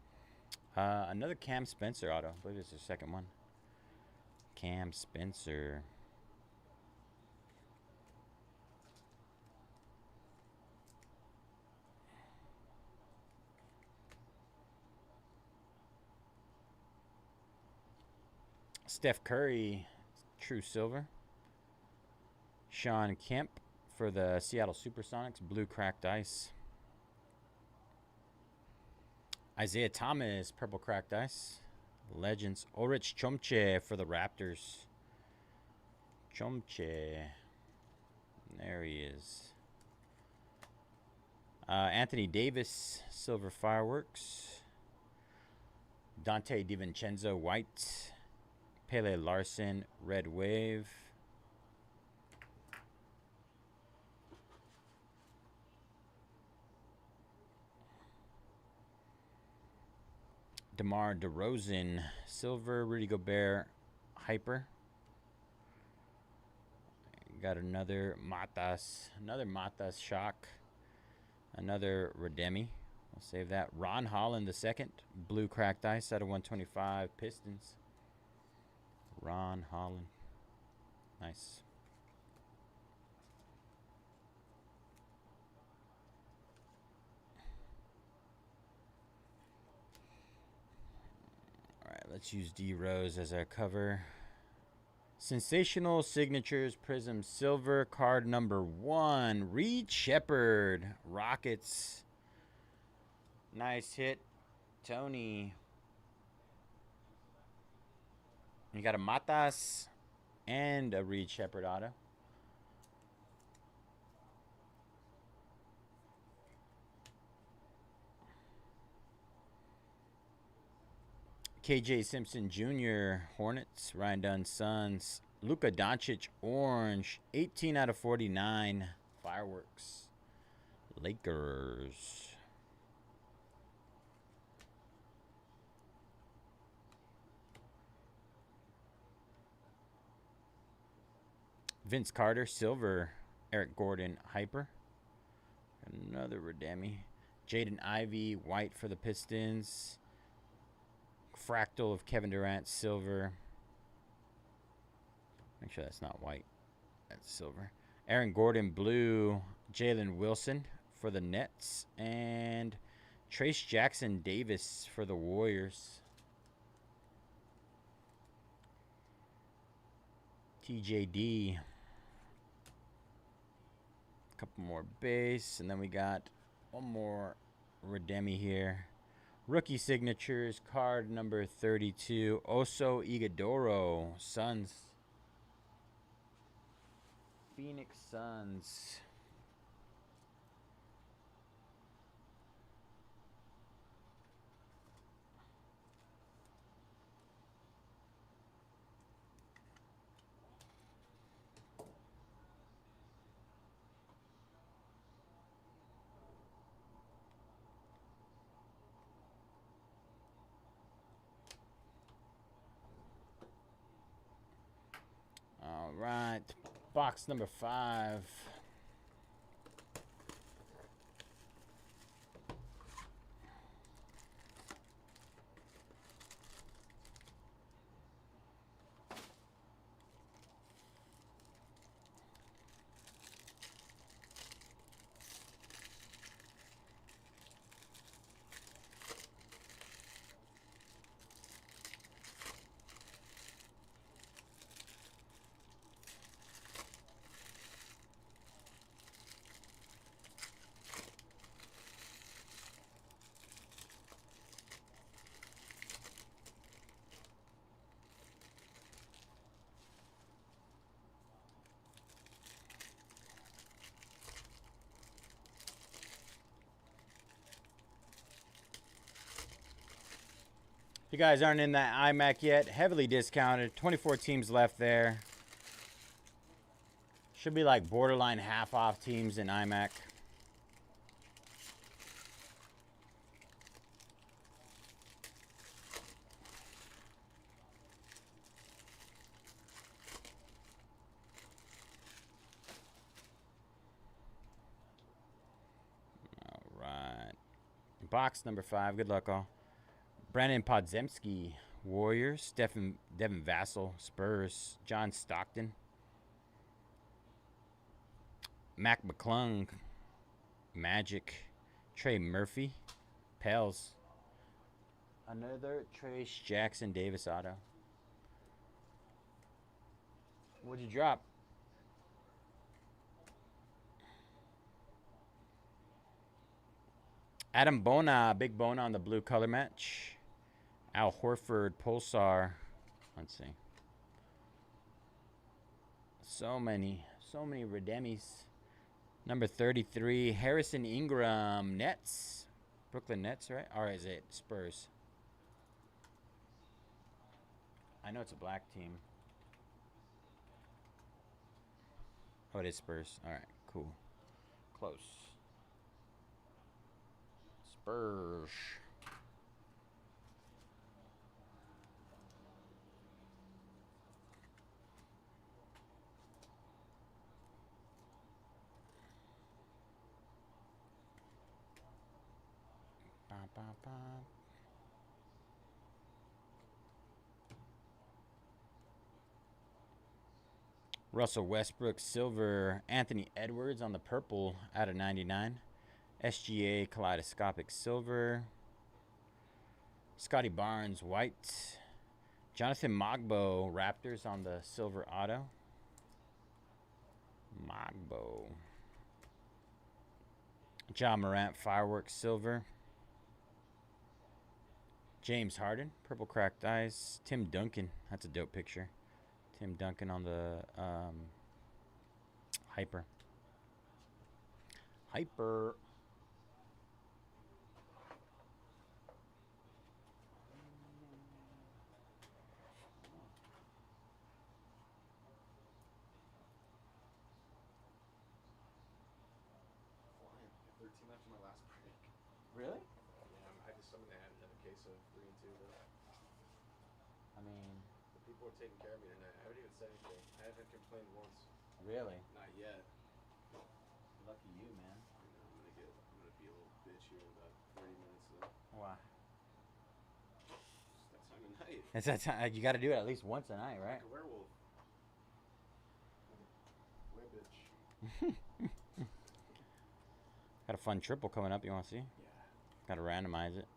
Another Cam Spencer auto. I believe it's the second one. Cam Spencer. Steph Curry, true silver. Sean Kemp for the Seattle Supersonics, blue cracked ice. Isaiah Thomas, purple cracked ice. Legends. Ulrich Chomche for the Raptors. Chomche. There he is. Anthony Davis, silver fireworks. Dante DiVincenzo, white. Pele Larson, red wave. DeMar DeRozan, silver. Rudy Gobert, hyper. Got another Matas shock. Another Redemi. We'll save that. Ron Holland the second, blue cracked ice out of 125 Pistons. Ron Holland. Nice. All right, let's use D Rose as our cover. Sensational Signatures Prizm silver card number 1. Reed Shepherd, Rockets. Nice hit, Tony. You got a Matas and a Reed Shepherd auto. KJ Simpson Jr., Hornets. Ryan Dunn, Suns. Luka Doncic, orange. 18 out of 49. Fireworks. Lakers. Vince Carter, silver. Eric Gordon, hyper. Another Redemi. Jaden Ivey, white for the Pistons. Fractal of Kevin Durant, silver. Make sure that's not white. That's silver. Aaron Gordon, blue. Jalen Wilson for the Nets. And Trace Jackson Davis for the Warriors. TJD. Couple more base. And then we got one more Redemi here. Rookie signatures, card number 32. Oso Ighodaro, Suns. Phoenix Suns. All right, box number 5. you guys aren't in that IMAC yet, heavily discounted. 24 teams left there. Should be like borderline half off teams in IMAC. All right. Box number 5. Good luck, all. Brandon Podziemski, Warriors. Devin Vassell, Spurs. John Stockton. Mac McClung, Magic. Trey Murphy, Pels. Another Trace Jackson Davis auto. What'd you drop? Adam Bona, big Bona on the blue color match. Al Horford, Pulsar. Let's see. So many Redemis. Number 33, Harrison Ingram, Nets. Brooklyn Nets, right? Or is it Spurs? I know it's a black team. Oh, it is Spurs. All right, cool. Close. Spurs. Ba, ba, ba. Russell Westbrook, silver. Anthony Edwards on the purple out of 99. SGA, kaleidoscopic silver. Scotty Barnes, white. Jonathan Mogbo, Raptors on the silver auto. Mogbo. Ja Morant, fireworks, silver. James Harden, purple cracked ice. Tim Duncan, that's a dope picture. Tim Duncan on the hyper. Hyper. Flying. 13 left in my last break. Really? Yeah, I just summoned a case of 3 and 2 though. I mean, The people are taking care of me tonight. I haven't even said anything. I haven't complained once. really? Not yet. Lucky you, man. I know, I'm gonna be a little bitch here in about 30 minutes though. Why? Just that time of night. It's that time. You got to do it at least once a night, right? Like a werewolf. Way bitch. Got a fun triple coming up. You want to see? Yeah. Got to randomize it.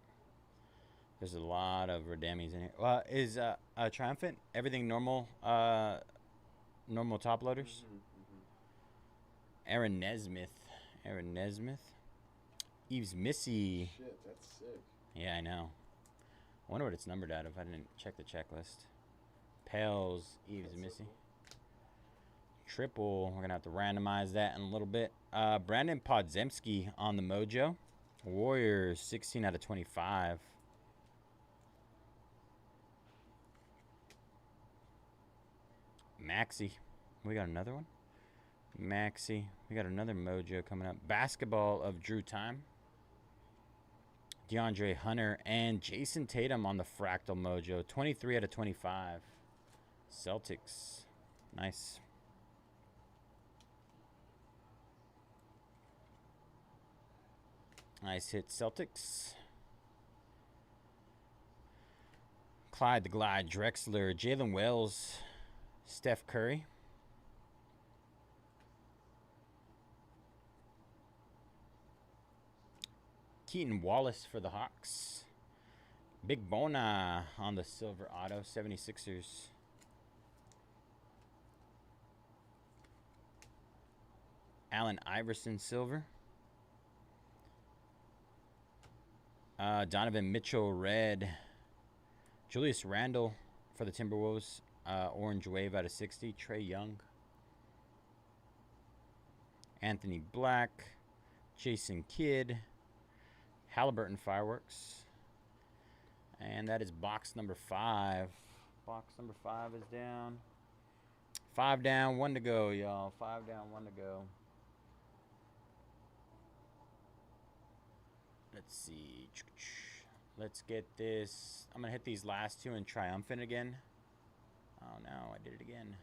There's a lot of Redemis in here. Is Triumphant everything normal? Normal top loaders. Aaron Nesmith. Eves Missy. Shit, that's sick. Yeah, I know. I wonder what it's numbered out of. I didn't check the checklist. Pels. Eves That's so Missy. cool. Triple. We're gonna have to randomize that in a little bit. Brandon Podziemski on the Mojo. Warriors 16 out of 25. Maxi. We got another one. Maxi. We got another Mojo coming up. Basketball of Drew Time. DeAndre Hunter and Jason Tatum on the Fractal Mojo. 23 out of 25. Celtics. Nice. Nice hit, Celtics. Clyde the Glide, Drexler, Jalen Wells, Steph Curry. Keaton Wallace for the Hawks. Big Bona on the silver auto, 76ers. Allen Iverson, silver. Donovan Mitchell, red. Julius Randle for the Timberwolves. Orange wave out of 60. Trae Young. Anthony Black. Jason Kidd. Halliburton fireworks. And that is box number 5. Box number 5 is down. 5 down, 1 to go, y'all. 5 down, 1 to go. Let's see. Let's get this. I'm going to hit these last 2 in Triumphant again. Oh, no. I did it again.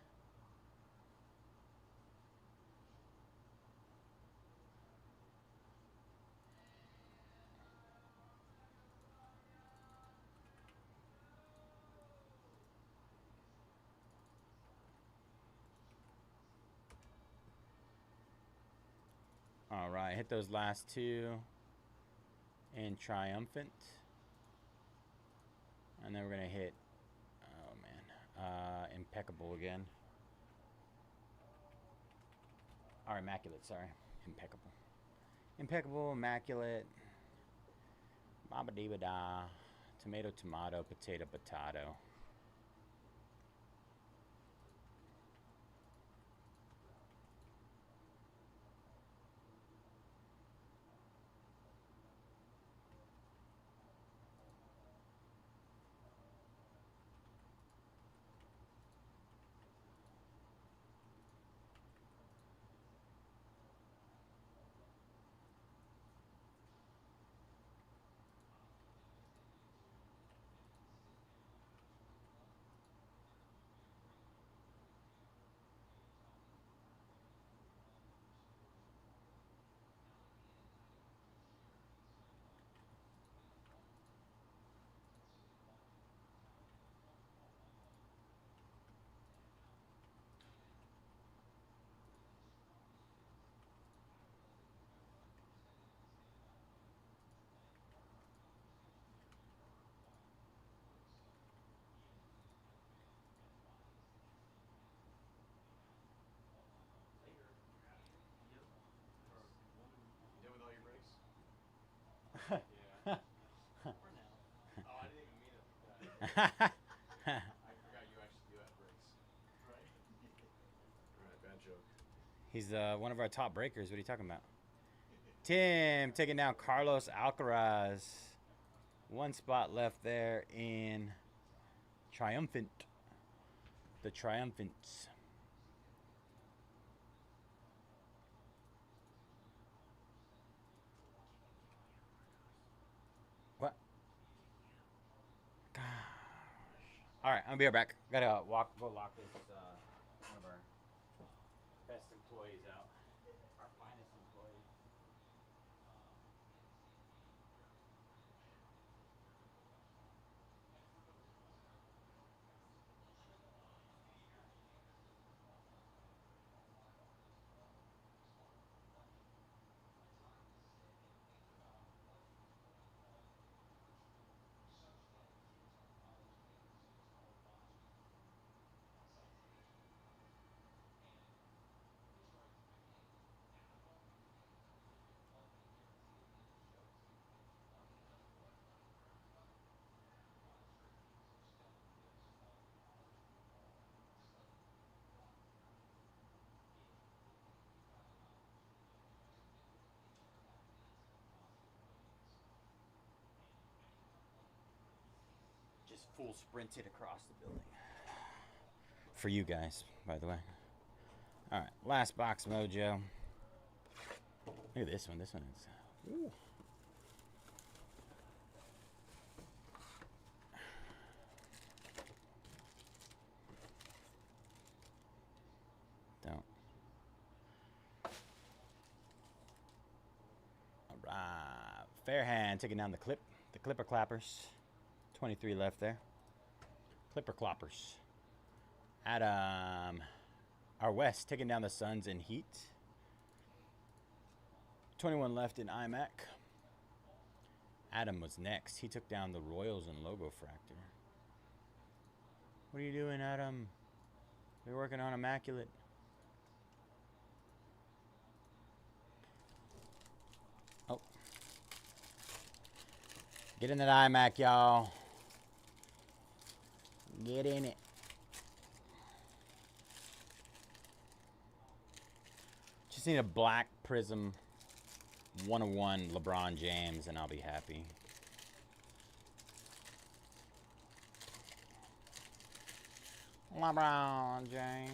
All right. Hit those last 2 in Triumphant. And then we're going to hit, oh man, Impeccable again. Or Immaculate, sorry. Impeccable. Impeccable, Immaculate. Baba Dee Da. Tomato, tomato, potato, potato. You done with all your breaks? Yeah. For now. Oh, I didn't even mean it like that. I forgot you actually do have breaks. Right. Alright, bad joke. He's one of our top breakers. What are you talking about? Tim taking down Carlos Alcaraz. 1 spot left there in Triumphant. The Triumphants. What? Gosh. All right, I'll be right back. Gotta go lock this one of our best employees out. Our finest employee. Just full sprinted across the building. For you guys, by the way. All right, last box mojo. Look at this one. This one is. Ooh. Don't. All right, Fairhand taking down the Clipper Clappers. 23 left there. Clipper Cloppers. Adam. Our West taking down the Suns in Heat. 21 left in iMac. Adam was next. He took down the Royals in Logo Fractor. What are you doing, Adam? We're working on Immaculate. Oh. Get in that iMac, y'all. Get in it. Just need a black Prizm 101 LeBron James and I'll be happy. LeBron James.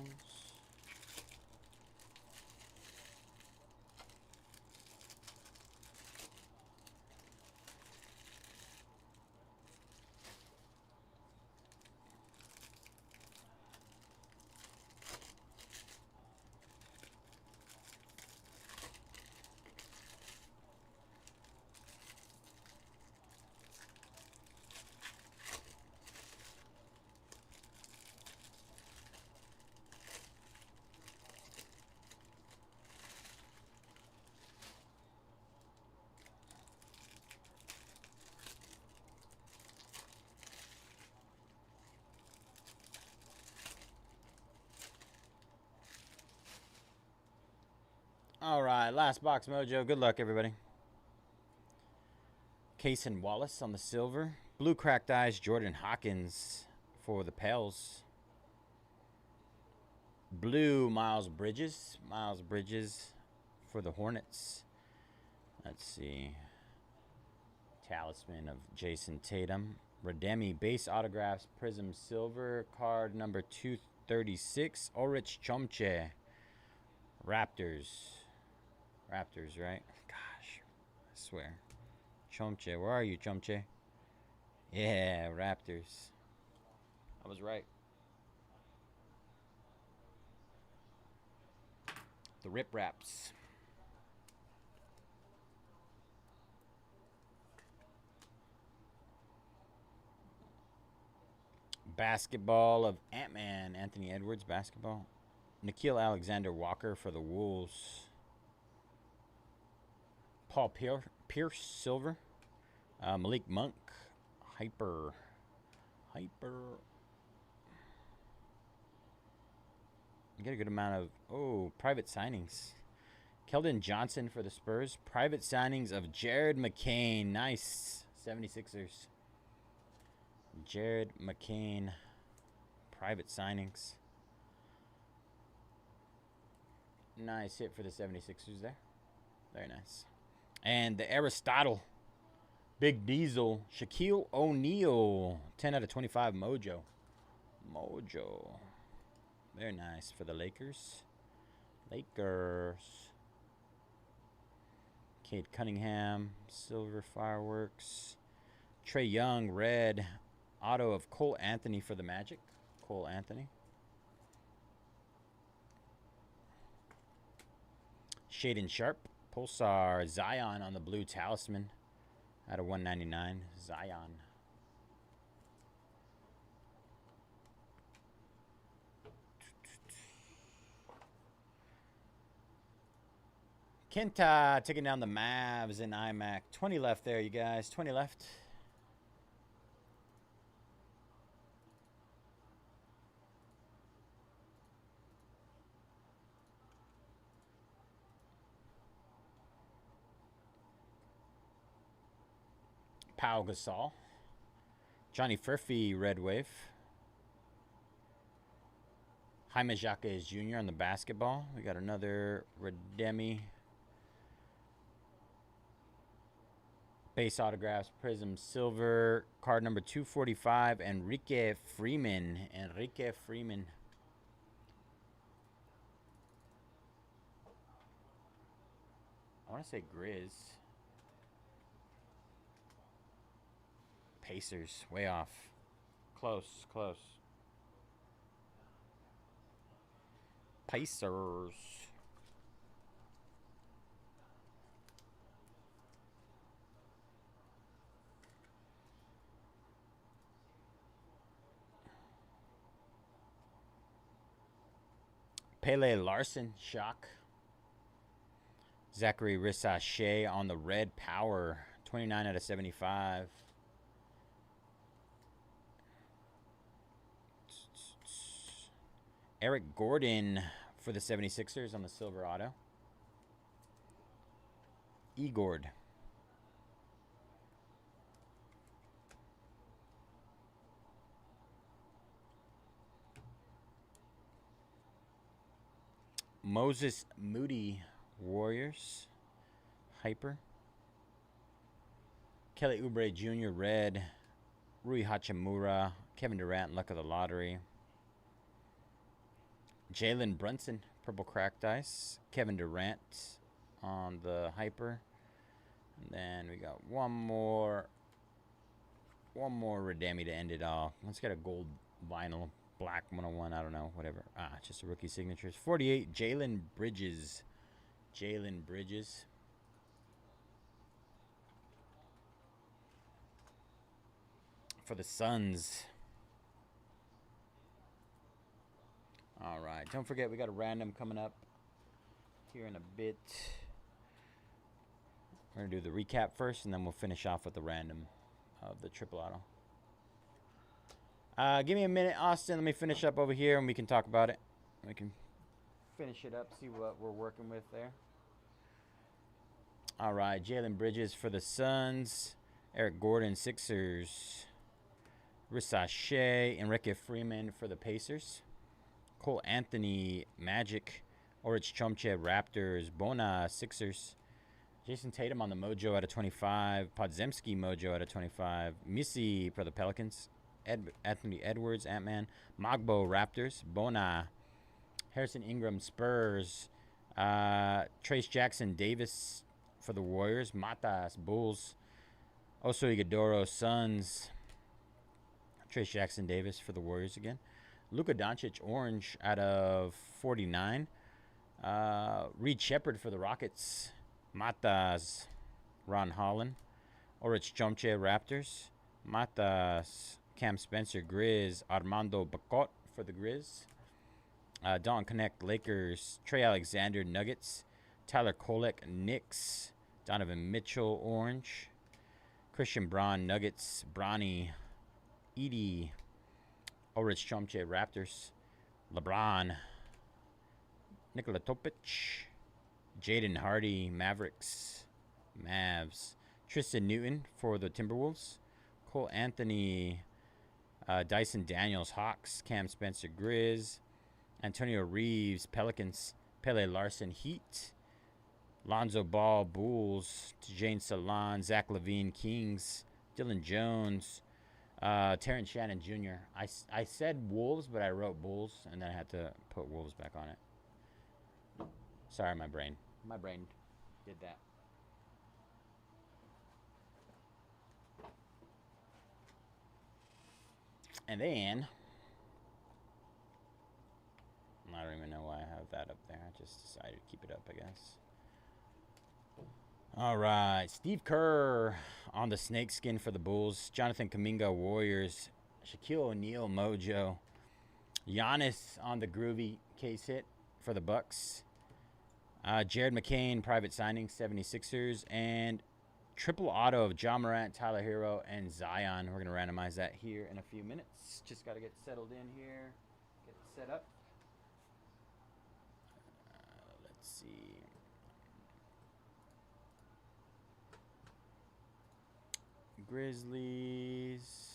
All right, last box mojo. Good luck, everybody. Cason Wallace on the silver. Blue cracked eyes, Jordan Hawkins for the Pels. Blue, Miles Bridges. Miles Bridges for the Hornets. Let's see. Talisman of Jason Tatum. Redemi base autographs, Prizm silver. Card number 236. Ulrich Chomche. Raptors. Raptors, right? Gosh, I swear. Chomche, where are you, Chomche? Yeah, Raptors. I was right. The Rip Raps. Basketball of Ant-Man. Anthony Edwards, basketball. Nikhil Alexander Walker for the Wolves. Paul Pierce, silver. Malik Monk, hyper. You get a good amount of, private signings. Keldon Johnson for the Spurs. Private signings of Jared McCain. Nice. 76ers. Jared McCain. Private signings. Nice hit for the 76ers there. Very nice. And the Aristotle. Big Diesel. Shaquille O'Neal. 10 out of 25 mojo. Very nice for the Lakers. Cade Cunningham. Silver fireworks. Trae Young. Red. Auto of Cole Anthony for the Magic. Cole Anthony. Shaden Sharp. Pulsar. Zion on the blue talisman. Out of 199. Zion. Kenta taking down the Mavs in IMAC. 20 left there, you guys. 20 left. Pau Gasol. Johnny Furphy, Red Wave. Jaime Jaquez Jr. on the basketball. We got another Redemi. Base autographs, Prizm silver. Card number 245, Enrique Freeman. I want to say Grizz. Pacers, way off. Close. Pacers. Pele Larson, shock. Zachary Rissache on the red power. 29 out of 75. Eric Gordon for the 76ers on the silver auto. Igord. Moses Moody, Warriors. Hyper. Kelly Oubre Jr., red. Rui Hachimura. Kevin Durant, luck of the lottery. Jalen Brunson, purple cracked ice. Kevin Durant on the hyper. And then we got one more Redemi to end it all. Let's get a gold vinyl, black 101, I don't know, whatever. Just a rookie signatures. 48, Jalen Bridges. Jalen Bridges. For the Suns. All right. Don't forget, we got a random coming up here in a bit. We're going to do the recap first, and then we'll finish off with the random of the triple auto. Give me a minute, Austin. Let me finish up over here, and we can talk about it. We can finish it up, see what we're working with there. All right. Jalen Bridges for the Suns. Eric Gordon, Sixers. Risa Shea, Enrique Freeman for the Pacers. Cole Anthony, Magic. Orich Chomche, Raptors. Bona, Sixers. Jason Tatum on the Mojo out of 25. Podzemski Mojo out of 25. Missy for the Pelicans. Anthony Edwards, Ant-Man. Magbo, Raptors. Bona. Harrison Ingram, Spurs. Trace Jackson Davis for the Warriors. Matas, Bulls. Oso Iguodaro, Suns. Trace Jackson Davis for the Warriors again. Luka Doncic, orange out of 49. Reed Shepherd for the Rockets. Matas, Ron Holland. Orich Chomche, Raptors. Matas, Cam Spencer, Grizz. Armando Bacot for the Grizz. Don Connect, Lakers. Trey Alexander, Nuggets. Tyler Kolek, Knicks. Donovan Mitchell, orange. Christian Braun, Nuggets. Bronny, Edie. Orich Chomche, Raptors. LeBron. Nikola Topic. Jaden Hardy, Mavericks. Mavs. Tristan Newton for the Timberwolves. Cole Anthony, Dyson Daniels, Hawks. Cam Spencer, Grizz. Antonio Reeves, Pelicans. Pele Larson, Heat. Lonzo Ball, Bulls. Jane Salon, Zach LaVine, Kings. Dylan Jones. Terrence Shannon Jr. I said Wolves, but I wrote Bulls, and then I had to put Wolves back on it. Sorry, my brain. My brain did that. And then, I don't even know why I have that up there. I just decided to keep it up, I guess. All right, Steve Kerr on the snakeskin for the Bulls. Jonathan Kuminga, Warriors. Shaquille O'Neal, Mojo. Giannis on the groovy case hit for the Bucks. Jared McCain, private signing, 76ers. And triple auto of Ja Morant, Tyler Hero, and Zion. We're going to randomize that here in a few minutes. Just got to get settled in here, get it set up. Let's see. Grizzlies.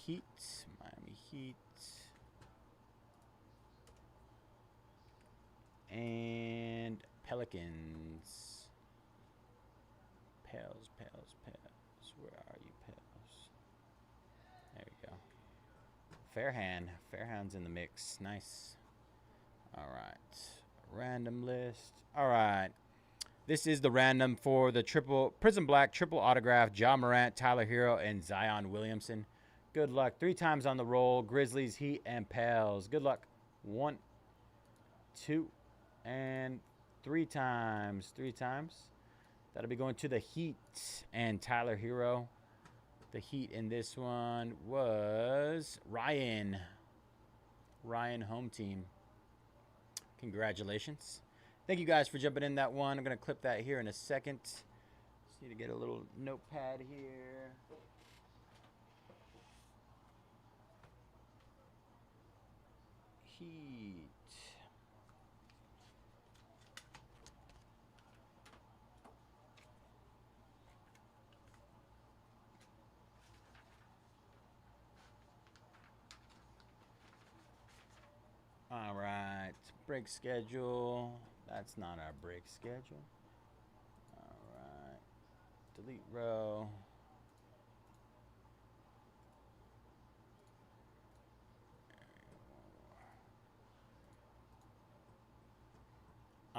Heat. Miami Heat. And Pelicans. Pels. Where are you, Pels? There we go. Fairhand. Fairhand's in the mix. Nice. All right. Random list. All right. This is the random for the Prizm Black triple autograph. Ja Morant, Tyler Hero, and Zion Williamson. Good luck. 3 times on the roll. Grizzlies, Heat, and Pels. Good luck. 1, 2, and 3 times. 3 times. That'll be going to the Heat and Tyler Hero. The Heat in this one was Ryan. Ryan, home team. Congratulations. Thank you guys for jumping in that one. I'm going to clip that here in a second. Just need to get a little notepad here. Heat. All right. Break schedule. That's not our break schedule. All right. Delete row.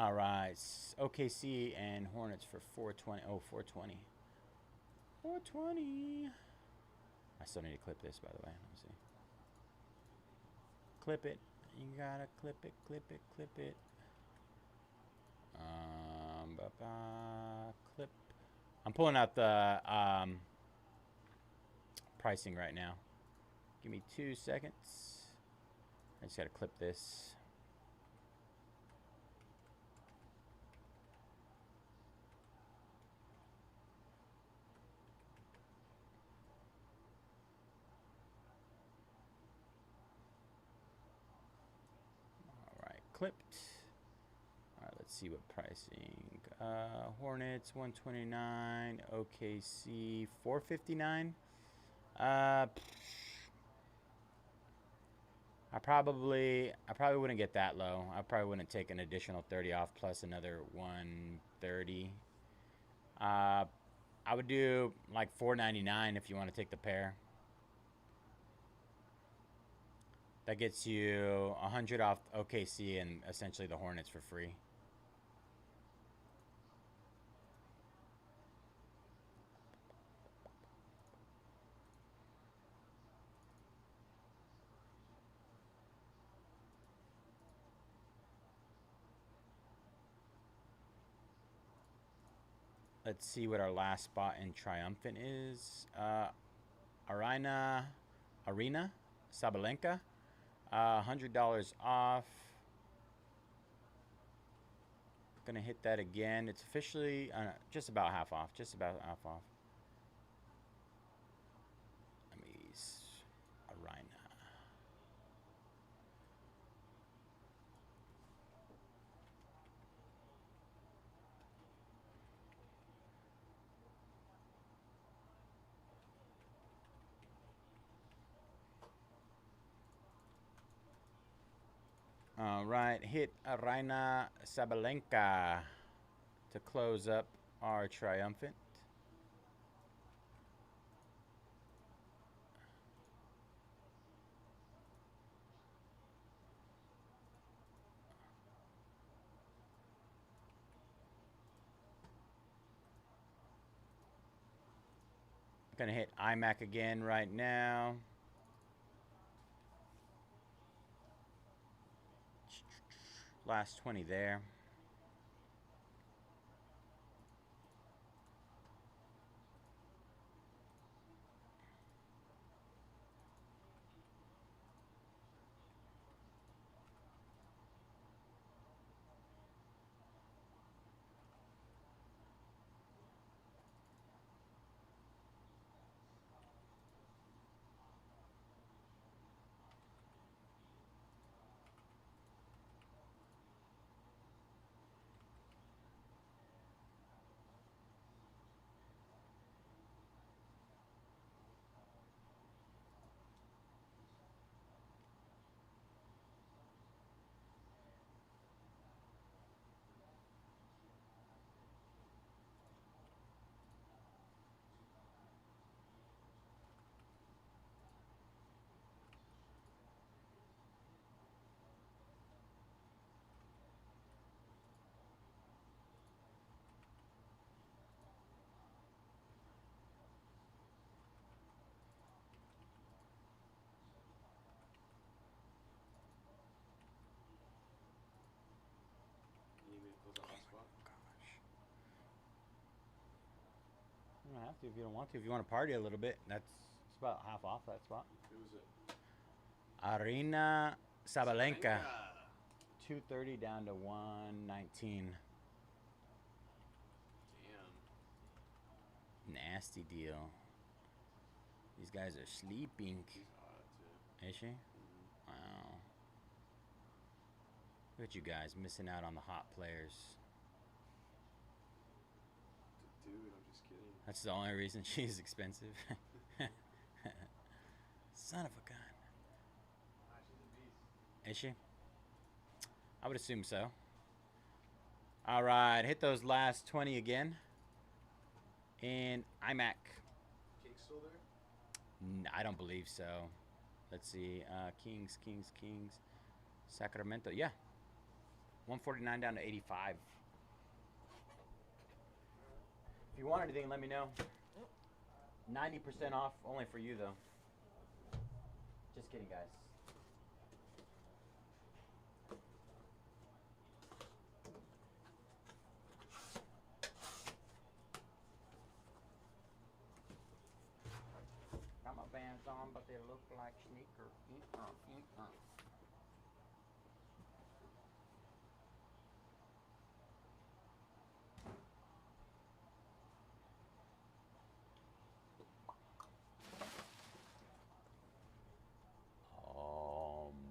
All right. OKC and Hornets for 420. Oh, 420. 420. I still need to clip this, by the way. Let me see. Clip it. You gotta clip it, clip it, clip it. Clip. I'm pulling out the pricing right now. Give me 2 seconds. I just gotta clip this. Clipped. All right, let's see what pricing. Hornets 129, OKC 459. I probably wouldn't get that low. I probably wouldn't take an additional 30 off plus another 130. I would do like 499 if you want to take the pair. That gets you 100 off OKC and essentially the Hornets for free. Let's see what our last spot in Triumphant is. Arena Sabalenka. $100 off. Gonna hit that again. It's officially just about half off. Just about half off. Let me Arena. All right, hit Arena Sabalenka to close up our Triumphant. Gonna hit iMac again right now. Last 20 there. You don't have to if you don't want to. If you want to party a little bit, it's about half off that spot. Who is it? Arena Sabalenka. 230 down to 119. Damn. Nasty deal. These guys are sleeping. She's hot too. Is she? Mm-hmm. Wow. Look at you guys missing out on the hot players. Dude, I'm just kidding. That's the only reason she's expensive. Son of a gun. She's a beast. Is she? I would assume so. All right, hit those last 20 again. In iMac. King's still there? I don't believe so. Let's see. Kings. Sacramento. Yeah. 149 down to 85. If you want anything, let me know. 90% off, only for you though. Just kidding, guys. Got my Vans on, but they look like sneakers.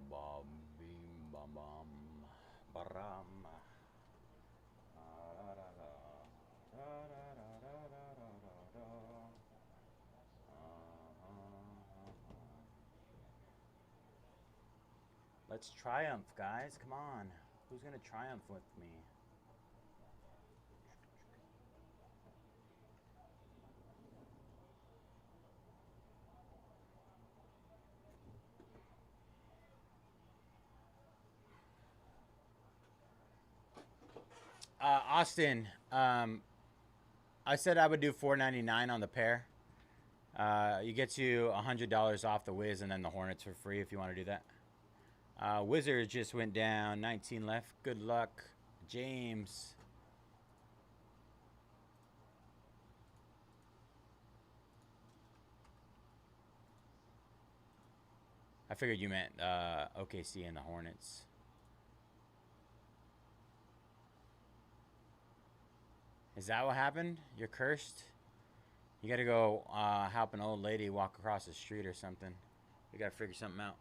Bam, bim, bam, bam, baram. Let's triumph, guys. Come on. Who's gonna triumph with me? Austin, I said I would do $4.99 on the pair. You get you $100 off the Wiz and then the Hornets for free if you want to do that. Wizards just went down. 19 left. Good luck, James. I figured you meant OKC and the Hornets. Is that what happened? You're cursed? You gotta go help an old lady walk across the street or something. We gotta figure something out.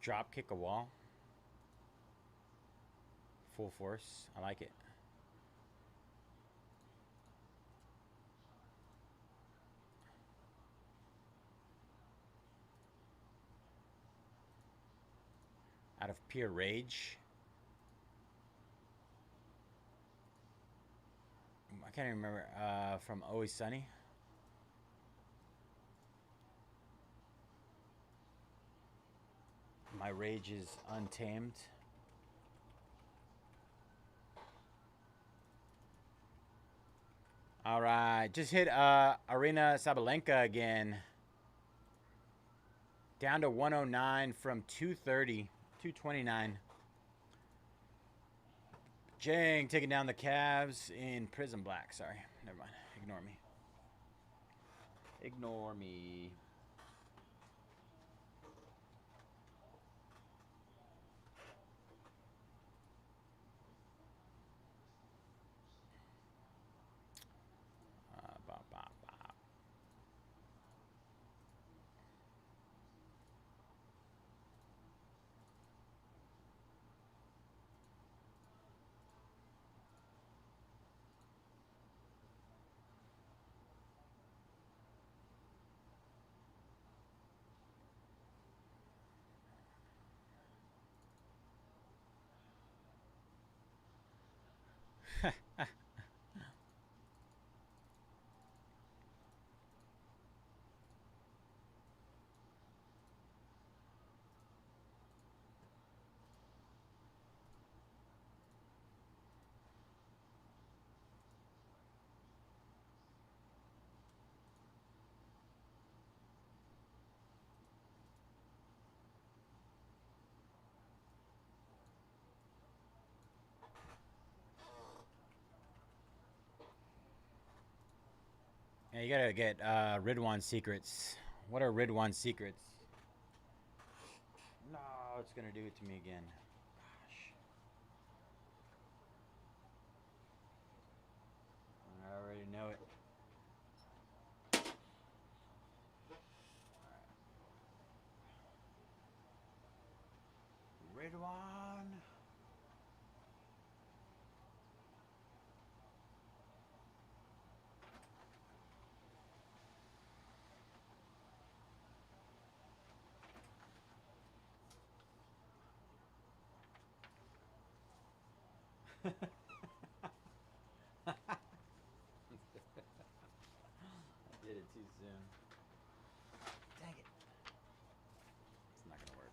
Drop kick a wall. Full force. I like it. Out of pure rage. I can't even remember. From Always Sunny. My rage is untamed. All right, just hit Arena Sabalenka again. Down to 109 from 230, 229. Jang taking down the Cavs in Prizm Black. Sorry, never mind. Ignore me. Ignore me. Yeah, you gotta get Ridwan secrets. What are Ridwan secrets? No, it's gonna do it to me again. Gosh. I already know it. did it too soon. Dang it. It's not gonna work.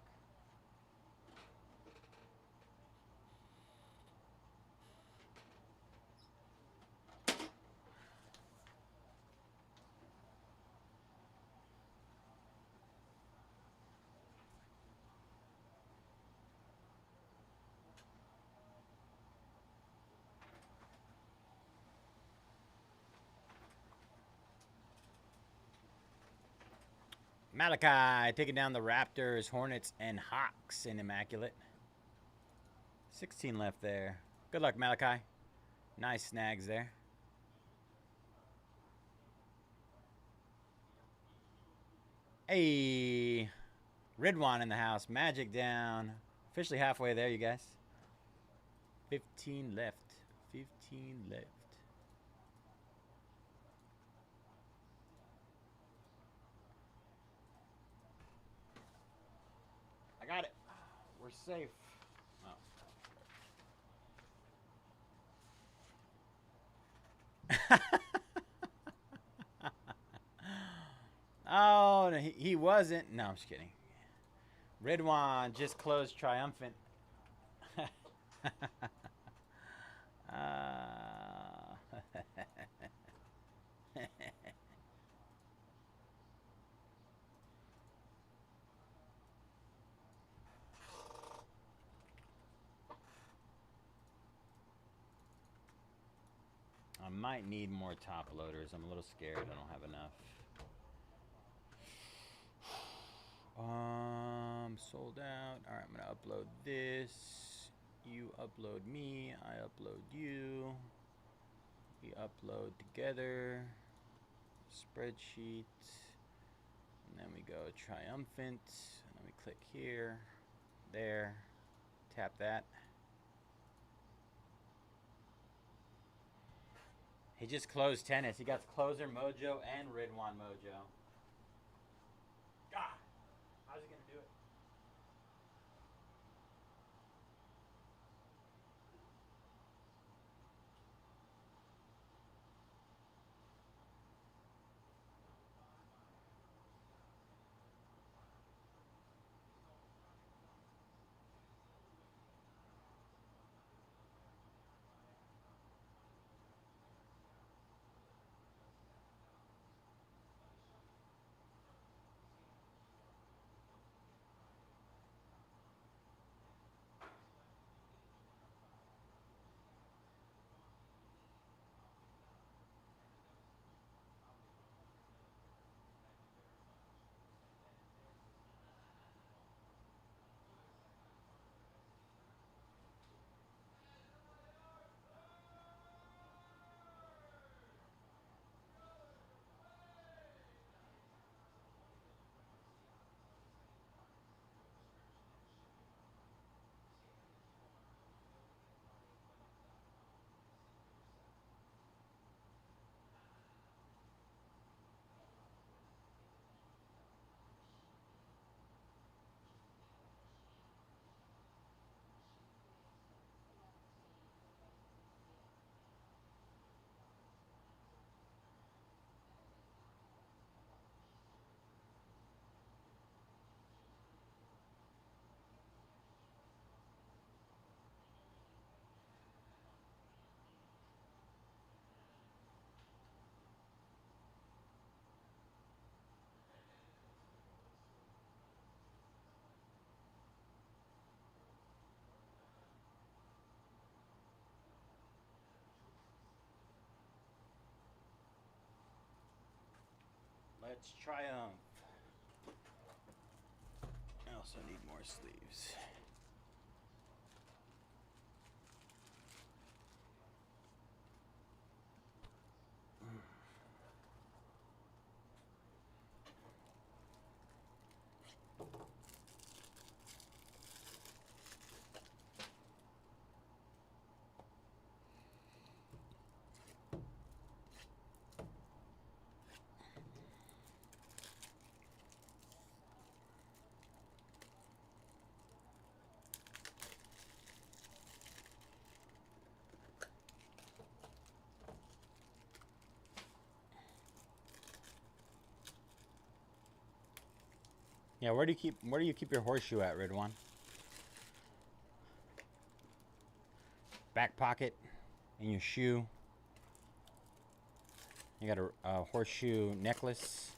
Malachi taking down the Raptors, Hornets, and Hawks in Immaculate. 16 left there. Good luck, Malachi. Nice snags there. Hey, Ridwan in the house. Magic down. Officially halfway there, you guys. 15 left. 15 left. I got it. We're safe. Oh. Oh, no, he wasn't. No, I'm just kidding. Ridwan just closed Triumphant. I might need more top loaders. I'm a little scared. I don't have enough. Sold out. All right, I'm gonna upload this. You upload me. I upload you. We upload together. Spreadsheet. And then we go Triumphant. And then we click here. There. Tap that. He just closed tennis. He got closer Mojo and Ridwan Mojo. God, how's he gonna do it? Let's Triumph. I also need more sleeves. Yeah, where do you keep your horseshoe at, Ridwan? Back pocket in your shoe. You got a horseshoe necklace.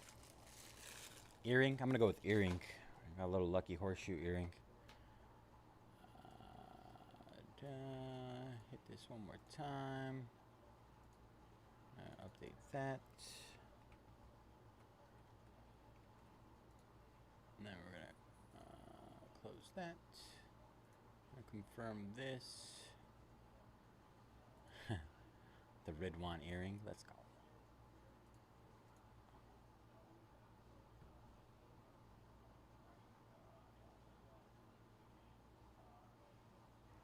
Earring. I'm gonna go with earring. I got a little lucky horseshoe earring. Hit this one more time. Update that. And then we're gonna close that. Confirm this. The Ridwan earring. Let's go.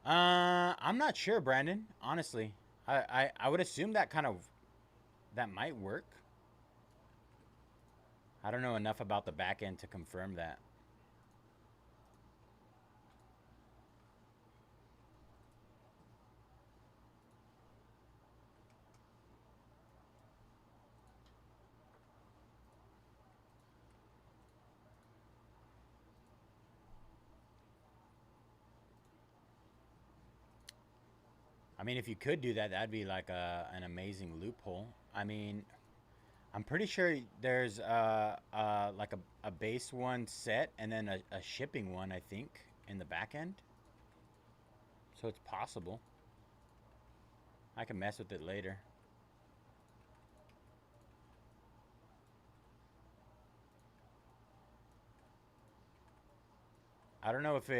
I'm not sure, Brandon. Honestly, I would assume that that might work. I don't know enough about the back end to confirm that. I mean, if you could do that, that'd be like an amazing loophole. I mean, I'm pretty sure there's like a base one set and then a shipping one, I think, in the back end. So it's possible. I can mess with it later. I don't know if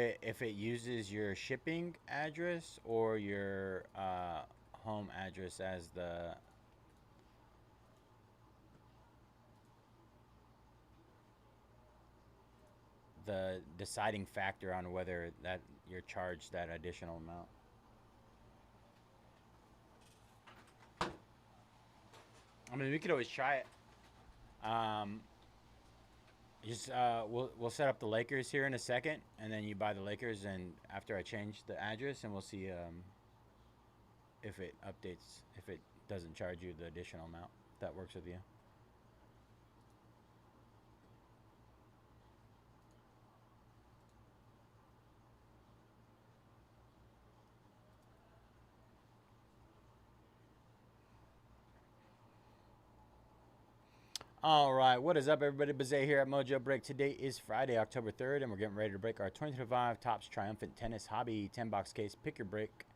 it uses your shipping address or your home address as the deciding factor on whether that you're charged that additional amount. I mean, we could always try it. Just we'll set up the Lakers here in a second, and then you buy the Lakers, and after I change the address, and we'll see if it updates, if it doesn't charge you the additional amount. If that works with you. All right, what is up, everybody? Bayze here at Mojobreak. Today is Friday, October 3rd, and we're getting ready to break our 2025 Topps Triumphant Tennis Hobby 10-box case. Pick your break,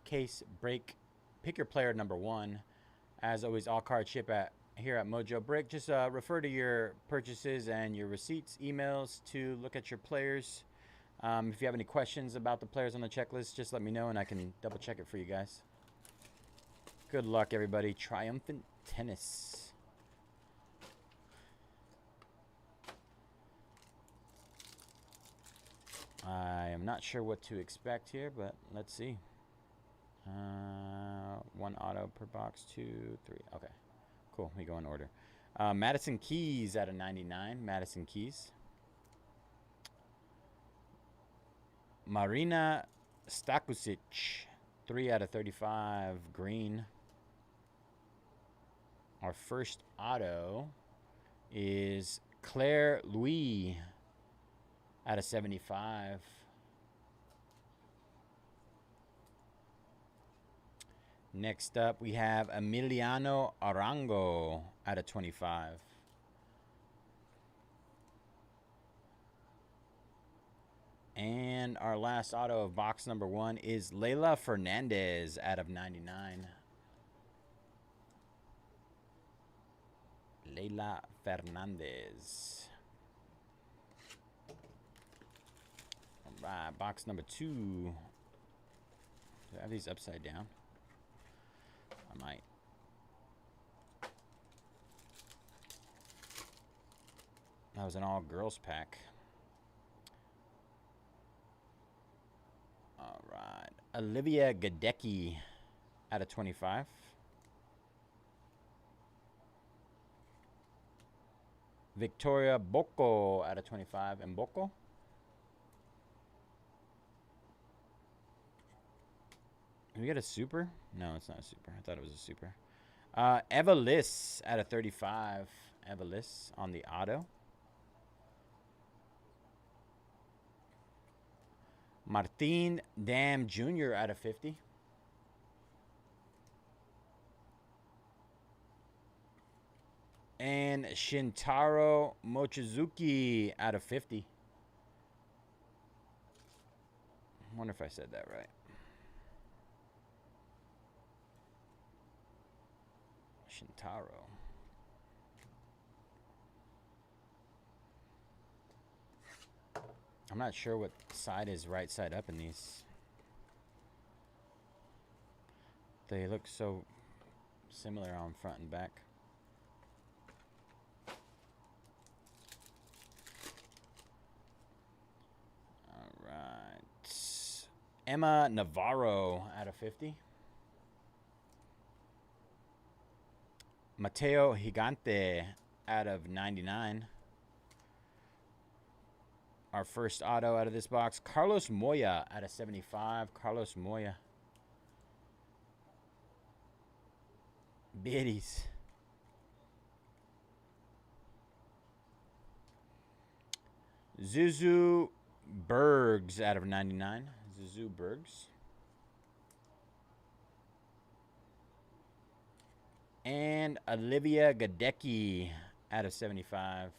case break, pick your player number one. As always, all cards ship here at Mojobreak. Just refer to your purchases and your receipts, emails to look at your players. If you have any questions about the players on the checklist, just let me know, and I can double check it for you guys. Good luck, everybody. Triumphant Tennis. I am not sure what to expect here, but let's see. One auto per box, 2, 3. Okay, cool. We go in order. Madison Keys out of 99. Madison Keys. Marina Stakusic, 3 out of 35. Green. Our first auto is Claire Louis out of 75. Next up, we have Emiliano Arango out of 25. And our last auto of box number 1 is Leila Fernandez out of 99. Leila Fernandez. All right, box number 2. Do I have these upside down? I might. That was an all-girls pack. All right. Olivia Gadecki out of 25. Victoria Bocco out of 25. And Bocco. Can we get a super? No, it's not a super. I thought it was a super. Eva Liss out of 35. Eva Liss on the auto. Martin Dam Jr. out of 50. And Shintaro Mochizuki out of 50. I wonder if I said that right. Shintaro. I'm not sure what side is right side up in these. They look so similar on front and back. All right. Emma Navarro out of 50. Mateo Gigante out of 99. Our first auto out of this box. Carlos Moya out of 75. Carlos Moya. Biddies. Zuzu Bergs out of 99. Zuzu Bergs. And Olivia Gadecki out of 75.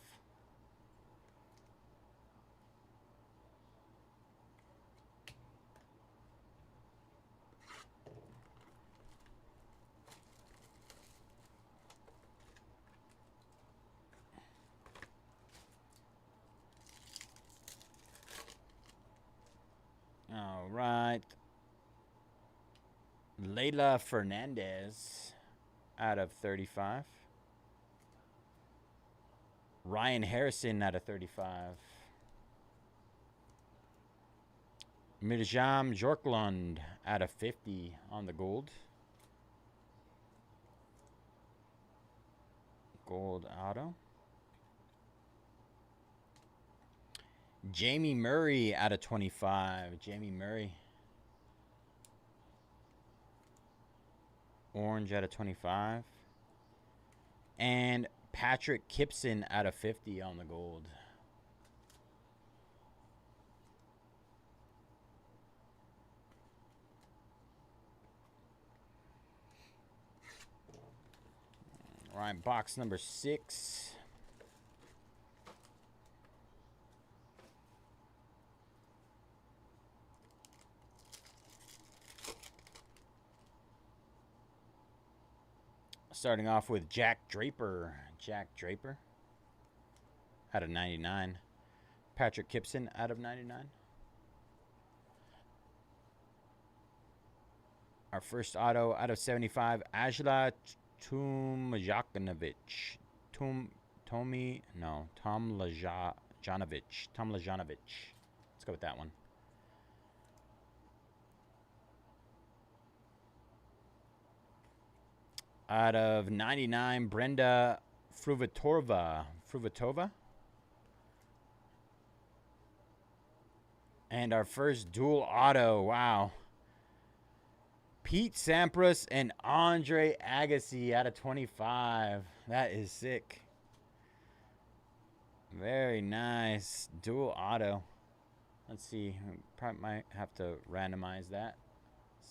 All right. Leila Fernandez out of 35. Ryan Harrison out of 35. Mirjam Jorklund out of 50 on the gold. Gold auto. Jamie Murray out of 25. Jamie Murray. Orange out of 25. And Patrick Kipson out of 50 on the gold. All right, box number 6. Starting off with Jack Draper. Jack Draper out of 99. Patrick Kipson out of 99. Our first auto out of 75. Ajla Tomljanovic. Tom Lajanovic. Let's go with that one. Out of 99, Brenda Fruvatova. And our first dual auto. Wow. Pete Sampras and Andre Agassi out of 25. That is sick. Very nice. Dual auto. Let's see. Probably might have to randomize that.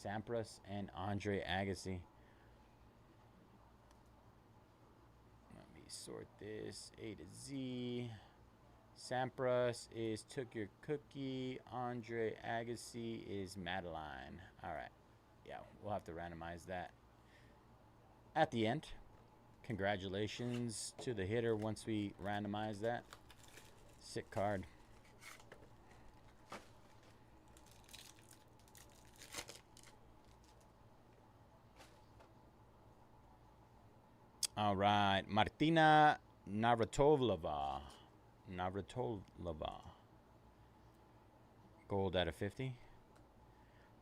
Sampras and Andre Agassi. Let me sort this A to Z. Sampras is Took Your Cookie. Andre Agassi is Madeline. All right. Yeah, we'll have to randomize that at the end. Congratulations to the hitter once we randomize that. Sick card. All right, Martina Navratilova. Gold out of 50.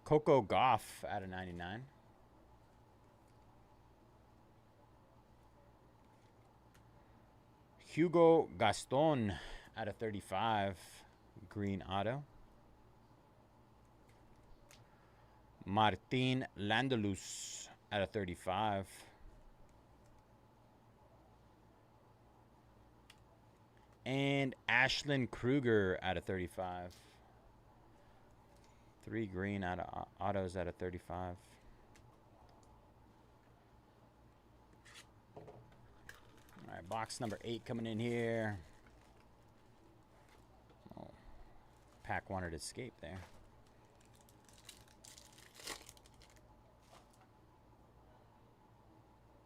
Coco Gauff out of 99. Hugo Gaston out of 35. Green auto. Martin Landelus out of 35. And Ashlyn Kruger out of 35. 3 green out of autos out of 35. All right, box number 8 coming in here. Oh, pack wanted to escape there.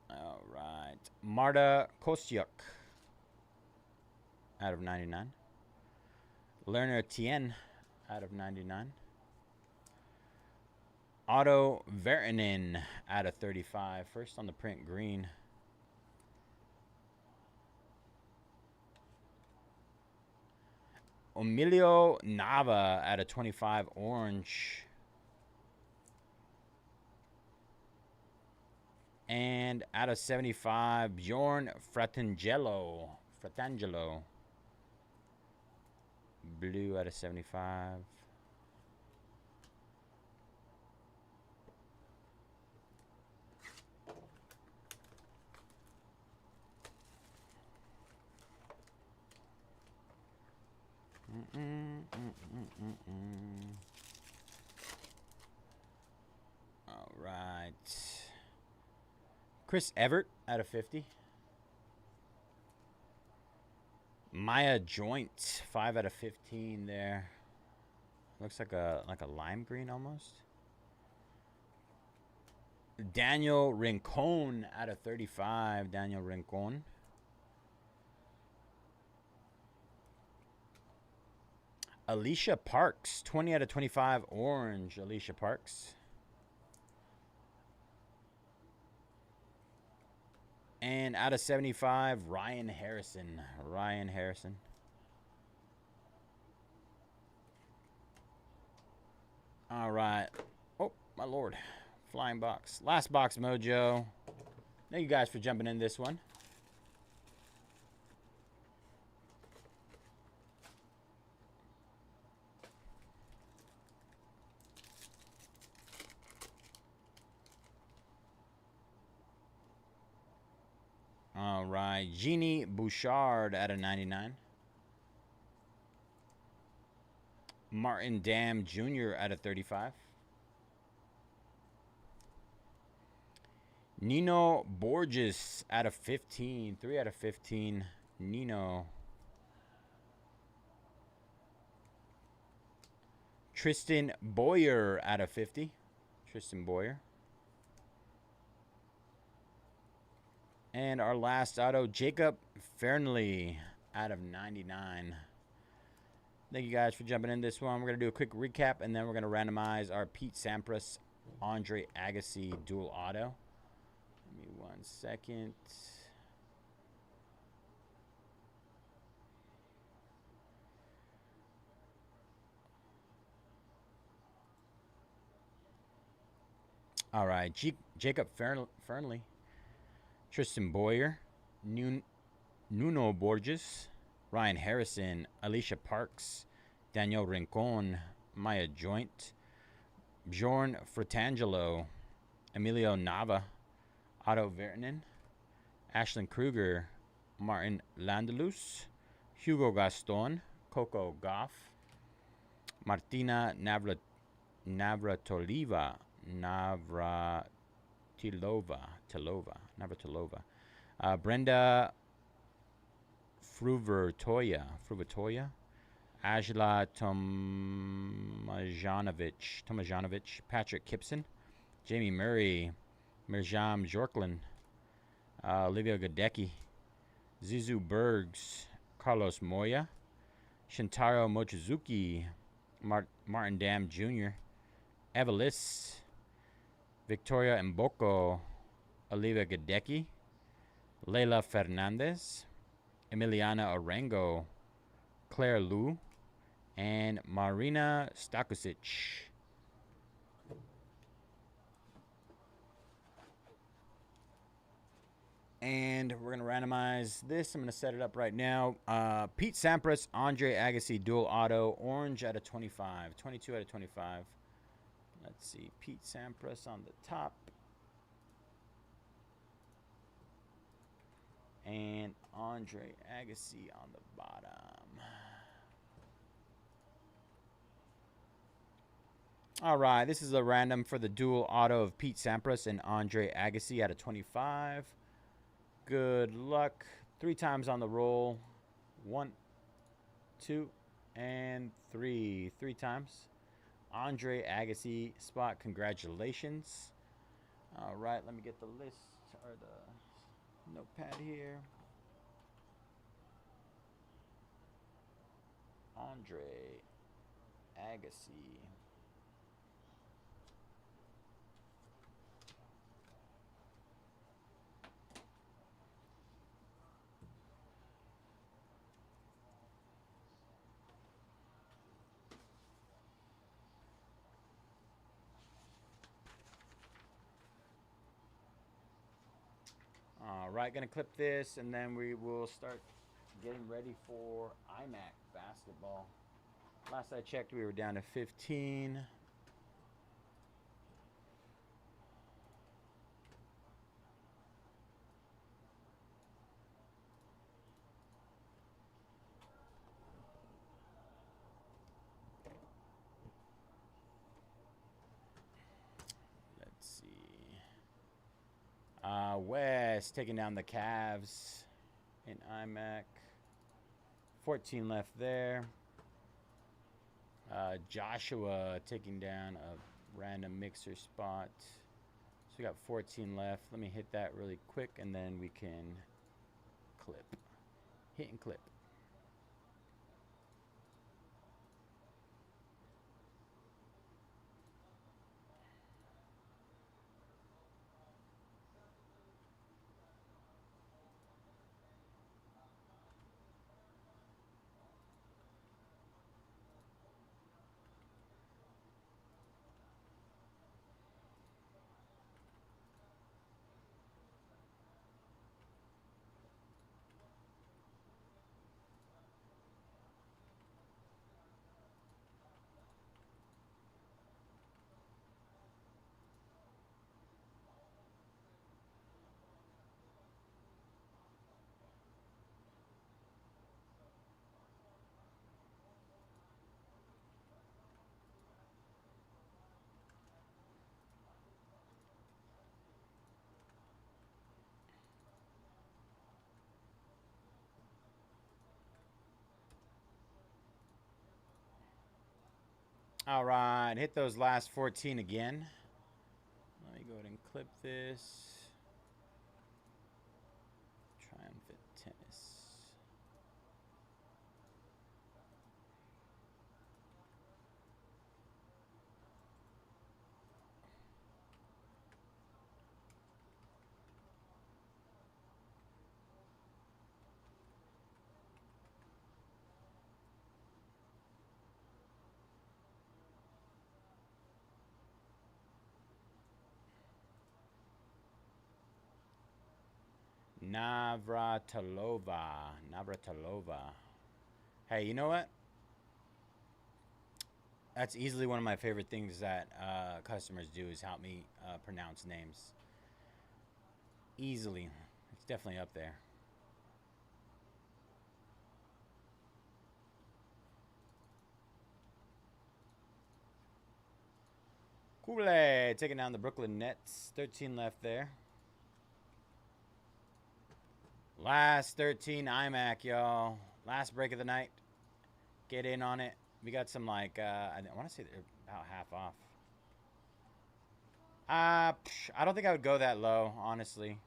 All right, Marta Kostyuk out of 99. Lerner Tien out of 99. Otto Vertanen out of 35. First on the print green. Emilio Nava out of 25 orange. And out of 75, Bjorn Fratangelo. Blue out of 75. All right. Chris Everett out of 50. Maya Joint, 5 out of 15 there. Looks like a lime green almost. Daniel Rincon out of 35. Daniel Rincon. Alicia Parks, 20 out of 25 orange. Alicia Parks. And out of 75, Ryan Harrison. Ryan Harrison. All right. Oh, my Lord. Flying box. Last box, Mojo. Thank you guys for jumping in this one. All right. Jeannie Bouchard out of 99. Martin Dam Jr. out of 35. Nino Borges out of 15. 3 out of 15. Nino. Tristan Boyer out of 50. Tristan Boyer. And our last auto, Jacob Fernley out of 99. Thank you guys for jumping in this one. We're going to do a quick recap, and then we're going to randomize our Pete Sampras, Andre Agassi dual auto. Give me 1 second. All right, Jacob Fernley. Tristan Boyer, Nuno Borges, Ryan Harrison, Alicia Parks, Daniel Rincon, Maya Joint, Bjorn Fratangelo, Emilio Nava, Otto Vertanen, Ashlyn Kruger, Martin Landelus, Hugo Gaston, Coco Goff, Martina Navratilova, Brenda Fruvertoya, Ajla Tomajanovic, Patrick Kipson, Jamie Murray, Mirjam Jorklin, Olivia Gadecki, Zizu Bergs, Carlos Moya, Shintaro Mochizuki, Martin Dam Jr., Evelis, Victoria Mboko, Olivia Gadecki, Leila Fernandez, Emiliana Orengo, Claire Liu, and Marina Stakusic. And we're going to randomize this. I'm going to set it up right now. Pete Sampras, Andre Agassi, dual auto, orange out of 25, 22 out of 25. Let's see, Pete Sampras on the top. And Andre Agassi on the bottom. All right, this is a random for the dual auto of Pete Sampras and Andre Agassi out of 25. Good luck. 3 times on the roll. 1, 2, and 3. 3 times. Andre Agassi spot. Congratulations. All right, let me get the list or the notepad here. Andre Agassi. All right, gonna clip this, and then we will start getting ready for IMAC basketball. Last I checked, we were down to 15. Let's see. West taking down the Cavs in IMAC. 14 left there. Joshua taking down a random mixer spot. So we got 14 left. Let me hit that really quick, and then we can clip. Hit and clip. All right, hit those last 14 again. Let me go ahead and clip this. Triumphant tennis. Navratilova. Hey, you know what? That's easily one of my favorite things that customers do is help me pronounce names. Easily. It's definitely up there. Kule taking down the Brooklyn Nets. 13 left there. Last 13 IMAC, y'all. Last break of the night. Get in on it. We got some, like, I want to say they're about half off. I don't think I would go that low, honestly.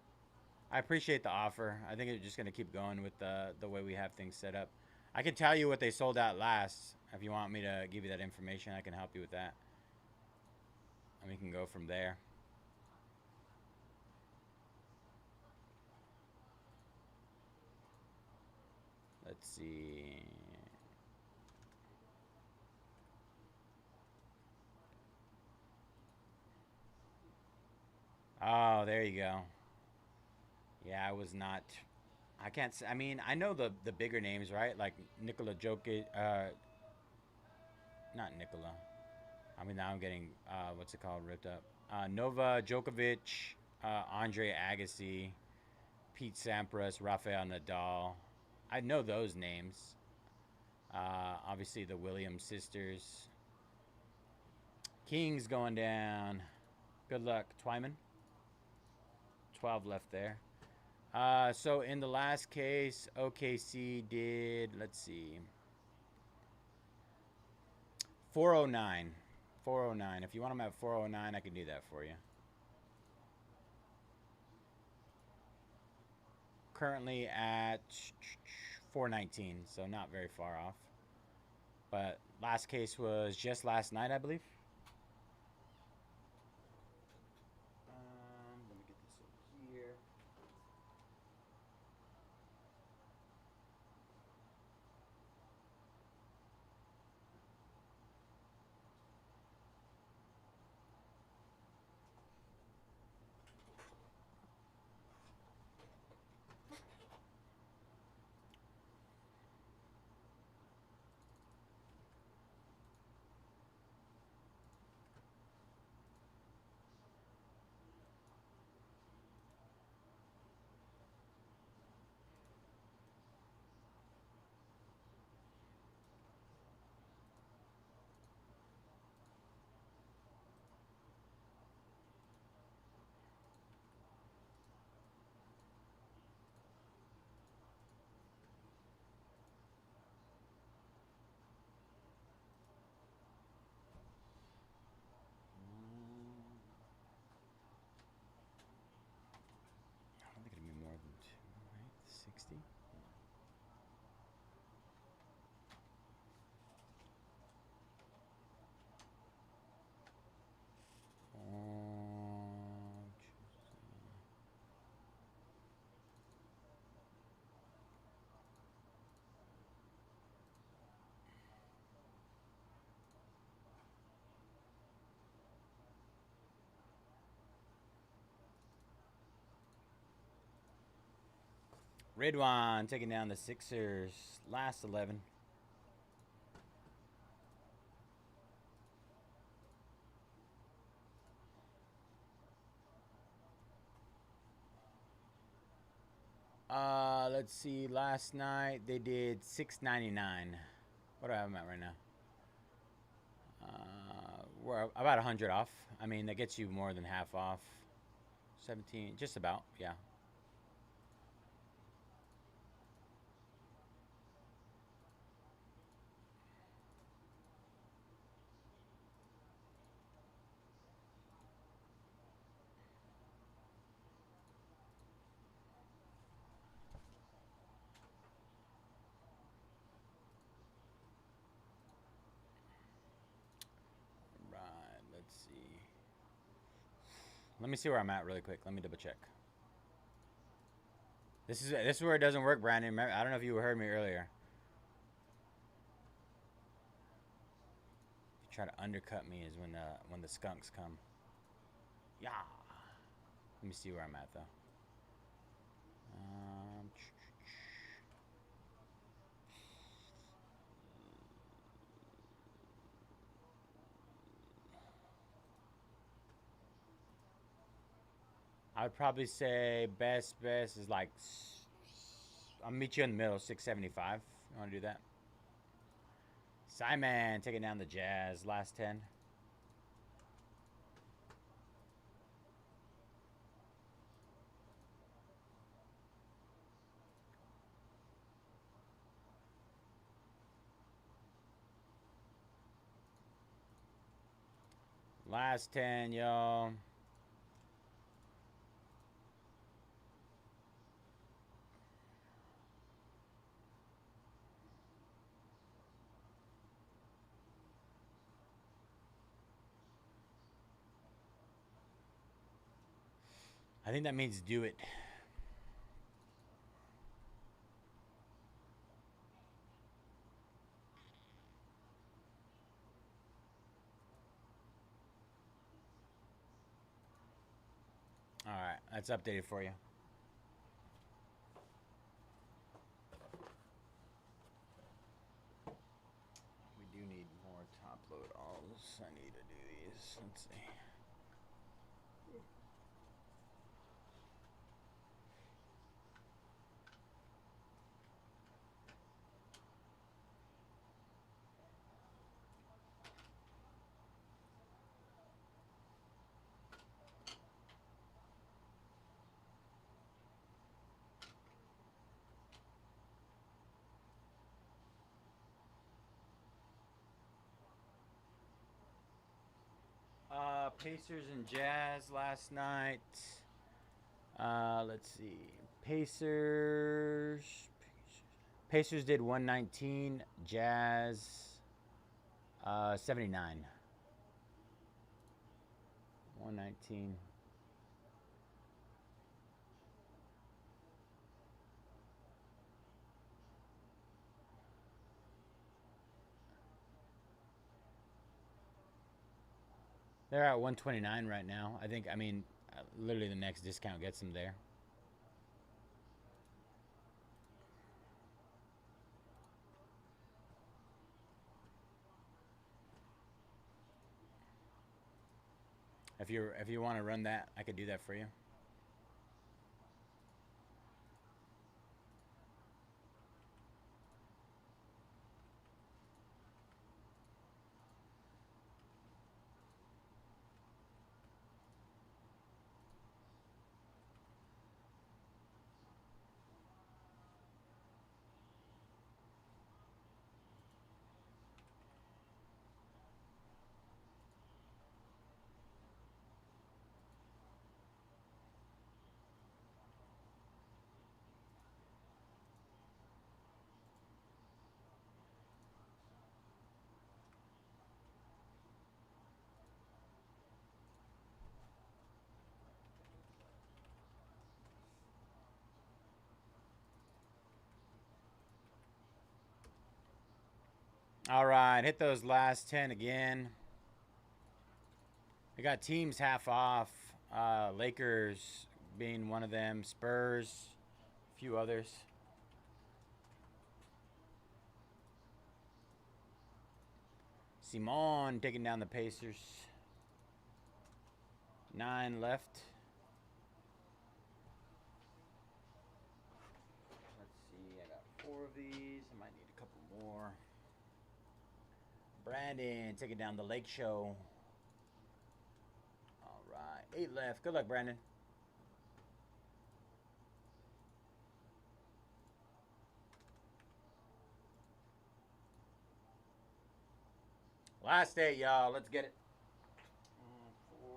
I appreciate the offer. I think it's just going to keep going with the way we have things set up. I can tell you what they sold out last. If you want me to give you that information, I can help you with that. And we can go from there. Let's see. Oh, there you go. Yeah, I was not. I can't say. I mean, I know the bigger names, right? Like Nikola Jokic. Not Nikola. I mean, now I'm getting what's it called ripped up. Nova Djokovic, Andre Agassi, Pete Sampras, Rafael Nadal. I know those names. Obviously, the Williams sisters. King's going down. Good luck, Twyman. 12 left there. So in the last case, OKC did, let's see, 409. 409. If you want them at 409, I can do that for you. Currently at 419, so not very far off. But last case was just last night, I believe. Let me get this over here. I don't think it'll be more than 2, right? 60? Ridwan taking down the Sixers. Last 11. Let's see. Last night they did 699. What do I have at right now? We're about 100 off. I mean, that gets you more than half off. 17, just about, yeah. Let's see. Let me see where I'm at really quick. Let me double check. This is where it doesn't work, Brandon. I don't know if you heard me earlier. If you try to undercut me is when the skunks come. Yeah. Let me see where I'm at though. I'd probably say best is like, I'll meet you in the middle, 675. You want to do that? Simon taking down the Jazz, last 10. Last 10, y'all. I think that means do it. All right, that's updated for you. We do need more top load alls. I need to do these. Let's see. Pacers and Jazz last night. Let's see. Pacers did 119. Jazz 79. 119. They're at 129 right now. I mean, literally the next discount gets them there. If you want to run that, I could do that for you. All right, hit those last 10 again. We got teams half off. Lakers being one of them. Spurs, a few others. Simon taking down the Pacers. 9 left. Let's see, I got 4 of these. I might need a couple more. Brandon taking down the Lake Show. All right, 8 left. Good luck, Brandon. Last 8, y'all. Let's get it. 4.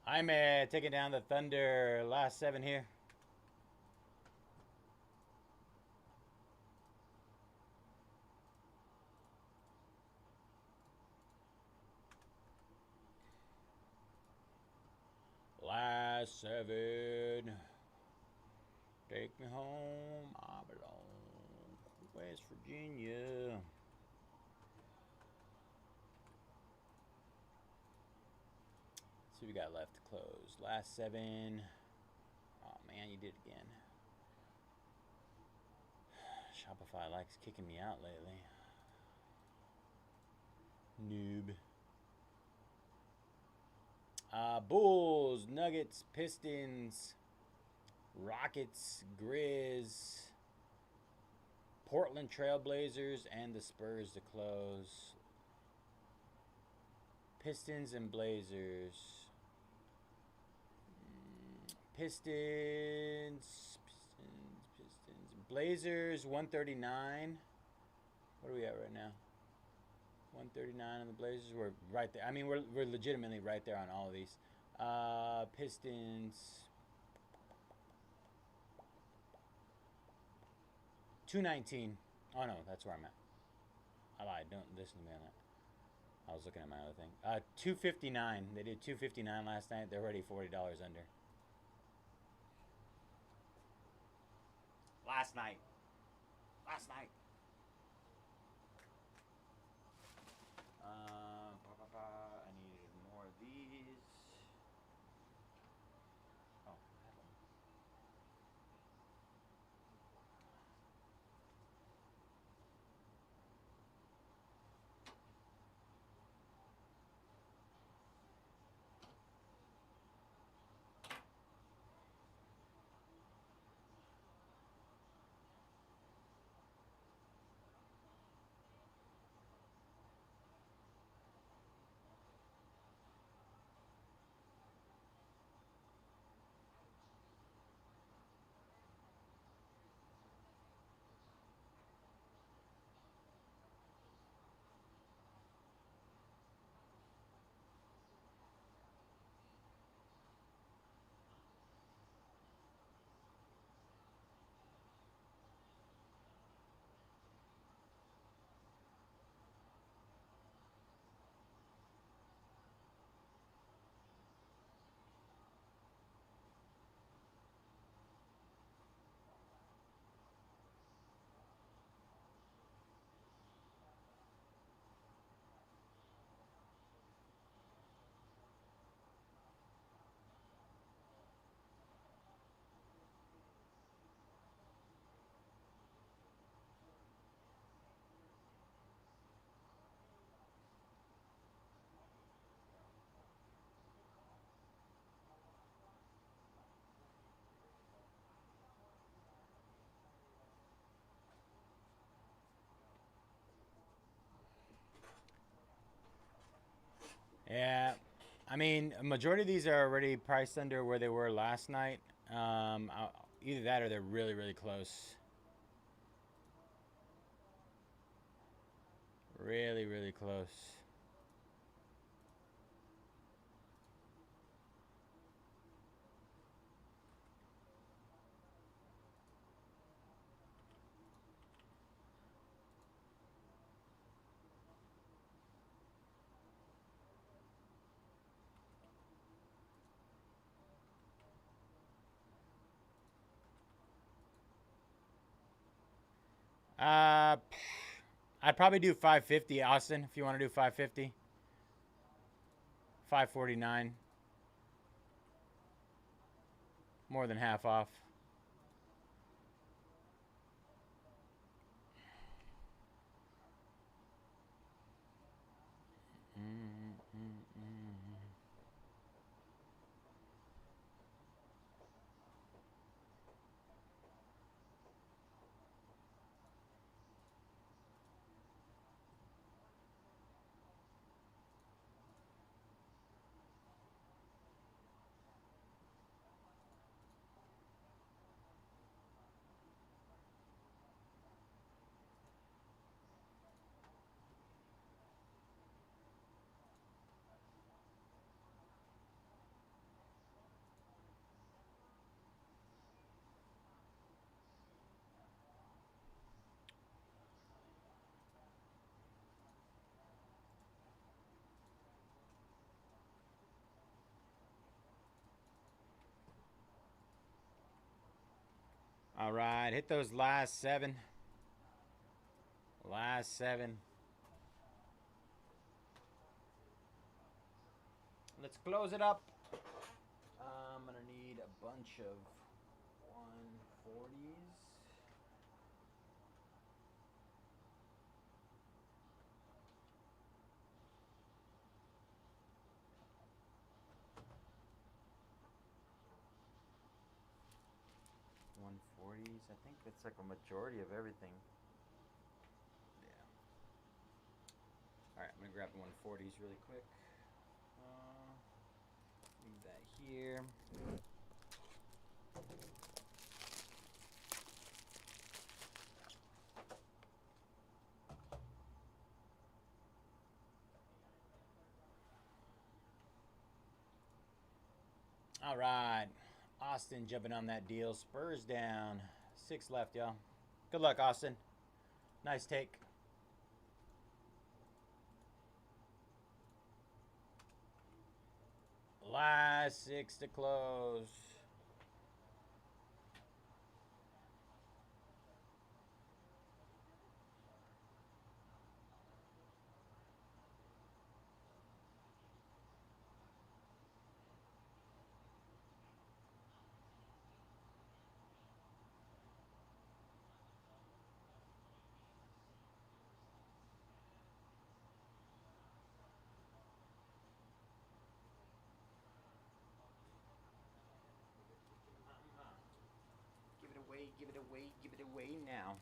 I'm taking down the Thunder. Last 7 here. Last 7. Take me home. I belong West Virginia. Let's see what we got left to close. Last 7. Oh man, you did it again. Shopify likes kicking me out lately. Noob. Bulls, Nuggets, Pistons, Rockets, Grizz, Portland Trailblazers, and the Spurs to close. Pistons and Blazers. Pistons. Blazers, 139. What are we at right now? 139 on the Blazers. We're right there. I mean, we're legitimately right there on all of these. Pistons. 219. Oh no, that's where I'm at. I lied. Don't listen to me on that. I was looking at my other thing. 259. They did 259 last night. They're already $40 under. Last night. I needed more of these. Oh, I have them. Yeah, I mean, a majority of these are already priced under where they were last night. Either that or they're really, really close. Really, really close. Uh, I'd probably do 550, Austin, if you want to do 550. 549. More than half off. All right, hit those last 7. Last 7. Let's close it up. I'm gonna need a bunch of 140s. I think it's like a majority of everything. Yeah. All right, I'm gonna grab the 140s really quick. Leave that here. All right, Austin jumping on that deal. Spurs down. 6 left, y'all. Good luck, Austin. Nice take. Last 6 to close. Give it away, give it away now.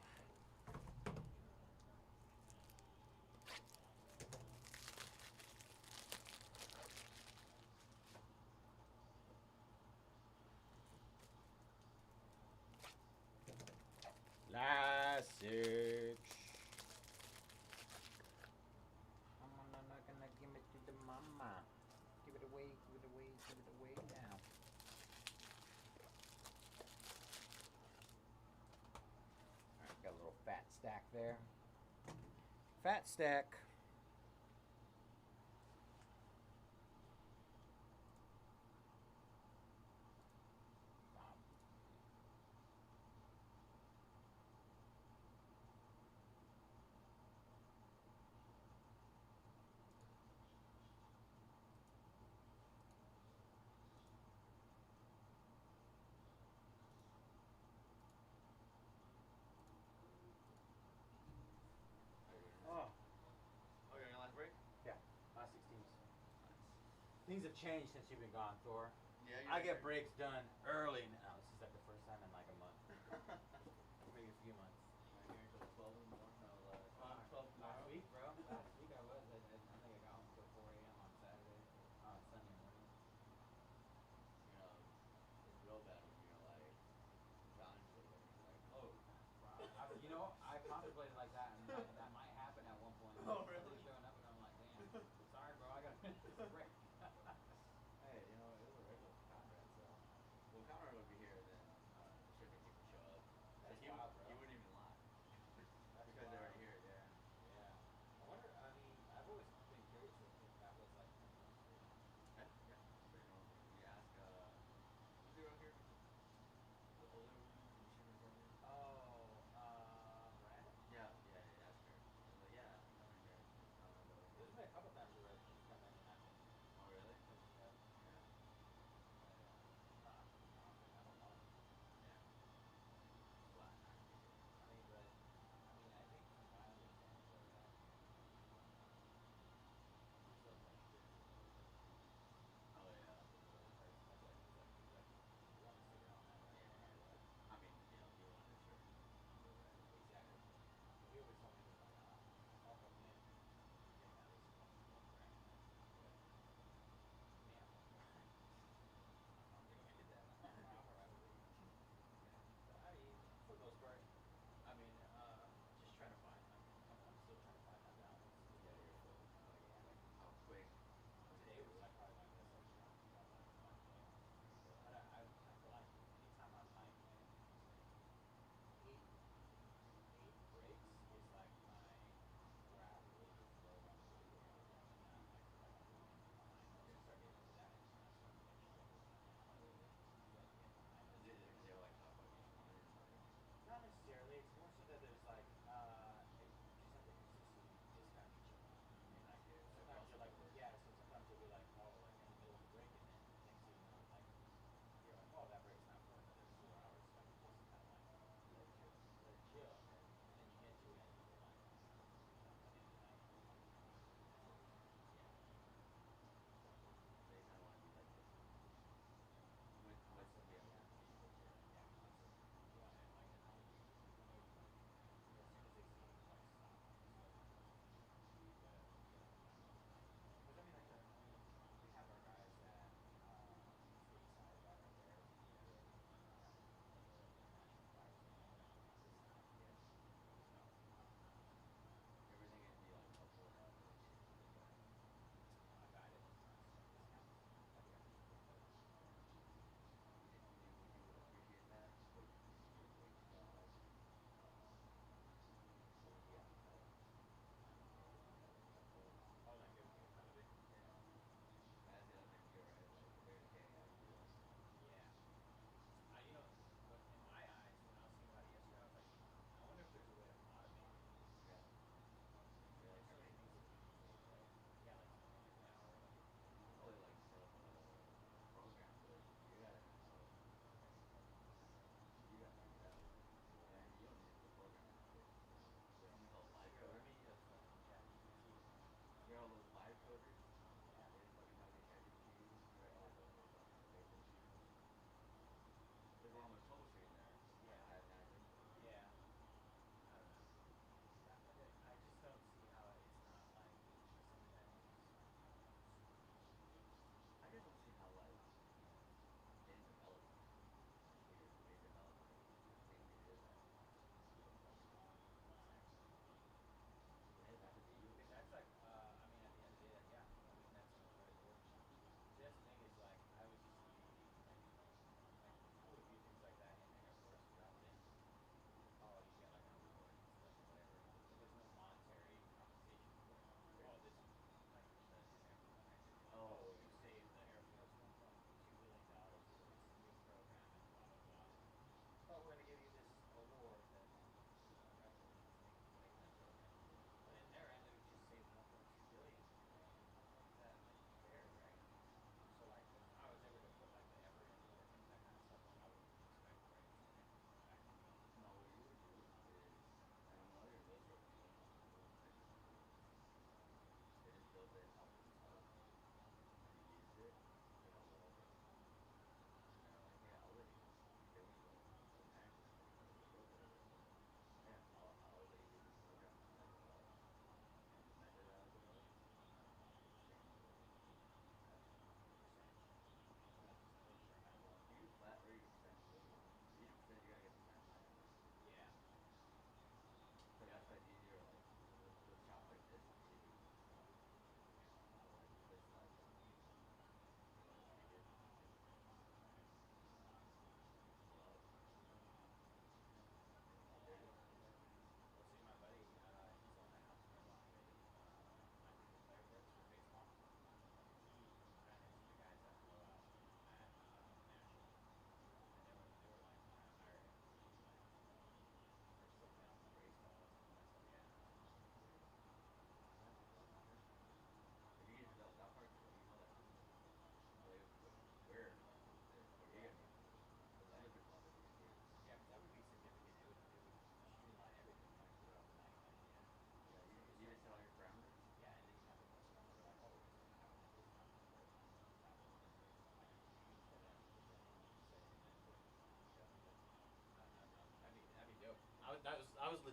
Last 6. I'm not gonna give it to the mama. Give it away, give it away, give it away now. Alright, got a little fat stack there. Fat stack. Things have changed since you've been gone, Thor. Yeah, I get breaks done early now. This is like the first time in like a month. Maybe a few months. You're here till 12 in the morning. No, 12 Last tomorrow. week, bro. Last week I was. I think I got home till 4 a.m. on Saturday. Sunday morning. You know, it's real bad when you're like gone for a bit. You're like, oh. Wow. You know, I contemplated like that, and that might happen at one point. Oh, really? Something's showing up, and I'm like, damn. Sorry, bro. I gotta finish this break. Hey, you know, it was a regular for Conrad, so. Well, Conrad would be here, then the shipping team would show up. That's He wild, bro. wouldn't even lie. That's Because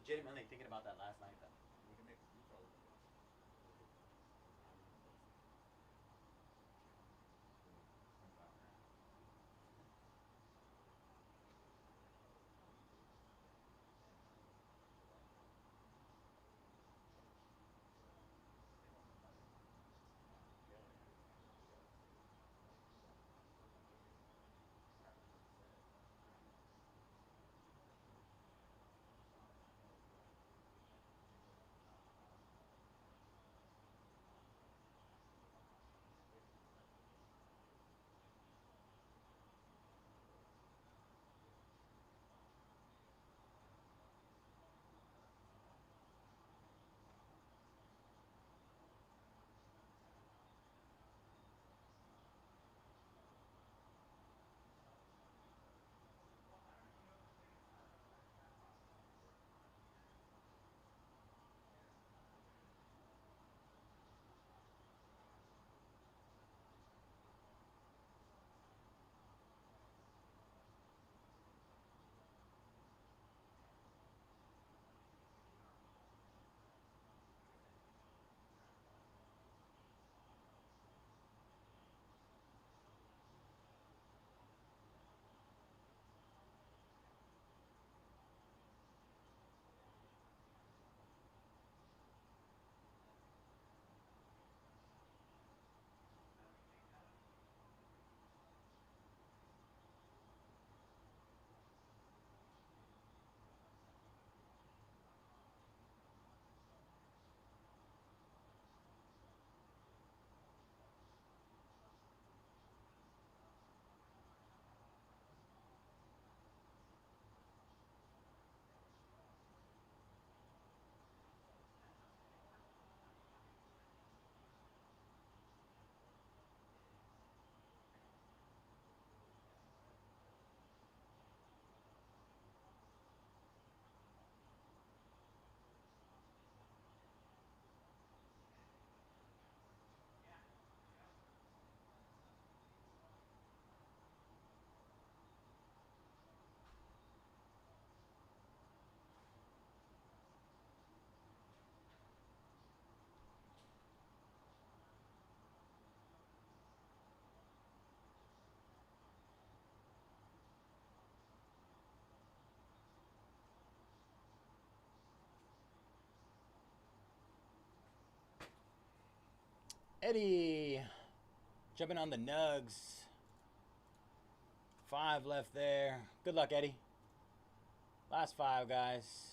legitimately thinking about that last night, though. We can make food probably. Eddie jumping on the nugs. 5 left there. Good luck, Eddie. Last 5, guys.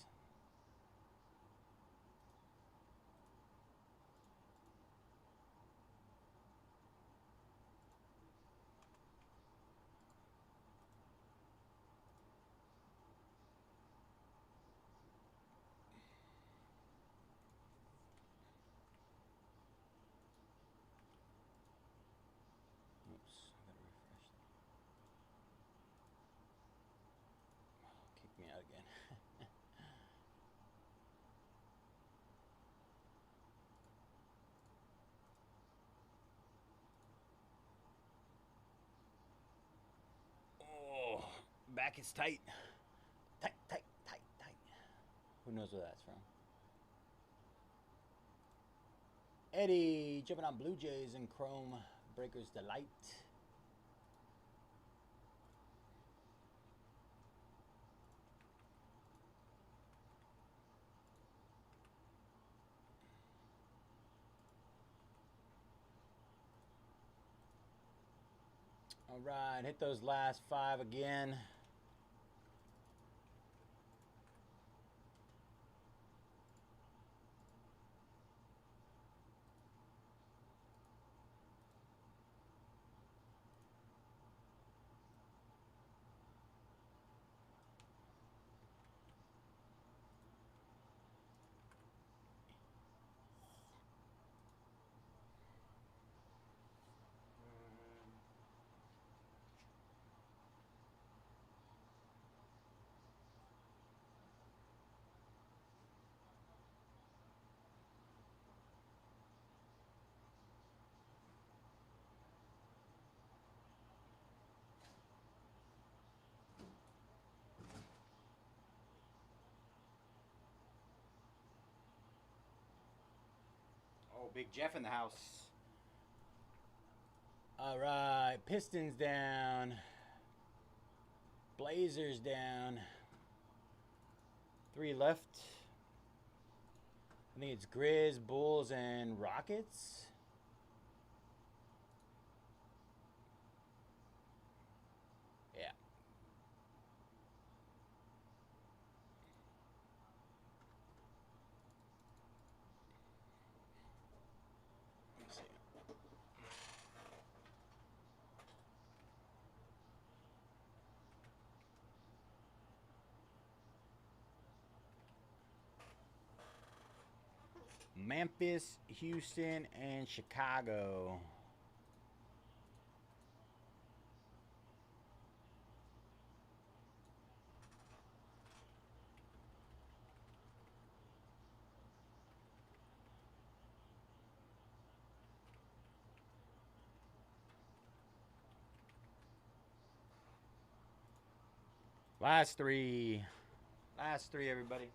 Oops, I gotta refresh that. Kick me out again. Oh, back is tight. Tight, tight, tight, tight. Who knows where that's from? Eddie jumping on Blue Jays and Chrome Breakers Delight. All right, hit those last 5 again. Big Jeff in the house. All right, Pistons down. Blazers down. 3 left. I think it's Grizz, Bulls, and Rockets. Yeah. Let me see. Memphis, Houston, and Chicago. Last three. Last three, everybody.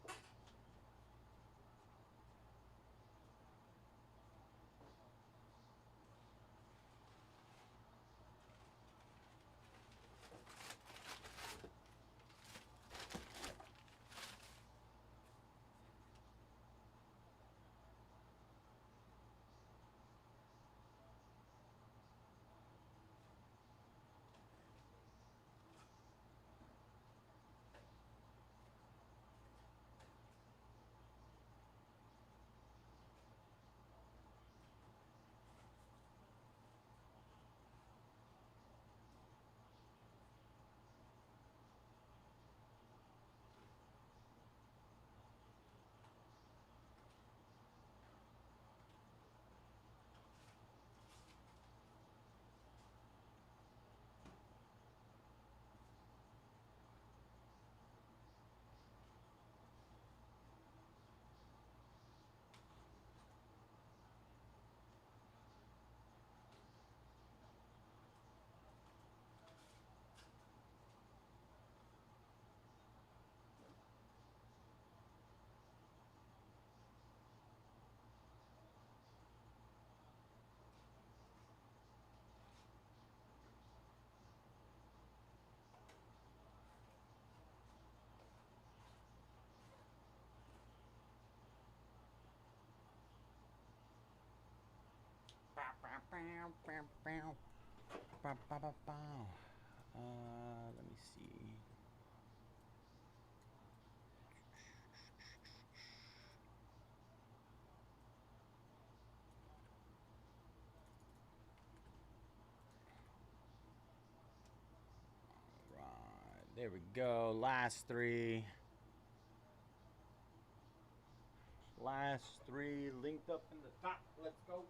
Let me see. Right, there we go. Last three. Last three linked up in the top. Let's go.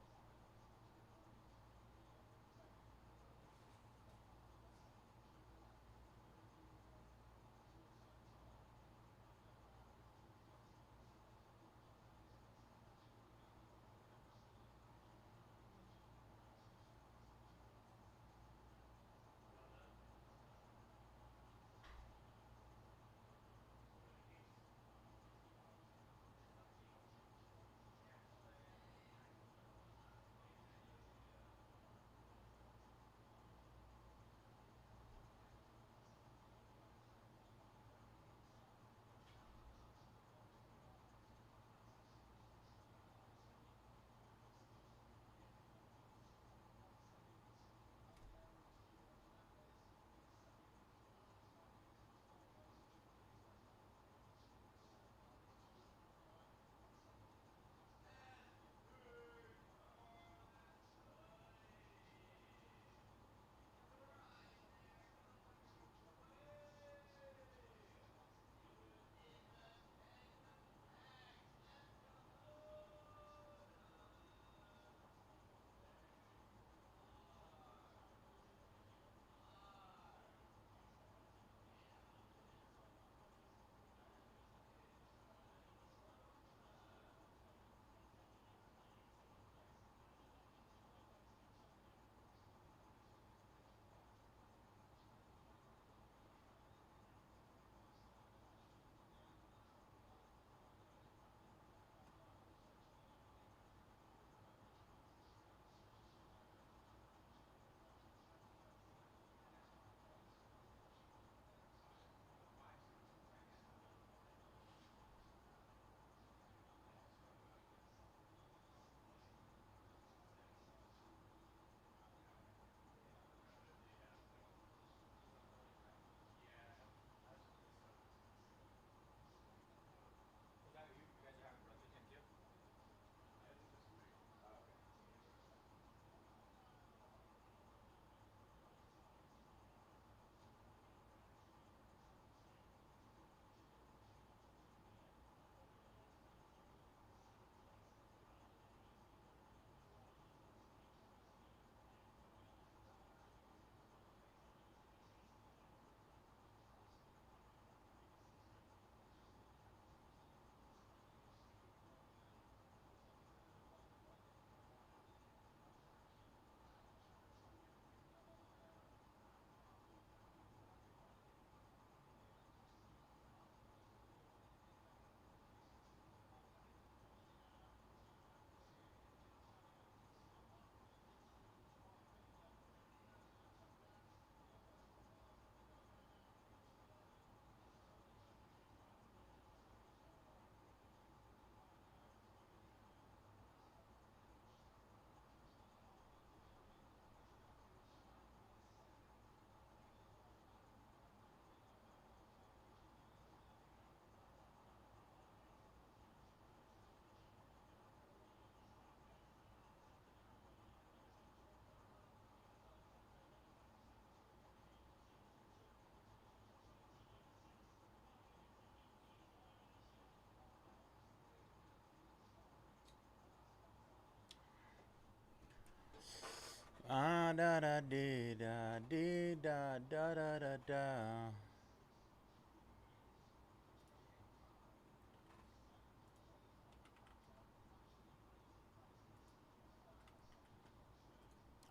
da da dee da dee da da da da da.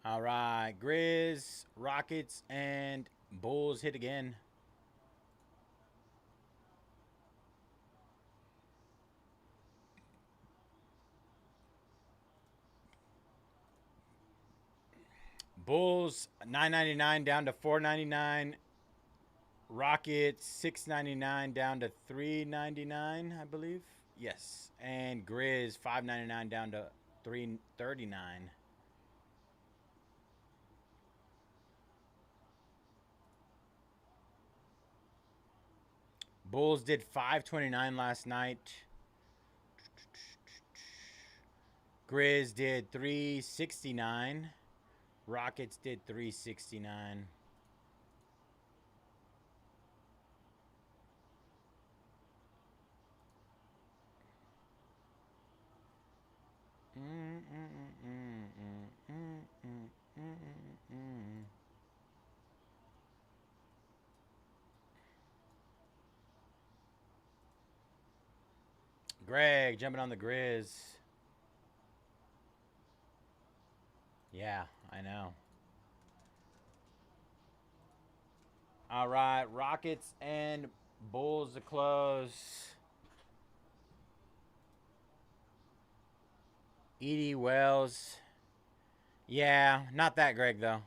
All right, Grizz, Rockets, and Bulls hit again. Bulls $9.99 down to $4.99. Rockets $6.99 down to $3.99, I believe. Yes, and Grizz $5.99 down to $3.39. Bulls did $5.29 last night. Grizz did $3.69. Rockets did $3.69. Greg jumping on the Grizz. Yeah, I know. All right, Rockets and Bulls to close. Edie Wells. Yeah, not that Greg, though.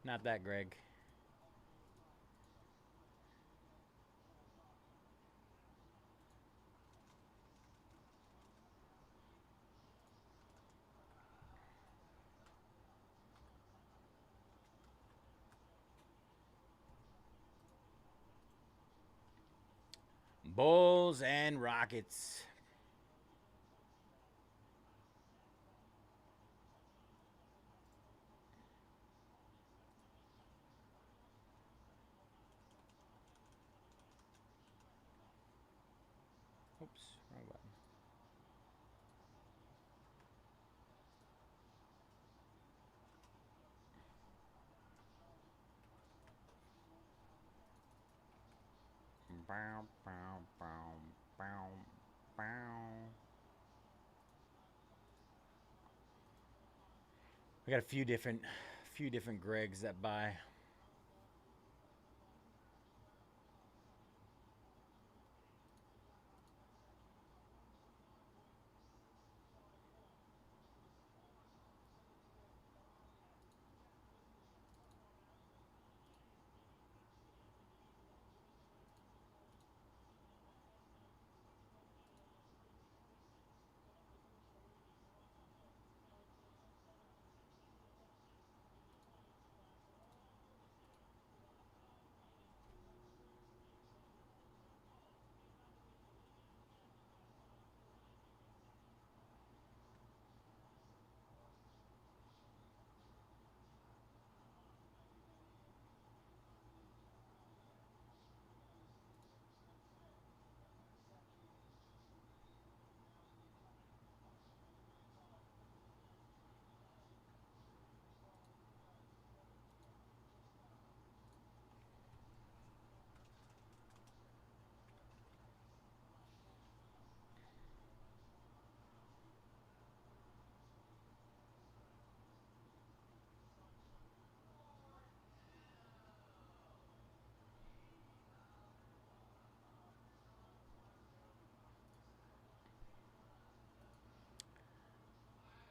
Not that Greg. Bulls and Rockets. Oops, wrong button. Bow, bow, bow, bow, bow. We got a few different Gregs that buy.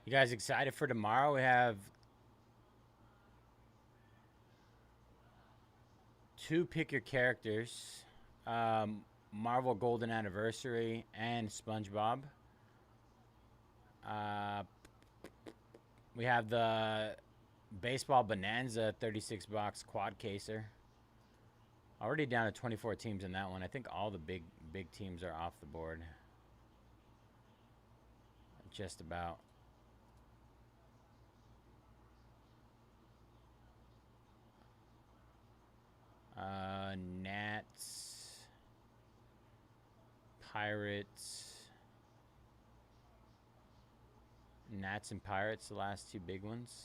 You guys excited for tomorrow? We have 2 pick your characters. Marvel Golden Anniversary and SpongeBob. We have the Baseball Bonanza 36 box quad caser. Already down to 24 teams in that one. I think all the big teams are off the board. Just about. Nats, Pirates, Nats and Pirates, the last 2 big ones.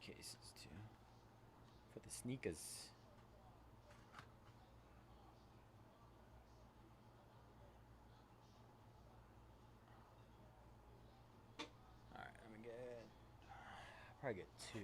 cases too for the sneakers. All right, let me get. Probably get 2.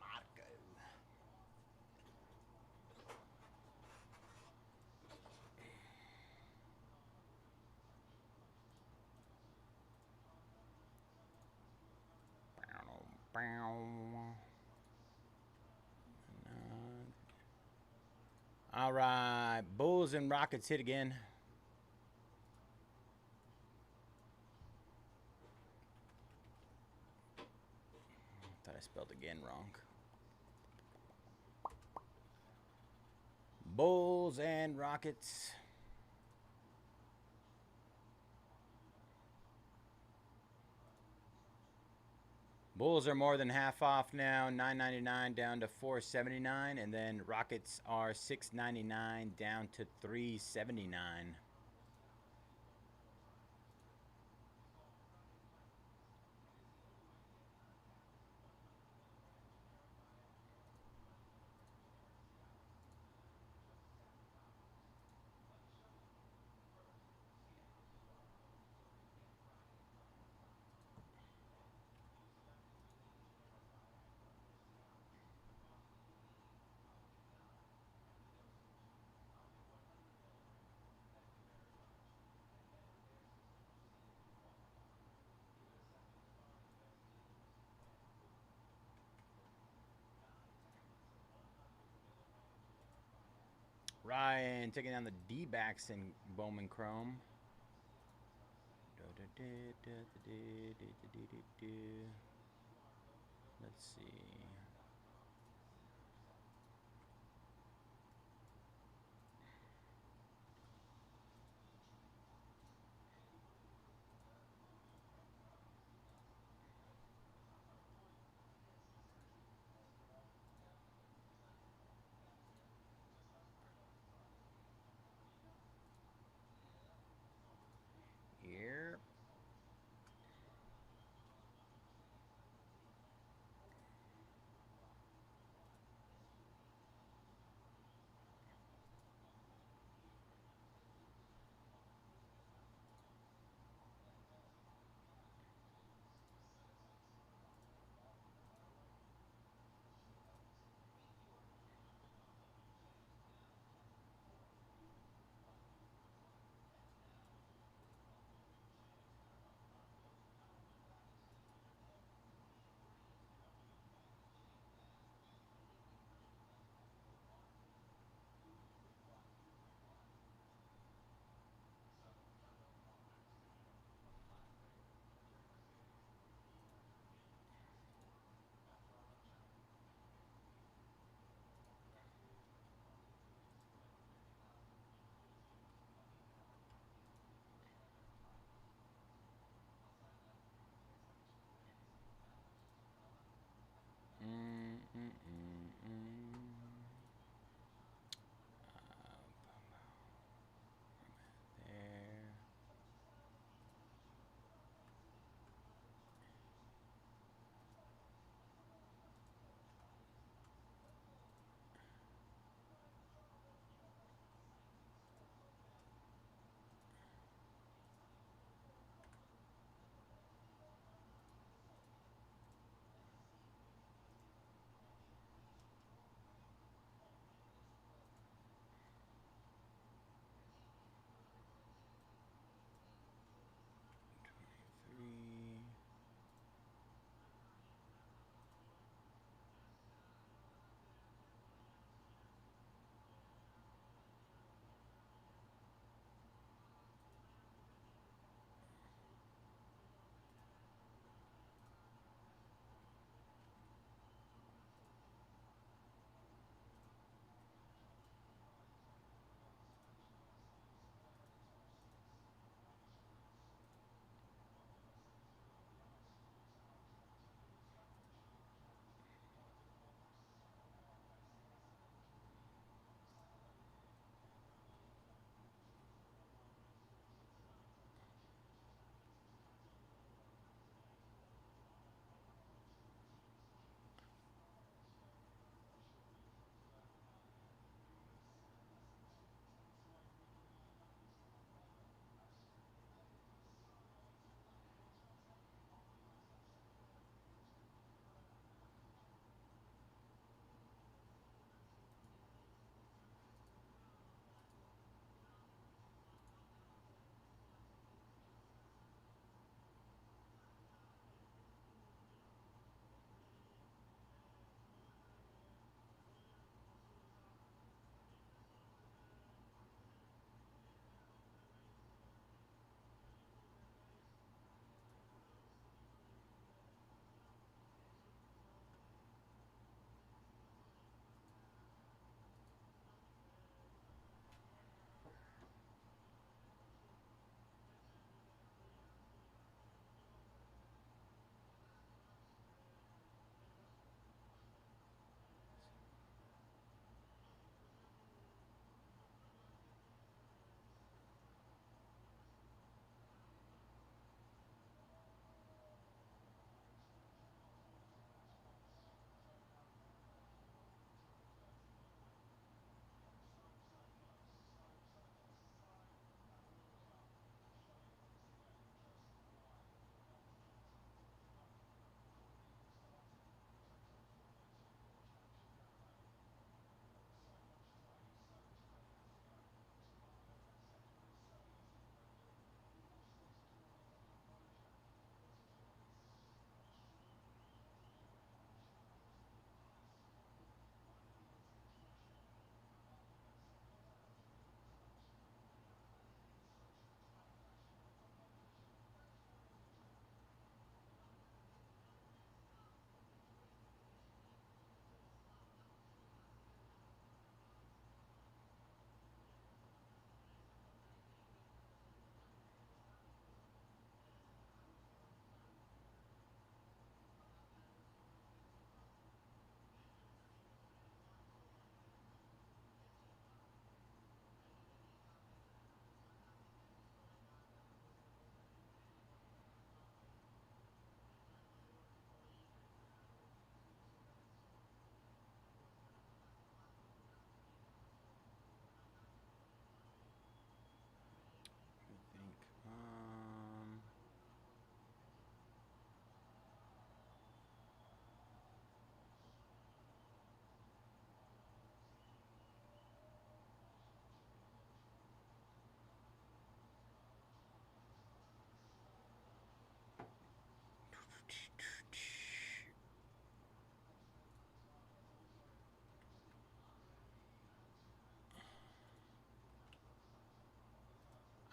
Marco. All right, Bulls and Rockets hit again. Thought I spelled again wrong. Bulls and Rockets. Bulls are more than half off now, $9.99 down to $4.79, and then Rockets are $6.99 down to $3.79. Ryan taking down the D-backs in Bowman Chrome. Let's see.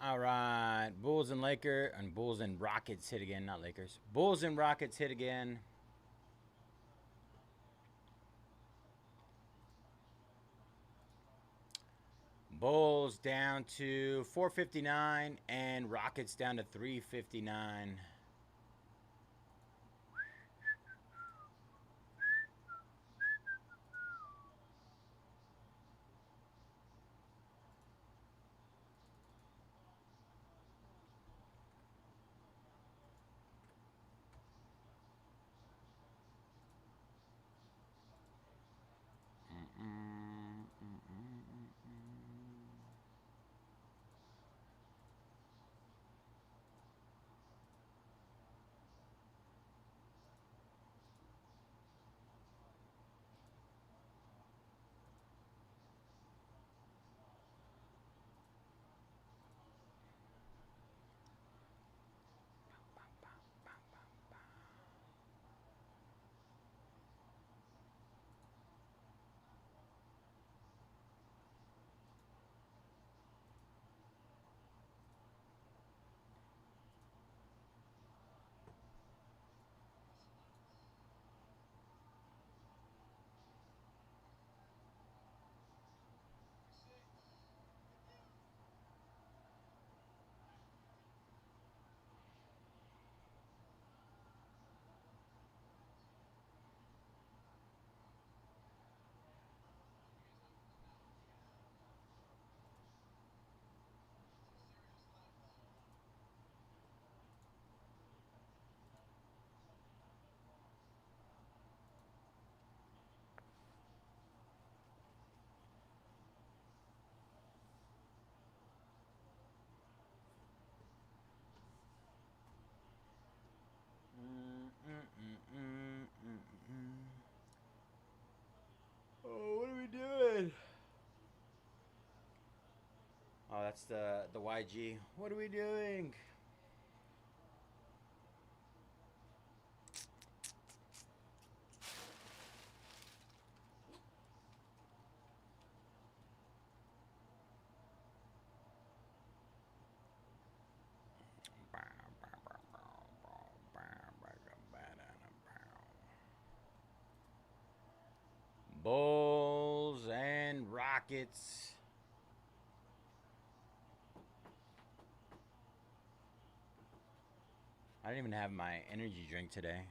All right. Bulls and Bulls and Rockets hit again, not Lakers. Bulls and Rockets hit again. Bulls down to 459 and Rockets down to 359. Oh, what are we doing? Oh, that's the YG. What are we doing? Bulls and Rockets. I didn't even have my energy drink today.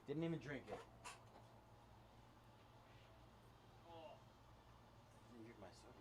Didn't even drink it. Didn't drink my soda.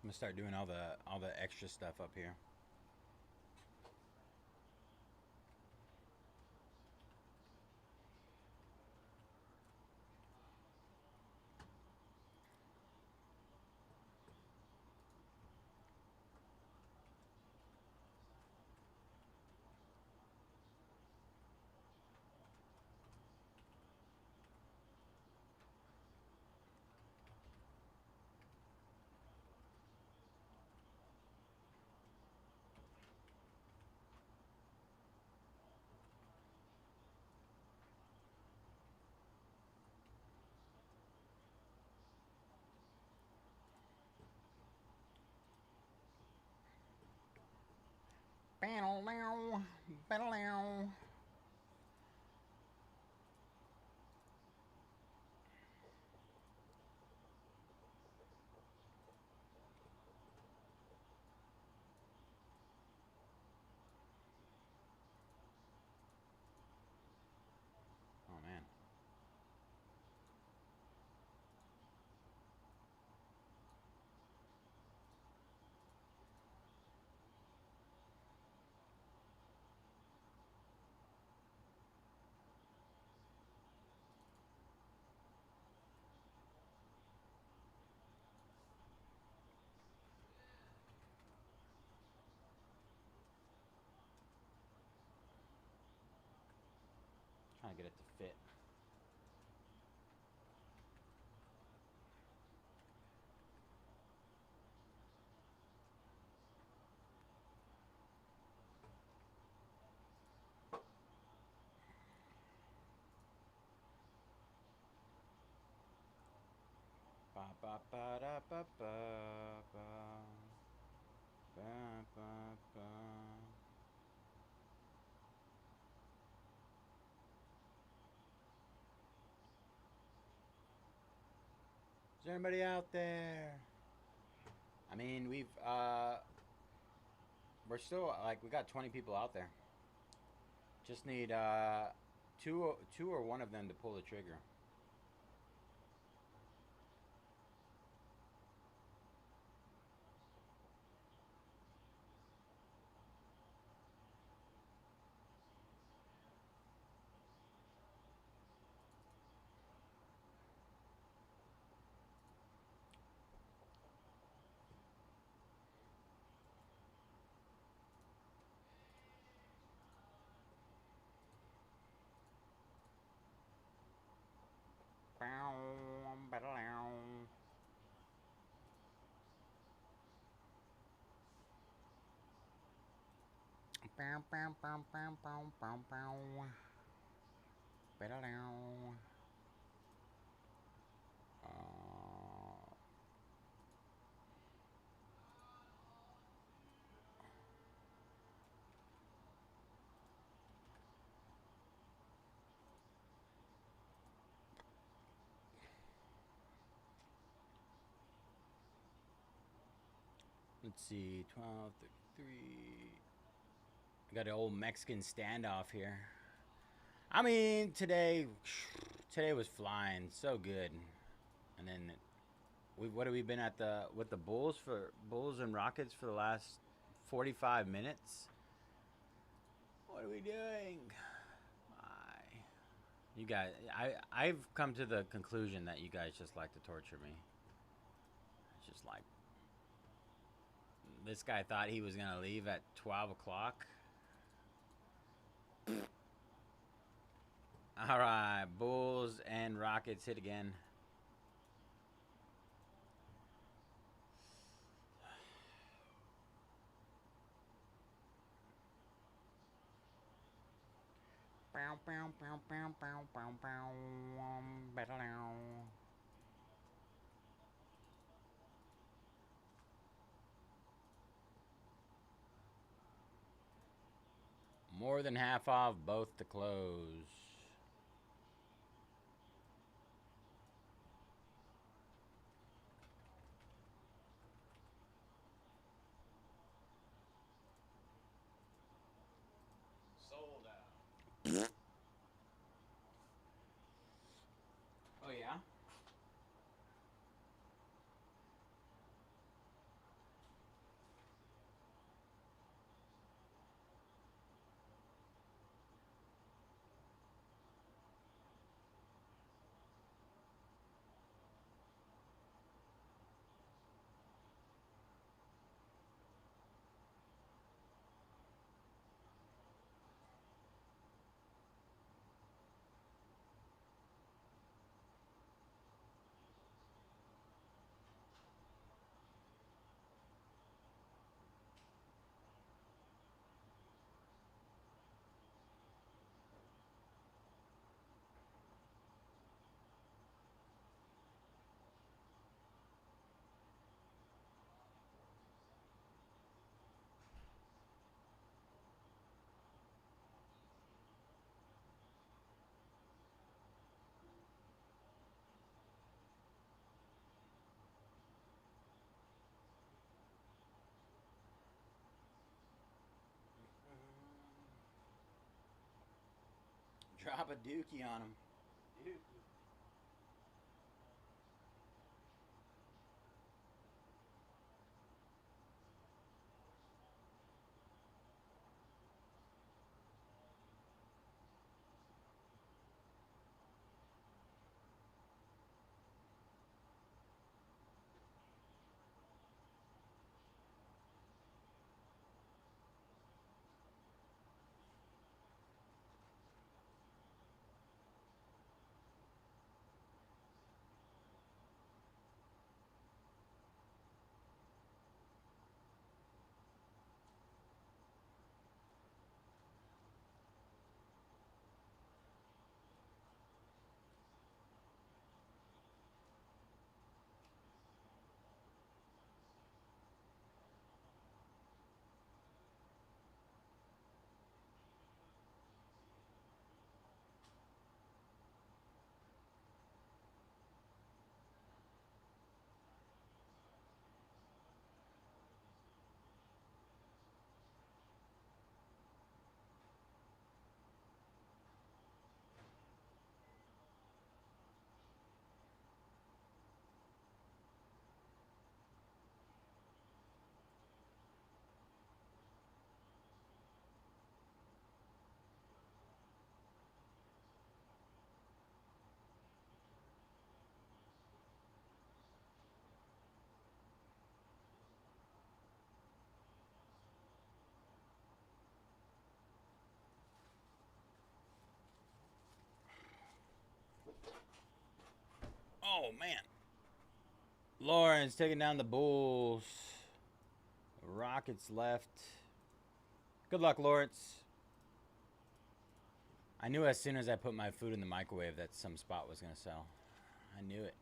gonna start doing all the extra stuff up here. Oh man. Trying to get it to fit. Ba ba ba da ba ba ba ba ba ba. Is there anybody out there? I mean, we're still like we got 20 people out there. Just need two or one of them to pull the trigger. Let's see, 12, 33. I got an old Mexican standoff here. I mean, today was flying so good, and then what have we been at with the Bulls and Rockets for the last 45 minutes? What are we doing? You guys, I've come to the conclusion that you guys just like to torture me. It's just like this guy thought he was gonna leave at 12 o'clock. All right, Bulls and Rockets hit again. More than half off both to close. Sold out. Oh yeah? Drop a dookie on him. Dude. Oh, man. Lawrence taking down the Bulls. Rockets left. Good luck, Lawrence. I knew as soon as I put my food in the microwave that some spot was going to sell. I knew it.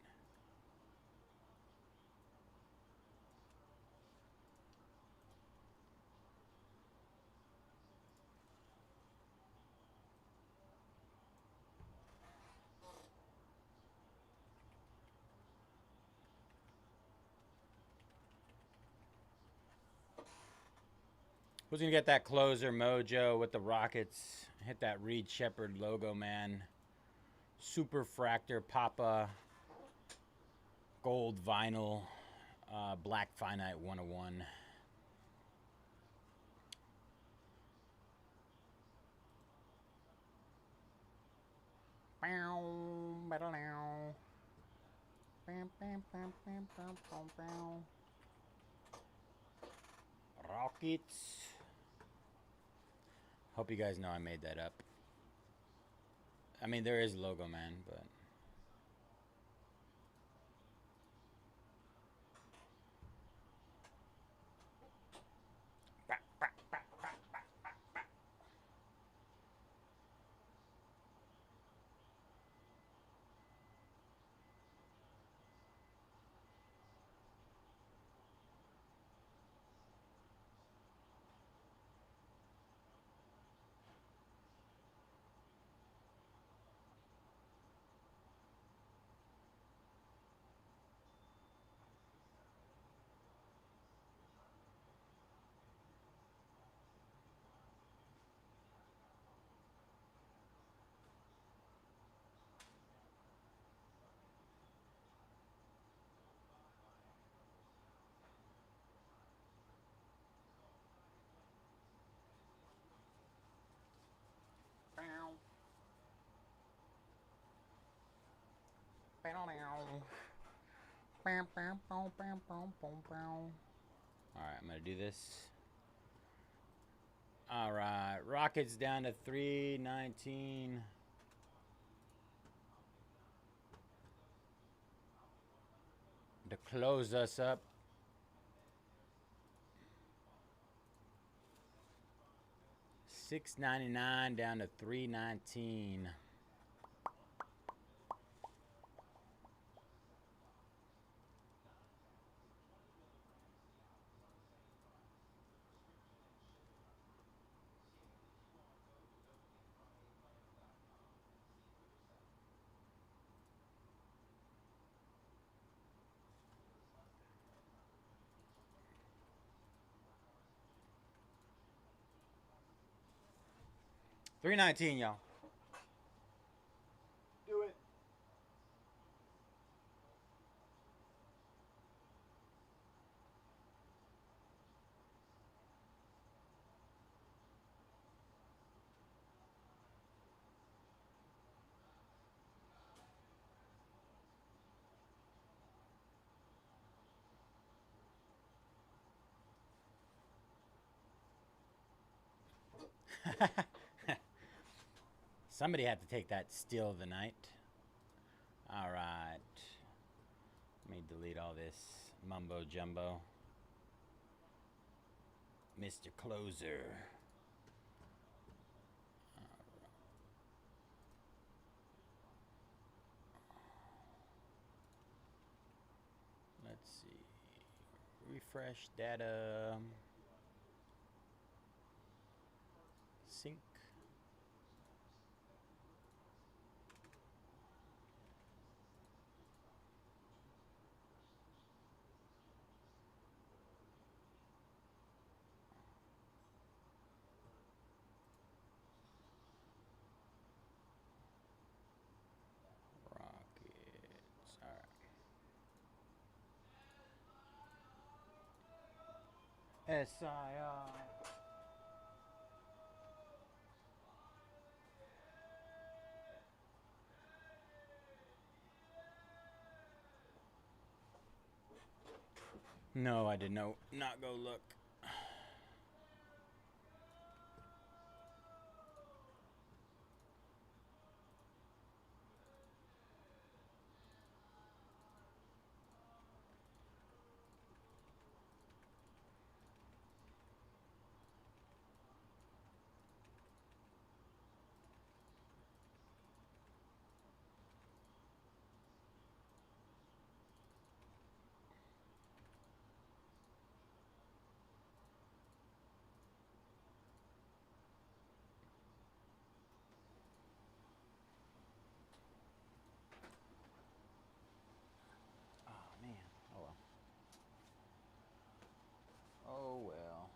Who's going to get that closer mojo with the Rockets? Hit that Reed Shepherd logo, man. Super Fractor Papa. Gold vinyl. Black Finite 101. Rockets. Hope you guys know I made that up. I mean, there is logo, man, but... Alright, I'm going to do this. Alright, Rockets down to 319. To close us up. $6.99 down to $3.19. $3.19, y'all. Somebody had to take that steal of the night. All right. Let me delete all this mumbo jumbo. Mr. Closer. Let's see. Refresh data. Sync. Rockets. All right. SIR. No, I did not go look. Oh man. Oh well. Oh well.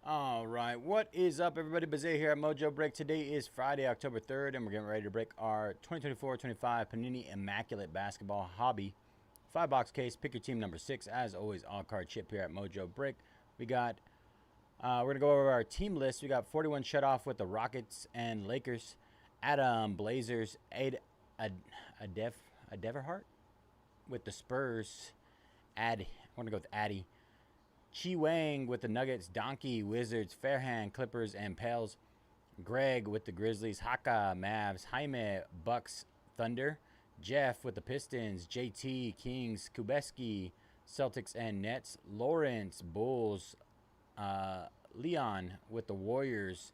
All right, what is up, everybody? Bayze here at Mojobreak. Today is Friday, October 3rd, and we're getting ready to break our 2024-25 Panini Immaculate Basketball Hobby 5-box case. Pick your team number 6. As always, all-card chip here at Mojobreak. We got, we're going to go over our team list. We got 41 shut off with the Rockets and Lakers. Adam Blazers, Adeverhart with the Spurs. I want to go with Addy. Chi Wang with the Nuggets, Donkey, Wizards, Fairhand, Clippers, and Pels. Greg with the Grizzlies, Haka, Mavs, Jaime, Bucks, Thunder. Jeff with the Pistons, JT, Kings, Kubeski, Celtics, and Nets. Lawrence, Bulls. Leon with the Warriors.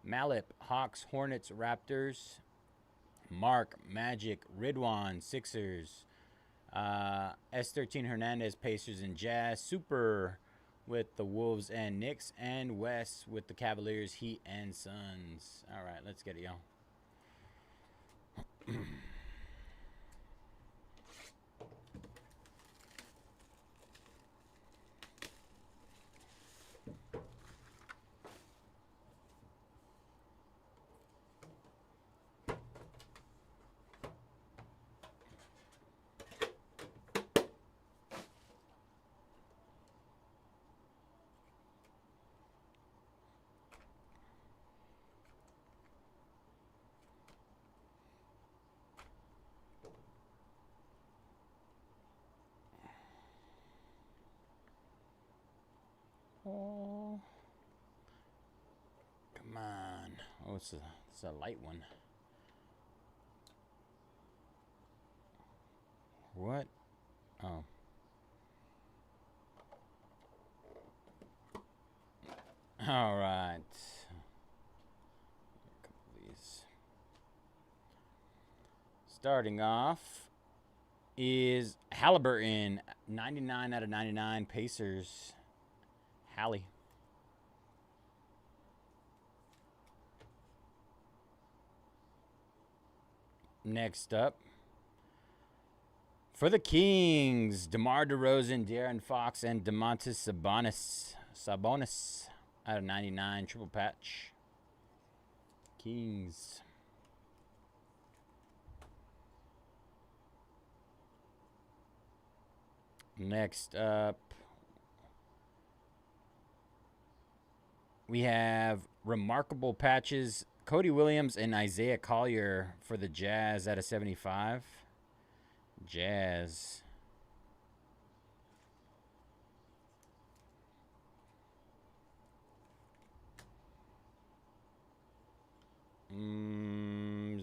Malip, Hawks, Hornets, Raptors. Mark, Magic, Ridwan, Sixers. S13 Hernandez, Pacers, and Jazz. Super with the Wolves and Knicks, and Wes with the Cavaliers, Heat, and Suns. All right, let's get it, y'all. Oh, come on. Oh, it's a light one. What? Oh. All right. A couple of these. Starting off is Halliburton, 99 out of 99, Pacers. Hallie. Next up, for the Kings, DeMar DeRozan, De'Aaron Fox, and Domantas Sabonis out of 99, triple patch. Kings. Next up, we have remarkable patches, Cody Williams and Isaiah Collier for the Jazz out of 75. Jazz.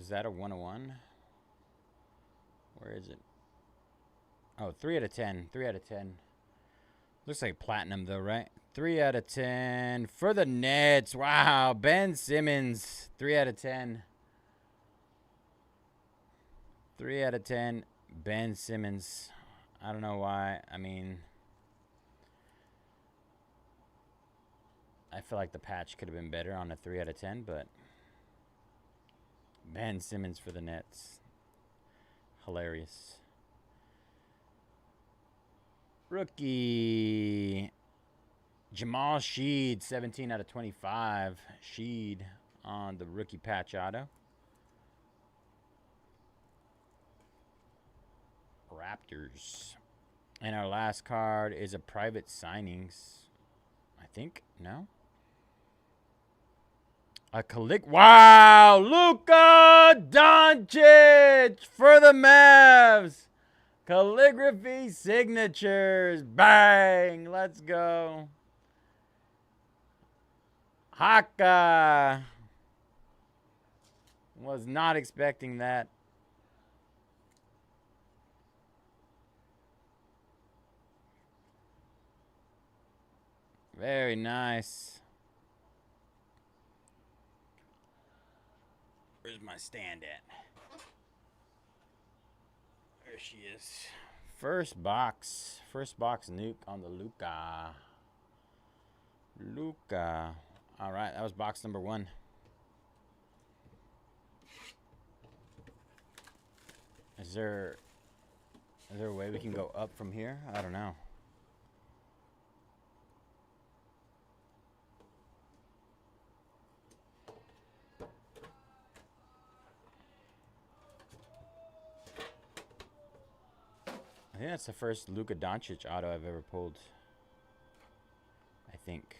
Is that a 101? Where is it? Oh, 3 out of 10. 3 out of 10. Looks like platinum, though, right? 3 out of 10 for the Nets. Wow. Ben Simmons. 3 out of 10. 3 out of 10. Ben Simmons. I don't know why. I mean, I feel like the patch could have been better on a 3 out of 10, but Ben Simmons for the Nets. Hilarious. Rookie Jamal Sheed, 17 out of 25. Sheed on the rookie patch auto. Raptors. And our last card is a private signings. I think. No? A wow! Luka Doncic for the Mavs. Calligraphy signatures. Bang! Let's go. Haka. Was not expecting that. Very nice. Where's my stand at? There she is. First box. First box nuke on the Luka. Luka. All right, that was box number 1. Is there a way we can go up from here? I don't know. I think that's the first Luka Doncic auto I've ever pulled. I think.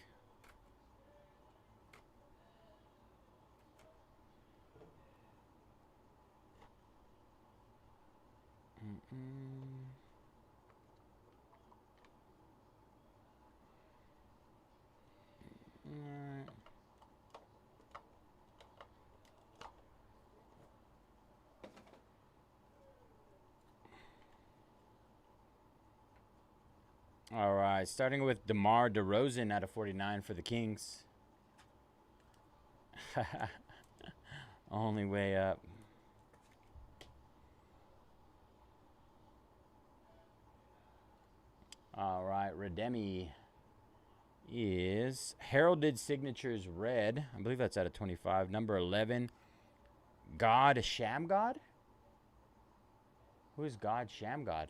All right, starting with DeMar DeRozan out of 49 for the Kings. Only way up. All right, Redemi is Heralded Signatures red. I believe that's out of 25. Number 11, God Shamgod? Who is God Shamgod?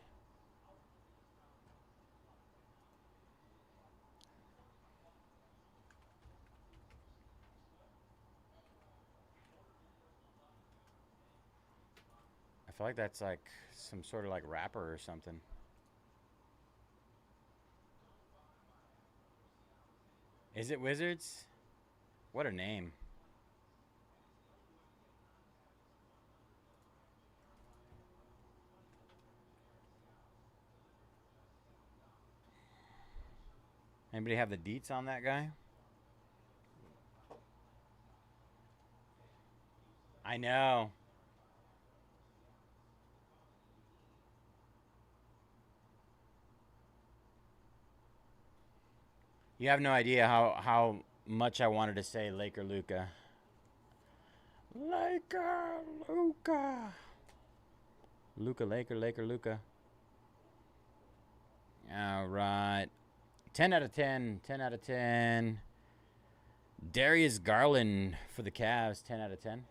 I feel like that's like some sort of like rapper or something. Is it Wizards? What a name. Anybody have the deets on that guy? I know. You have no idea how much I wanted to say Laker Luka. Laker Luka. Luka, Laker, Laker, Luka. All right. 10 out of 10. 10 out of 10. Darius Garland for the Cavs. 10 out of 10.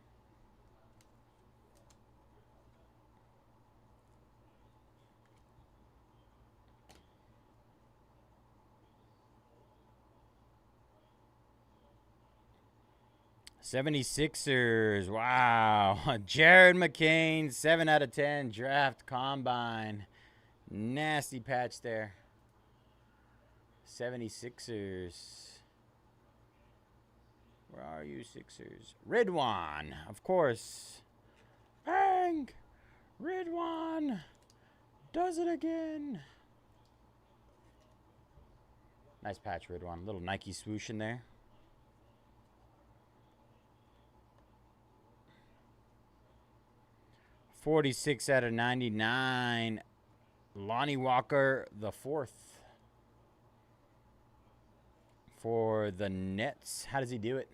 '76ers. Wow. Jared McCain. 7 out of 10. Draft Combine. Nasty patch there. 76ers. Where are you, Sixers? Ridwan, of course. Bang! Ridwan does it again. Nice patch, Ridwan. Little Nike swoosh in there. 46 out of 99. Lonnie Walker, the fourth. For the Nets. How does he do it?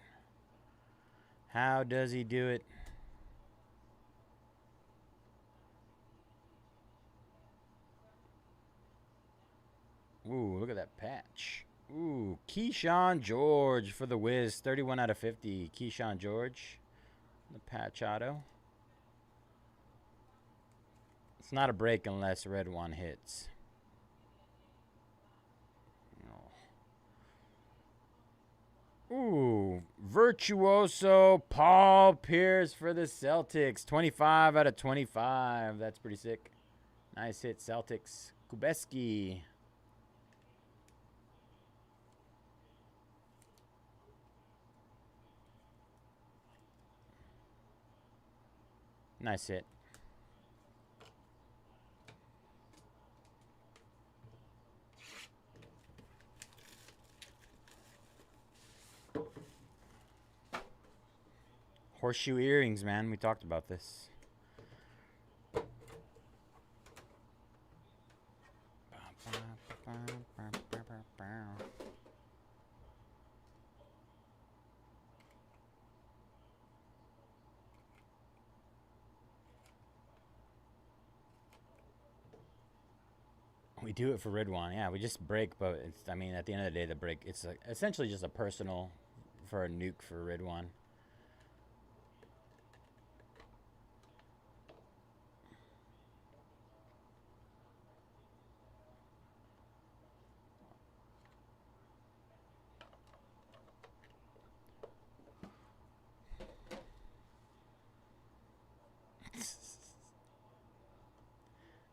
How does he do it? Ooh, look at that patch. Ooh, Keyshawn George for the Wiz. 31 out of 50. Keyshawn George. The patch auto. It's not a break unless red one hits. Ooh, Virtuoso Paul Pierce for the Celtics. 25 out of 25. That's pretty sick. Nice hit, Celtics. Kubeski. Nice hit. Horseshoe earrings, man. We talked about this. We do it for Ridwan. Yeah, we just break, but it's, I mean, at the end of the day, the break, it's essentially just a personal for a nuke for Ridwan.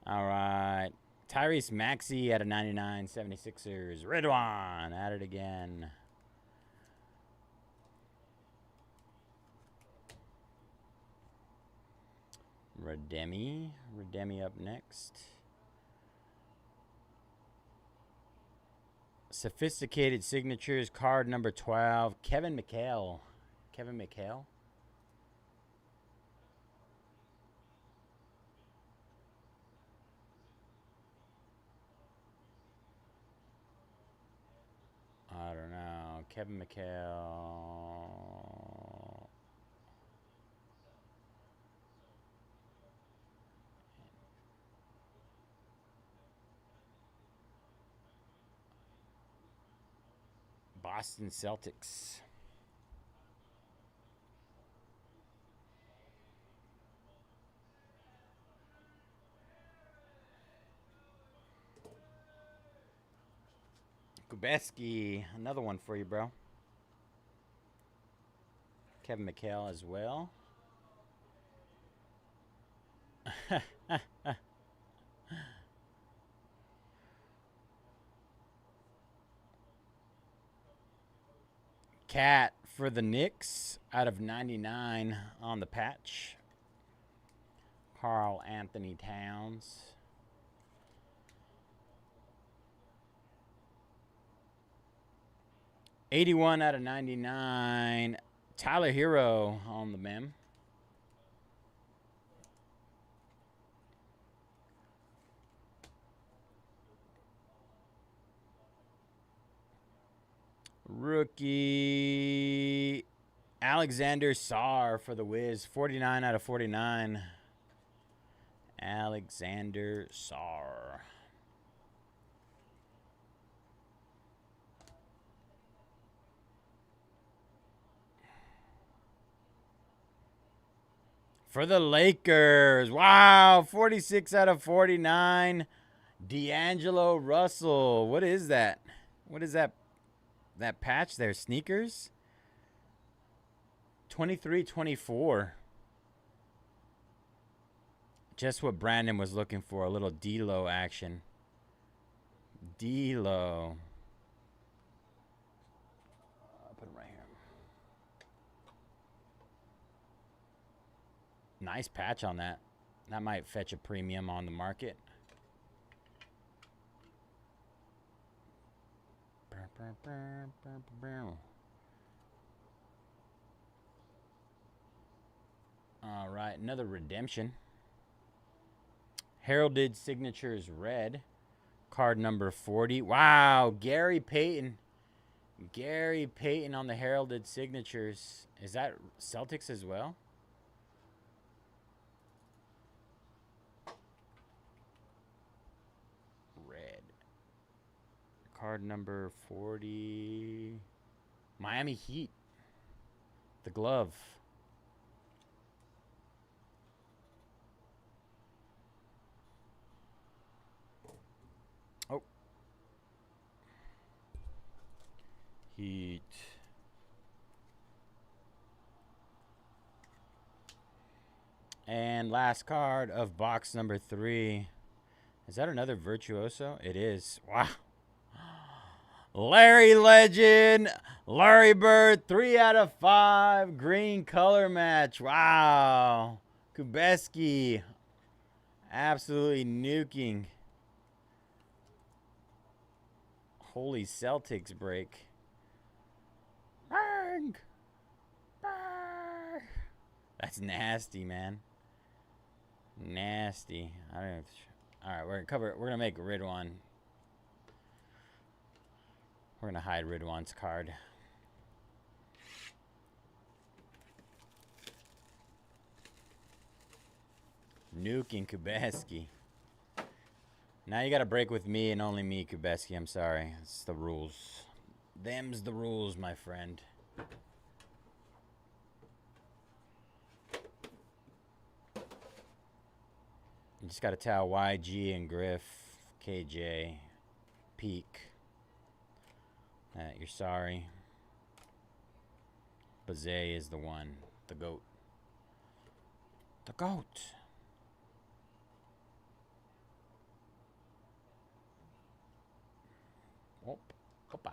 All right. Tyrese Maxey out of 99, 76ers. Ridwan at it again. Redemi up next. Sophisticated Signatures, card number 12. Kevin McHale. Kevin McHale. I don't know. Kevin McHale. Boston Celtics. Kubeski, another one for you, bro. Kevin McHale as well. Cat for the Knicks out of 99 on the patch. Karl Anthony Towns. '81 out of 99. Tyler Hero on the mem. Rookie Alexander Sarr for the Wiz. 49 out of 49. Alexander Sarr. For the Lakers. Wow. 46 out of 49. D'Angelo Russell. What is that? What is that? That patch there? Sneakers? 23-24. Just what Brandon was looking for. A little D-Lo action. D-Lo. I'll put him right here. Nice patch on that. That might fetch a premium on the market. All right, another redemption. Heralded Signatures red. Card number 40. Wow, Gary Payton. Gary Payton on the Heralded Signatures. Is that Celtics as well? Red. Card number 40. Miami Heat. The glove. Oh. Heat. And last card of box number 3. Is that another Virtuoso? It is. Wow. Larry Legend. Larry Bird. 3 out of 5. Green color match. Wow. Kubeski. Absolutely nuking. Holy Celtics break. Bang. Bang. That's nasty, man. Nasty. I don't know. All right, we're gonna make Ridwan. We're gonna hide Ridwan's card. Nuking Kubeski. Now you gotta break with me and only me, Kubeski. I'm sorry. It's the rules. Them's the rules, my friend. You just gotta tell YG and Griff, KJ, Peak, that you're sorry. Bayze is the one, the GOAT. The GOAT. Oh, hoppa.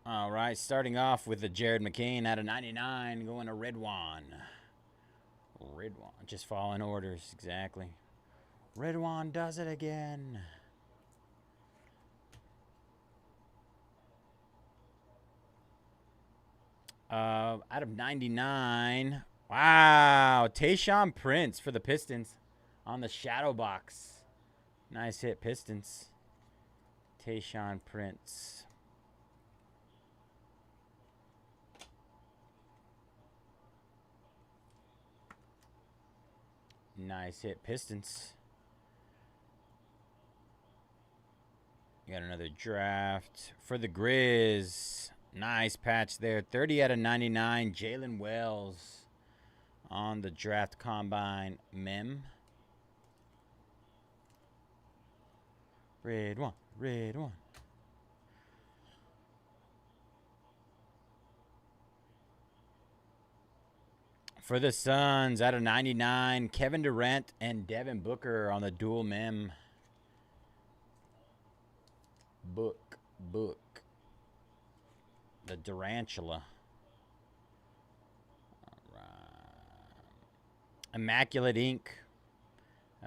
All right, starting off with the Jared McCain out of 99, going to Ridwan. Ridwan, just following orders, exactly. Ridwan does it again. Out of 99, wow, Tayshaun Prince for the Pistons on the shadow box. Nice hit, Pistons. Tayshaun Prince. Nice hit, Pistons. You got another draft for the Grizz. Nice patch there. 30 out of 99. Jalen Wells on the draft combine mem. Red one. Red one. For the Suns, out of 99, Kevin Durant and Devin Booker on the dual mem. Book. The Durantula. All right. Immaculate Ink.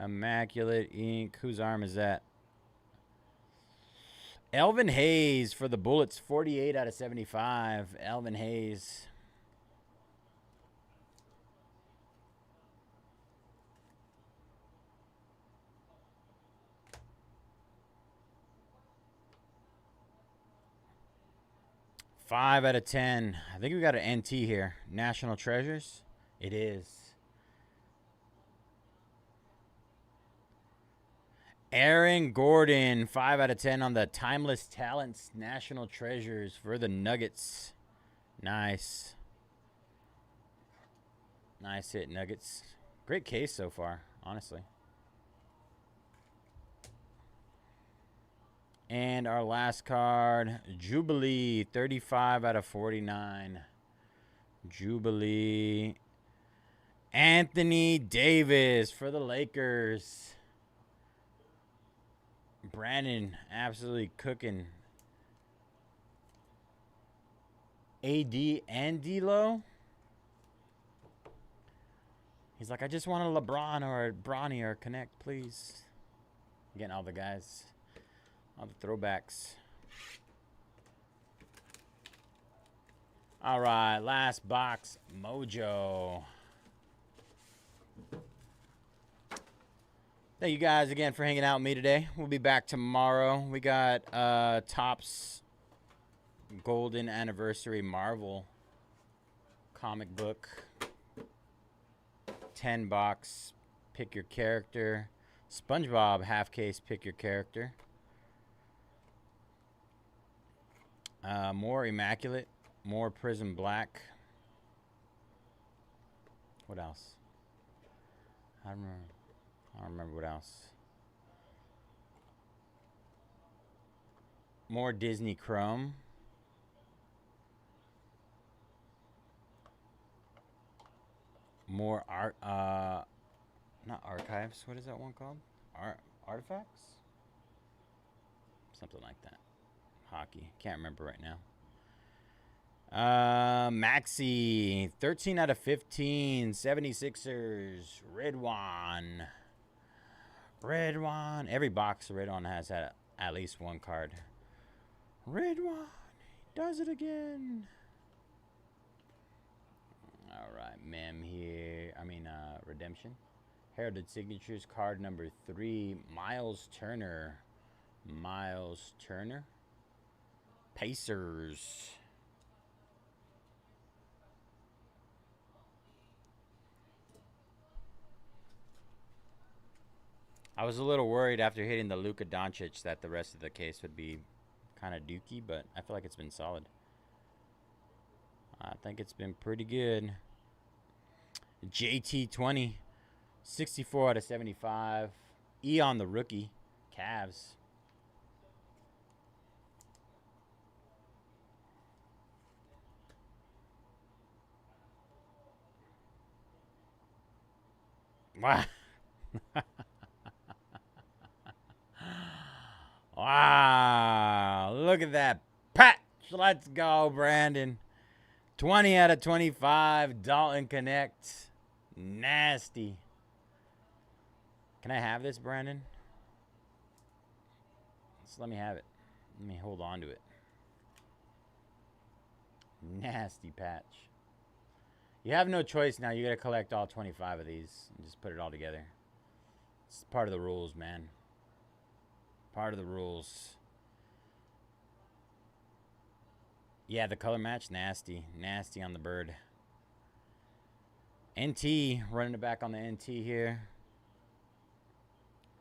Immaculate Ink. Whose arm is that? Elvin Hayes for the Bullets. 48 out of 75. Elvin Hayes. Five out of 10. I think we got an NT here. National Treasures. It is. Aaron Gordon. 5 out of 10 on the Timeless Talents National Treasures for the Nuggets. Nice. Nice hit, Nuggets. Great case so far, honestly. And our last card, Jubilee, 35 out of 49. Jubilee. Anthony Davis for the Lakers. Brandon absolutely cooking. AD and D-Lo. He's like, I just want a LeBron or a Bronny or a Connect, please. Getting all the guys. All the throwbacks. All right, last box, Mojo. Thank you guys again for hanging out with me today. We'll be back tomorrow. We got Topps Golden Anniversary Marvel comic book. 10 box, pick your character. SpongeBob half case, pick your character. More Immaculate. More Prizm Black. What else? I don't remember what else. More Disney Chrome. More art. Not archives. What is that one called? Artifacts? Something like that. Hockey. Can't remember right now. Maxi. 13 out of 15. 76ers. Redwan. Redwan. Every box of Redwan has had at least one card. Redwan. Does it again. All right. Mem here. Redemption. Heralded Signatures. Card number 3. Miles Turner. Miles Turner. Pacers. I was a little worried after hitting the Luka Doncic that the rest of the case would be kind of dookie, but I feel like it's been solid. I think it's been pretty good. JT20. 64 out of 75. Eon the rookie. Cavs. Wow. Wow. Look at that patch. Let's go, Brandon. 20 out of 25. Dalton Connect. Nasty. Can I have this, Brandon? Just let me have it. Let me hold on to it. Nasty patch. You have no choice now. You got to collect all 25 of these and just put it all together. It's part of the rules, man. Part of the rules. Yeah, the color match, nasty. Nasty on the bird. NT, running it back on the NT here.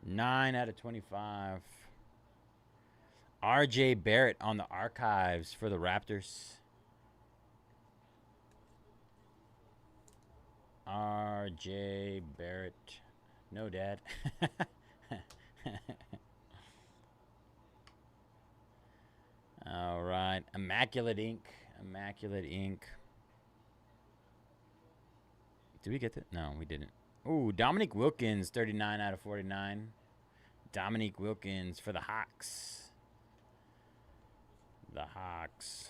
9 out of 25. RJ Barrett on the archives for the Raptors. RJ Barrett. No, Dad. All right. Immaculate Ink. Immaculate Ink. Did we get that? No, we didn't. Ooh, Dominique Wilkins, 39 out of 49. Dominique Wilkins for the Hawks. The Hawks.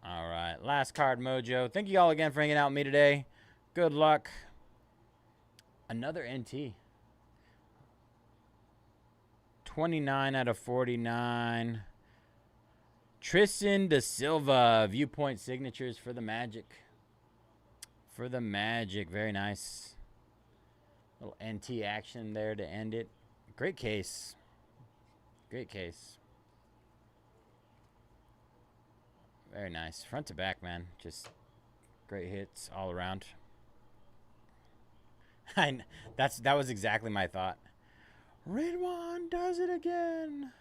All right. Last card, Mojo. Thank you all again for hanging out with me today. Good luck. Another NT. 29 out of 49. Tristan Da Silva. Viewpoint signatures for the Magic. For the Magic. Very nice. Little NT action there to end it. Great case. Great case. Very nice. Front to back, man. Just great hits all around. That was exactly my thought. Redwan does it again.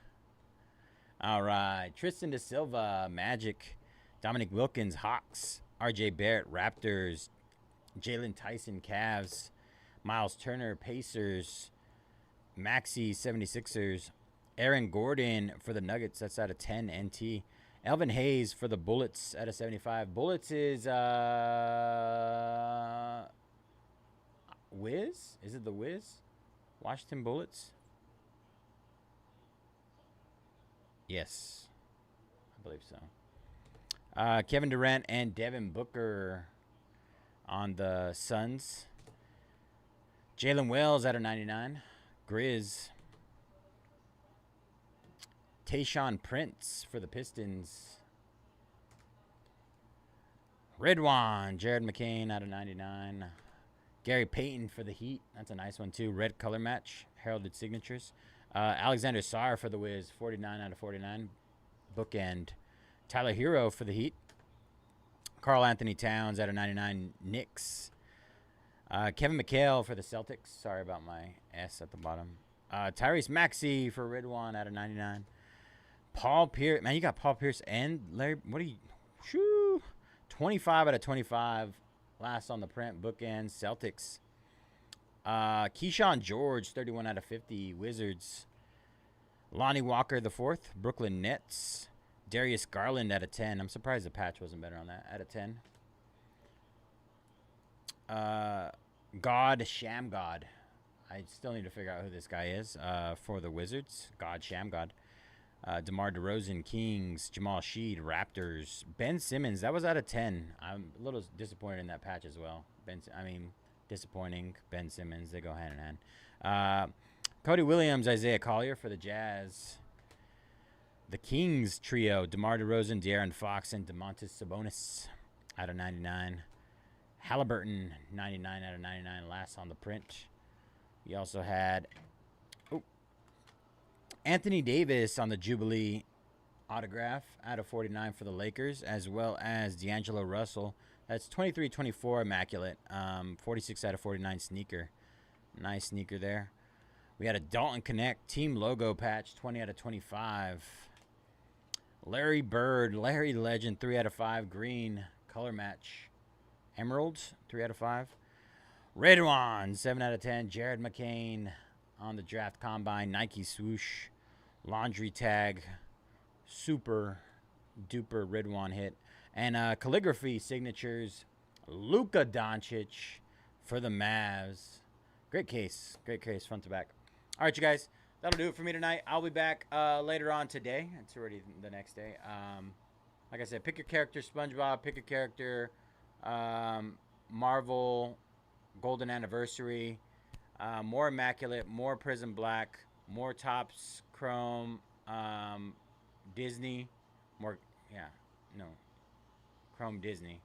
All right. Tristan Da Silva, Magic. Dominique Wilkins, Hawks. RJ Barrett, Raptors. Jalen Tyson, Cavs. Miles Turner, Pacers. Maxi, 76ers. Aaron Gordon for the Nuggets. That's out of 10 NT. Elvin Hayes for the Bullets out of 75. Bullets is Wiz? Is it the Wiz? Washington Bullets? Yes. I believe so. Kevin Durant and Devin Booker on the Suns. Jalen Wells out of 99. Grizz. Tayshaun Prince for the Pistons. Ridwan, Jared McCain out of 99. Gary Payton for the Heat. That's a nice one, too. Red color match. Heralded signatures. Alexander Sarr for the Wiz. 49 out of 49. Bookend. Tyler Hero for the Heat. Karl Anthony Towns out of 99. Knicks. Kevin McHale for the Celtics. Sorry about my S at the bottom. Tyrese Maxey for Ridwan out of 99. Paul Pierce. Man, you got Paul Pierce and Larry. What are you? Shoo. 25 out of 25. Last on the print. Bookends. Celtics. Keyshawn George. 31 out of 50. Wizards. Lonnie Walker the fourth. Brooklyn Nets. Darius Garland out of 10. I'm surprised the patch wasn't better on that. Out of 10. God Sham God. I still need to figure out who this guy is for the Wizards. God Sham God. DeMar DeRozan, Kings. Jamal Sheed, Raptors. Ben Simmons, that was out of 10. I'm a little disappointed in that patch as well. Disappointing. Ben Simmons, they go hand in hand. Cody Williams, Isaiah Collier for the Jazz. The Kings trio, DeMar DeRozan, De'Aaron Fox, and DeMontis Sabonis out of 99. Halliburton, 99 out of 99, last on the print. We also had Anthony Davis on the Jubilee autograph out of 49 for the Lakers, as well as D'Angelo Russell. That's 23-24 Immaculate, 46 out of 49 sneaker. Nice sneaker there. We had a Dalton Connect team logo patch, 20 out of 25. Larry Bird, Larry Legend, 3 out of 5. Green color match. Emeralds, 3 out of 5. Ridwan, 7 out of 10. Jared McCain on the draft combine. Nike swoosh. Laundry tag. Super duper Ridwan hit. And calligraphy signatures. Luka Doncic for the Mavs. Great case. Great case, front to back. All right, you guys. That'll do it for me tonight. I'll be back later on today. It's already the next day. Like I said, pick your character, SpongeBob. Pick a character. Marvel Golden Anniversary. More Immaculate. More Prizm Black. More Topps Chrome. Disney. More, yeah. No. Chrome Disney.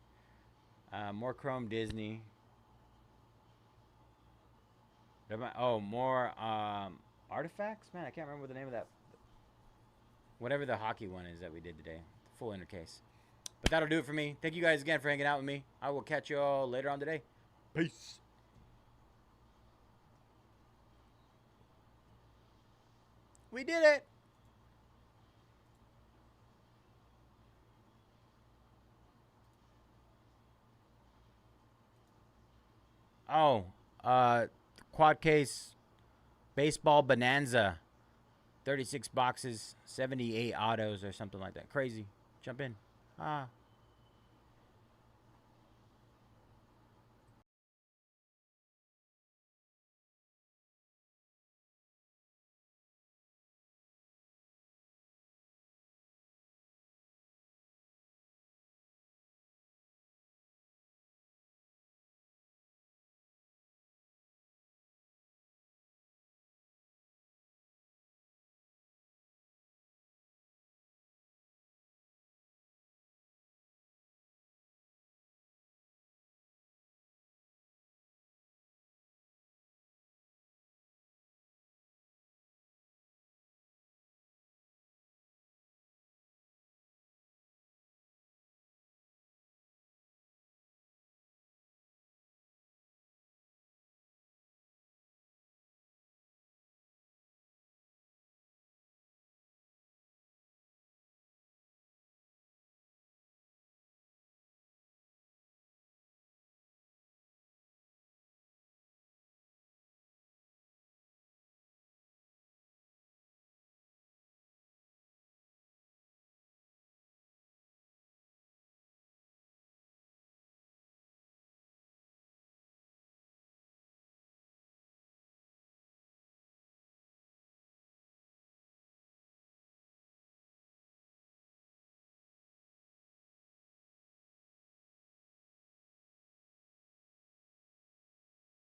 More Chrome Disney. Oh, more Artifacts? Man, I can't remember the name of that. Whatever the hockey one is that we did today. Full intercase. But that'll do it for me. Thank you guys again for hanging out with me. I will catch you all later on today. Peace. We did it. Oh, quad case baseball bonanza. 36 boxes, 78 autos or something like that. Crazy. Jump in. Ah.